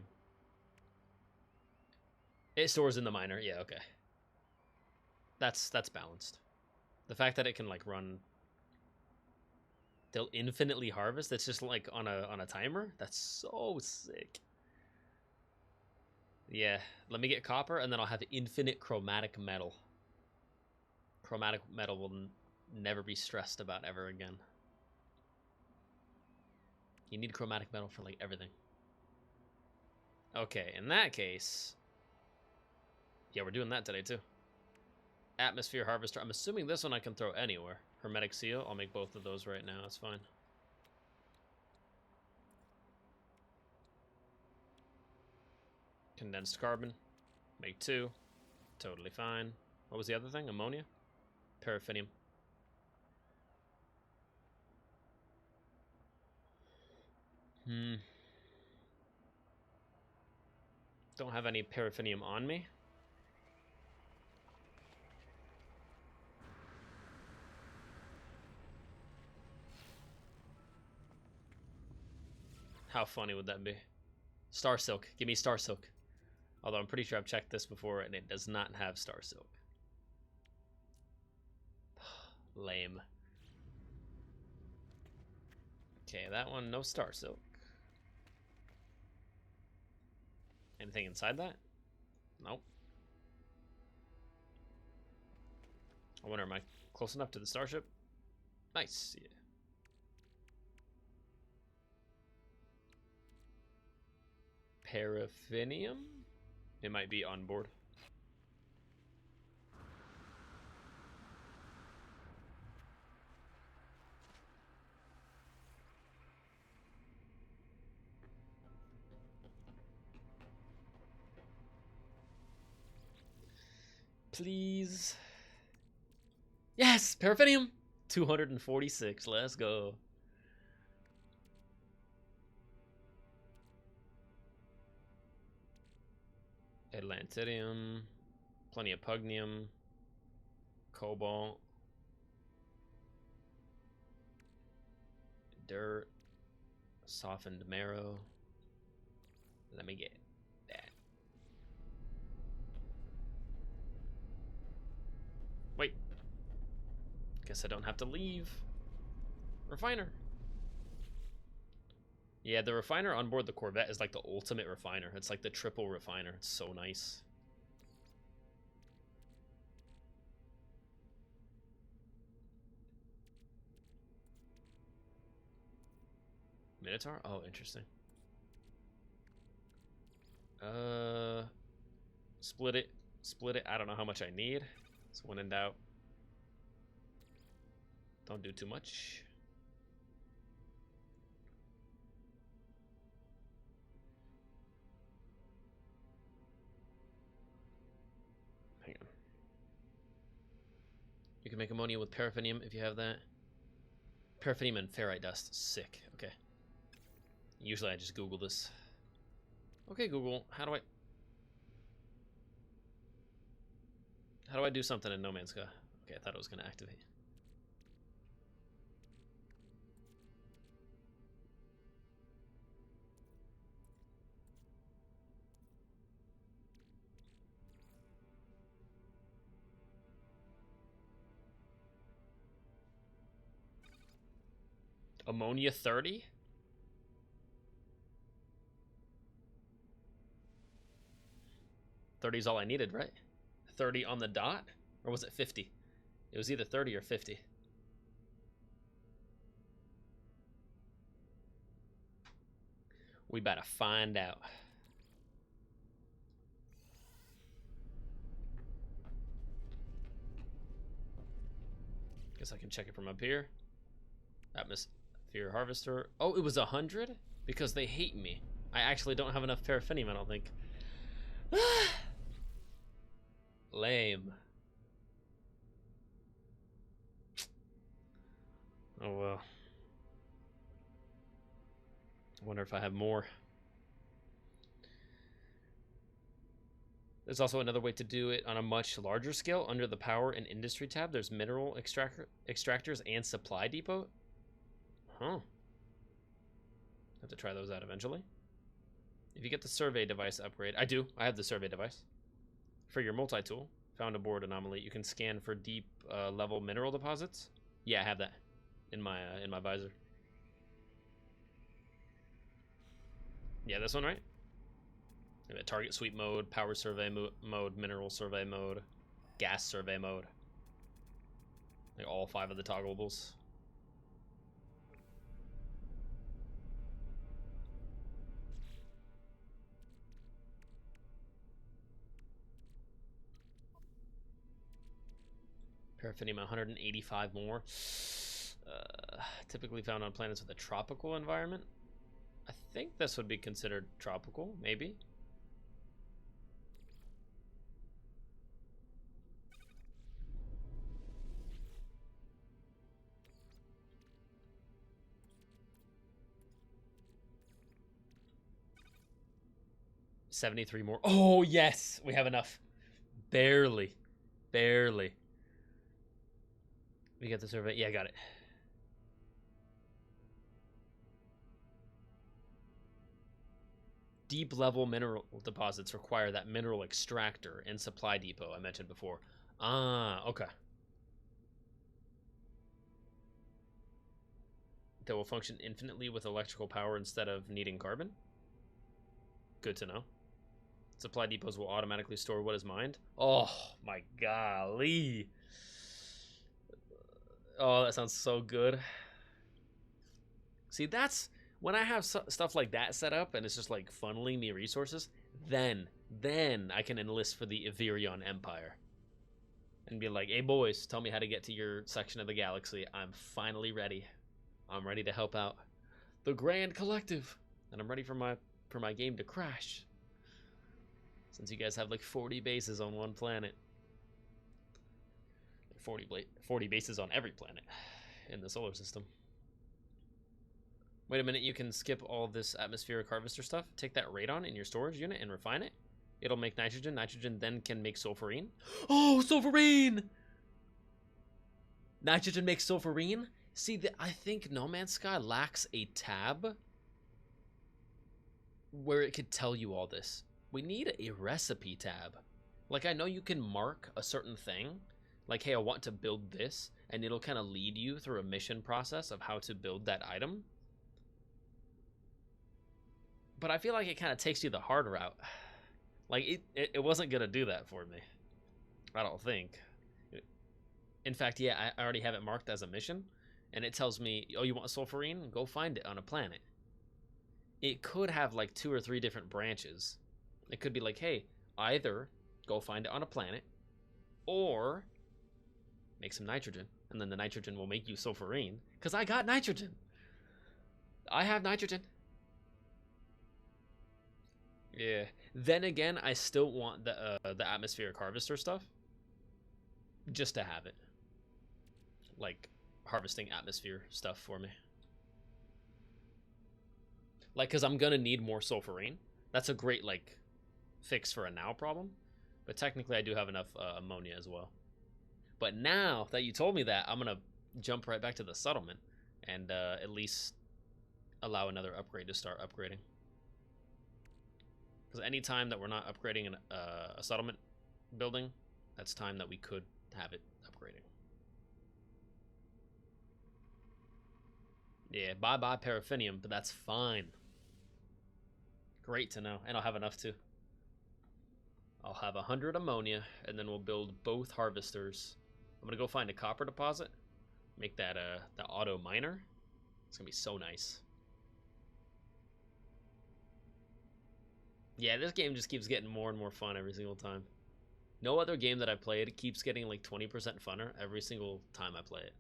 It stores in the miner. Yeah, okay. That's balanced. The fact that it can like run... They'll infinitely harvest. It's just like on a timer. That's so sick. Yeah, let me get copper and then I'll have infinite chromatic metal. Chromatic metal will never be stressed about ever again. You need chromatic metal for like everything. Okay, in that case... Yeah, we're doing that today too. Atmosphere harvester. I'm assuming this one I can throw anywhere. Hermetic seal. I'll make both of those right now. That's fine. Condensed carbon. Make 2. Totally fine. What was the other thing? Ammonia? Paraffinium. Don't have any paraffinium on me. How funny would that be? Star Silk. Give me Star Silk. Although I'm pretty sure I've checked this before and it does not have Star Silk. Lame. Okay, that one, no Star Silk. Anything inside that? Nope. I wonder, am I close enough to the starship? Nice, yeah. Paraffinium? It might be on board. Please. Yes, paraffinium. 246. Let's go. Atlantidium. Plenty of pugnium. Cobalt. Dirt. Softened marrow. Let me get that. Wait. Guess I don't have to leave. Refiner. Yeah, the refiner on board the Corvette is like the ultimate refiner. It's like the triple refiner. It's so nice. Minotaur? Oh, interesting. Split it. Split it. I don't know how much I need. So when in doubt, don't do too much. Hang on. You can make ammonia with paraffinium if you have that. Paraffinium and ferrite dust. Sick. Okay. Usually I just Google this. Okay, Google, how do I do something in No Man's Sky? Okay, I thought it was going to activate. Ammonia 30? 30 is all I needed, right? 30 on the dot? Or was it 50? It was either 30 or 50. We better find out. Guess I can check it from up here. Atmosphere harvester. Oh, it was 100? Because they hate me. I actually don't have enough paraffinium, I don't think. Lame. Oh well. I wonder if I have more. There's also another way to do it on a much larger scale. Under the power and industry tab, there's mineral extractors and supply depot. Huh. Have to try those out eventually. If you get the survey device upgrade, I have the survey device. For your multi-tool, found aboard anomaly, you can scan for deep level mineral deposits. Yeah, I have that in my visor. Yeah, this one, right? Target sweep mode, power survey mode, mineral survey mode, gas survey mode. Like all 5 of the toggleables. Paraffinium 185 more. Typically found on planets with a tropical environment. I think this would be considered tropical, maybe. $73 more. Oh, yes! We have enough. Barely. Barely. We get the survey. Yeah, got it. Deep level mineral deposits require that mineral extractor and supply depot I mentioned before. Ah, okay. That will function infinitely with electrical power instead of needing carbon. Good to know. Supply depots will automatically store what is mined. Oh my golly. Oh, that sounds so good. See, that's when I have stuff like that set up and it's just like funneling me resources, then I can enlist for the Iverion Empire and be like, hey boys, tell me how to get to your section of the galaxy. I'm finally ready. I'm ready to help out the Grand Collective, and I'm ready for my game to crash, since you guys have like 40 bases on one planet. 40 bases on every planet in the solar system. Wait a minute, you can skip all this atmospheric harvester stuff. Take that radon in your storage unit and refine it. It'll make nitrogen. Nitrogen then can make sulfurine. Oh, sulfurine! Nitrogen makes sulfurine? See, I think No Man's Sky lacks a tab where it could tell you all this. We need a recipe tab. Like, I know you can mark a certain thing, like, hey, I want to build this, and it'll kind of lead you through a mission process of how to build that item. But I feel like it kind of takes you the hard route. Like, it wasn't going to do that for me. I don't think. In fact, yeah, I already have it marked as a mission, and it tells me, oh, you want sulfurine? Go find it on a planet. It could have like 2 or 3 different branches It could be like, hey, either go find it on a planet, or make some nitrogen, and then the nitrogen will make you sulfurine, because I got nitrogen. I have nitrogen. Yeah. Then again, I still want the atmospheric harvester stuff, just to have it. Like, harvesting atmosphere stuff for me. Like, because I'm going to need more sulfurine. That's a great, like, fix for a now problem. But technically, I do have enough ammonia as well. But now that you told me that, I'm going to jump right back to the settlement and at least allow another upgrade to start upgrading. Because any time that we're not upgrading a settlement building, that's time that we could have it upgrading. Yeah, bye-bye paraffinium, but that's fine. Great to know, and I'll have enough too. I'll have 100 ammonia, and then we'll build both harvesters. I'm gonna go find a copper deposit, make that the auto miner. It's gonna be so nice. Yeah, this game just keeps getting more and more fun every single time. No other game that I played keeps getting like 20% funner every single time I play it.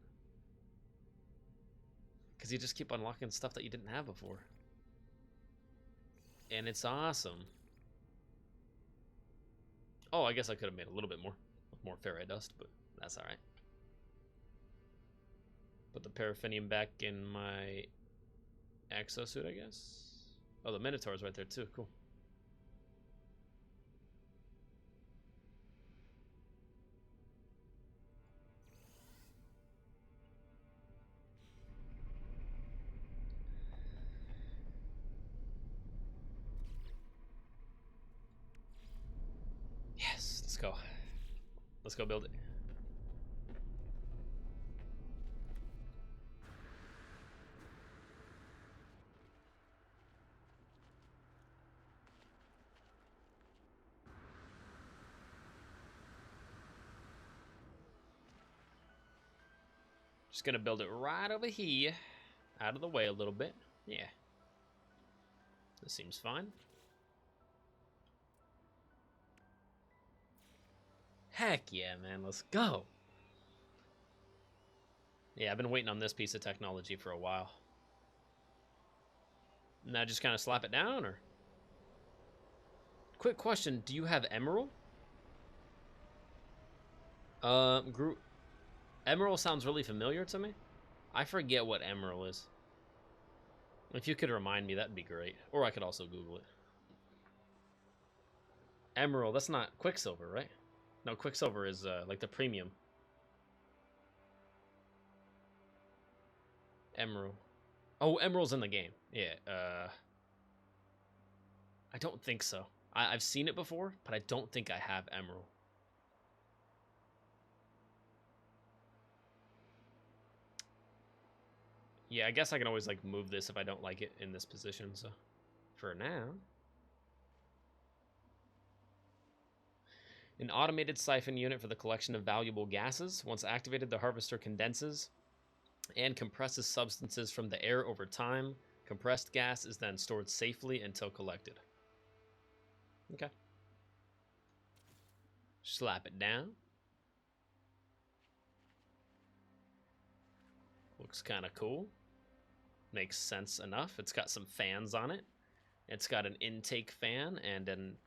Because you just keep unlocking stuff that you didn't have before. And it's awesome. Oh, I guess I could have made a little bit more ferrite dust, but that's alright. Put the paraffinium back in my exosuit, I guess. Oh, the Minotaur's right there too, cool. Yes, let's go. Let's go build it. Just gonna build it right over here, out of the way a little bit. Yeah. This seems fine. Heck yeah, man, let's go. Yeah, I've been waiting on this piece of technology for a while. Now just kind of slap it down, or? Quick question, do you have emerald? Emerald sounds really familiar to me. I forget what emerald is. If you could remind me, that'd be great. Or I could also Google it. Emerald, that's not Quicksilver, right? No, Quicksilver is like the premium. Emerald. Oh, Emerald's in the game. Yeah, I don't think so. I've seen it before, but I don't think I have Emerald. Yeah, I guess I can always like move this if I don't like it in this position, so for now. An automated siphon unit for the collection of valuable gases. Once activated, the harvester condenses and compresses substances from the air over time. Compressed gas is then stored safely until collected. Okay. Slap it down. Looks kind of cool. Makes sense enough. It's got some fans on it. It's got an intake fan and an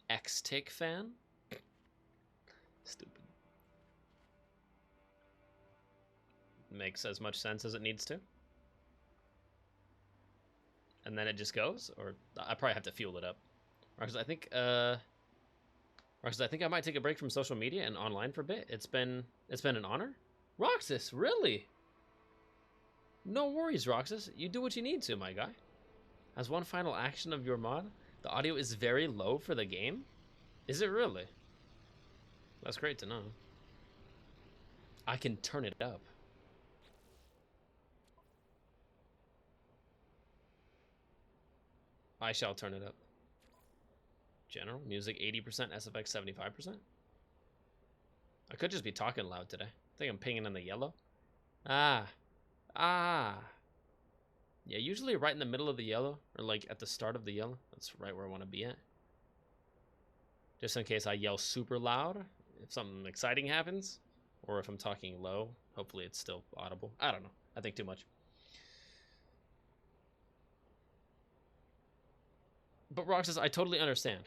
extake fan. Stupid. Makes as much sense as it needs to. And then it just goes, or I probably have to fuel it up. Because I think I might take a break from social media and online for a bit. It's been an honor. Roxas, really? No worries, Roxas. You do what you need to, my guy. As one final action of your mod, the audio is very low for the game. Is it really? That's great to know. I can turn it up. I shall turn it up. General, music 80%, SFX 75%. I could just be talking loud today. I think I'm pinging in the yellow. Ah. Yeah, usually right in the middle of the yellow, or like at the start of the yellow. That's right where I want to be at. just in case I yell super loud if something exciting happens, or if I'm talking low. Hopefully it's still audible. I don't know. I think too much. But Rock says, I totally understand.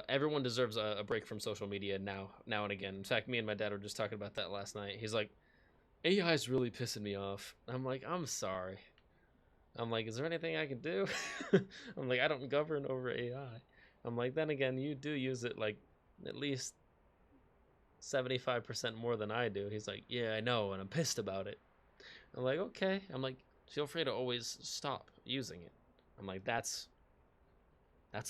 Everyone deserves a break from social media now and again. In fact, me and my dad were just talking about that last night. He's like, AI is really pissing me off. I'm like, I'm sorry. I'm like, is there anything I can do? I'm like, I don't govern over AI. I'm like, then again, you do use it like at least 75% more than I do. He's like, yeah, I know, and I'm pissed about it. I'm like, okay. I'm like, feel free to always stop using it. I'm like, that's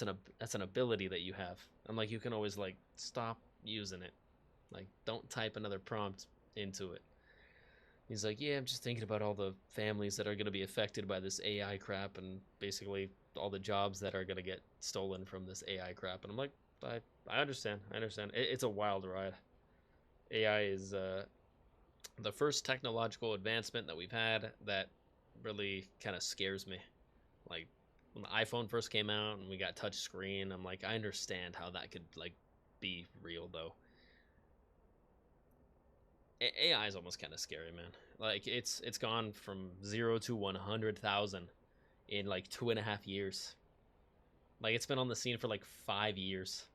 an ability that you have. I'm like, you can always like stop using it. Like, don't type another prompt into it. He's like, yeah, I'm just thinking about all the families that are going to be affected by this AI crap, and basically all the jobs that are going to get stolen from this AI crap. And I'm like, I understand. It's a wild ride. AI is the first technological advancement that we've had that really kind of scares me. Like, when the iPhone first came out and we got touch screen, I'm like, I understand how that could like be real though. AI is almost kind of scary, man. Like it's gone from 0 to 100,000 in like 2.5 years. Like it's been on the scene for like 5 years,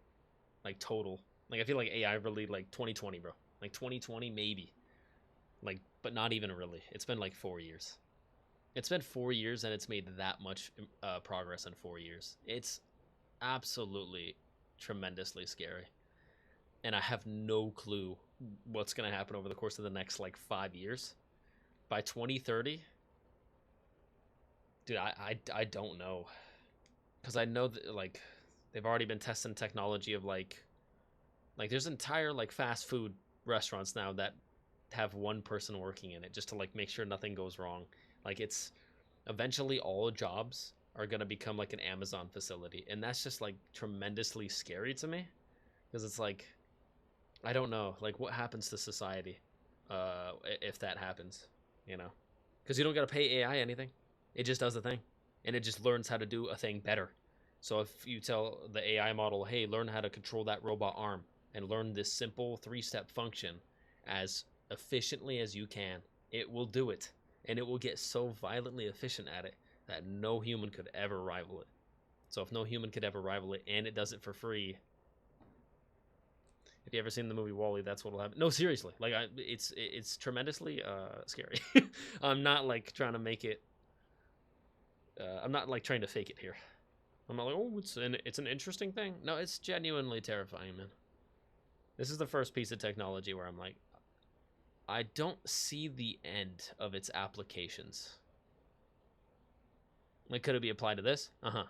like total. Like I feel like AI really like 2020, bro. Like 2020 maybe. Like, but not even really. It's been like 4 years. It's been 4 years and it's made that much progress in 4 years. It's absolutely tremendously scary. And I have no clue what's going to happen over the course of the next like 5 years. By 2030, dude, I don't know. Because I know that like they've already been testing technology of like there's entire like fast food restaurants now that have one person working in it just to like make sure nothing goes wrong. Like it's eventually all jobs are going to become like an Amazon facility, and that's just like tremendously scary to me because it's like I don't know like what happens to society if that happens, you know, because you don't got to pay AI anything. It just does the thing, and it just learns how to do a thing better. So if you tell the AI model, hey, learn how to control that robot arm and learn this simple 3-step function as efficiently as you can, it will do it, and it will get so violently efficient at it that no human could ever rival it. So if no human could ever rival it and it does it for free, if you ever seen the movie WALL-E, that's what'll happen. No, seriously, like it's tremendously scary. I'm not like trying to make it. I'm not like trying to fake it here. I'm not like, oh, it's an interesting thing. No, it's genuinely terrifying, man. This is the first piece of technology where I'm like, I don't see the end of its applications. Like, could it be applied to this? Uh-huh.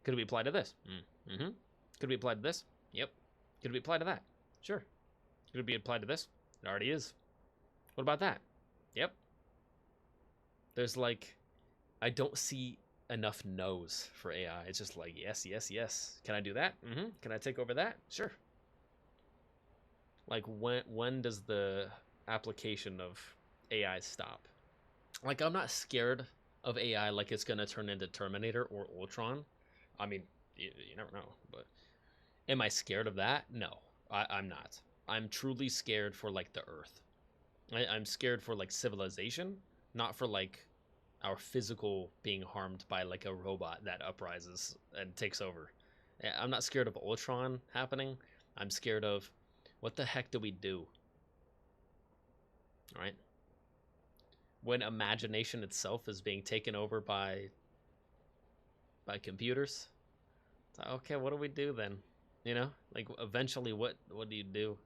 Could it be applied to this? Mm-hmm. Could it be applied to this? Yep. Could it be applied to that? Sure. Could it be applied to this? It already is. What about that? Yep. There's like, I don't see enough no's for AI. It's just like, yes, yes, yes. Can I do that? Mm-hmm. Can I take over that? Sure. Like, when does the application of AI stop? Like, I'm not scared of AI like it's gonna turn into Terminator or Ultron. I mean, you never know, but am I scared of that? No, I'm not. I'm truly scared for like the Earth. I'm scared for like civilization, not for like our physical being harmed by like a robot that uprises and takes over. I'm not scared of Ultron happening. I'm scared of what the heck do we do? All right? When imagination itself is being taken over by computers. It's like, okay, what do we do then? You know? Like eventually what do you do?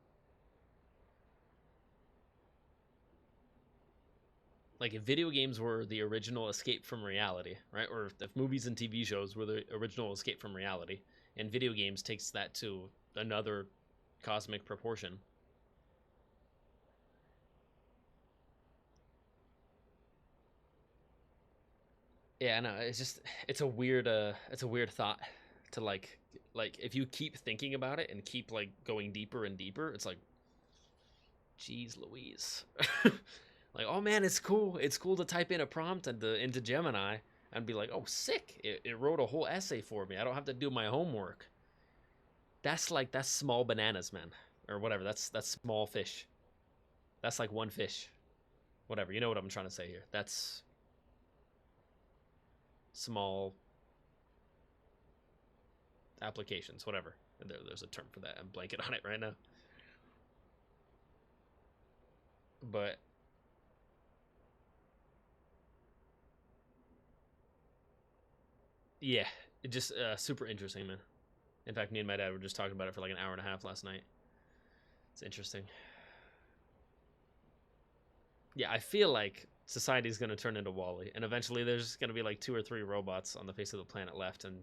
Like if video games were the original escape from reality, right? Or if movies and TV shows were the original escape from reality, and video games takes that to another cosmic proportion. Yeah, no, it's a weird thought to like if you keep thinking about it and keep like going deeper and deeper, it's like, geez Louise. Like, oh man, it's cool to type in a prompt into Gemini and be like, oh sick, it wrote a whole essay for me, I don't have to do my homework. That's small bananas, man, or whatever. That's small fish. That's like one fish. Whatever. You know what I'm trying to say here. That's small applications. Whatever. There's a term for that. I'm blanking on it right now. But yeah, it just super interesting, man. In fact, me and my dad were just talking about it for like an hour and a half last night. It's interesting. Yeah, I feel like society's going to turn into Wall-E, and eventually there's just going to be like 2 or 3 robots on the face of the planet left, and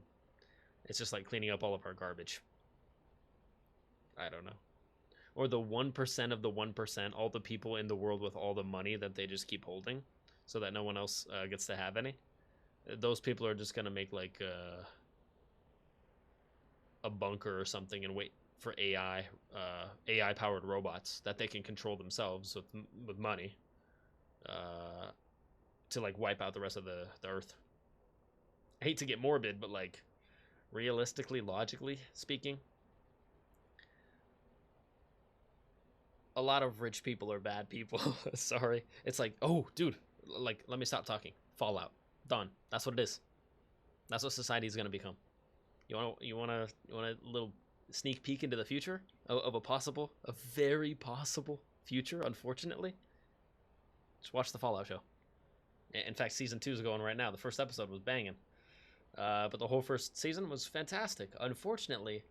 it's just like cleaning up all of our garbage. I don't know. Or the 1% of the 1%, all the people in the world with all the money that they just keep holding so that no one else gets to have any. Those people are just going to make like a bunker or something and wait for AI powered robots that they can control themselves with money to like wipe out the rest of the earth. I hate to get morbid, but like realistically, logically speaking, a lot of rich people are bad people. Sorry. It's like, oh, dude, like, let me stop talking. Fallout. Done. That's what it is. That's what society is going to become. You want a little sneak peek into the future of a very possible future, unfortunately? Just watch the Fallout show. In fact, season 2 is going right now. The first episode was banging. But the whole first season was fantastic. Unfortunately,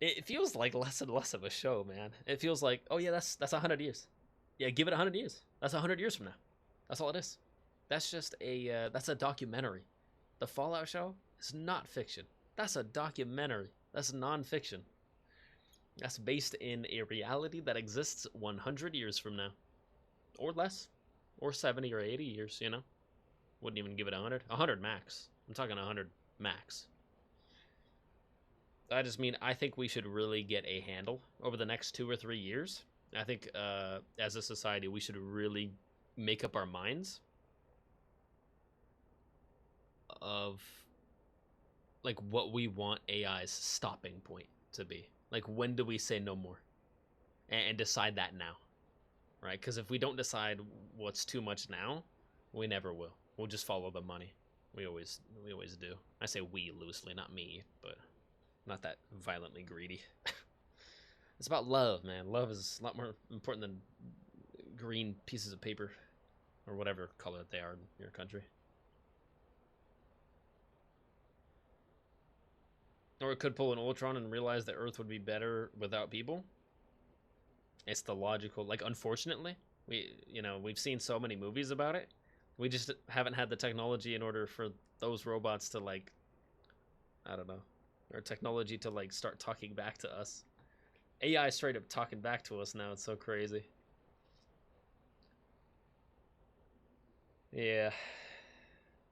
it feels like less and less of a show, man. It feels like, oh yeah, that's 100 years. Yeah, give it 100 years. That's 100 years from now. That's all it is. That's just that's a documentary. The Fallout show is not fiction. That's a documentary. That's non-fiction. That's based in a reality that exists 100 years from now. Or less. Or 70 or 80 years, you know? Wouldn't even give it 100. 100 max. I'm talking 100 max. I just mean, I think we should really get a handle over the next 2 or 3 years. I think as a society, we should really make up our minds of like what we want AI's stopping point to be. Like, when do we say no more? And decide that now, right? Because if we don't decide what's too much now, we never will. We'll just follow the money. We always do. I say we loosely, not me, but not that violently greedy. It's about love, man. Love is a lot more important than green pieces of paper or whatever color they are in your country. Or it could pull an Ultron and realize that Earth would be better without people. It's the logical, like, unfortunately, we've seen so many movies about it. We just haven't had the technology in order for those robots to, like, I don't know, or technology to, like, start talking back to us. AI is straight up talking back to us now. It's so crazy. Yeah.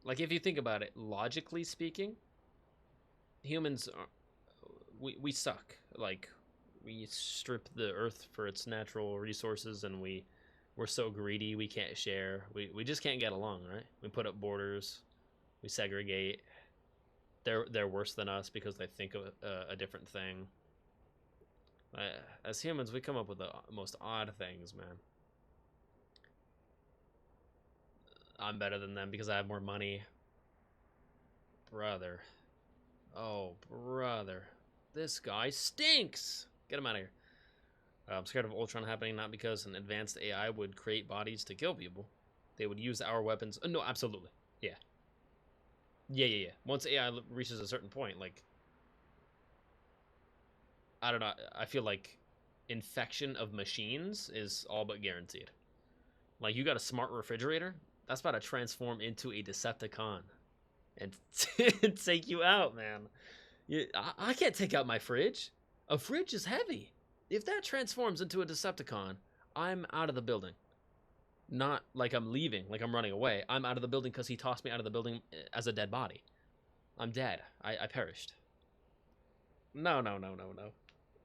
Like, if you think about it, logically speaking, humans are, we suck. Like, we strip the earth for its natural resources, and we're so greedy we can't share. We just can't get along, right? We put up borders, we segregate. They're worse than us because they think of a different thing. As humans, we come up with the most odd things, man. I'm better than them because I have more money. Brother. Oh, brother. This guy stinks! Get him out of here. I'm scared of Ultron happening, not because an advanced AI would create bodies to kill people. They would use our weapons. No, absolutely. Yeah. Yeah. Once AI reaches a certain point, like, I don't know, I feel like infection of machines is all but guaranteed. Like, you got a smart refrigerator, that's about to transform into a Decepticon and take you out, man. I can't take out my fridge. A fridge is heavy. If that transforms into a Decepticon, I'm out of the building. Not like I'm leaving, like I'm running away. I'm out of the building because he tossed me out of the building as a dead body. I'm dead. I perished. No.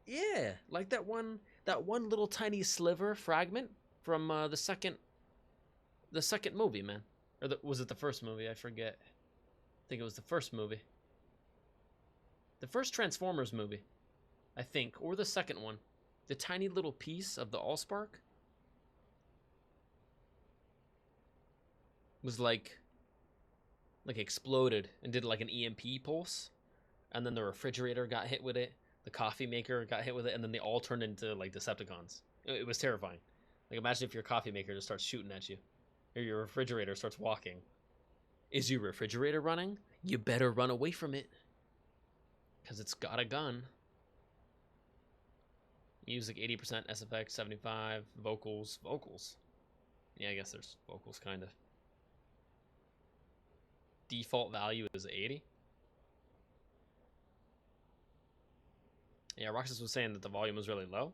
Yeah, like that one little tiny sliver fragment from the second movie, man. Or was it the first movie? I forget. think it was the first movie. The first Transformers movie, I think, or the second one. The tiny little piece of the Allspark was like exploded and did like an EMP pulse, and then the refrigerator got hit with it, the coffee maker got hit with it, and then they all turned into like Decepticons. It was terrifying. Like, imagine if your coffee maker just starts shooting at you, or your refrigerator starts walking. Is your refrigerator running? You better run away from it, because it's got a gun. Music 80%, SFX 75, vocals. Yeah, I guess there's vocals, kind of. Default value is 80. Yeah, Roxas was saying that the volume was really low.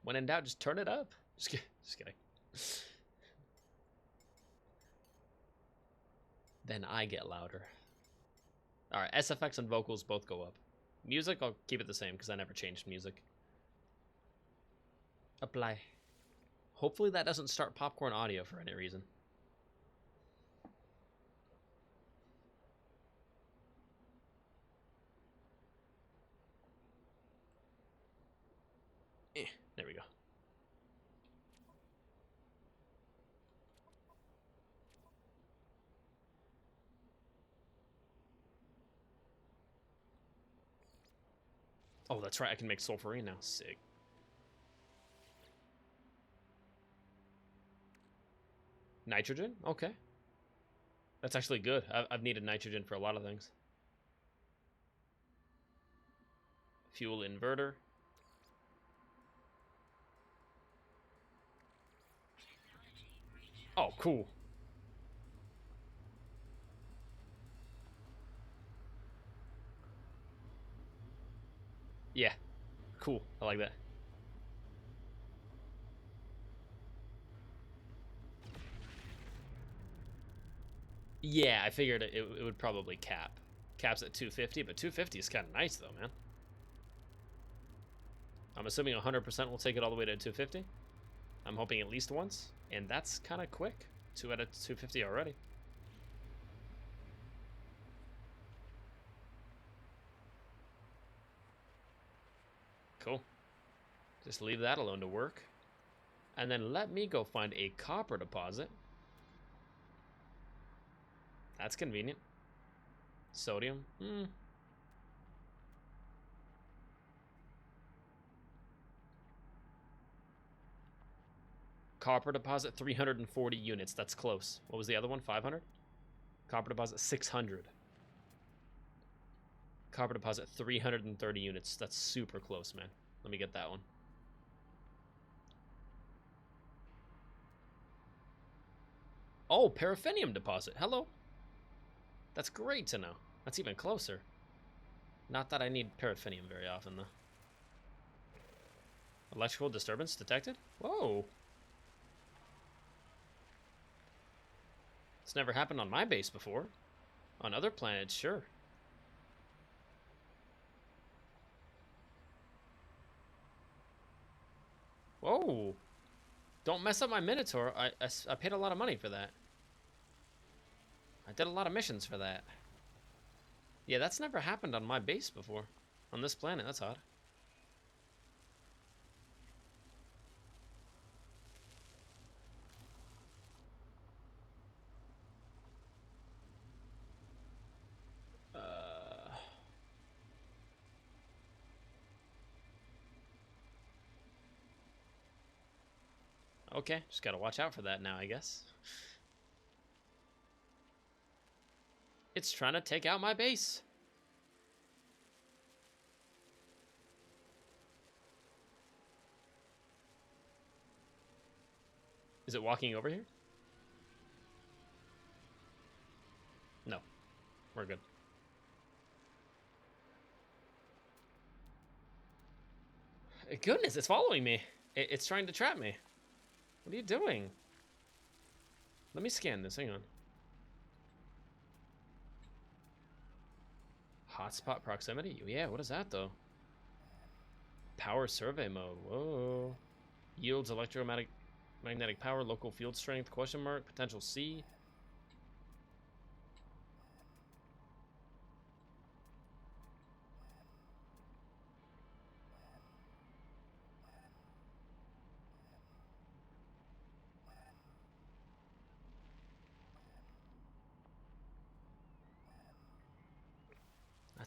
When in doubt, just turn it up. Just kidding. Then I get louder. Alright, SFX and vocals both go up. Music, I'll keep it the same because I never changed music. Apply. Hopefully that doesn't start popcorn audio for any reason. There we go. Oh, that's right. I can make sulfurine now. Sick. Nitrogen? Okay. That's actually good. I've needed nitrogen for a lot of things. Fuel inverter. Oh, cool. Yeah. Cool. I like that. Yeah, I figured it would probably cap. Caps at 250, but 250 is kind of nice though, man. I'm assuming 100% will take it all the way to 250. I'm hoping at least once, and that's kind of quick. 2 out of 250 already. Cool. Just leave that alone to work. And then let me go find a copper deposit. That's convenient. Sodium. Copper deposit, 340 units. That's close. What was the other one? 500? Copper deposit, 600. Copper deposit, 330 units. That's super close, man. Let me get that one. Oh, paraffinium deposit. Hello. That's great to know. That's even closer. Not that I need paraffinium very often, though. Electrical disturbance detected? Whoa. It's never happened on my base before. On other planets, sure. Whoa. Don't mess up my Minotaur. I paid a lot of money for that. I did a lot of missions for that. Yeah, that's never happened on my base before. On this planet, that's odd. Okay, just gotta watch out for that now, I guess. It's trying to take out my base. Is it walking over here? No. We're good. Goodness, it's following me. It's trying to trap me. What are you doing? Let me scan this. Hang on. Hotspot proximity? Yeah, what is that, though? Power survey mode. Whoa. Yields magnetic power, local field strength, question mark, potential C.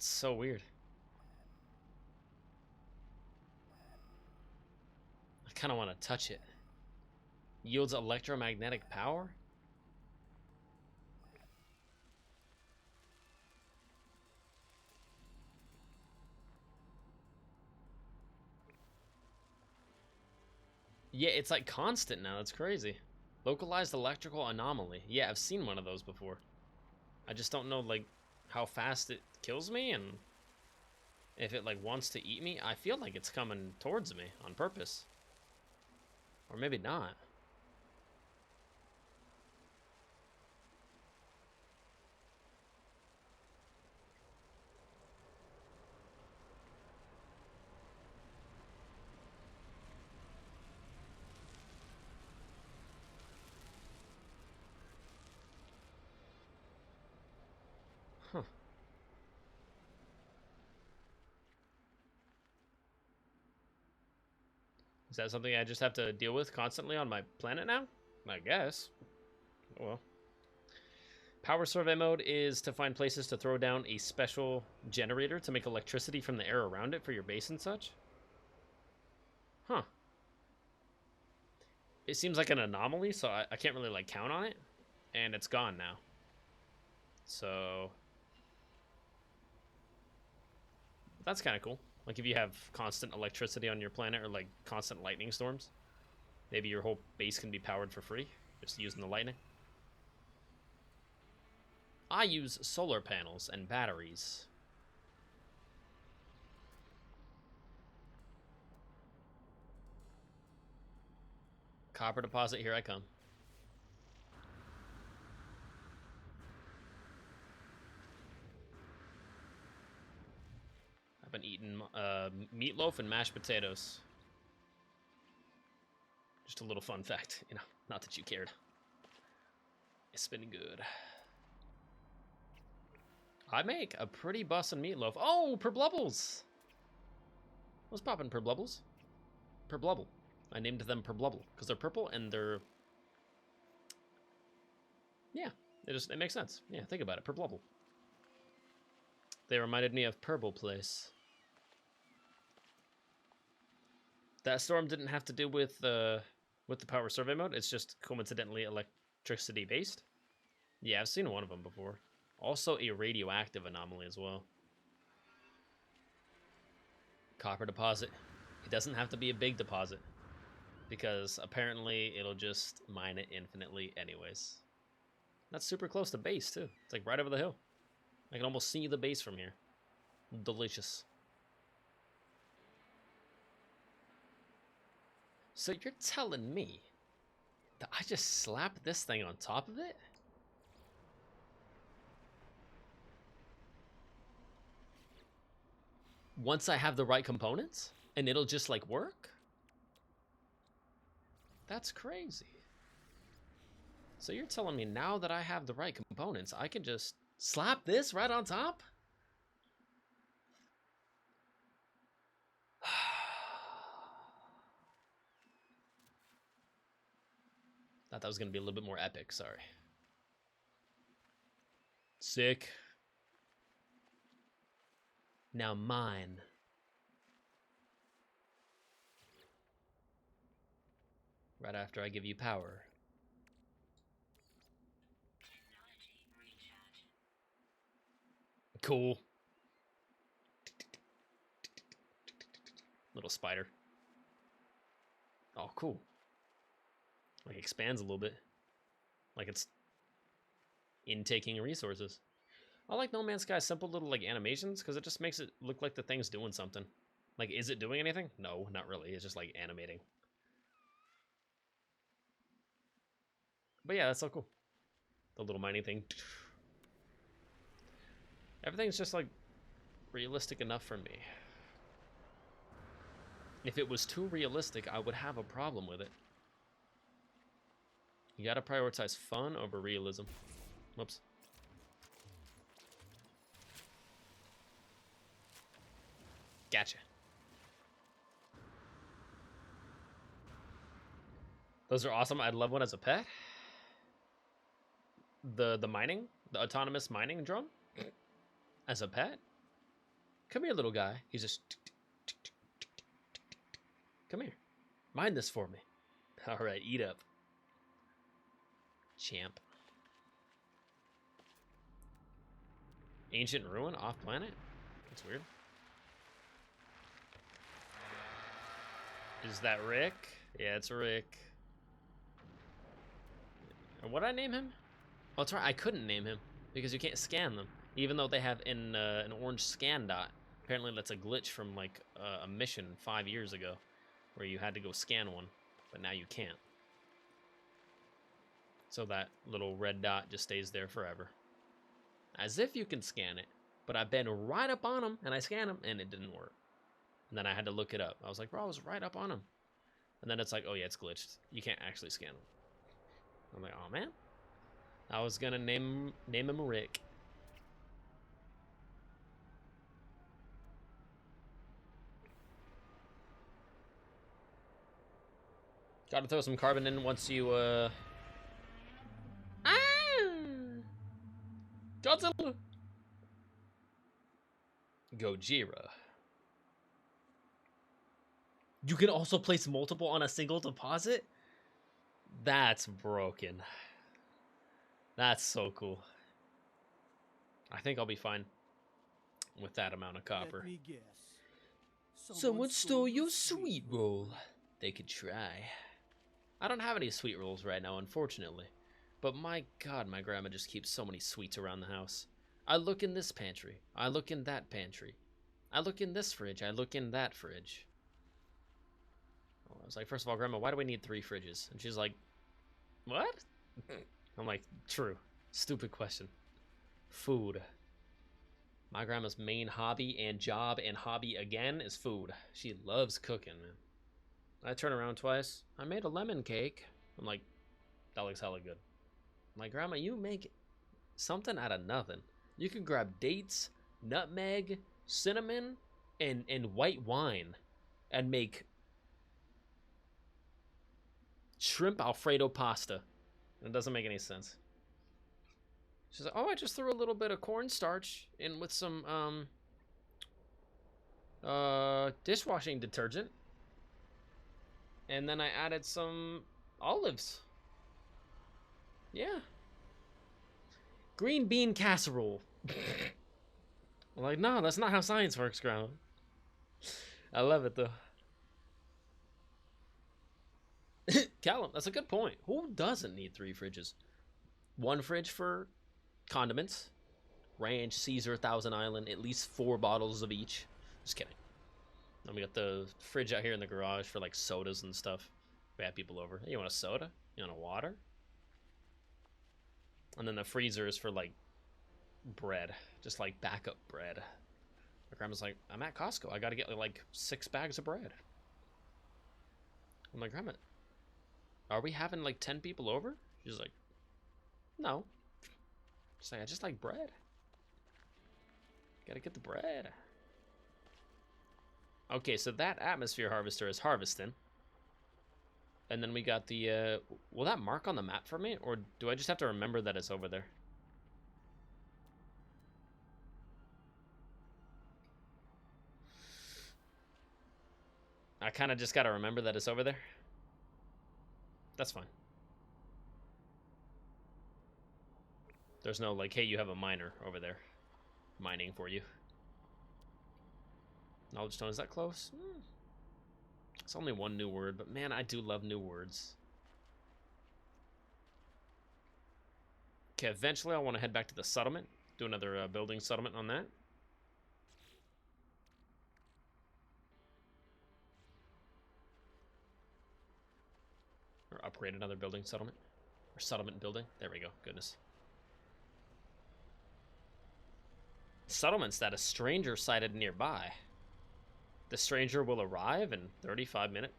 That's so weird. I kind of want to touch it. Yields electromagnetic power? Yeah, it's like constant now. That's crazy. Localized electrical anomaly. Yeah, I've seen one of those before. I just don't know, like, how fast it kills me and if it, like, wants to eat me. I feel like it's coming towards me on purpose. Or maybe not. Huh. Is that something I just have to deal with constantly on my planet now? I guess. Oh, well. Power survey mode is to find places to throw down a special generator to make electricity from the air around it for your base and such. Huh. It seems like an anomaly, so I can't really, like, count on it. And it's gone now. So that's kind of cool. Like, if you have constant electricity on your planet or, like, constant lightning storms, maybe your whole base can be powered for free, just using the lightning. I use solar panels and batteries. Copper deposit, here I come. I've been eating meatloaf and mashed potatoes. Just a little fun fact, you know, not that you cared. It's been good. I make a pretty bussin' meatloaf. Oh, Perblubbles! What's poppin', Perblubbles? Perblubble. I named them Perblubble because they're purple and they're... Yeah, it makes sense. Yeah, think about it, Perblubble. They reminded me of Purple Place. That storm didn't have to do with the power survey mode. It's just coincidentally electricity based. Yeah, I've seen one of them before. Also a radioactive anomaly as well. Copper deposit. It doesn't have to be a big deposit because apparently it'll just mine it infinitely anyways. That's super close to base too. It's like right over the hill. I can almost see the base from here. Delicious. So you're telling me that I just slap this thing on top of it? Once I have the right components? And it'll just, like, work? That's crazy. So you're telling me now that I have the right components, I can just slap this right on top? Thought that was going to be a little bit more epic, sorry. Sick. Now mine. Right after I give you power. Technology recharge. Cool. Little spider. Oh, cool. Like, expands a little bit. Like it's intaking resources. I like No Man's Sky's simple little, like, animations, because it just makes it look like the thing's doing something. Like, is it doing anything? No, not really. It's just, like, animating. But yeah, that's so cool. The little mining thing. Everything's just, like, realistic enough for me. If it was too realistic, I would have a problem with it. You gotta prioritize fun over realism. Whoops. Gotcha. Those are awesome. I'd love one as a pet. The mining, the autonomous mining drone as a pet. Come here, little guy. He's just... Come here. Mind this for me. All right, eat up. Champ. Ancient ruin off planet? That's weird. Is that Rick? Yeah, it's Rick. And what did I name him? Oh, that's right. I couldn't name him because you can't scan them, even though they have an orange scan dot. Apparently, that's a glitch from like a mission 5 years ago, where you had to go scan one, but now you can't. So that little red dot just stays there forever, as if you can scan it. But I've been right up on him, and I scanned him, and it didn't work. And then I had to look it up. I was like, bro, I was right up on him. And then it's like, oh yeah, it's glitched. You can't actually scan him. I'm like, oh man. I was gonna name him Rick. Gotta throw some carbon in once you Godzilla. Gojira. You can also place multiple on a single deposit? That's broken. That's so cool. I think I'll be fine with that amount of copper. Let me guess. Someone stole your sweet roll. They could try. I don't have any sweet rolls right now, unfortunately. But my god, my grandma just keeps so many sweets around the house. I look in this pantry. I look in that pantry. I look in this fridge. I look in that fridge. I was like, first of all, Grandma, why do we need 3 fridges? And she's like, what? I'm like, true. Stupid question. Food. My grandma's main hobby and job and hobby again is food. She loves cooking, man. I turn around twice. I made a lemon cake. I'm like, that looks hella good. My grandma, you make something out of nothing. You can grab dates, nutmeg, cinnamon, and white wine and make shrimp Alfredo pasta. It doesn't make any sense. She's like, oh, I just threw a little bit of cornstarch in with some dishwashing detergent. And then I added some olives. Yeah. Green bean casserole. I'm like, no, that's not how science works, Grandma. I love it, though. Callum, that's a good point. Who doesn't need 3 fridges? 1 fridge for condiments. Ranch, Caesar, Thousand Island, at least 4 bottles of each. Just kidding. Then we got the fridge out here in the garage for like sodas and stuff. We have people over. Hey, you want a soda? You want a water? And then the freezer is for like bread. Just like backup bread. My grandma's like, I'm at Costco. I gotta get like 6 bags of bread. I'm like, Grandma, are we having like 10 people over? She's like, no. She's like, I just like bread. Gotta get the bread. Okay, so that atmosphere harvester is harvesting. And then we got the, will that mark on the map for me? Or do I just have to remember that it's over there? I kind of just got to remember that it's over there. That's fine. There's no like, hey, you have a miner over there mining for you. Knowledge stone, is that close? It's only 1 new word, but man, I do love new words. Okay, eventually I want to head back to the settlement. Do another building settlement on that. Or upgrade another building settlement. Or settlement building. There we go. Goodness. Settlements that a stranger sighted nearby. The stranger will arrive in 35 minutes.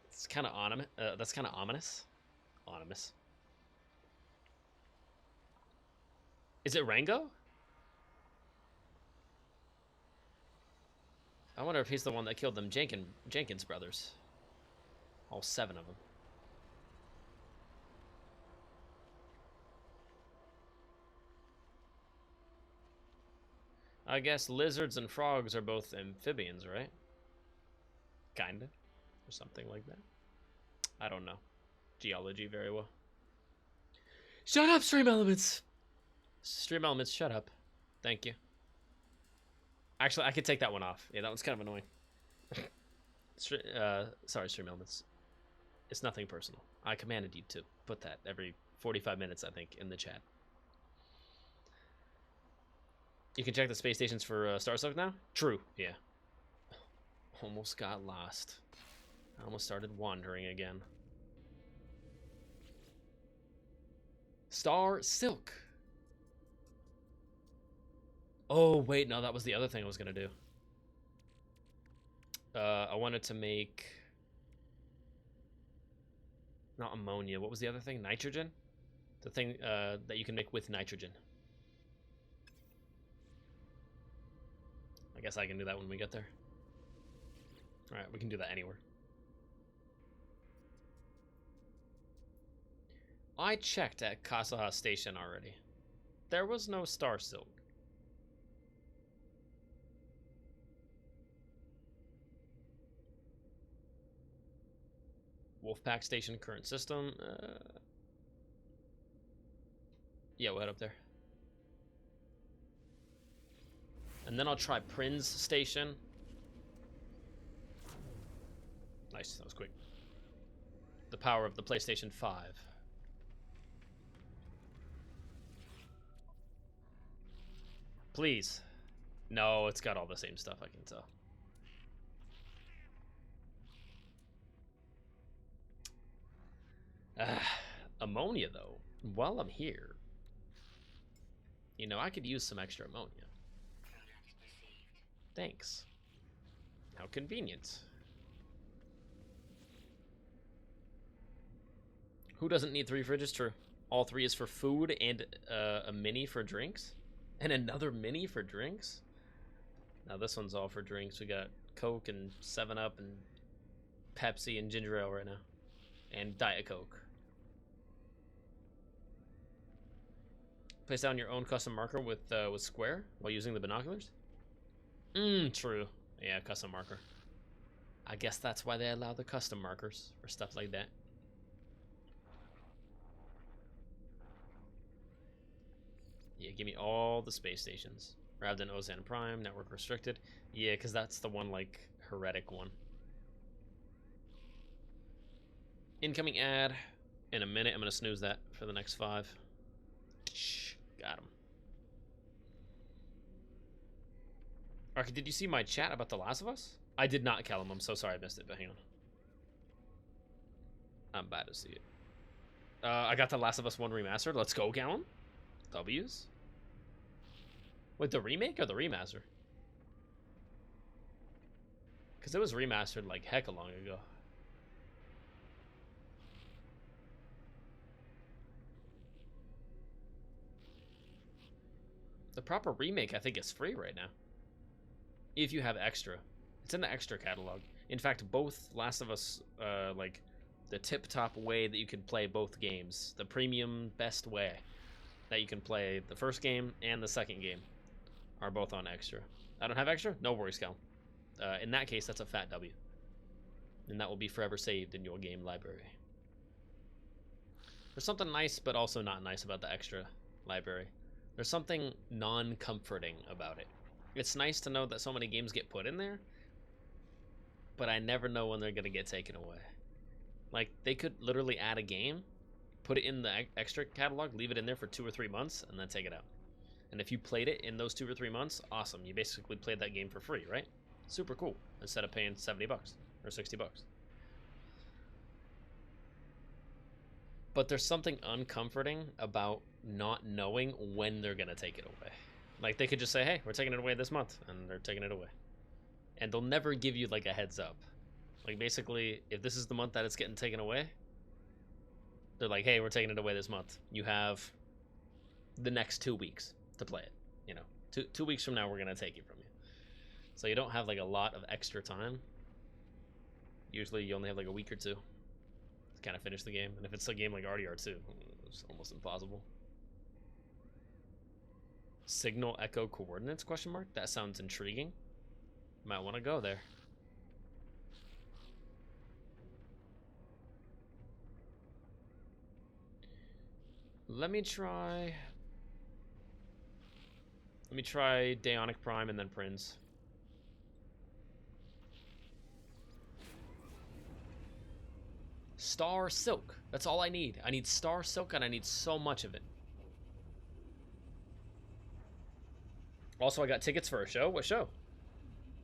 It's kind of ominous. That's kind of ominous. Ominous. Is it Rango? I wonder if he's the one that killed them Jenkins brothers. All 7 of them. I guess lizards and frogs are both amphibians, right? Kinda. Or something like that. I don't know geology very well. Shut up, Stream Elements! Stream Elements, shut up. Thank you. Actually, I could take that one off. Yeah, that one's kind of annoying. Sorry, Stream Elements. It's nothing personal. I commanded you to put that every 45 minutes, I think, in the chat. You can check the space stations for Starsoak now? True, yeah. Almost got lost. I almost started wandering again. Star Silk. Oh, wait, no, that was the other thing I was going to do. I wanted to make... Not ammonia. What was the other thing? Nitrogen? The thing that you can make with nitrogen. I guess I can do that when we get there. Alright, we can do that anywhere. I checked at Kasaha Station already. There was no Star Silk. Wolfpack Station, current system. Yeah, we'll head up there. And then I'll try Prinz Station. Nice, that was quick. The power of the PlayStation 5. Please. No, it's got all the same stuff, I can tell. Ammonia, though. While I'm here, you know, I could use some extra ammonia. Thanks. How convenient. Who doesn't need 3 fridges? True. All 3 is for food and a mini for drinks? And another mini for drinks? Now this one's all for drinks. We got Coke and 7-Up and Pepsi and ginger ale right now. And Diet Coke. Place down your own custom marker with Square while using the binoculars? True. Yeah, custom marker. I guess that's why they allow the custom markers for stuff like that. Yeah, give me all the space stations. Rather than Ozan Prime, network restricted. Yeah, because that's the one, like, heretic one. Incoming ad. In a minute, I'm going to snooze that for the next 5. Shh, got him. Arky, did you see my chat about The Last of Us? I did not, Callum. I'm so sorry I missed it, but hang on. I'm bad to see it. I got The Last of Us 1 remastered. Let's go, Callum. W's. Wait, the remake or the remaster? Because it was remastered like heck long ago. The proper remake, I think, is free right now. If you have extra. It's in the extra catalog. In fact, both Last of Us, like, the tip-top way that you can play both games. The premium best way that you can play the first game and the second game are both on extra. I don't have extra? No worries, Cal. In that case, that's a fat W. And that will be forever saved in your game library. There's something nice, but also not nice about the extra library. There's something non-comforting about it. It's nice to know that so many games get put in there, but I never know when they're going to get taken away. Like, they could literally add a game, put it in the extra catalog, leave it in there for 2 or 3 months, and then take it out. And if you played it in those 2 or 3 months, awesome. You basically played that game for free, right? Super cool. Instead of paying $70 or $60. But there's something uncomforting about not knowing when they're going to take it away. Like, they could just say, hey, we're taking it away this month, and they're taking it away. And they'll never give you, like, a heads up. Like, basically, if this is the month that it's getting taken away, they're like, hey, we're taking it away this month. You have the next 2 weeks to play it. You know, two weeks from now, we're going to take it from you. So you don't have, like, a lot of extra time. Usually, you only have, like, a week or 2 to kind of finish the game. And if it's a game like RDR2, it's almost impossible. Signal echo coordinates, question mark? That sounds intriguing. Might want to go there. Let me try Daonic Prime and then Prince. Star Silk. That's all I need. I need Star Silk and I need so much of it. Also, I got tickets for a show. What show?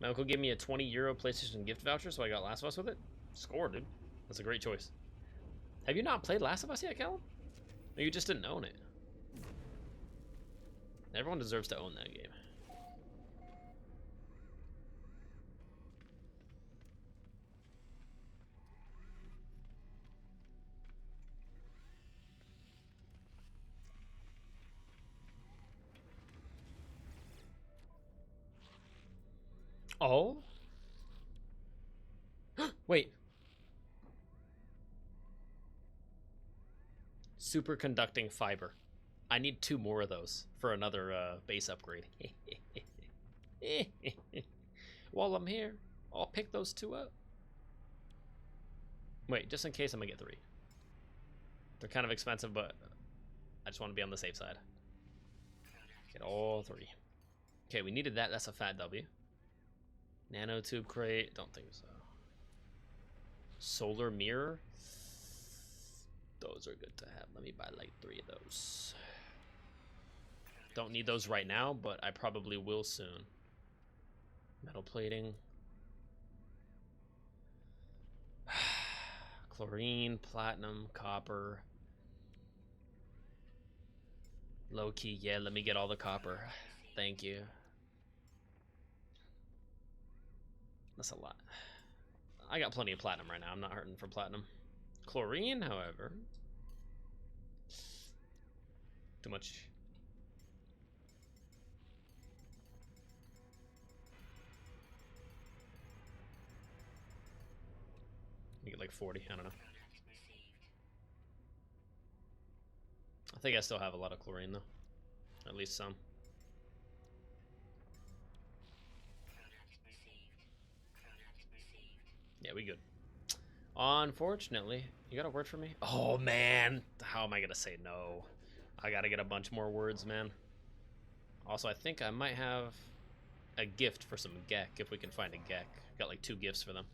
My uncle gave me a €20 PlayStation gift voucher, so I got Last of Us with it. Score, dude. That's a great choice. Have you not played Last of Us yet, Callum? Or you just didn't own it? Everyone deserves to own that game. Oh? Wait. Superconducting fiber. I need 2 more of those for another base upgrade. While I'm here, I'll pick those 2 up. Wait, just in case I'm gonna get 3. They're kind of expensive, but I just want to be on the safe side. Get all 3. Okay, we needed that. That's a fat W. Nanotube crate. Don't think so. Solar mirror. Those are good to have. Let me buy like 3 of those. Don't need those right now, but I probably will soon. Metal plating. Chlorine, platinum, copper. Low key, yeah, let me get all the copper. Thank you. That's a lot. I got plenty of platinum right now. I'm not hurting for platinum. Chlorine, however. Too much. You get like 40, I don't know. I think I still have a lot of chlorine though. At least some. Yeah, we good. Unfortunately, you got a word for me? Oh man, how am I gonna say no? I gotta get a bunch more words, man. Also, I think I might have a gift for some Gek if we can find a Gek. Got like 2 gifts for them.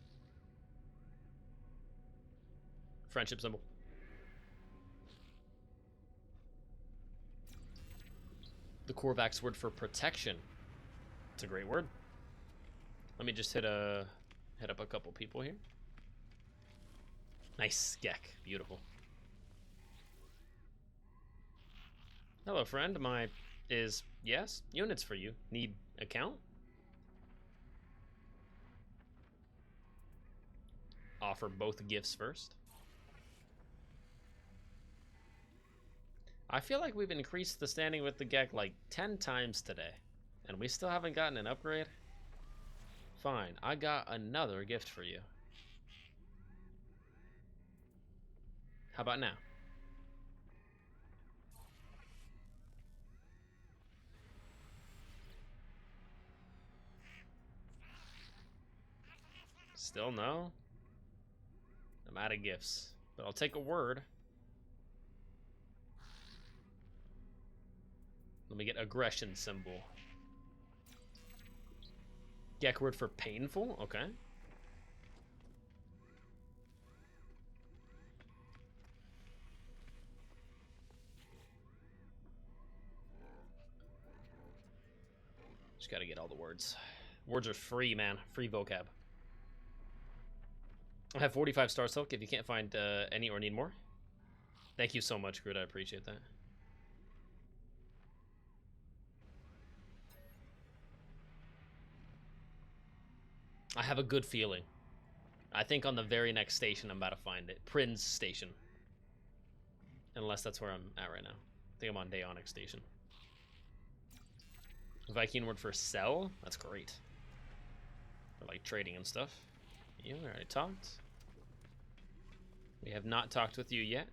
Friendship symbol. The Korvax word for protection. It's a great word. Let me just hit up a couple people here. Nice, Gek. Beautiful. Hello, friend. Yes, units for you. Need account? Offer both gifts first. I feel like we've increased the standing with the Gek like 10 times today, and we still haven't gotten an upgrade. Fine, I got another gift for you. How about now? Still no? I'm out of gifts, but I'll take a word. Let me get aggression symbol. Gek word for painful? Okay. Just gotta get all the words. Words are free, man. Free vocab. I have 45 star silk if you can't find any or need more. Thank you so much, Groot. I appreciate that. I have a good feeling. I think on the very next station I'm about to find it. Prinz Station. Unless that's where I'm at right now. I think I'm on Daonic Station. Viking word for sell? That's great. For like trading and stuff. You already talked. We have not talked with you yet.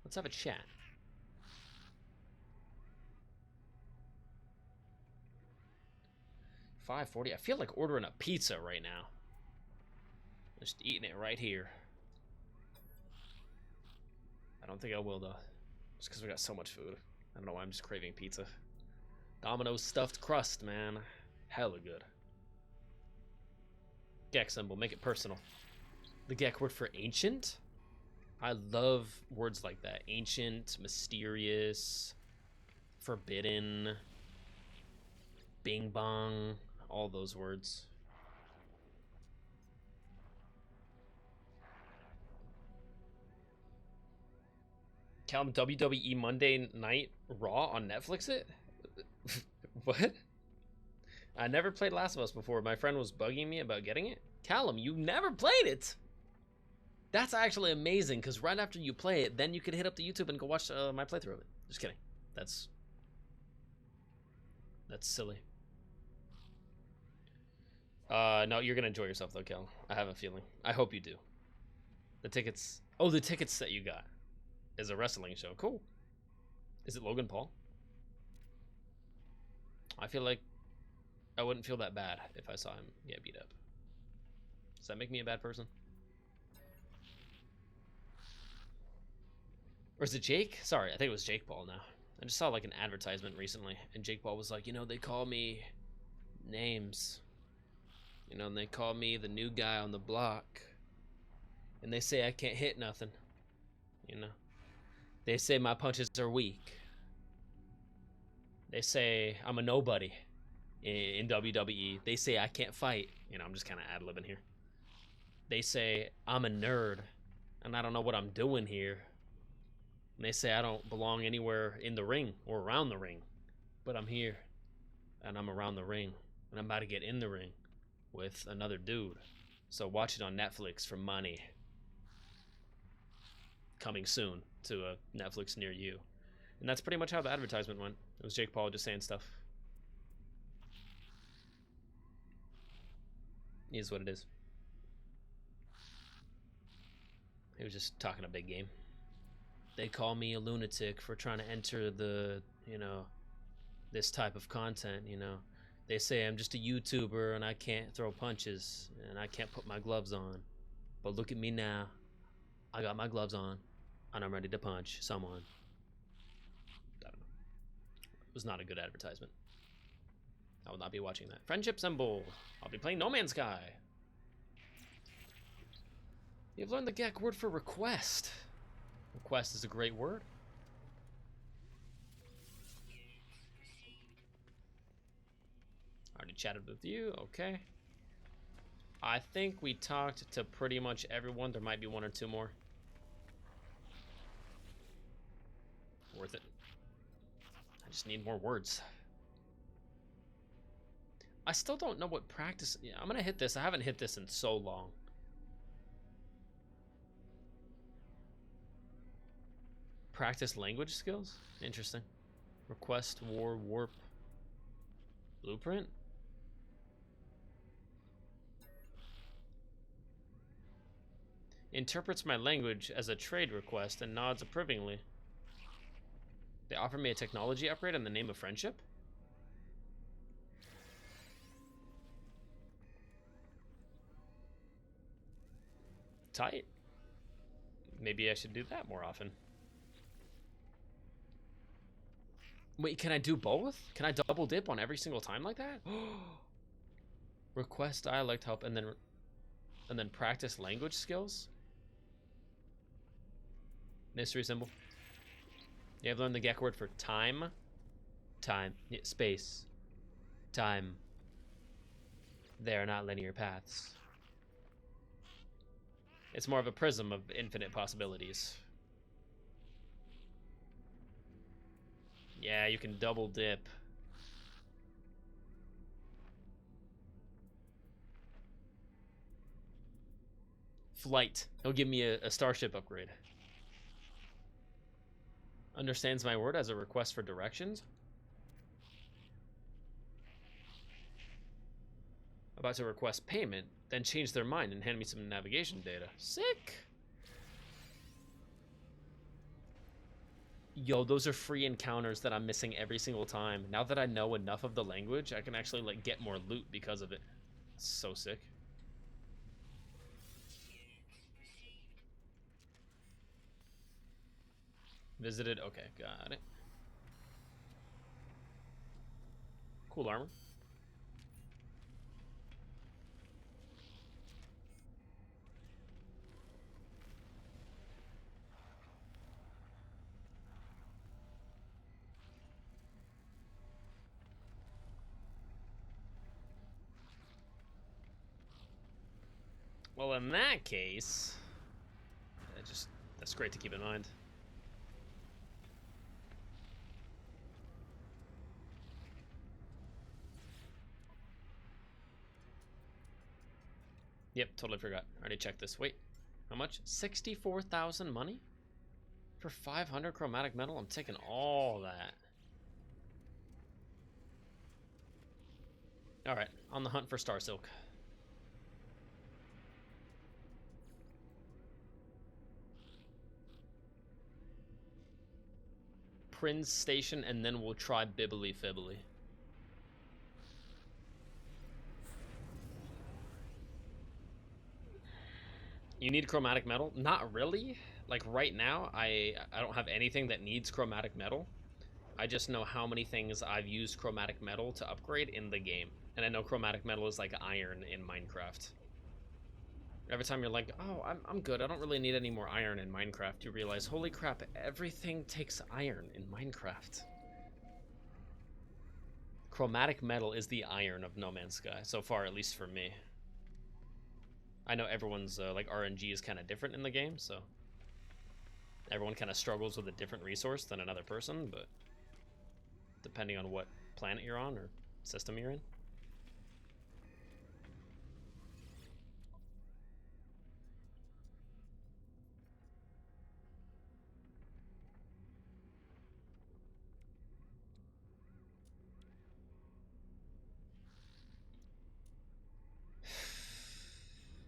Let's have a chat. 5:40. I feel like ordering a pizza right now. Just eating it right here. I don't think I will though. Just because we got so much food. I don't know why I'm just craving pizza. Domino's stuffed crust, man. Hella good. Gek symbol, make it personal. The Gek word for ancient? I love words like that. Ancient, mysterious, forbidden, bing bong, all those words. Callum, WWE Monday Night Raw on Netflix it? What? I never played Last of Us before. My friend was bugging me about getting it. Callum, you never played it? That's actually amazing, because right after you play it, then you could hit up the YouTube and go watch my playthrough of it. Just kidding. That's silly. No, you're gonna enjoy yourself though, Cal. I have a feeling. I hope you do. The tickets. Oh, the tickets that you got is a wrestling show. Cool. Is it Logan Paul? I feel like I wouldn't feel that bad if I saw him get beat up. Does that make me a bad person? Or is it Jake? Sorry, I think it was Jake Paul now. I just saw like an advertisement recently, and Jake Paul was like, you know, they call me names. You know, and they call me the new guy on the block. And they say I can't hit nothing. You know. They say my punches are weak. They say I'm a nobody in WWE. They say I can't fight. You know, I'm just kind of ad-libbing here. They say I'm a nerd, and I don't know what I'm doing here. And they say I don't belong anywhere in the ring or around the ring. But I'm here, and I'm around the ring, and I'm about to get in the ring with another dude. So watch it on Netflix for money. Coming soon to a Netflix near you. And that's pretty much how the advertisement went. It was Jake Paul just saying stuff. It is what it is. He was just talking a big game. They call me a lunatic for trying to enter the, you know, this type of content, you know. They say I'm just a YouTuber and I can't throw punches and I can't put my gloves on. But look at me now. I got my gloves on and I'm ready to punch someone. I don't know. It was not a good advertisement. I will not be watching that. Friendship symbol. I'll be playing No Man's Sky. You've learned the Gek word for request. Request is a great word. Already chatted with you. Okay. I think we talked to pretty much everyone. There might be one or two more. Worth it. I just need more words. I still don't know what practice... Yeah, I'm going to hit this. I haven't hit this in so long. Practice language skills? Interesting. Request, war, warp. Blueprint? Interprets my language as a trade request and nods approvingly. They offer me a technology upgrade in the name of friendship? Tight. Maybe I should do that more often. Wait, can I do both? Can I double dip on every single time like that? Request dialect help and then practice language skills? Mystery symbol. You have learned the Gek word for time. Time. Yeah, space. Time. They are not linear paths. It's more of a prism of infinite possibilities. Yeah, you can double dip. Flight. He'll give me a starship upgrade. Understands my word as a request for directions. About to request payment, then change their mind and hand me some navigation data. Sick! Yo, those are free encounters that I'm missing every single time. Now that I know enough of the language, I can actually like get more loot because of it. It's so sick. Visited. Okay, got it. Cool armor. Well, in that case, that's great to keep in mind. Yep, totally forgot. Already checked this. Wait, how much? 64,000 money? For 500 chromatic metal? I'm taking all that. Alright, on the hunt for Star Silk. Prince Station, and then we'll try Bibbly Fibbly. You need chromatic metal? Not really. Like right now, I don't have anything that needs chromatic metal. I just know how many things I've used chromatic metal to upgrade in the game. And I know chromatic metal is like iron in Minecraft. Every time you're like, oh, I'm good, I don't really need any more iron in Minecraft, you realize, holy crap, everything takes iron in Minecraft. Chromatic metal is the iron of No Man's Sky, so far, at least for me. I know everyone's like RNG is kind of different in the game, so everyone kind of struggles with a different resource than another person, but depending on what planet you're on or system you're in.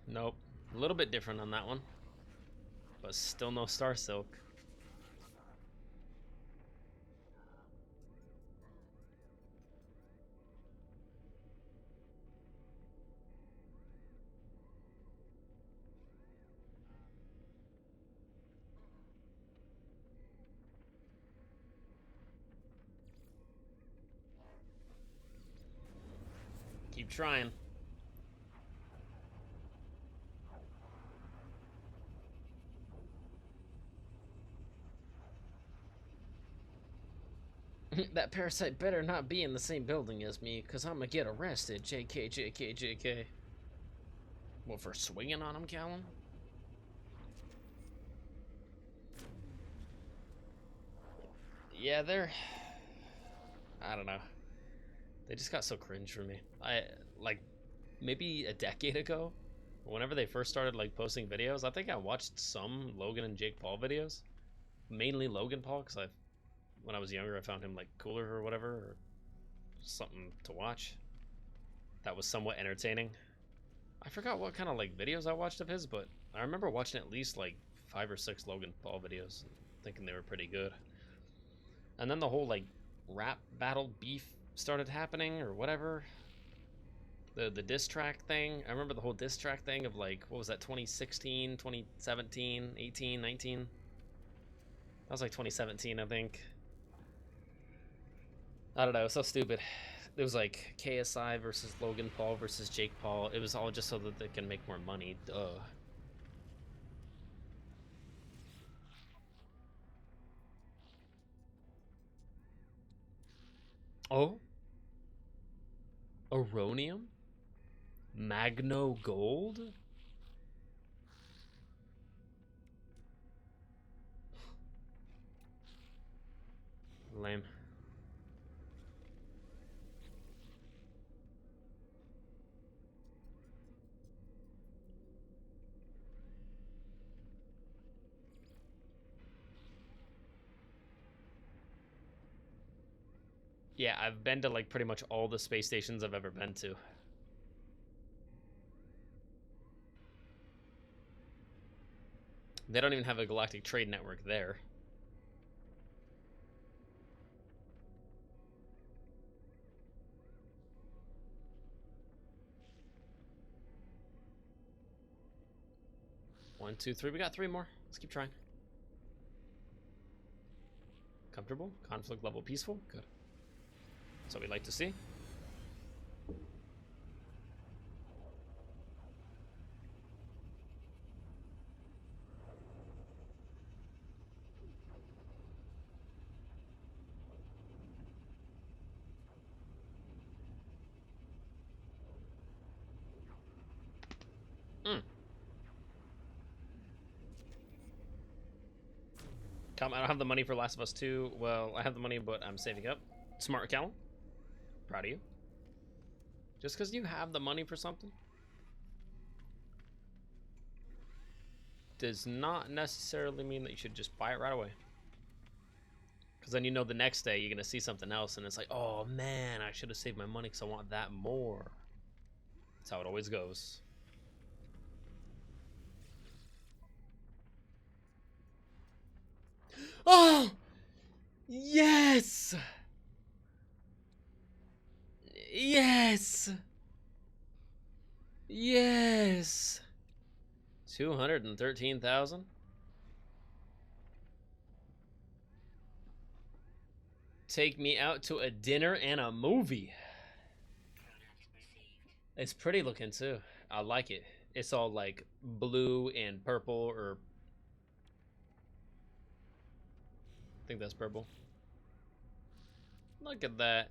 Nope. A little bit different on that one. But still no Star Silk. Keep trying. That parasite better not be in the same building as me, because I'm gonna get arrested. JK, JK, JK. What, for swinging on him, Callum? Yeah, they're... I don't know. They just got so cringe for me. Like, maybe a decade ago, whenever they first started, like, posting videos, I think I watched some Logan and Jake Paul videos. Mainly Logan Paul, because when I was younger, I found him, like, cooler or whatever, or something to watch. That was somewhat entertaining. I forgot what kind of, like, videos I watched of his, but I remember watching at least, like, 5 or 6 Logan Paul videos, thinking they were pretty good. And then the whole, like, rap battle beef started happening, or whatever. The diss track thing. I remember the whole diss track thing of, like, what was that, 2016, 2017, 18, 19? That was like 2017, I think. I don't know, it was so stupid. It was like KSI versus Logan Paul versus Jake Paul. It was all just so that they can make more money. Duh. Oh? Aronium? Magno Gold? Lame. Yeah, I've been to like pretty much all the space stations I've ever been to. They don't even have a galactic trade network there. 1, 2, 3. We got 3 more. Let's keep trying. Comfortable. Conflict level peaceful. Good. That's what we like to see. I don't have the money for Last of Us 2. Well, I have the money, but I'm saving up. Smart, Callum. Proud of you. Just because you have the money for something does not necessarily mean that you should just buy it right away. Because then you know the next day you're going to see something else and it's like, oh man, I should have saved my money because I want that more. That's how it always goes. Oh! Yes! Yes! Yes! 213,000? Take me out to a dinner and a movie. It's pretty looking too. I like it. It's all like blue and purple, or I think that's purple. Look at that.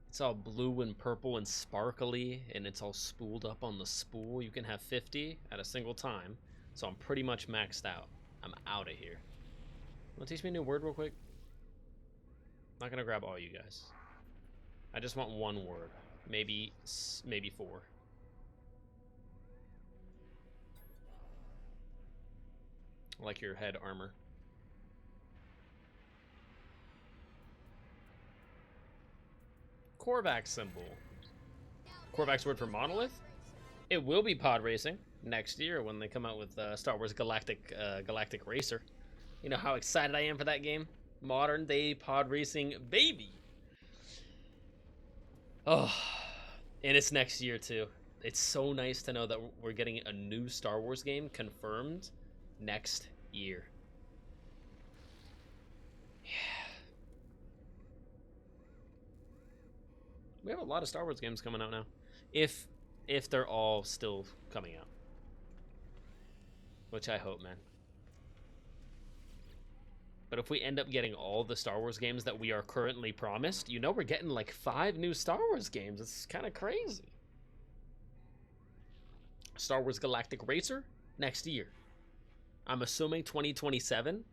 It's all blue and purple and sparkly, and it's all spooled up on the spool. You can have 50 at a single time, so I'm pretty much maxed out. I'm out of here. Want to teach me a new word real quick? I'm not gonna grab all you guys. I just want one word, maybe 4. I like your head armor. Korvax symbol. Korvax word for monolith? It will be pod racing next year when they come out with Star Wars Galactic Racer. You know how excited I am for that game? Modern day pod racing, baby. Oh, and it's next year too. It's so nice to know that we're getting a new Star Wars game confirmed next year. Yeah. We have a lot of Star Wars games coming out now. If they're all still coming out. Which I hope, man. But if we end up getting all the Star Wars games that we are currently promised, you know we're getting like 5 new Star Wars games. It's kind of crazy. Star Wars Galactic Racer next year. I'm assuming 2027.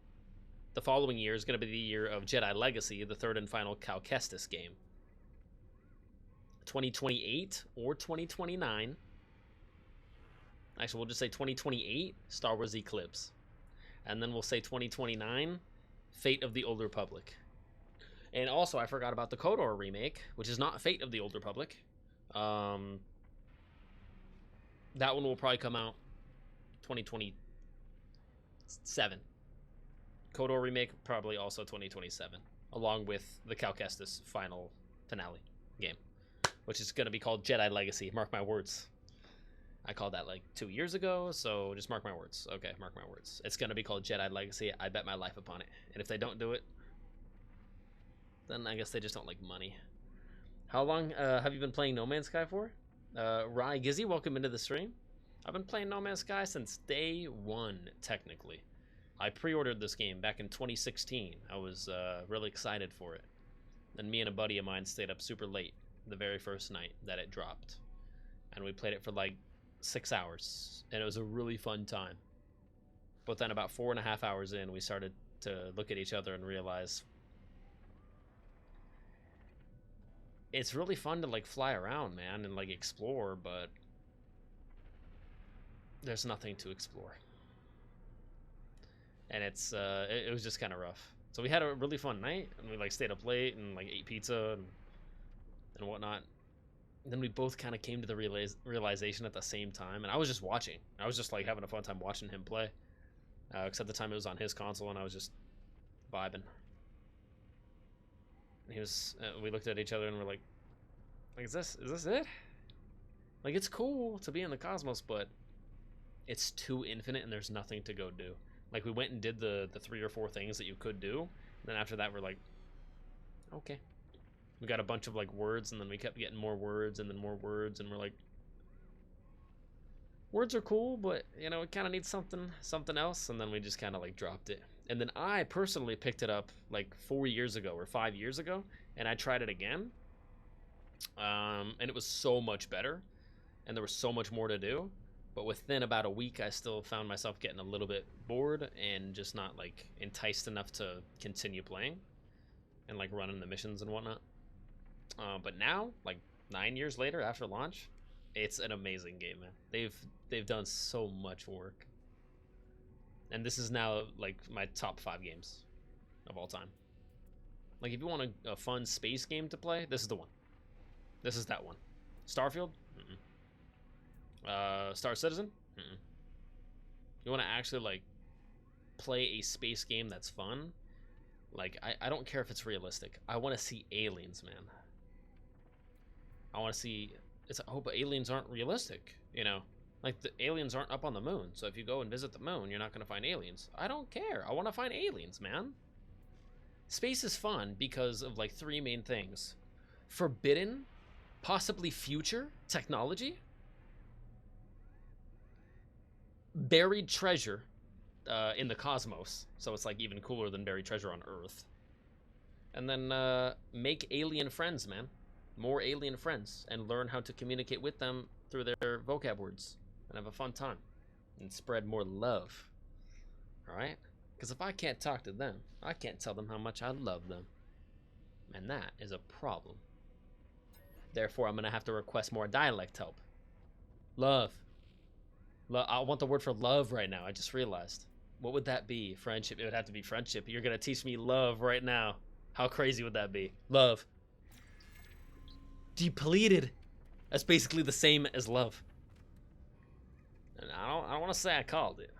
The following year is going to be the year of Jedi Legacy, the 3rd and final Cal Kestis game. 2028 or 2029. Actually, we'll just say 2028, Star Wars Eclipse. And then we'll say 2029, Fate of the Old Republic. And also, I forgot about the KOTOR remake, which is not Fate of the Old Republic. That one will probably come out 2027. KOTOR remake, probably also 2027, along with the Cal Kestis finale game, which is going to be called Jedi Legacy. Mark my words. I called that like 2 years ago, so just mark my words. Okay, mark my words. It's going to be called Jedi Legacy. I bet my life upon it. And if they don't do it, then I guess they just don't like money. How long have you been playing No Man's Sky for? Rye Gizzy, welcome into the stream. I've been playing No Man's Sky since day 1, technically. I pre-ordered this game back in 2016. I was really excited for it. Then me and a buddy of mine stayed up super late the very first night that it dropped. And we played it for like 6 hours. And it was a really fun time. But then about 4.5 hours in, we started to look at each other and realize it's really fun to like fly around, man, and like explore, but there's nothing to explore. And it's it was just kind of rough. So we had a really fun night, and we like stayed up late and like ate pizza and whatnot. And then we both kind of came to the realization at the same time, and I was just watching. I was just like having a fun time watching him play. Except the time it was on his console, and I was just vibing. He was. We looked at each other and we're like, is this it? Like, it's cool to be in the cosmos, but it's too infinite and there's nothing to go do. Like, we went and did the 3 or 4 things that you could do, and then after that we're like, okay. We got a bunch of like words, and then we kept getting more words and then more words, and we're like, words are cool, but you know, it kind of needs something else, and then we just kind of like dropped it. And then I personally picked it up like 4 years ago or 5 years ago, and I tried it again, and it was so much better, and there was so much more to do. But within about a week, I still found myself getting a little bit bored and just not like enticed enough to continue playing and like running the missions and whatnot. But now, like 9 years later after launch, it's an amazing game, man. They've done so much work, and this is now like my top 5 games of all time. Like, if you want a fun space game to play, this is the one. This is that one. Starfield? Star Citizen? You want to actually like play a space game that's fun? Like, I don't care if it's realistic. I want to see aliens, man. I want to see. But aliens aren't realistic, you know. Like, the aliens aren't up on the moon. So if you go and visit the moon, you're not going to find aliens. I don't care. I want to find aliens, man. Space is fun because of like 3 main things: forbidden, possibly future technology, buried treasure in the cosmos, so it's like even cooler than buried treasure on Earth. And then make alien friends, man. More alien friends, and learn how to communicate with them through their vocab words, and have a fun time, and spread more love. All right? Because if I can't talk to them, I can't tell them how much I love them, and that is a problem. Therefore, I'm gonna have to request more dialect help. Love. I want the word for love right now. I just realized. What would that be? Friendship. It would have to be friendship. You're gonna teach me love right now. How crazy would that be? Love. Depleted. That's basically the same as love. And I don't want to say I called it,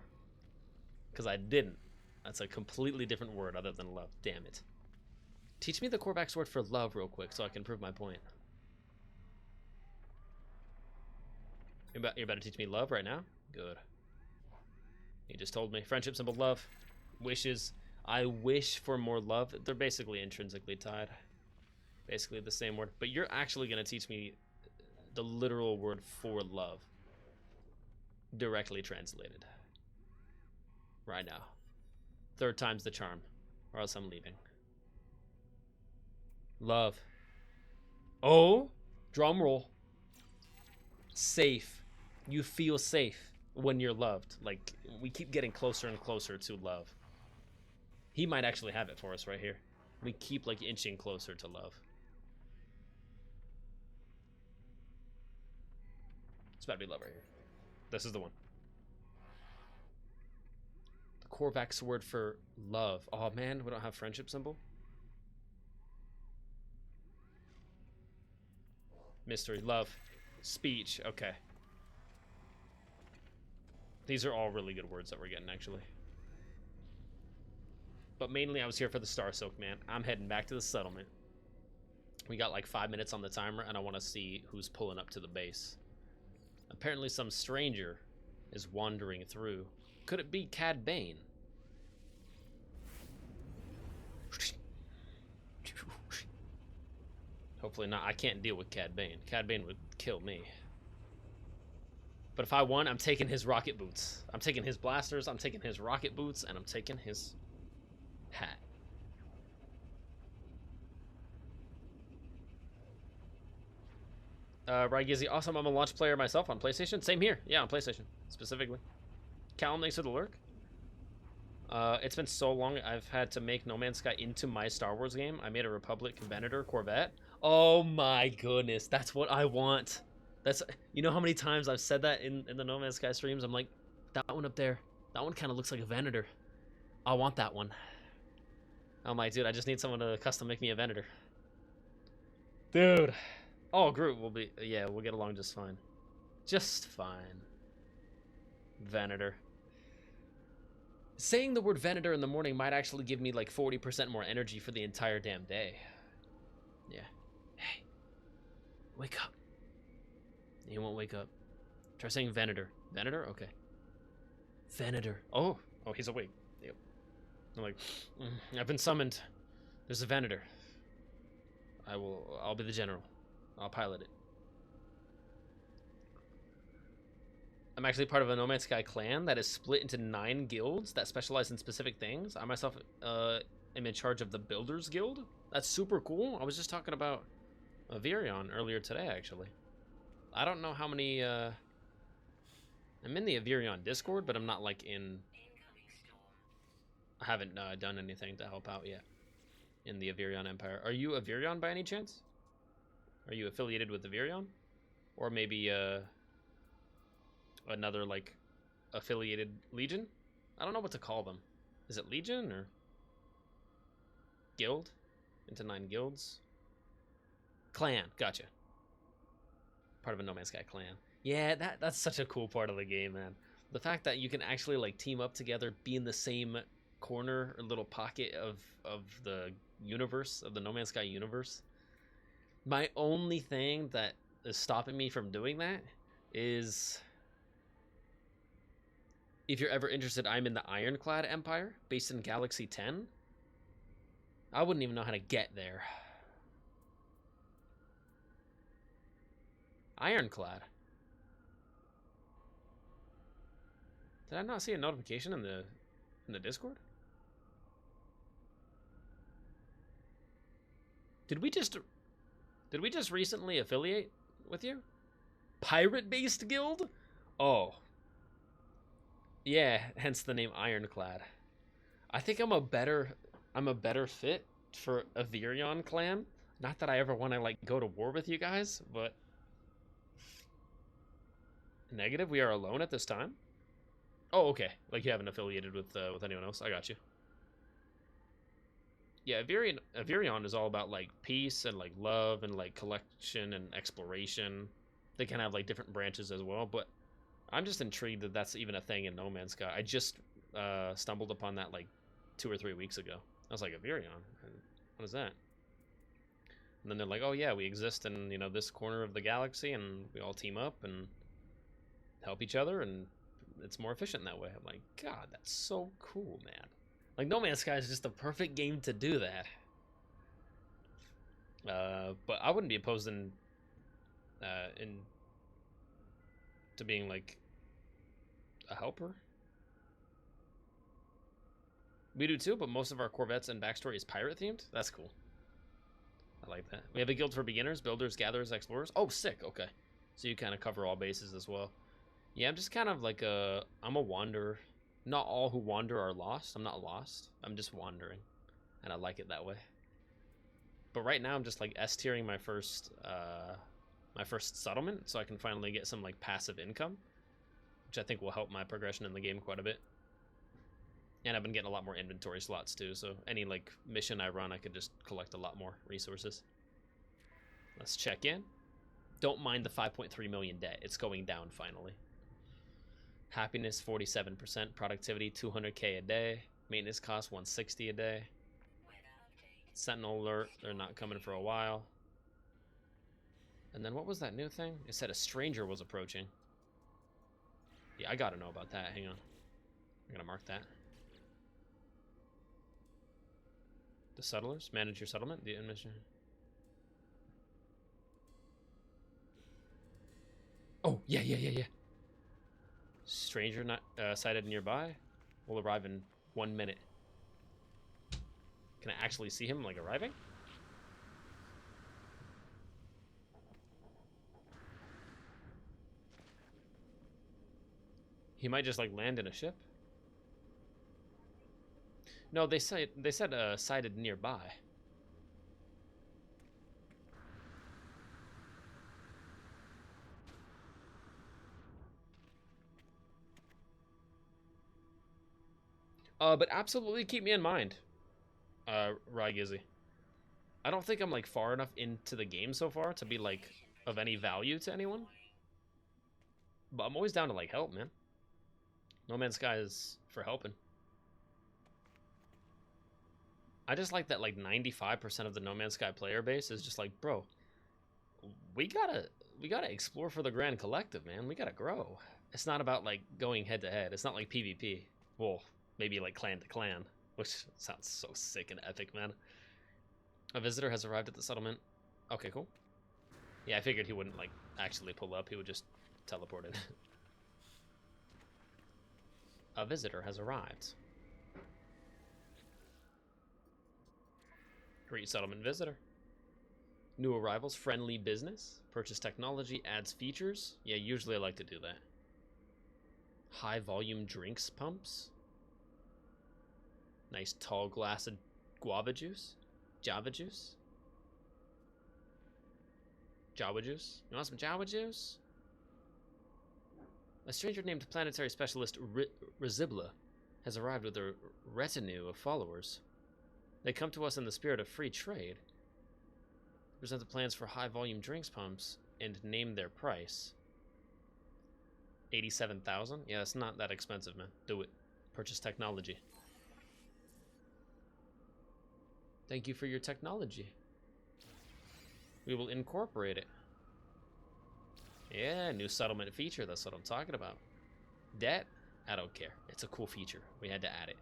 because I didn't. That's a completely different word other than love. Damn it. Teach me the Korvax word for love real quick so I can prove my point. You're about to teach me love right now? Good. You just told me. Friendship symbol, love. Wishes. I wish for more love. They're basically intrinsically tied. Basically the same word. But you're actually going to teach me the literal word for love. Directly translated. Right now. 3rd time's the charm. Or else I'm leaving. Love. Oh! Drum roll. Safe. You feel safe when you're loved. Like, we keep getting closer and closer to love. He might actually have it for us right here. We keep like inching closer to love. It's about to be love right here. This is the one. The Korvax word for love. Oh man, we don't have friendship symbol. Mystery, love, speech. Okay. These are all really good words that we're getting, actually. But mainly I was here for the Star Soak, man. I'm heading back to the settlement. We got like 5 minutes on the timer, and I want to see who's pulling up to the base. Apparently some stranger is wandering through. Could it be Cad Bane? Hopefully not. I can't deal with Cad Bane. Cad Bane would kill me. But if I won, I'm taking his rocket boots. I'm taking his blasters, I'm taking his rocket boots, and I'm taking his hat. Right, Gizzy. Awesome. I'm a launch player myself on PlayStation. Same here. Yeah, on PlayStation specifically. Callum, thanks for the lurk. It's been so long. I've had to make No Man's Sky into my Star Wars game. I made a Republic Venator Corvette. Oh my goodness, that's what I want. That's, you know how many times I've said that in the No Man's Sky streams? I'm like, that one up there, that one kind of looks like a Venator. I want that one. I'm like, dude, I just need someone to custom make me a Venator. Dude. Oh, Groot will be, yeah, we'll get along just fine. Just fine. Venator. Saying the word Venator in the morning might actually give me like 40% more energy for the entire damn day. Yeah. Hey. Wake up. You won't wake up. Try saying Venator. Venator? Okay. Venator. Oh, he's awake. Yep. I'm like, I've been summoned. There's a Venator. I'll be the general. I'll pilot it. I'm actually part of a No Man's Sky clan that is split into 9 guilds that specialize in specific things. I myself am in charge of the Builders Guild. That's super cool. I was just talking about Avirion earlier today, actually. I don't know how many... I'm in the Avirion Discord, but I'm not, like, in... I haven't done anything to help out yet in the Avirion Empire. Are you Avirion by any chance? Are you affiliated with Avirion? Or maybe, another, like, affiliated legion? I don't know what to call them. Is it legion or guild? Into 9 guilds? Clan, gotcha. Part of a No Man's Sky clan. Yeah, that's such a cool part of the game, man. The fact that you can actually, like, team up together, be in the same corner or little pocket of the universe, of the No Man's Sky universe. My only thing that is stopping me from doing that is... if you're ever interested, I'm in the Ironclad Empire, based in Galaxy 10. I wouldn't even know how to get there. Ironclad. Did I not see a notification in the Discord? Did we just recently affiliate with you? Pirate-based guild? Oh. Yeah, hence the name Ironclad. I think I'm a better fit for Avirion clan. Not that I ever want to, like, go to war with you guys, but negative, we are alone at this time. Oh, okay. Like, you haven't affiliated with anyone else. I got you. Yeah, Avirion is all about, like, peace and, like, love and, like, collection and exploration. They can have, like, different branches as well, but I'm just intrigued that that's even a thing in No Man's Sky. I just stumbled upon that, like, 2 or 3 weeks ago. I was like, Avirion? What is that? And then they're like, oh, yeah, we exist in, you know, this corner of the galaxy, and we all team up and help each other, and it's more efficient that way. I'm like, God, that's so cool, man. Like, No Man's Sky is just the perfect game to do that. But I wouldn't be opposed to being, like, a helper. We do too, but most of our Corvettes and backstory is pirate themed. That's cool. I like that. We have a guild for beginners, builders, gatherers, explorers. Oh, sick. Okay. So you kind of cover all bases as well. Yeah, I'm just kind of like I'm a wanderer. Not all who wander are lost. I'm not lost. I'm just wandering. And I like it that way. But right now I'm just like S-tiering my first settlement, so I can finally get some, like, passive income, which I think will help my progression in the game quite a bit. And I've been getting a lot more inventory slots too, so any, like, mission I run, I could just collect a lot more resources. Let's check in. Don't mind the 5.3 million debt. It's going down finally. Happiness 47%, productivity 200k a day, maintenance cost 160 a day. Sentinel alert, they're not coming for a while. And then what was that new thing? It said a stranger was approaching. Yeah, I gotta know about that. Hang on. I'm gonna mark that. The settlers, manage your settlement. The admission. Oh, yeah. Stranger not sighted nearby. Will arrive in 1 minute. Can I actually see him, like, arriving? He might just, like, land in a ship. No, they said sighted nearby. But absolutely keep me in mind, Rygizzy. I don't think I'm, like, far enough into the game so far to be, like, of any value to anyone. But I'm always down to, like, help, man. No Man's Sky is for helping. I just like that, like, 95% of the No Man's Sky player base is just like, bro, we gotta explore for the grand collective, man. We gotta grow. It's not about like going head to head. It's not like PvP. Well, maybe like clan to clan, which sounds so sick and epic, man. A visitor has arrived at the settlement. Okay, cool. Yeah, I figured he wouldn't like actually pull up. He would just teleport in. A visitor has arrived. Great settlement visitor. New arrivals, friendly business. Purchase technology, adds features. Yeah, usually I like to do that. High volume drinks pumps. Nice tall glass of guava juice. Java juice. Java juice. You want some Java juice? A stranger named planetary specialist Rizibla has arrived with a retinue of followers. They come to us in the spirit of free trade. Present the plans for high volume drinks pumps and name their price. 87,000? Yeah, that's not that expensive, man. Do it. Purchase technology. Thank you for your technology. We will incorporate it. Yeah, new settlement feature. That's what I'm talking about. Debt? I don't care. It's a cool feature. We had to add it.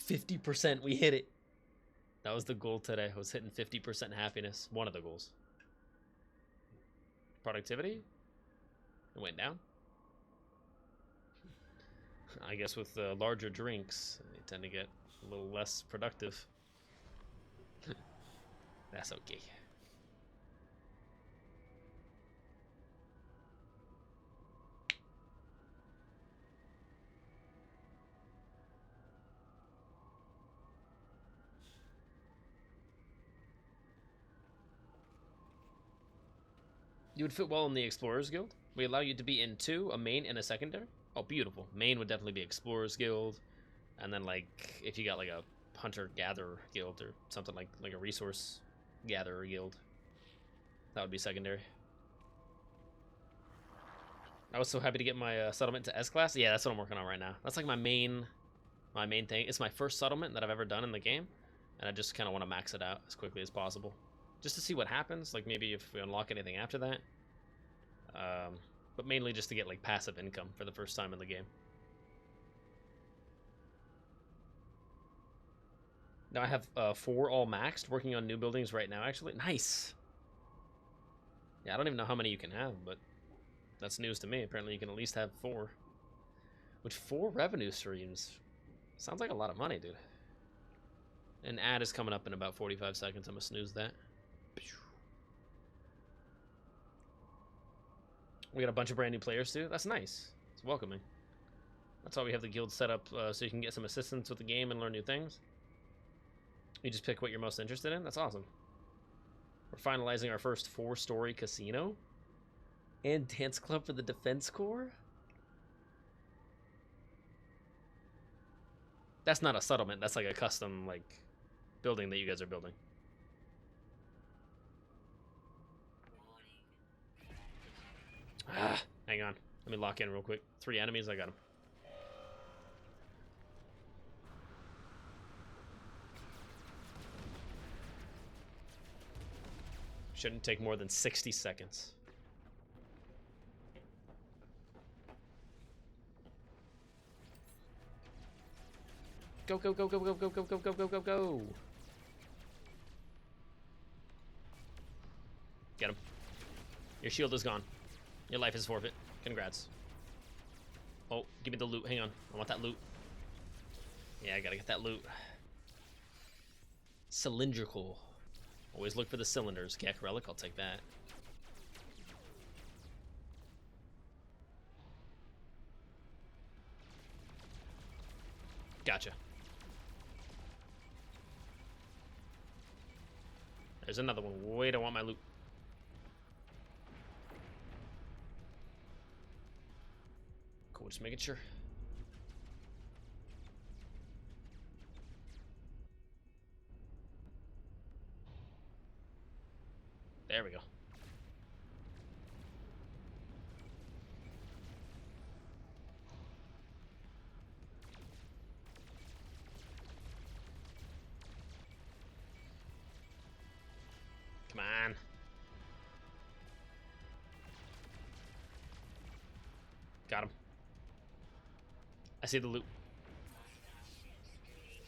%. We hit it. That was the goal today. I was hitting 50% happiness. One of the goals. Productivity? It went down. I guess with larger drinks, they tend to get a little less productive. That's okay. You would fit well in the Explorers Guild. We allow you to be in two, a main and a secondary. Oh, beautiful. Main would definitely be Explorers Guild. And then, like, if you got, like, a Hunter-Gatherer Guild or something like a Resource Gatherer Guild, that would be secondary. I was so happy to get my settlement to S-Class. Yeah, that's what I'm working on right now. That's, like, my main thing. It's my first settlement that I've ever done in the game. And I just kind of want to max it out as quickly as possible. Just to see what happens, like maybe if we unlock anything after that. But mainly just to get like passive income for the first time in the game. Now I have 4 all maxed, working on new buildings right now actually. Nice! Yeah, I don't even know how many you can have, but that's news to me. Apparently you can at least have 4. Which 4 revenue streams? Sounds like a lot of money, dude. An ad is coming up in about 45 seconds. I'm gonna snooze that. We got a bunch of brand new players too. That's nice. It's welcoming. That's why we have the guild set up so you can get some assistance with the game and learn new things. You just pick what you're most interested in. That's awesome. We're finalizing our first 4-story casino and dance club for the Defense Corps. That's not a settlement. That's like a custom like building that you guys are building. Ah, hang on. Let me lock in real quick. 3 enemies, I got them. Shouldn't take more than 60 seconds. Go, go, go, go, go, go, go, go, go, go, go, go. Get him. Your shield is gone. Your life is forfeit. Congrats. Oh, give me the loot. Hang on. I want that loot. Yeah, I gotta get that loot. Cylindrical. Always look for the cylinders. Gek relic, I'll take that. Gotcha. There's another one. Wait, I want my loot. Cool, just making sure. There we go. Come on. Got him. I see the loot.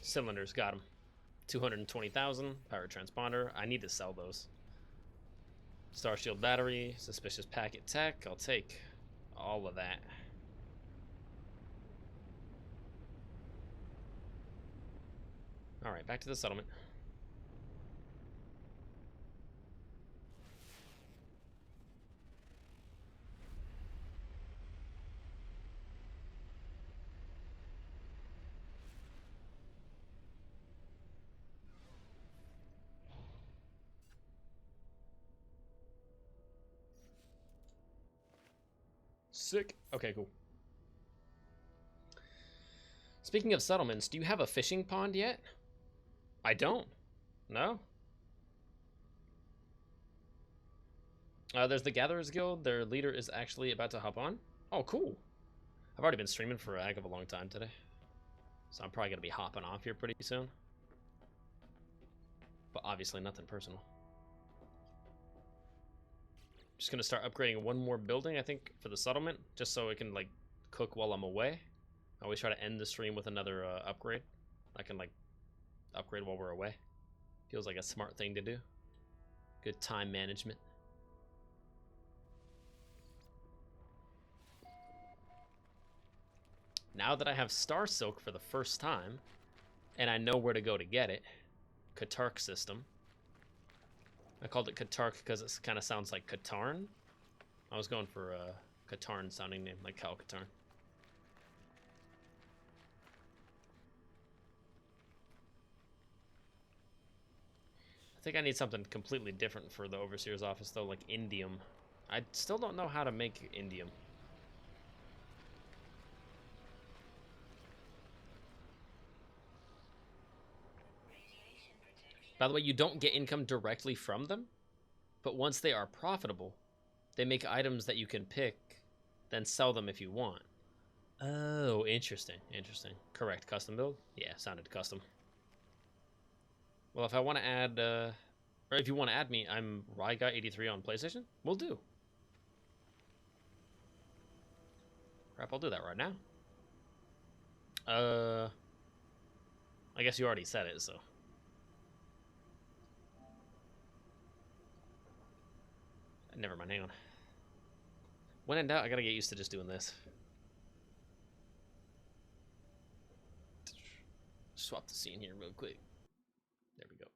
Cylinders, got him. 220,000. Power transponder. I need to sell those. Star Shield battery. Suspicious packet tech. I'll take all of that. Alright, back to the settlement. Sick. Okay, cool. Speaking of settlements, do you have a fishing pond yet? I don't. No? There's the Gatherers Guild. Their leader is actually about to hop on. Oh, cool. I've already been streaming for a heck of a long time today. So I'm probably going to be hopping off here pretty soon. But obviously nothing personal. Just going to start upgrading one more building, I think, for the settlement. Just so it can, like, cook while I'm away. I always try to end the stream with another upgrade. I can, like, upgrade while we're away. Feels like a smart thing to do. Good time management. Now that I have Star Silk for the first time, and I know where to go to get it, Katark system. I called it Katark because it kind of sounds like Katarn. I was going for a Katarn sounding name, like Cal Katarn. I think I need something completely different for the Overseer's office, though, like indium. I still don't know how to make indium. By the way, you don't get income directly from them, but once they are profitable, they make items that you can pick, then sell them if you want. Oh, interesting, interesting. Correct, custom build? Yeah, sounded custom. Well, if I want to add, or if you want to add me, I'm Ryguy83 on PlayStation. We'll do. Crap, I'll do that right now. I guess you already said it, so. Never mind, hang on. When in doubt, I gotta get used to just doing this. Swap the scene here real quick. There we go.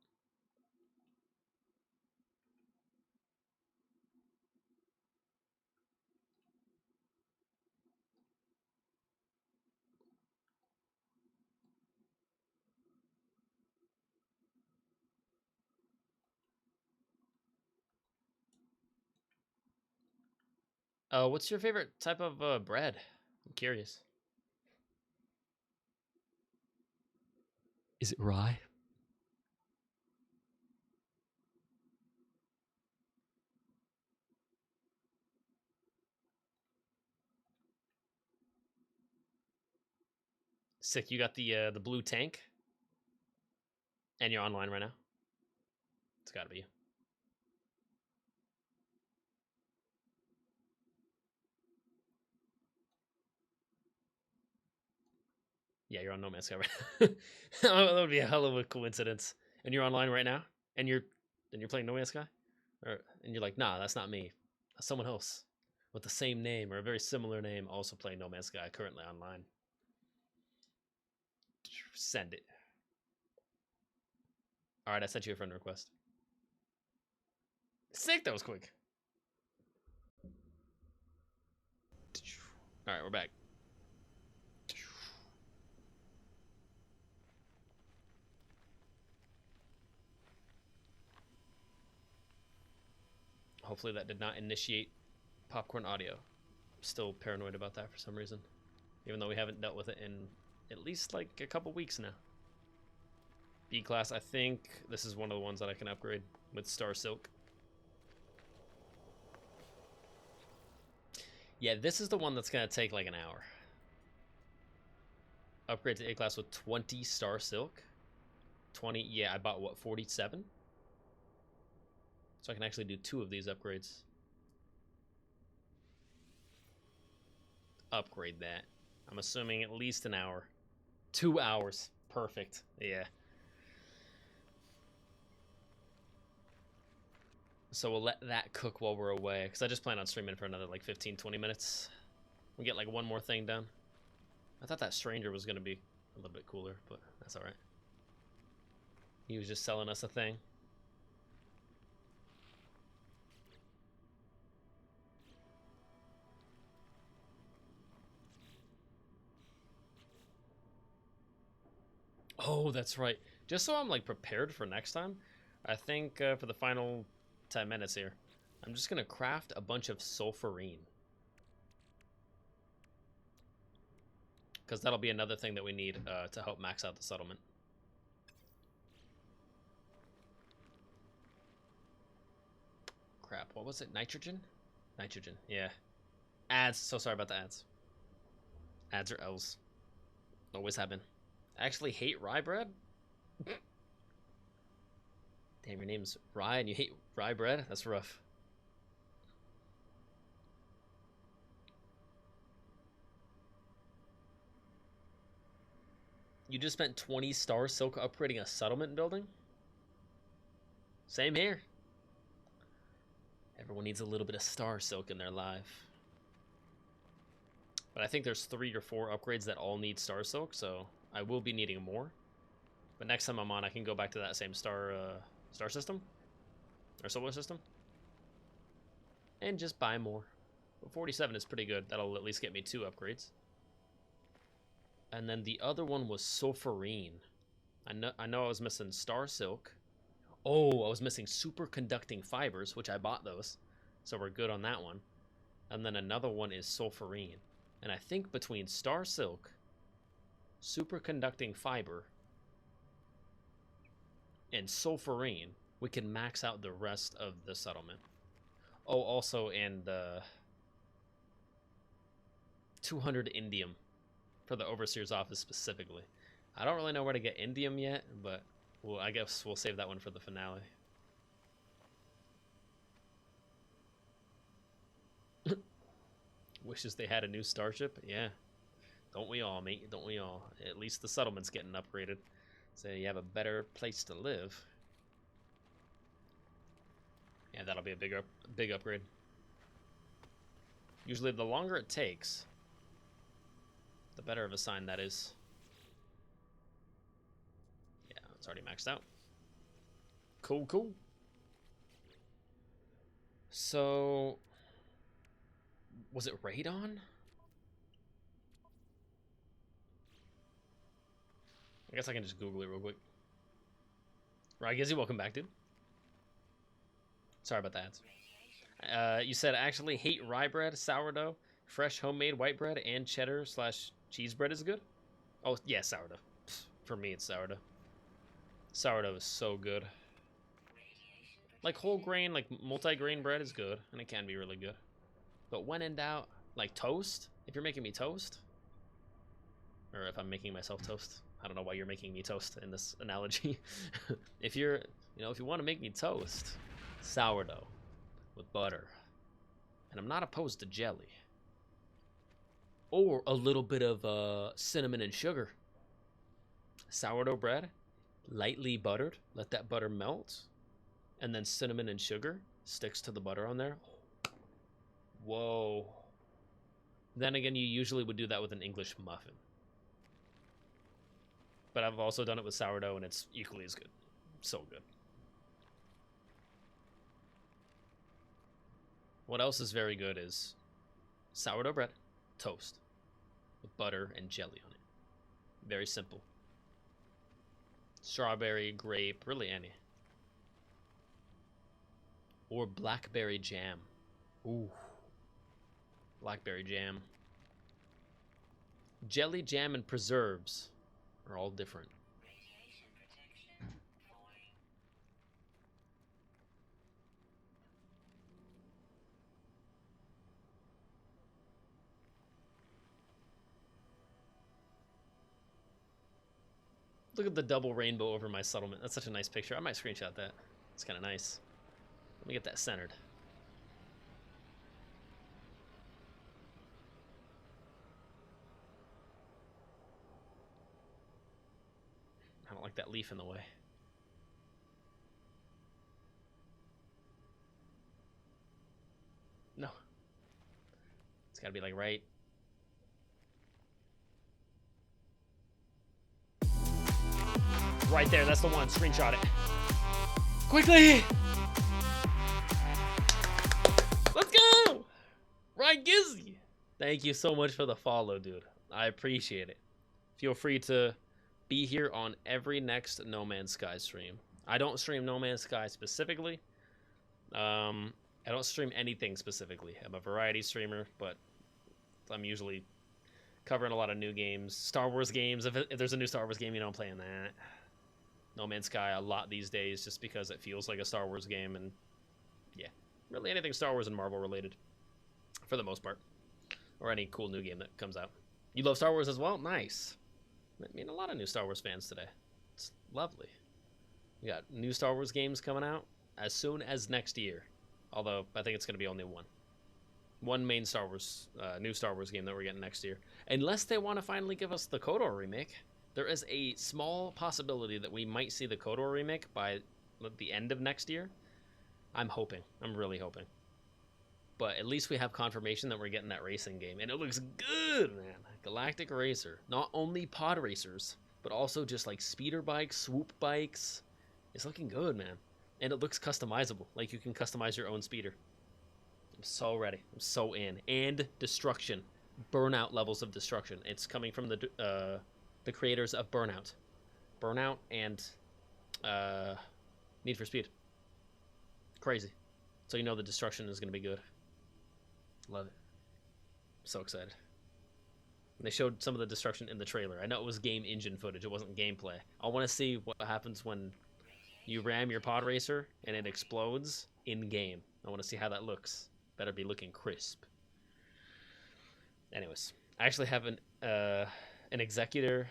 What's your favorite type of bread? I'm curious. Is it rye? Sick. You got the blue tank, and you're online right now. It's got to be you. Yeah, you're on No Man's Sky right now. That would be a hell of a coincidence. And you're online right now, and you're playing No Man's Sky, and you're like, nah, that's not me. That's someone else with the same name or a very similar name, also playing No Man's Sky, currently online. Send it. All right, I sent you a friend request. Sick, that was quick. All right, we're back. Hopefully that did not initiate popcorn audio. I'm still paranoid about that for some reason. Even though we haven't dealt with it in at least like a couple weeks now. B-Class, I think this is one of the ones that I can upgrade with Star Silk. Yeah, this is the one that's going to take like an hour. Upgrade to A-Class with 20 Star Silk. 20, yeah, I bought what, 47? So I can actually do 2 of these upgrades. upgrade that. I'm assuming at least an hour. 2 hours. Perfect. Yeah. So we'll let that cook while we're away, because I just plan on streaming for another like 15-20 minutes. We'll get like one more thing done. I thought that stranger was going to be a little bit cooler, but that's alright. He was just selling us a thing. Oh, that's right. Just so I'm like prepared for next time, I think for the final 10 minutes here, I'm just gonna craft a bunch of sulfurine, because that'll be another thing that we need to help max out the settlement. Crap, what was it? Nitrogen? Nitrogen, yeah. Ads, so sorry about the ads. Ads are L's. Always have been. I actually hate rye bread? Damn, your name's Rye and you hate rye bread? That's rough. You just spent 20 star silk upgrading a settlement building? Same here. Everyone needs a little bit of star silk in their life. But I think there's 3 or 4 upgrades that all need star silk, so I will be needing more. But next time I'm on, I can go back to that same star system or solar system and just buy more. But 47 is pretty good. That'll at least get me 2 upgrades. And then the other one was sulfurine. I know I was missing star silk. Oh, I was missing superconducting fibers, which I bought those, so we're good on that one. And then another one is sulfurine. And I think between star silk, superconducting fiber, and sulfurine, we can max out the rest of the settlement. Oh, also, and 200 indium for the overseer's office specifically. I don't really know where to get indium yet, but well, I guess we'll save that one for the finale. Wishes they had a new starship? Yeah. Don't we all, mate? Don't we all? At least the settlement's getting upgraded, so you have a better place to live. Yeah, that'll be a big upgrade. Usually the longer it takes, the better of a sign that is. Yeah, it's already maxed out. Cool, cool. So, was it Radon? I guess I can just Google it real quick. Right, Gizzy, welcome back, dude. Sorry about that. You said actually hate rye bread, sourdough, fresh homemade white bread, and cheddar / cheese bread is good? Oh, yeah, sourdough. Pfft, for me, it's sourdough. Sourdough is so good. Like whole grain, like multi-grain bread is good, and it can be really good. But when in doubt, like toast, if you're making me toast, or if I'm making myself toast, I don't know why you're making me toast in this analogy. If you're, if you want to make me toast, sourdough with butter. And I'm not opposed to jelly. Or a little bit of cinnamon and sugar. Sourdough bread, lightly buttered, let that butter melt, and then cinnamon and sugar sticks to the butter on there. Whoa. Then again, you usually would do that with an English muffin. But I've also done it with sourdough, and it's equally as good. So good. What else is very good is sourdough bread, toast, with butter and jelly on it. Very simple. Strawberry, grape, really any. Or blackberry jam. Ooh. Blackberry jam. Jelly, jam, and preserves are all different. Radiation protection falling. Look at the double rainbow over my settlement. That's such a nice picture. I might screenshot that. It's kind of nice. Let me get that centered. knock that leaf in the way. No. It's gotta be like right. Right there, that's the one. Screenshot it. Quickly! Let's go! Ryan Gizzy! Thank you so much for the follow, dude. I appreciate it. Feel free to be here on every next No Man's Sky stream. I don't stream No Man's Sky specifically. I don't stream anything specifically. I'm a variety streamer, but I'm usually covering a lot of new games. Star Wars games. If there's a new Star Wars game, I'm playing that. No Man's Sky a lot these days just because it feels like a Star Wars game, and yeah, really anything Star Wars and Marvel related for the most part, or any cool new game that comes out. You love Star Wars as well? Nice. I mean, a lot of new Star Wars fans today. It's lovely. We got new Star Wars games coming out as soon as next year, although I think it's going to be only one main Star Wars new Star Wars game that we're getting next year, unless they want to finally give us the KOTOR remake. There is a small possibility that we might see the KOTOR remake by the end of next year. I'm hoping. I'm really hoping. But at least we have confirmation that we're getting that racing game. And it looks good, man. Galactic Racer. Not only pod racers, but also just like speeder bikes, swoop bikes. It's looking good, man. And it looks customizable. Like you can customize your own speeder. I'm so ready. I'm so in. And destruction. Burnout levels of destruction. It's coming from the creators of Burnout. Burnout and Need for Speed. Crazy. So you know the destruction is going to be good. Love it. So excited. And they showed some of the destruction in the trailer. I know it was game engine footage. It wasn't gameplay. I want to see what happens when you ram your pod racer and it explodes in game. I want to see how that looks. Better be looking crisp. Anyways, I actually have an executor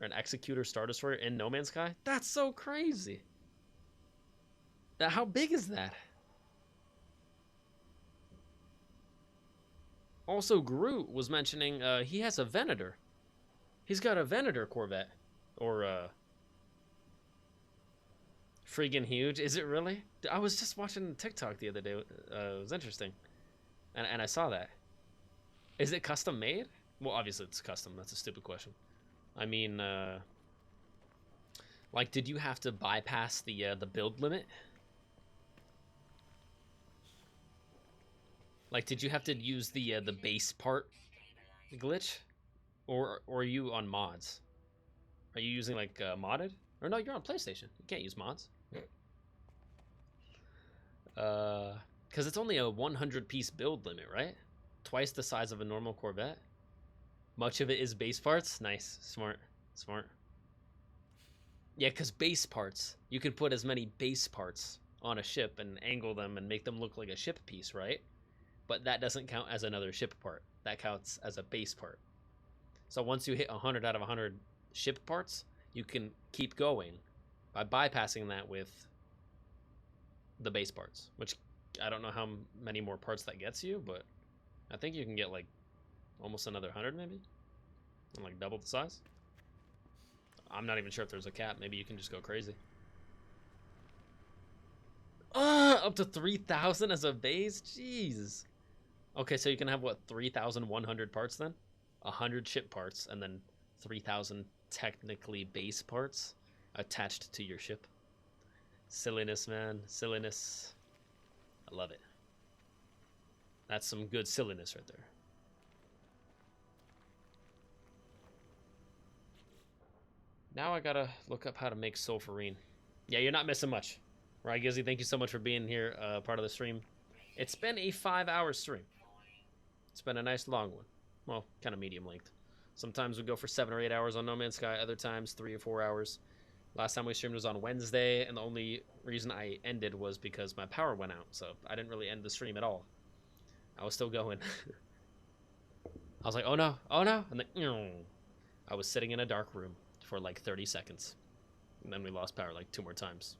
or an executor Star Destroyer in No Man's Sky. That's so crazy. How big is that? Also, Groot was mentioning he has a Venator. He's got a Venator Corvette. Or, friggin' huge. Is it really? I was just watching TikTok the other day. It was interesting. And I saw that. Is it custom made? Well, obviously it's custom. That's a stupid question. I mean, like, did you have to bypass the build limit? Like, did you have to use the base part glitch, or are you on mods? Are you using like modded? Or no, you're on PlayStation. You can't use mods. Because it's only a 100-piece build limit, right? Twice the size of a normal Corvette. Much of it is base parts. Nice, smart. Yeah, because base parts, you can put as many base parts on a ship and angle them and make them look like a ship piece, right? But that doesn't count as another ship part. That counts as a base part. So once you hit 100 out of 100 ship parts, you can keep going by bypassing that with the base parts, which I don't know how many more parts that gets you, but I think you can get like almost another 100 maybe, and like double the size. I'm not even sure if there's a cap. Maybe you can just go crazy. Up to 3,000 as a base? Jeez. Okay, so you can have, what, 3,100 parts then? 100 ship parts, and then 3,000 technically base parts attached to your ship. Silliness, man. Silliness. I love it. That's some good silliness right there. Now I gotta look up how to make Sulfurine. Yeah, you're not missing much. Right, Gizzy, thank you so much for being here, part of the stream. It's been a 5-hour stream. It's been a nice long one. Well, kind of medium length. Sometimes we go for 7 or 8 hours on No Man's Sky, other times 3 or 4 hours. Last time we streamed was on Wednesday, and the only reason I ended was because my power went out, so I didn't really end the stream at all. I was still going. I was like, oh no, and then I was sitting in a dark room for like 30 seconds. And then we lost power like 2 more times.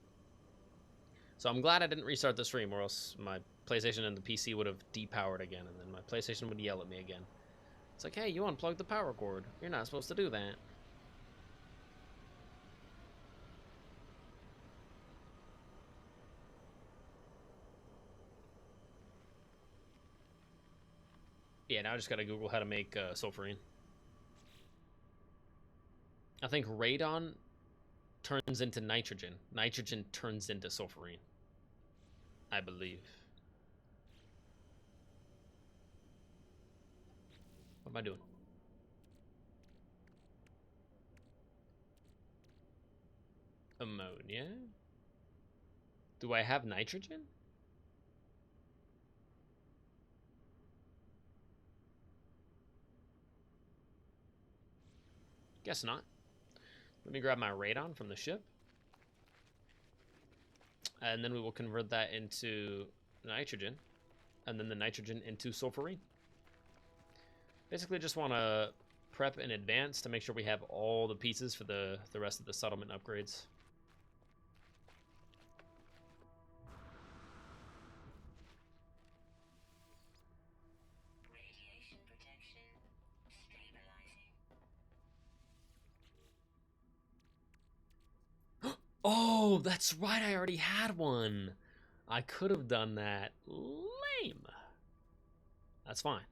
So I'm glad I didn't restart the stream, or else my PlayStation and the PC would have depowered again, and then my PlayStation would yell at me again. It's like, hey, you unplugged the power cord. You're not supposed to do that. Yeah, now I just gotta Google how to make sulfurine. I think radon turns into nitrogen. Nitrogen turns into sulfurine. I believe. What am I doing? Ammonia? Do I have nitrogen? Guess not. Let me grab my radon from the ship. And then we will convert that into nitrogen. And then the nitrogen into sulfurine. Basically just want to prep in advance to make sure we have all the pieces for the rest of the settlement upgrades. Radiation protection stabilizing. Oh, that's right. I already had one. I could have done that. Lame. That's fine.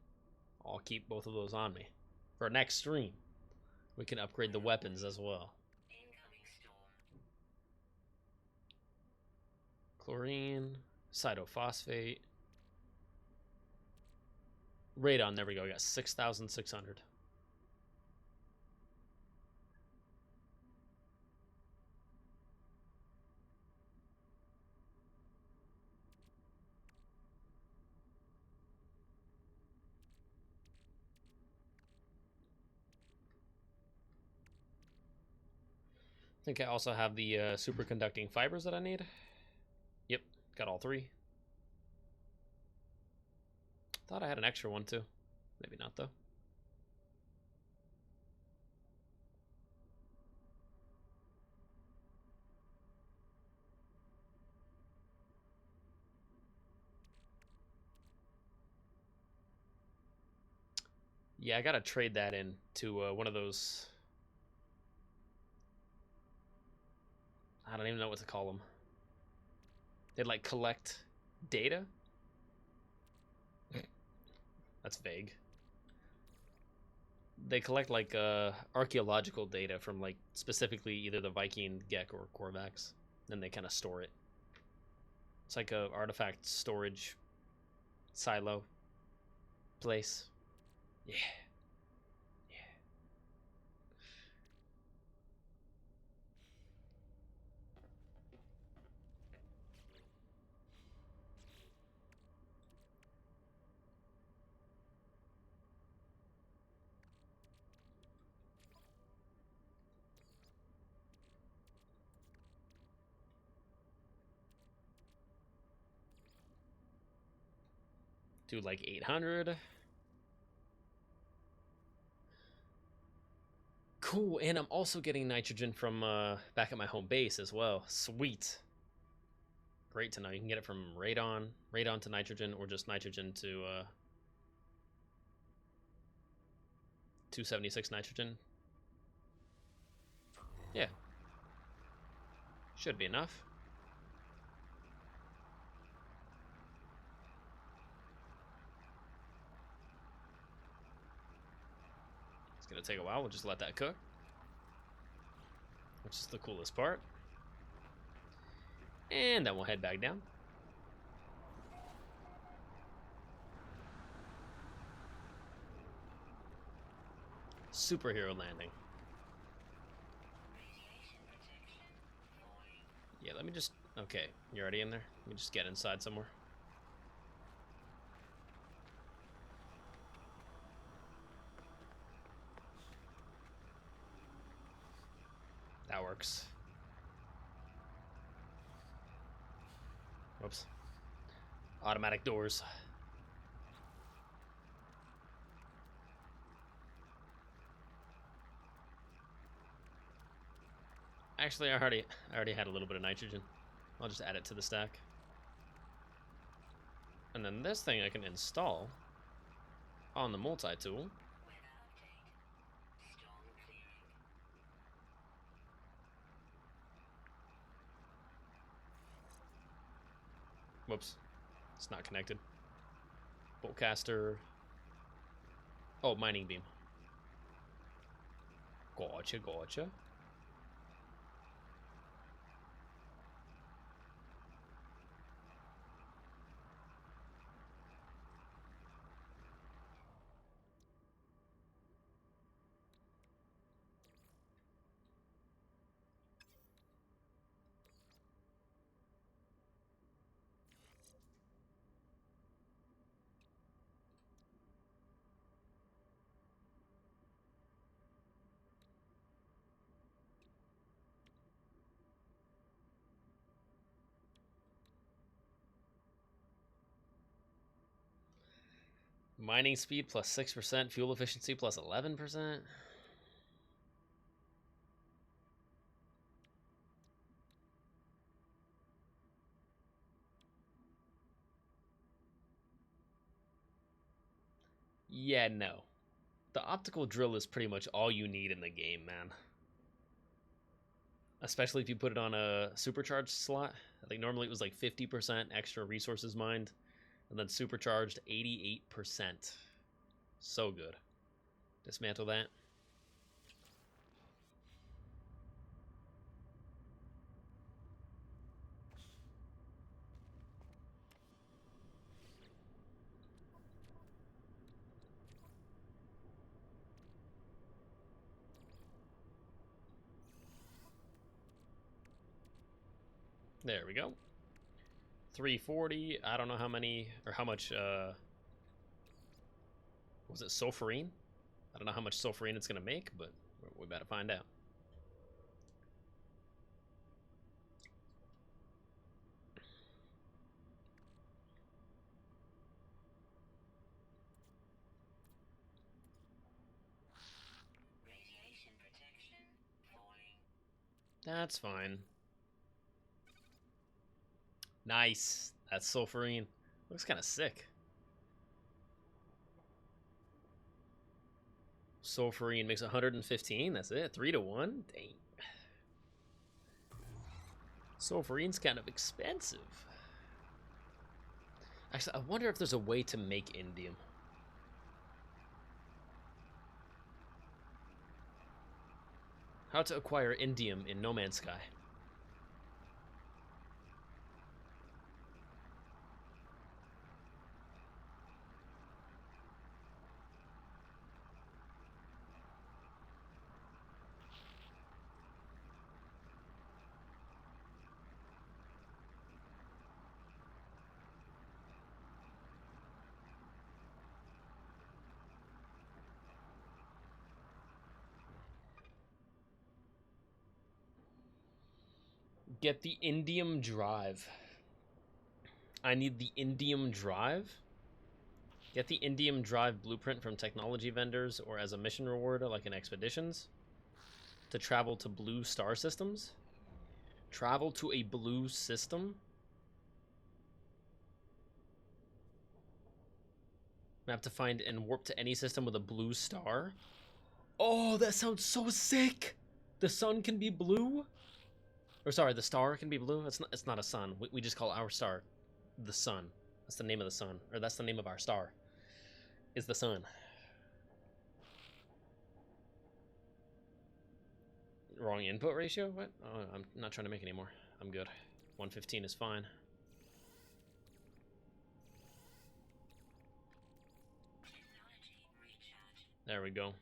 I'll keep both of those on me. For next stream, we can upgrade the weapons as well. Incoming storm. Chlorine, cytophosphate. Radon, there we go. We got 6,600. I think I also have the superconducting fibers that I need. Yep, got all three. Thought I had an extra one too. Maybe not though. Yeah, I gotta trade that in to one of those. I don't even know what to call them. They like collect data. That's vague. They collect like archaeological data from like specifically either the Viking, Gek, or Korvax. Then they kind of store it. It's like a artifact storage silo place. Yeah. Yeah. Do like 800. Cool, and I'm also getting nitrogen from back at my home base as well. Sweet. Great to know. You can get it from radon, radon to nitrogen, or just nitrogen to 276 nitrogen. Yeah. Should be enough. It's gonna take a while. We'll just let that cook, which is the coolest part. And then we'll head back down. Superhero landing. Radiation protection falling. Yeah, let me just... Okay, you already in there? Let me just get inside somewhere. That works. Whoops. Automatic doors. Actually, I already had a little bit of nitrogen. I'll just add it to the stack. And then this thing I can install on the multi-tool. Weather update. Storm clearing. Whoops. It's not connected. Boltcaster. Oh, mining beam. Gotcha, gotcha. Mining speed plus 6%, fuel efficiency plus 11%. Yeah, no. The optical drill is pretty much all you need in the game, man. Especially if you put it on a supercharged slot. I think normally it was like 50% extra resources mined, and then supercharged 88%. So good. Dismantle that. There we go. 340. I don't know how many or how much was it sulfurine? I don't know how much sulfurine it's gonna make, but we better find out. Radiation protection falling. That's fine. Nice. That's sulfurine. Looks kind of sick. Sulfurine makes 115. That's it. 3-1. Dang. Sulfurine's kind of expensive. Actually, I wonder if there's a way to make indium. How to acquire indium in No Man's Sky. Get the indium drive. I need the indium drive. Get the indium drive blueprint from technology vendors or as a mission reward, like in expeditions, to travel to blue star systems. Travel to a blue system. I have to find and warp to any system with a blue star. Oh, that sounds so sick. The sun can be blue. Or sorry, the star can be blue. It's not a sun. We just call our star the sun. That's the name of the sun. Or that's the name of our star. Is the sun. Wrong input ratio? What? Oh, I'm not trying to make any more. I'm good. 115 is fine. Technology recharge. There we go.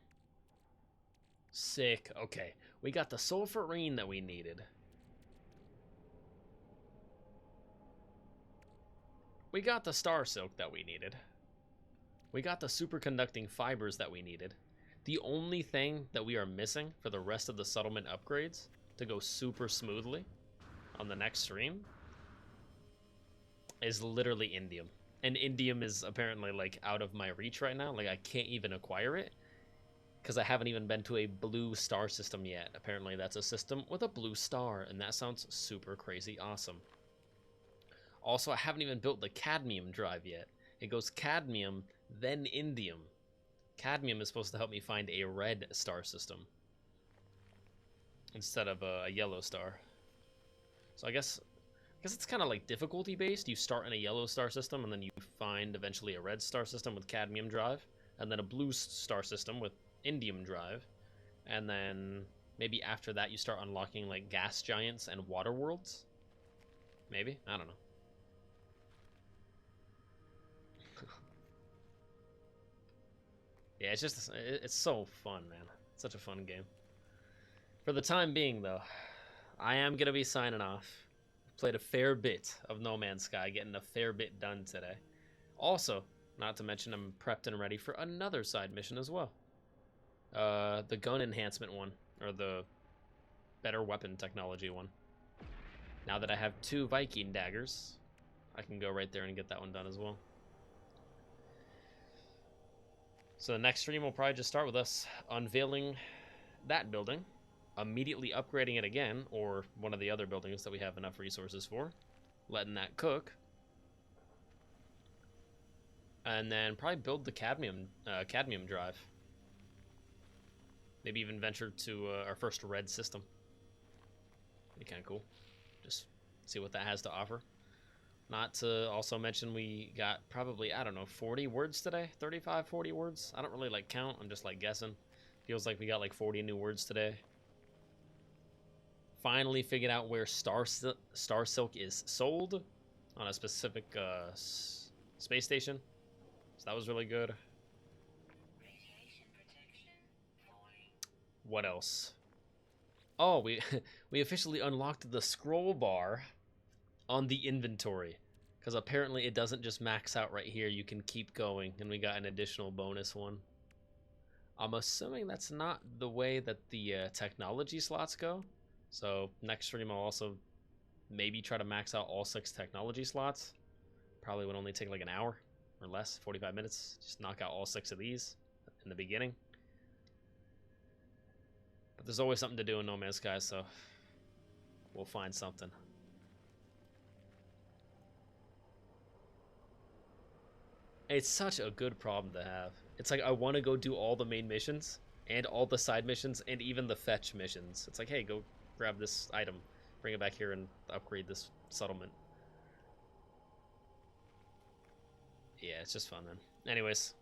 Sick. Okay. We got the sulfurine that we needed. We got the star silk that we needed. We got the superconducting fibers that we needed. The only thing that we are missing for the rest of the settlement upgrades to go super smoothly on the next stream is literally indium. And indium is apparently like out of my reach right now. Like I can't even acquire it because I haven't even been to a blue star system yet. Apparently that's a system with a blue star, and that sounds super crazy awesome. Also, I haven't even built the cadmium drive yet. It goes cadmium, then indium. Cadmium is supposed to help me find a red star system instead of a yellow star. So I guess it's kind of like difficulty based. You start in a yellow star system and then you find eventually a red star system with cadmium drive, and then a blue star system with indium drive, and then maybe after that you start unlocking like gas giants and water worlds. Maybe, I don't know. Yeah, it's so fun, man. It's such a fun game. For the time being, though, I am gonna be signing off. Played a fair bit of No Man's Sky, getting a fair bit done today. Also, not to mention, I'm prepped and ready for another side mission as well. The gun enhancement one, or the better weapon technology one. Now that I have 2 Viking daggers, I can go right there and get that one done as well. So the next stream will probably just start with us unveiling that building, immediately upgrading it again, or one of the other buildings that we have enough resources for, letting that cook, and then probably build the cadmium drive. Maybe even venture to our first red system. Be kind of cool. Just see what that has to offer. Not to also mention we got probably, I don't know, 40 words today? 35, 40 words? I don't really like count. I'm just like guessing. Feels like we got like 40 new words today. Finally figured out where Star Silk is sold on a specific space station. So that was really good. Radiation protection falling. What else? Oh, we officially unlocked the scroll bar on the inventory, because apparently it doesn't just max out right here. You can keep going, and we got an additional bonus one. I'm assuming that's not the way that the technology slots go. So next stream I'll also maybe try to max out all 6 technology slots. Probably would only take like an hour or less, 45 minutes. Just knock out all 6 of these in the beginning. But there's always something to do in No Man's Sky, so we'll find something. It's such a good problem to have. It's like I want to go do all the main missions and all the side missions and even the fetch missions. It's like, hey, go grab this item, bring it back here and upgrade this settlement. Yeah, it's just fun, man. Anyways,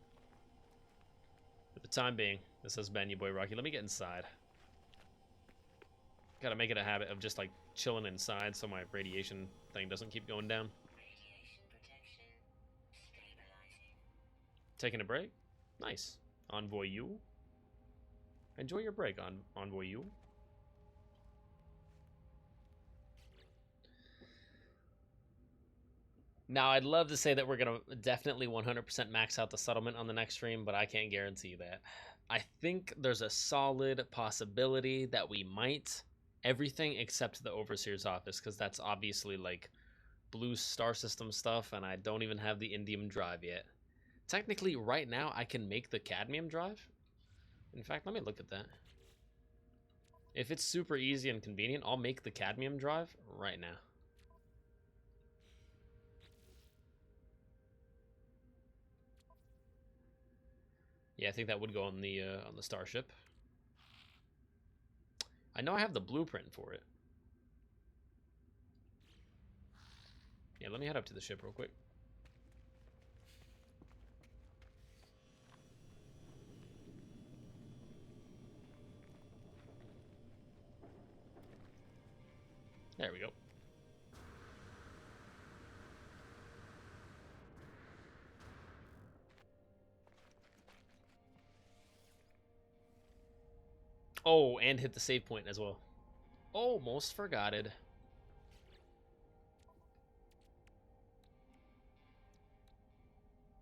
for the time being, this has been your boy Rocky. Let me get inside. Gotta make it a habit of just like chilling inside so my radiation thing doesn't keep going down. Radiation protection stabilizing. Taking a break? Nice. Envoy you. Enjoy your break, Envoy you. Now, I'd love to say that we're going to definitely 100% max out the settlement on the next stream, but I can't guarantee that. I think there's a solid possibility that we might. Everything except the Overseer's office, because that's obviously like blue star system stuff, and I don't even have the indium drive yet. Technically, right now, I can make the cadmium drive. In fact, let me look at that. If it's super easy and convenient, I'll make the cadmium drive right now. Yeah, I think that would go on the starship. I know I have the blueprint for it. Yeah, let me head up to the ship real quick. There we go. Oh, and hit the save point as well. Almost forgot it.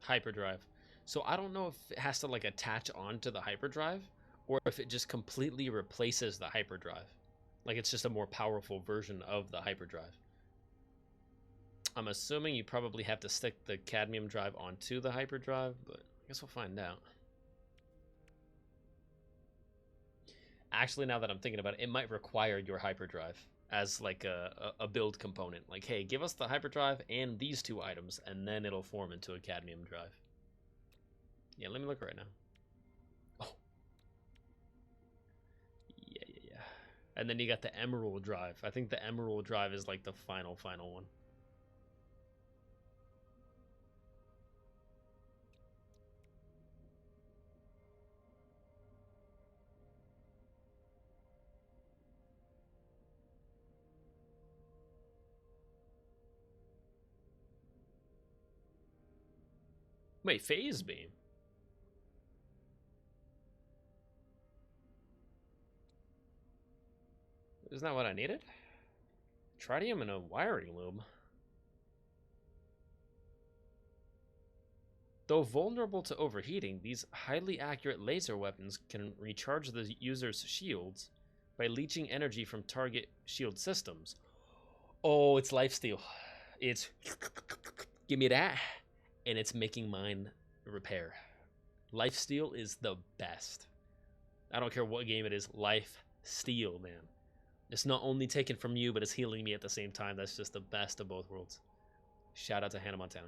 Hyperdrive. So I don't know if it has to like attach onto the hyperdrive or if it just completely replaces the hyperdrive. Like it's just a more powerful version of the hyperdrive. I'm assuming you probably have to stick the cadmium drive onto the hyperdrive, but I guess we'll find out. Actually, now that I'm thinking about it, it might require your hyperdrive as like a build component. Like, hey, give us the hyperdrive and these 2 items, and then it'll form into a cadmium drive. Yeah, let me look right now. Oh. Yeah. And then you got the emerald drive. I think the emerald drive is like the final one. Wait, phase beam. Isn't that what I needed? Tritium and a wiring loom. Though vulnerable to overheating, these highly accurate laser weapons can recharge the user's shields by leeching energy from target shield systems. Oh, it's lifesteal. It's give me that, and it's making mine repair. Lifesteal is the best. I don't care what game it is. Lifesteal, man. It's not only taken from you, but it's healing me at the same time. That's just the best of both worlds. Shout out to Hannah Montana.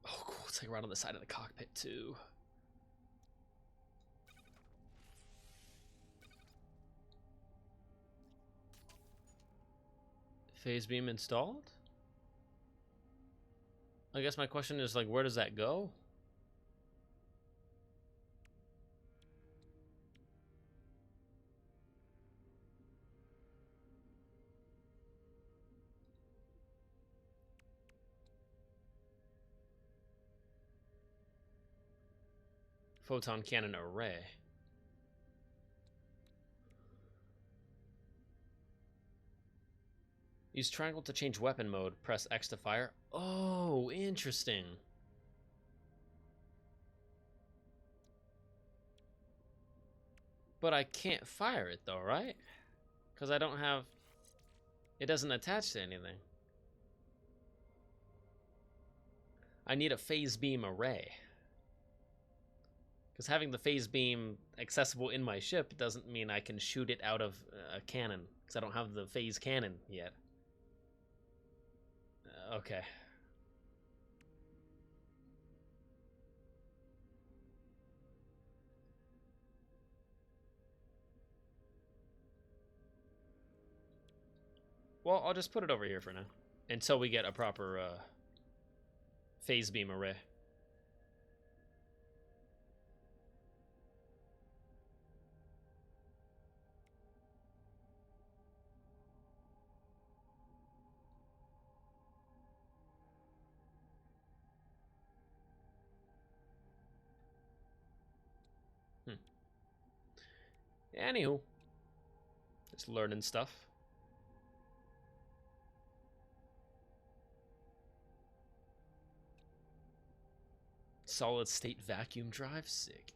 Oh, cool. It's like right on the side of the cockpit, too. Phase beam installed? I guess my question is, like, where does that go? Photon cannon array. Use triangle to change weapon mode. Press X to fire. Oh, interesting. But I can't fire it though, right? Because I don't have... It doesn't attach to anything. I need a phase beam array. Because having the phase beam accessible in my ship doesn't mean I can shoot it out of a cannon. Because I don't have the phase cannon yet. Okay. Well, I'll just put it over here for now. Until we get a proper phase beam array. Anywho, just learning stuff. Solid state vacuum drive, sick.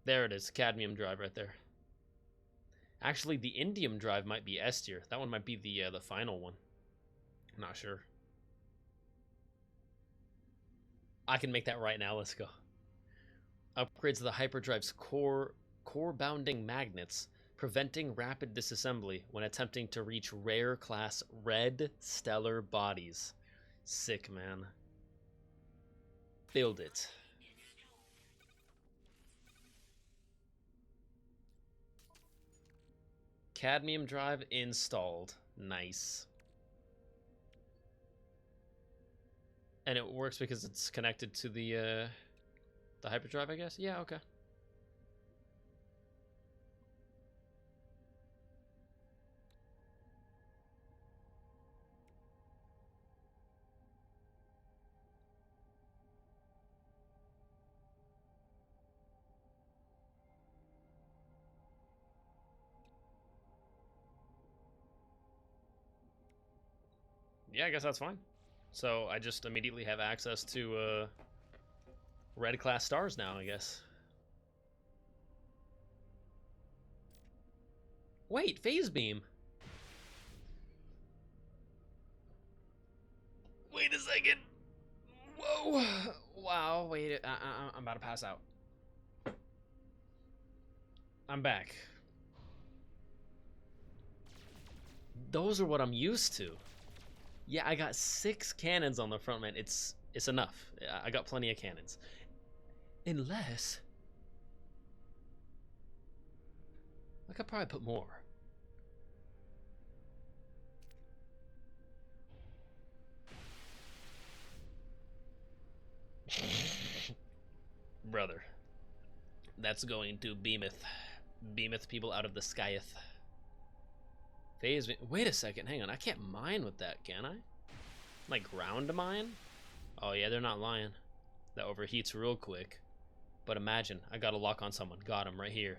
There it is, cadmium drive right there. Actually, the indium drive might be S tier. That one might be the final one. I'm not sure. I can make that right now. Let's go. Upgrades the hyperdrive's core bounding magnets, preventing rapid disassembly when attempting to reach rare class red stellar bodies. Sick, man. Build it. Cadmium drive installed. Nice. And it works because it's connected to the hyperdrive, I guess? Yeah, okay. Yeah, I guess that's fine. So I just immediately have access to red class stars now, I guess. Wait, phase beam. Wait a second. Whoa. Wow, wait. I'm about to pass out. I'm back. Those are what I'm used to. Yeah, I got 6 cannons on the front, man. It's enough. I got plenty of cannons. Unless... I could probably put more. brother. That's going to Beemeth. Beemeth people out of the skyeth. Phase. Wait a second. Hang on. I can't mine with that, can I? Like ground mine? Oh yeah, they're not lying. That overheats real quick. But imagine, I got a lock on someone. Got him right here.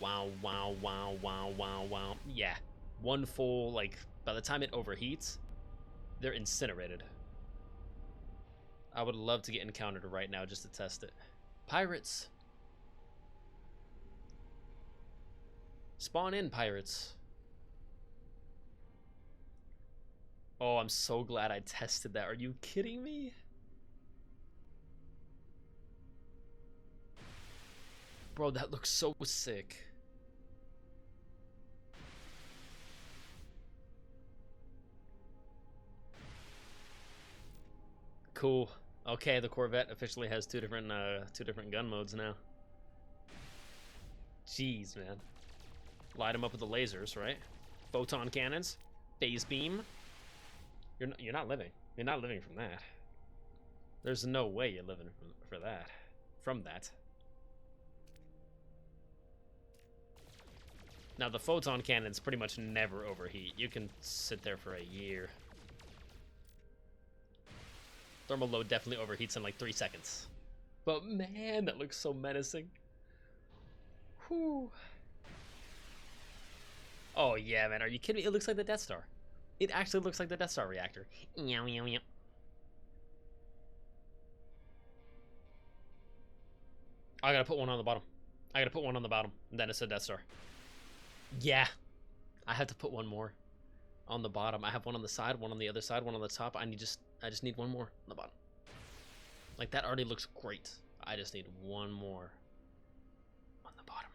Wow, wow, wow, wow, wow, wow. Yeah. One full, like, by the time it overheats, they're incinerated. I would love to get encountered right now just to test it. Pirates. Spawn in, pirates. Oh, I'm so glad I tested that. Are you kidding me? Bro, that looks so sick. Cool. Okay, the Corvette officially has two different gun modes now. Jeez, man. Light them up with the lasers, right? Photon cannons, phase beam. You're not living. You're not living from that. There's no way you're living from that. Now the photon cannons pretty much never overheat. You can sit there for a year. Thermal load definitely overheats in like 3 seconds. But man, that looks so menacing. Whew. Oh yeah, man, are you kidding me? It looks like the Death Star. It actually looks like the Death Star reactor. Meow, meow, meow. I gotta put one on the bottom. And then it's a Death Star. Yeah. I have to put one more on the bottom. I have one on the side, one on the other side, one on the top. I just need one more on the bottom. Like, that already looks great. I just need one more on the bottom.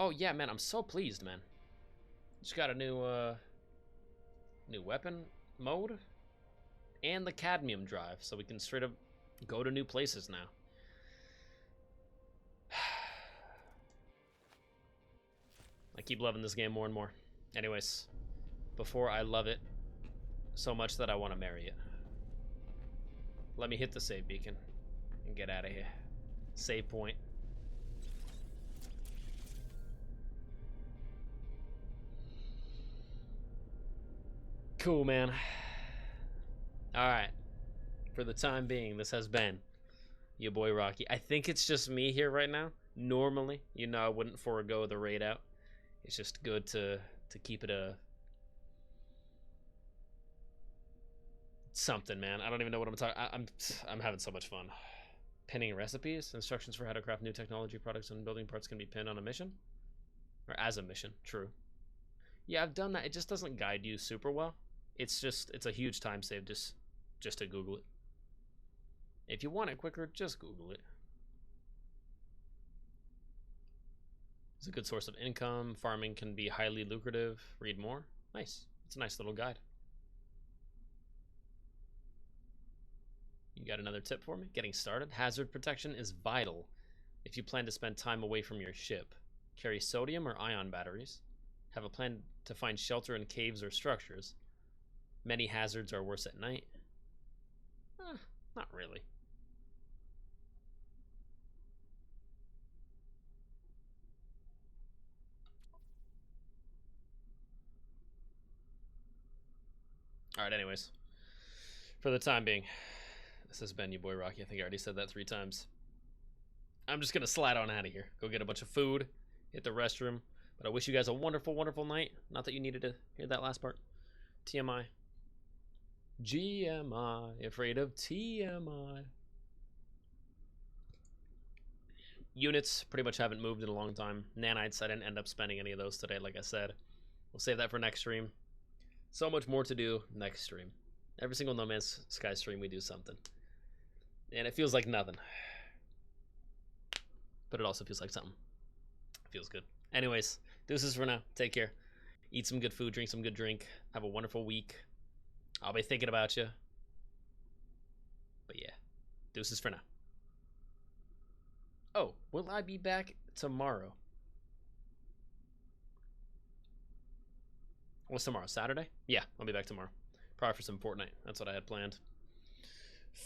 Oh yeah, man, I'm so pleased, man. Just got a new weapon mode and the cadmium drive, so we can straight up go to new places now. I keep loving this game more and more. Anyways, before I love it so much that I want to marry it, let me hit the save beacon and get out of here. Save point. Cool, man. Alright. For the time being, this has been your boy Rocky. I think it's just me here right now. Normally, you know, I wouldn't forego the raid out. It's just good to keep it a something, man. I don't even know what I'm talking. I'm having so much fun. Pinning recipes, instructions for how to craft new technology products and building parts can be pinned on a mission, or as a mission. True. Yeah, I've done that. It just doesn't guide you super well. It's a huge time save just to Google it. If you want it quicker, just Google it. It's a good source of income. Farming can be highly lucrative. Read more. Nice. It's a nice little guide. You got another tip for me? Getting started. Hazard protection is vital if you plan to spend time away from your ship. Carry sodium or ion batteries. Have a plan to find shelter in caves or structures. Many hazards are worse at night. Not really. Alright, anyways. For the time being, this has been your boy Rocky. I think I already said that 3 times. I'm just going to slide on out of here. Go get a bunch of food. Hit the restroom. But I wish you guys a wonderful, wonderful night. Not that you needed to hear that last part. TMI. GMI. Afraid of TMI. Units pretty much haven't moved in a long time. Nanites, I didn't end up spending any of those today, like I said. We'll save that for next stream. So much more to do next stream. Every single No Man's Sky stream, we do something. And it feels like nothing. But it also feels like something. It feels good. Anyways, deuces for now. Take care. Eat some good food, drink some good drink. Have a wonderful week. I'll be thinking about you. But yeah, deuces for now. Oh, will I be back tomorrow? What's tomorrow? Saturday? Yeah, I'll be back tomorrow. Probably for some Fortnite. That's what I had planned.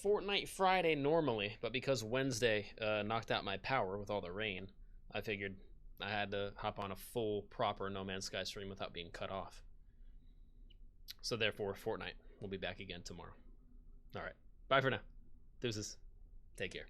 Fortnite Friday normally, but because Wednesday knocked out my power with all the rain, I figured I had to hop on a full, proper No Man's Sky stream without being cut off. So therefore, Fortnite will be back again tomorrow. All right. Bye for now. Deuces. Take care.